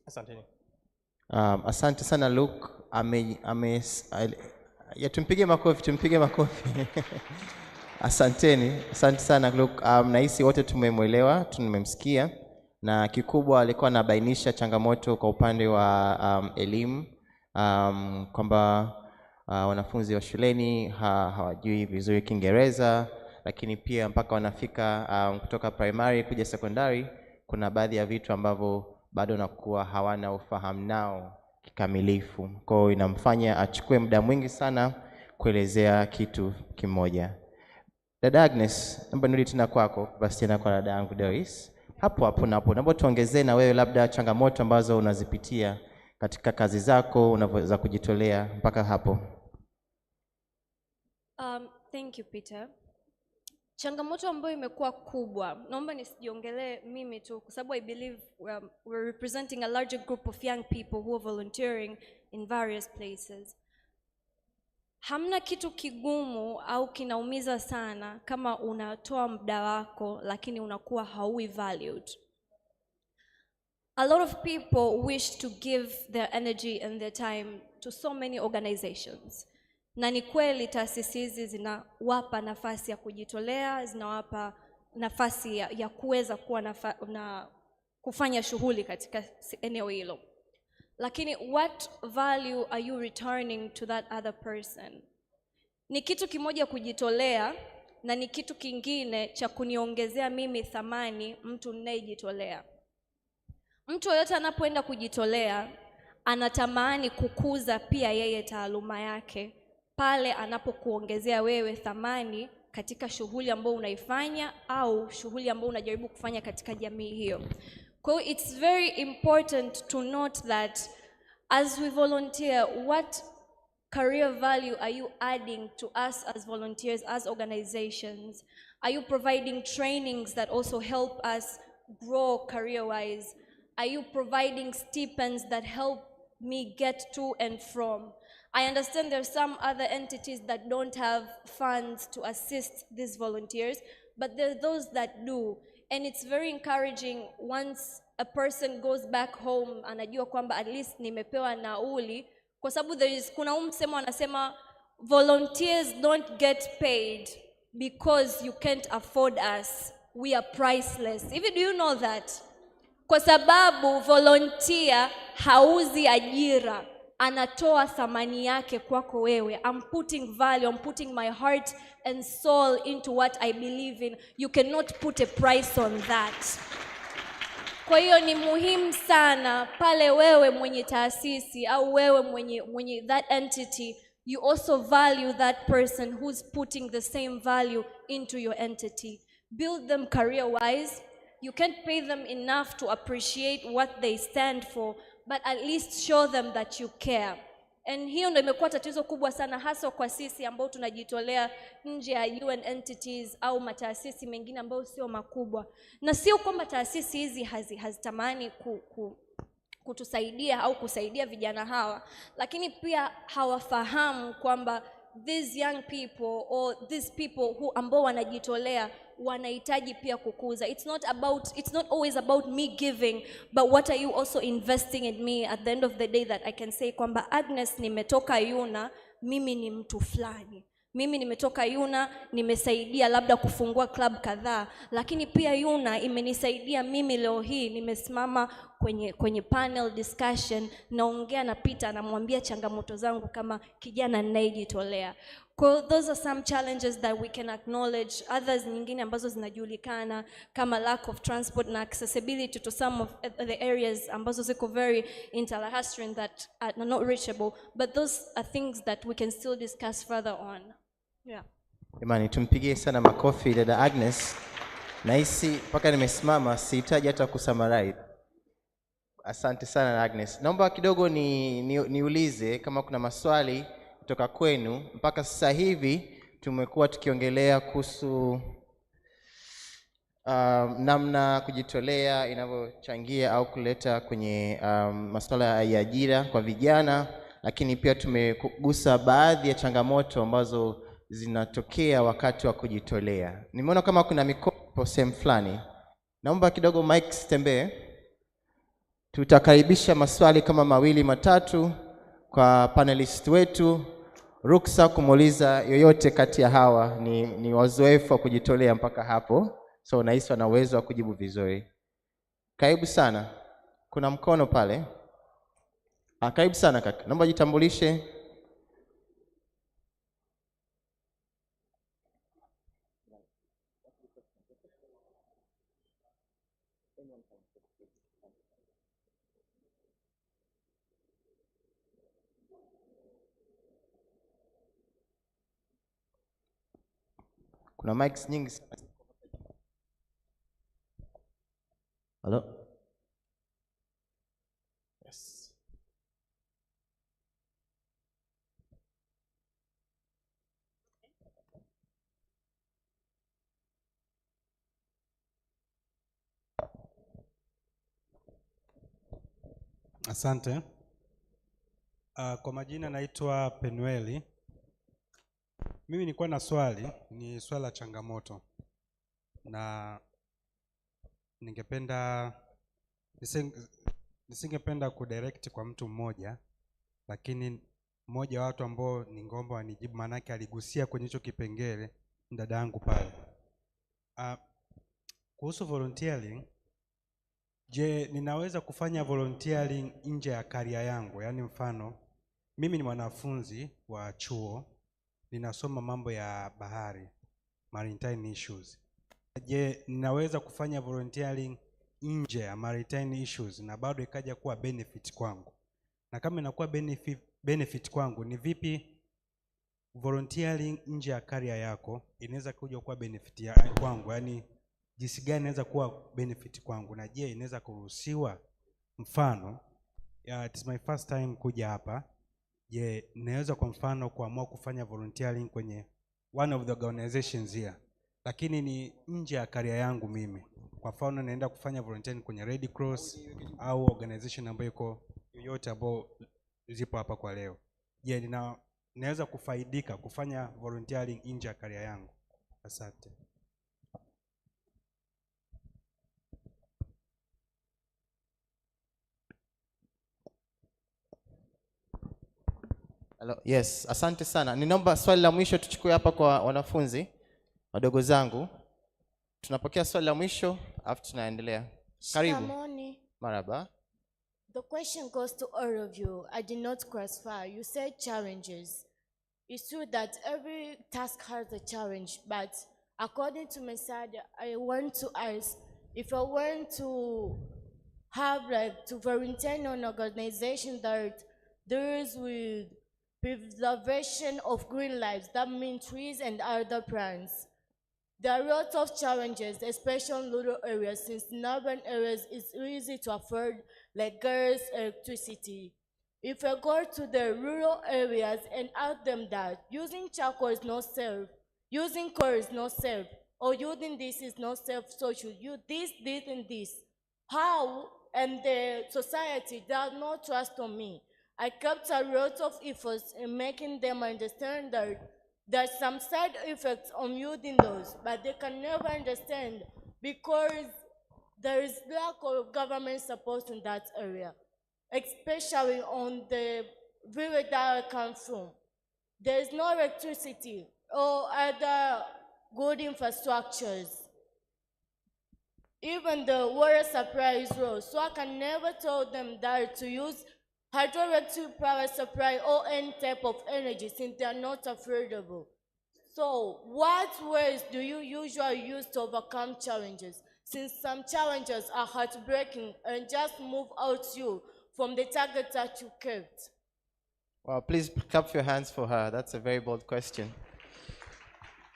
Asanteni. Asante sana Luke. Tumpige makofi. Asante sana Luke. Nahisi wote tumemwelewa, tumemsikia, na kikubwa alikuwa anabainisha changamoto kwa upande wa elimu, kwamba wanafunzi wa shuleni hawajui vizuri Kiingereza, lakini pia mpaka wanafika kutoka primary kuja secondary kuna baadhi ya vitu ambavyo bado nakuwa hawana ufahamu nao kikamilifu. Kwa hiyo inamfanya achukue muda mwingi sana kuelezea kitu kimoja. Dada Agnes, naomba nirudi tena kwako, basi tena kwa dada yangu Doris. Hapo naomba tuongezee na wewe labda changamoto ambazo unazipitia katika kazi zako unaweza kujitolea mpaka hapo. Thank you Peter. Changamoto ambayo imekuwa kubwa, naomba nisijiongelee mimi tu kwa sababu I believe we're representing a larger group of young people who are volunteering in various places. Hamna kitu kigumu au kinaumiza sana kama unatoa muda wako lakini unakuwa haui valued. A lot of people wish to give their energy and their time to so many organizations. Na ni kweli taasisi hizi zinawapa nafasi ya kujitolea, zinawapa nafasi ya kuweza kuwa na kufanya shughuli katika eneo hilo. Lakini what value are you returning to that other person? Ni kitu kimoja kujitolea na ni kitu kingine cha kuniongezea mimi thamani mtu ninayejitolea. Mtu yoyote anapoenda kujitolea anatamani kukuza pia yeye taaluma yake pale anapokuongezea wewe thamani katika shughuli ambayo unaifanya au shughuli ambayo unajaribu kufanya katika jamii hiyo. Kwa hiyo it's very important to note that as we volunteer, what career value are you adding to us as volunteers, as organizations? Are you providing trainings that also help us grow career-wise? Are you providing stipends that help me get to and from? I understand there are some other entities that don't have funds to assist these volunteers, but there are those that do. And it's very encouraging once a person goes back home, anajua kwamba at least nimepewa nauli, kwa sababu kuna msemo anasema volunteers don't get paid because you can't afford us. We are priceless. Even do you know that? Kwa sababu volunteer hauzi ajira, anatoa thamani yake kwako wewe. I'm putting value, I'm putting my heart and soul into what I believe in. You cannot put a price on that. Kwa hiyo ni muhimu sana pale wewe mwenye taasisi au wewe mwenye that entity, you also value that person who's putting the same value into your entity. Build them career-wise. You can't pay them enough to appreciate what they stand for, but at least show them that you care. And hiyo ndio imekuwa tatizo kubwa sana hasa kwa sisi ambao tunajitolea nje ya UN entities au mataasisi mengine ambayo sio makubwa. Na sio kwamba taasisi hizi hazitamani kutusaidia au kusaidia vijana hawa, lakini pia hawafahamu kwamba these young people or these people who ambao wanajitolea wanahitaji pia kukuza. It's not always about me giving, but what are you also investing in me at the end of the day, that I can say kwamba Agnes, nimetoka Yuna, mimi ni mtu fulani. Mimi nimetoka Yuna, nimesaidia labda kufungua club kadhaa, lakini pia Yuna imenisaidia mimi leo hii nimesimama kwenye panel discussion, naongea na Peter, namwambia changamoto zangu kama kijana ninayejitolea. Those are some challenges that we can acknowledge. Others nyingine ambazo zinajulikana kama lack of transport na accessibility to some of the areas ambazo ziko very interlacustrine that are not reachable, but those are things that we can still discuss further on. Yeah. Imani, tumpigie sana makofi dada Agnes. Nahisi mpaka nimesimama sihitaji hata kusummarize. Asante sana Agnes. Naomba kidogo niulize kama kuna maswali kutoka kwenu. Mpaka sasa hivi tumekuwa tukiongelea kuhusu namna kujitolea inavyochangia au kuleta kwenye masuala ya ajira kwa vijana, lakini pia tumegusa baadhi ya changamoto ambazo zinatokea wakati wa kujitolea. Nimeona kama kuna mikopo sehemu fulani. Naomba kidogo mic tembee. Tutakaribisha maswali kama mawili matatu kwa panelist wetu. Ruksa kumuuliza yoyote kati ya hawa, ni wazoefu wa kujitolea mpaka hapo. So nahisi wana uwezo wa kujibu vizuri. Karibu sana. Kuna mkono pale. Karibu sana kaka. Naomba jitambulishe. Kuna mics nyingi sana. Hello? Yes. Asante. Kwa majina naitwa Penueli. Mimi nilikuwa na swali, ni swala la changamoto. Na nisingependa kudirect kwa mtu mmoja, lakini mmoja wa watu ambao ningeomba wanijibu, maana yake aligusia kwenye hicho kipengele dada yangu pale. Kuhusu volunteering, je, ninaweza kufanya volunteering nje ya career yangu? Yaani mfano, mimi ni mwanafunzi wa chuo, ninasoma mambo ya bahari, maritime issues. Je, ninaweza kufanya volunteering nje ya maritime issues na bado ikaja kuwa benefit kwangu? Na kama inakuwa benefit kwangu, ni vipi volunteering nje ya career yako inaweza kuja kuwa benefit ya kwangu? Yaani jinsi gani inaweza kuwa benefit kwangu? Na je, inaweza kuruhusiwa? Mfano, it is my first time kuja hapa. Je, naweza kwa mfano kuamua kufanya volunteering kwenye one of the organizations here, lakini ni nje ya career yangu mimi. Kwa mfano naenda kufanya volunteering kwenye Red Cross au organization ambayo iko yoyote ambayo zipo hapa kwa leo. Je, naweza kufaidika kufanya volunteering nje ya career yangu? Asante. Hello. Yes, asante sana. Ninaomba swali la mwisho tuchukue hapa kwa wanafunzi wadogo zangu. Tunapokea swali la mwisho afu tunaendelea. Karibu. Shikamoni. Marhaba. The question goes to all of you. I did not classify. You said challenges. It's true that every task has a challenge, but according to my side, I want to ask, if I want to have to volunteer in an organization that deals with preservation of green lives, that means trees and other plants. There are lots of challenges, especially in rural areas, since in urban areas it's easy to afford like gas, electricity. If I go to the rural areas and ask them that using charcoal is not safe, using coal is not safe, or using this is not safe, so should you this, and this, how? And the society does not trust on me. I kept a lot of efforts in making them understand that there's some side effects on using those, but they can never understand because there is lack of government support in that area, especially on the village that I come from. There is no electricity or other good infrastructures. even the water supply is low. So I can never tell them that to use hydroelectric power supply or any type of energy since they are not affordable. So what ways do you usually use to overcome challenges? Since some challenges are heartbreaking and just move out you from the target that you kept. Well, please clap your hands for her. That's a very bold question.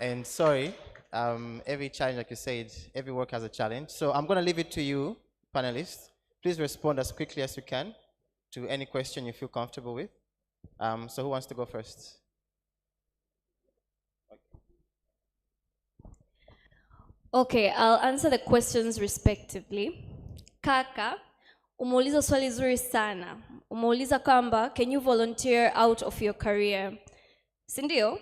And sorry, every challenge, like you said, every work has a challenge. So I'm going to leave it to you, panelists. Please respond as quickly as you can to any question you feel comfortable with. So who wants to go first? Okay, I'll answer the questions respectively. Kaka, umeuliza swali zuri sana. Umeuliza kwamba, can you volunteer out of your career? Sindio?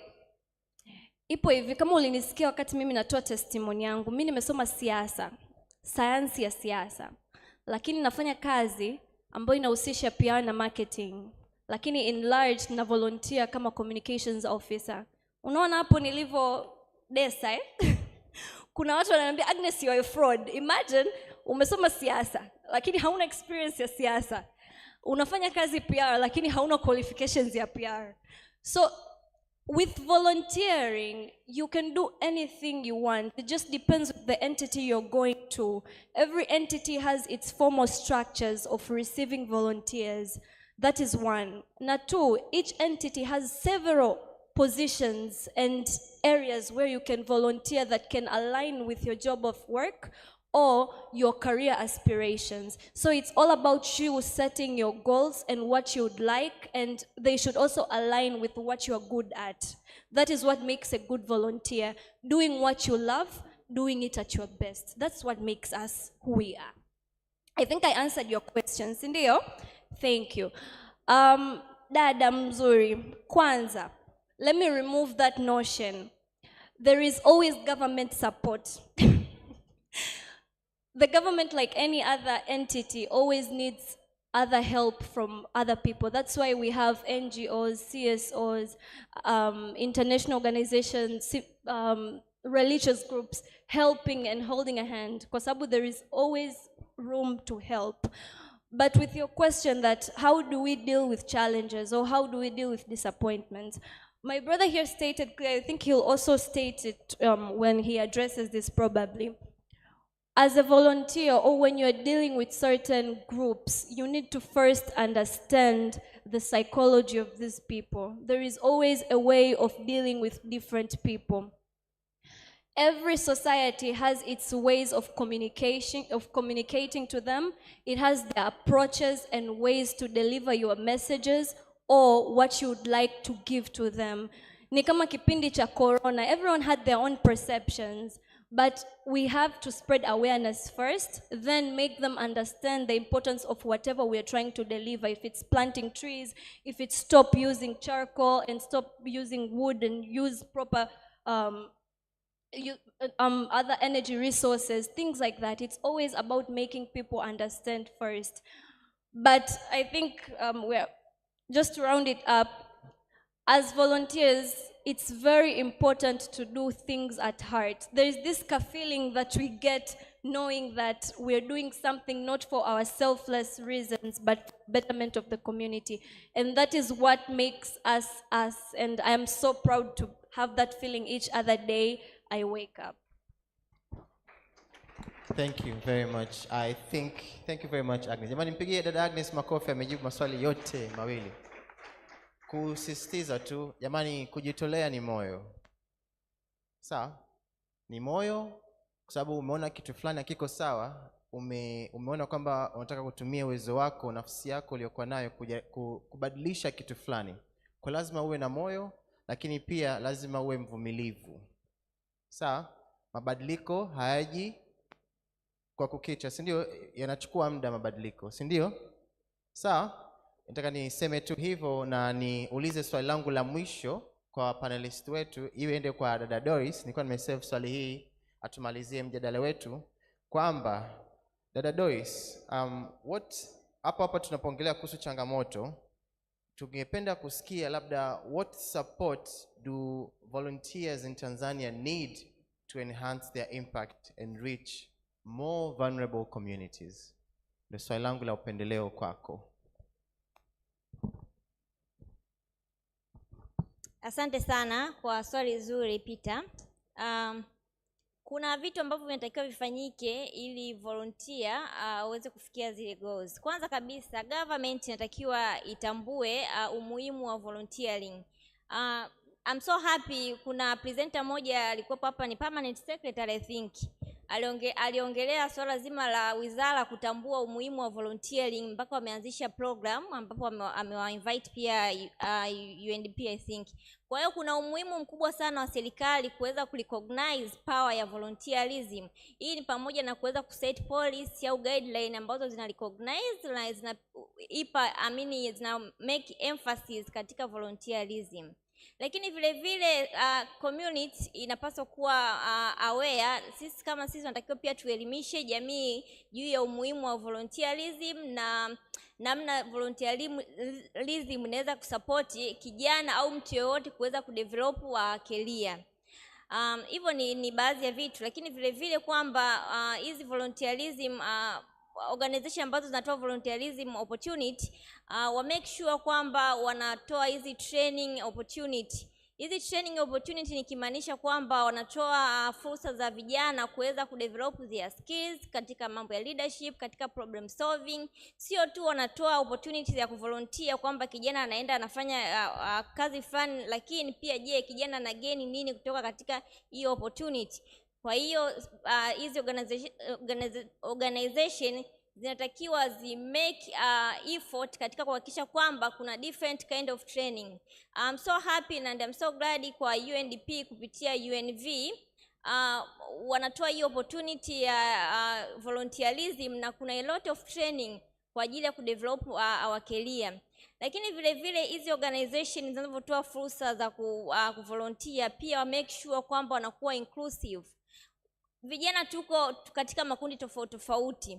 Ipo hivi, kama ulinisikia wakati mimi natoa testimony yangu, mimi nimesoma siasa, sayansi ya siasa. Lakini nafanya kazi ambayo inahusisha PR na marketing. Lakini in large na volunteer kama communications officer. Unaona hapo nilivyo desa Kuna watu wananiambia Agnes you are a fraud. Imagine umesoma siasa lakini hauna experience ya siasa. Unafanya kazi PR lakini hauna qualifications ya PR. So with volunteering, you can do anything you want. It just depends on the entity you're going to. Every entity has its formal structures of receiving volunteers. That is one. Now two, each entity has several positions and areas where you can volunteer that can align with your job of work or your career aspirations. So it's all about you setting your goals and what you would like, and they should also align with what you're good at. That is what makes a good volunteer. Doing what you love, doing it at your best. That's what makes us who we are. I think I answered your questions, ndio? Thank you. Dada mzuri, kwanza, let me remove that notion. There is always government support. The government, like any other entity, always needs other help from other people. That's why we have NGOs, CSOs, international organizations, religious groups helping and holding a hand. Kwa sababu there is always room to help. But with your question that how do we deal with challenges or how do we deal with disappointments, my brother here stated clearly, I think he'll also state it when he addresses this probably. As a volunteer or when you're dealing with certain groups, you need to first understand the psychology of these people. There is always a way of dealing with different people. Every society has its ways of communicating to them. It has their approaches and ways to deliver your messages or what you would like to give to them. Ni kama kipindi cha corona, everyone had their own perceptions, but we have to spread awareness first, then make them understand the importance of whatever we are trying to deliver. If it's planting trees, if it's stop using charcoal and stop using wood and use proper other energy resources, things like that. It's always about making people understand first. But I think we're just to round it up, as volunteers, it's very important to do things at heart. There's this feeling that we get knowing that we're doing something not for our selfless reasons, but betterment of the community. And that is what makes us us. And I am so proud to have that feeling each other day I wake up. Thank you very much. Thank you very much, Agnes. Jamani, mpigie dada Agnes makofi, amejibu maswali yote mawili. Kusisitiza tu, jamani, kujitolea ni moyo. Sawa? Ni moyo, kwa sababu umeona kitu fulani hakiko sawa, umeona kwamba unataka kutumia uwezo wako, nafsi yako uliyokuwa nayo kubadilisha kitu fulani. Kwa lazima uwe na moyo, lakini pia lazima uwe mvumilivu. Sawa? Mabadiliko hayaji kwa kukicha, si ndio? Yanachukua muda mabadiliko, si ndio? Sawa? Nataka niseme tu hivyo na niulize swali langu la mwisho kwa panelist wetu, iende kwa dada Doris. Nilikuwa nimesave swali hii atumalizie mjadala wetu kwamba dada Doris, hapa tunapoongelea kuhusu changamoto, tungependa kusikia labda what support do volunteers in Tanzania need to enhance their impact and reach more vulnerable communities. Ndio swali langu la upendeleo kwako. Asante sana kwa swali zuri Peter. Kuna vitu ambavyo vinatakiwa vifanyike ili volunteer aweze kufikia zile goals. Kwanza kabisa government inatakiwa itambue umuhimu wa volunteering. I'm so happy kuna presenter moja alikuwa hapa, ni permanent secretary I think. Aliongelea swala zima la wizara kutambua umuhimu wa volunteering mpaka wameanzisha program ambapo amewainvite pia UNDP I think. Kwa hiyo kuna umuhimu mkubwa sana wa serikali kuweza kurecognize power ya volunteerism. Hii ni pamoja na kuweza kuset policy au guideline ambazo zina recognize na zina make emphasis katika volunteerism. Lakini vile vile community inapaswa kuwa aware. Sisi tunatakiwa pia tuelimishe juu ya umuhimu wa volunteerism na namna volunteerism inaweza kusupport kijana au mtu yoyote kuweza kudevelop career. Hivyo ni baadhi ya vitu, lakini vile vile kwamba hizi volunteerism organization ambazo zinatoa volunteerism opportunity wa make sure kwamba wanatoa hizi training opportunity. Hizi training opportunity nikimaanisha kwamba wanatoa fursa za vijana kuweza kudevelop their skills katika mambo ya leadership, katika problem solving. Sio tu wanatoa opportunities ya kuvolunteer kwamba kijana anaenda anafanya kazi fulani, lakini pia kijana ana gain nini kutoka katika hiyo opportunity. Kwa hiyo hizi organization zinatakiwa make effort katika kuhakikisha kwamba kuna different kind of training. I'm so happy and I'm so glad kwa UNDP kupitia UNV wanatoa hiyo opportunity ya volunteerism na kuna a lot of training kwa ajili ya kudevelop our career. Lakini vile vile hizi organizations zinazotoa fursa za kuvolunteer pia make sure kwamba wanakuwa inclusive. Vijana tuko katika makundi tofauti.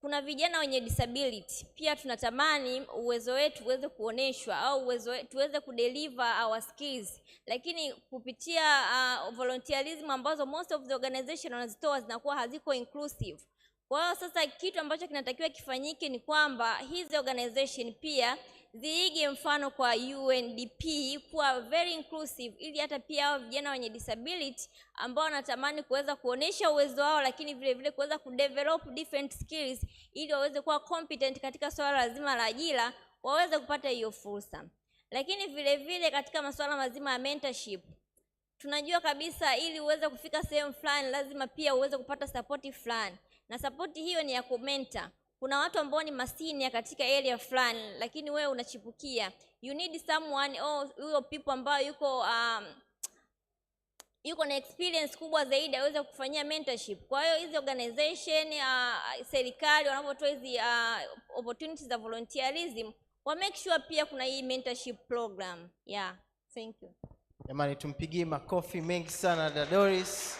Kuna vijana wenye disability. Pia tunatamani uwezo wetu uweze kuoneshwa au tuweze kudeliver our skills. Lakini kupitia volunteerism ambazo most of the organization wanazitoa zinakuwa haziko inclusive. Kwa hiyo sasa kitu ambacho kinatakiwa kifanyike ni kwamba hizi organization pia ziige mfano kwa UNDP kuwa very inclusive, ili hata pia hao vijana wenye disability ambao wanatamani kuweza kuonesha uwezo wao, lakini vile vile kuweza kudevelop different skills ili waweze kuwa competent katika swala lazima la ajira, waweze kupata hiyo fursa. Lakini vile vile katika masuala mazima ya mentorship, tunajua kabisa ili uweze kufika sehemu fulani lazima pia uweze kupata support fulani, na support hiyo ni ya kumentor. Kuna watu ambao ni masini katika area fulani, lakini wewe unachipukia. You need someone huyo people ambao yuko na experience kubwa zaidi aweze kufanyia mentorship. Kwa hiyo hizi organization serikali wanapotoa hizi opportunities za volunteerism, wa make sure pia kuna hii mentorship program. Yeah, thank you. Jamani, tumpigie makofi mengi sana dada Doris.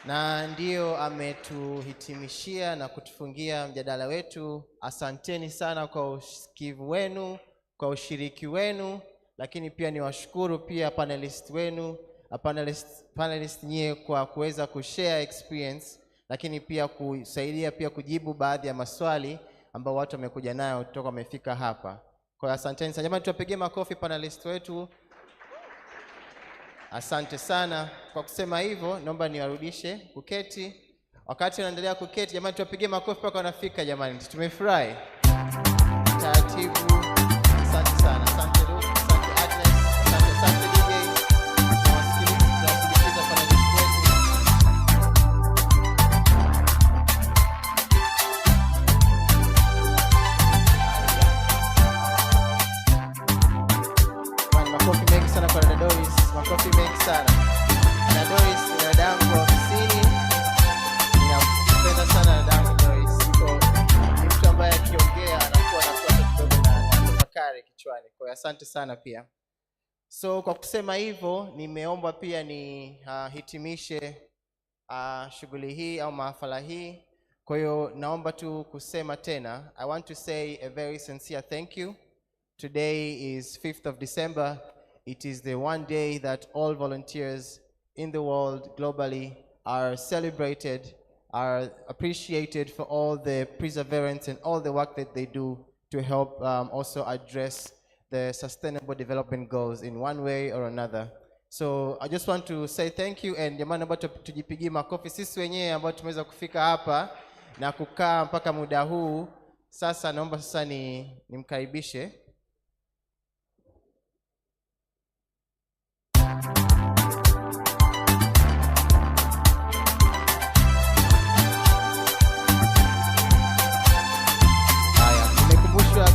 Na ndio ametuhitimishia na kutufungia mjadala wetu. Asanteni sana kwa usikivu wenu, kwa ushiriki wenu, lakini pia niwashukuru pia panelist wenu, panelist nyie kwa kuweza kushare experience, lakini pia kusaidia pia kujibu baadhi ya maswali ambao watu wamekuja nayo kutoka wamefika hapa. Kwa asanteni sana. Jamani, tuwapigie makofi panelist wetu. Asante sana. Kwa kusema hivyo, naomba niwarudishe kuketi. Wakati wanaendelea kuketi, jamani, tuwapigie makofi mpaka wanafika jamani. Tumefurahi. Taratibu. Asante sana. Asante Luke, asante Agnes, asante DJ. Tunasikiliza panelist wetu. Makofi mengi sana kwa dada Doris. Makofi mengi sana. Dada Doris ni dadangu wa ofisini. Ninampenda sana dadangu Doris. Ni mtu ambaye akiongea anakuwa kidogo na tafakari kichwani. Kwa hiyo asante sana pia. So kwa kusema hivyo, nimeomba pia ni hitimishe shughuli hii au mahafala hii. Kwa hiyo naomba tu kusema tena, I want to say a very sincere thank you. Today is 5th of December. It is the one day that all volunteers in the world globally are celebrated are appreciated for all the perseverance and all the work that they do to help also address the sustainable development goals in one way or another. So I just want to say thank you, and jamani ambao tujipigie makofi sisi wenyewe ambao tumeweza kufika hapa na kukaa mpaka muda huu. Sasa naomba sasa nimkaribishe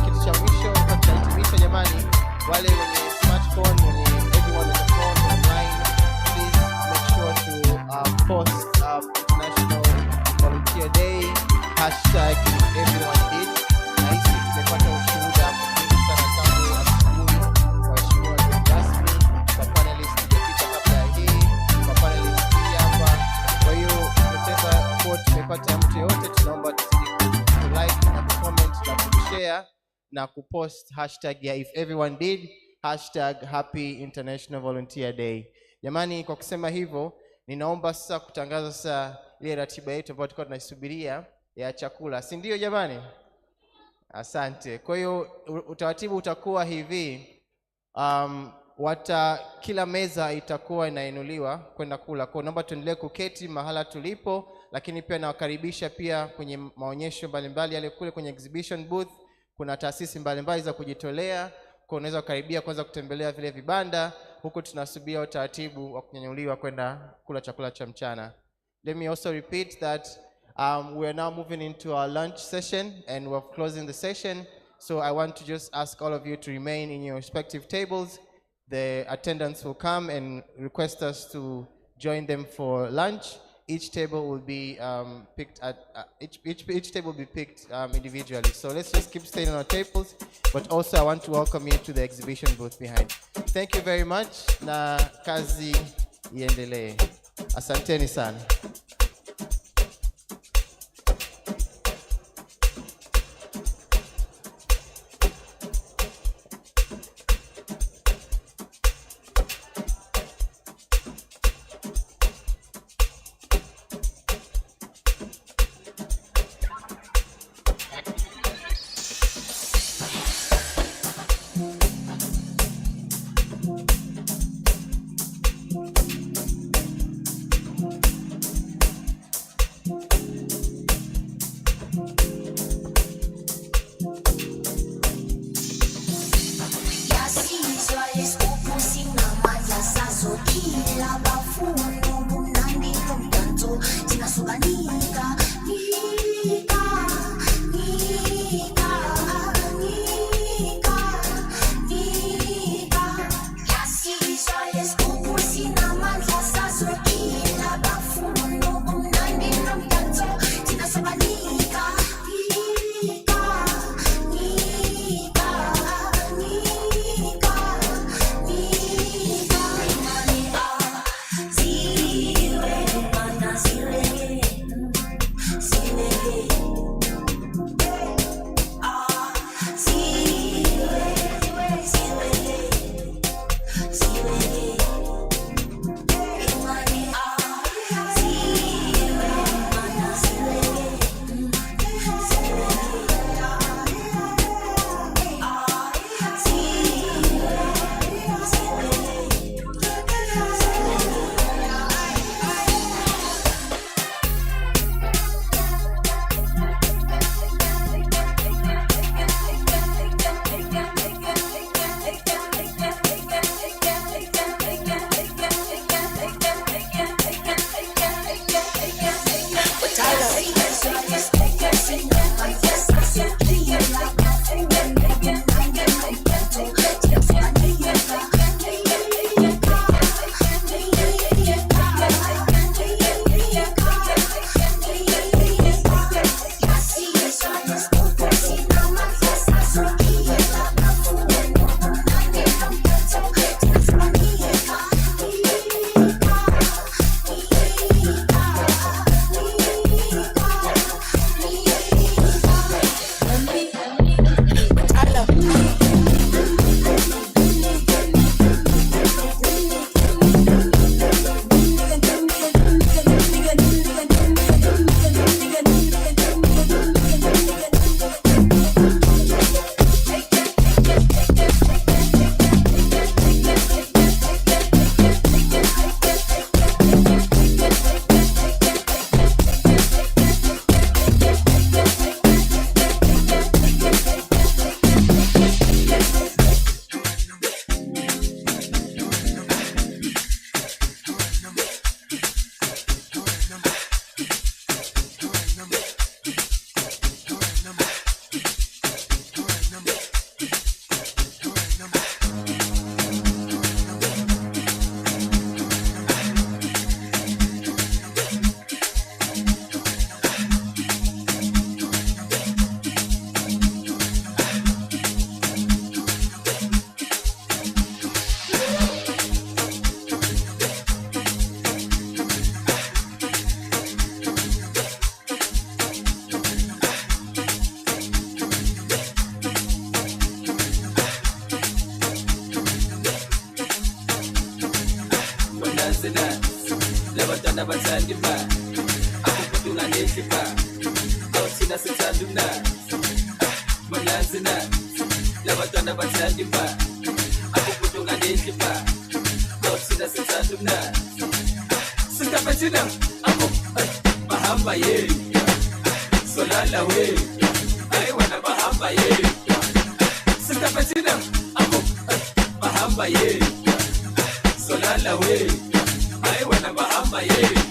kitu cha mwisho kwa tunahitimisha jamani, wale wenye smartphone, wenye everyone on the phone online, please make sure to post International Volunteer Day #everyone did. Na hisi tumepata ushuhuda mwingi sana tangu asubuhi, waheshimiwa wageni rasmi, kwa panelists tuliyopita kabla ya hii, kwa panelists hii hapa. Kwa hiyo whatever quote tumepata mtu yote, tunaomba tuzidi like na comment na kushare na kupost ya if everyone did, #Happy International Volunteer Day. Jamani, kwa kusema hivyo, ninaomba sasa kutangaza sasa ile ratiba yetu ambayo tulikuwa tunaisubiria ya chakula, si ndio jamani? Asante. Kwa hiyo utaratibu utakuwa hivi, kila meza itakuwa inainuliwa kwenda kula. Kwa naomba tuendelee kuketi mahala tulipo, lakini pia nawakaribisha pia kwenye maonyesho mbalimbali yale kule kwenye exhibition booth. Kuna taasisi mbalimbali za kujitolea, kwa unaweza kukaribia kwanza kutembelea vile vibanda, huku tunasubiria utaratibu wa kunyanyuliwa kwenda kula chakula cha mchana. Let me also repeat that we are now moving into our lunch session and we're closing the session. So I want to just ask all of you to remain in your respective tables. The attendants will come and request us to join them for lunch. Each table will be picked at each table will be picked individually. So let's just keep staying on our tables. But also I want to welcome you to the exhibition booth behind. Thank you very much. Na kazi iendelee. Asanteni sana. nazi labantwana bathanda imali akumuntu unganedlipa awuthina sithanda umnazi manazi nazi labantwana bathanda imali akumuntu unganedlipa awuthina sithanda umnazi sitapathina ako bahamba yena solala we ayi wena bahamba yena sitapathina ako bahamba yena solala we ayi wena bahamba yena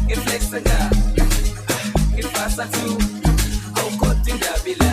Ngiflexa nga ngifasa tu awukhothi ndabila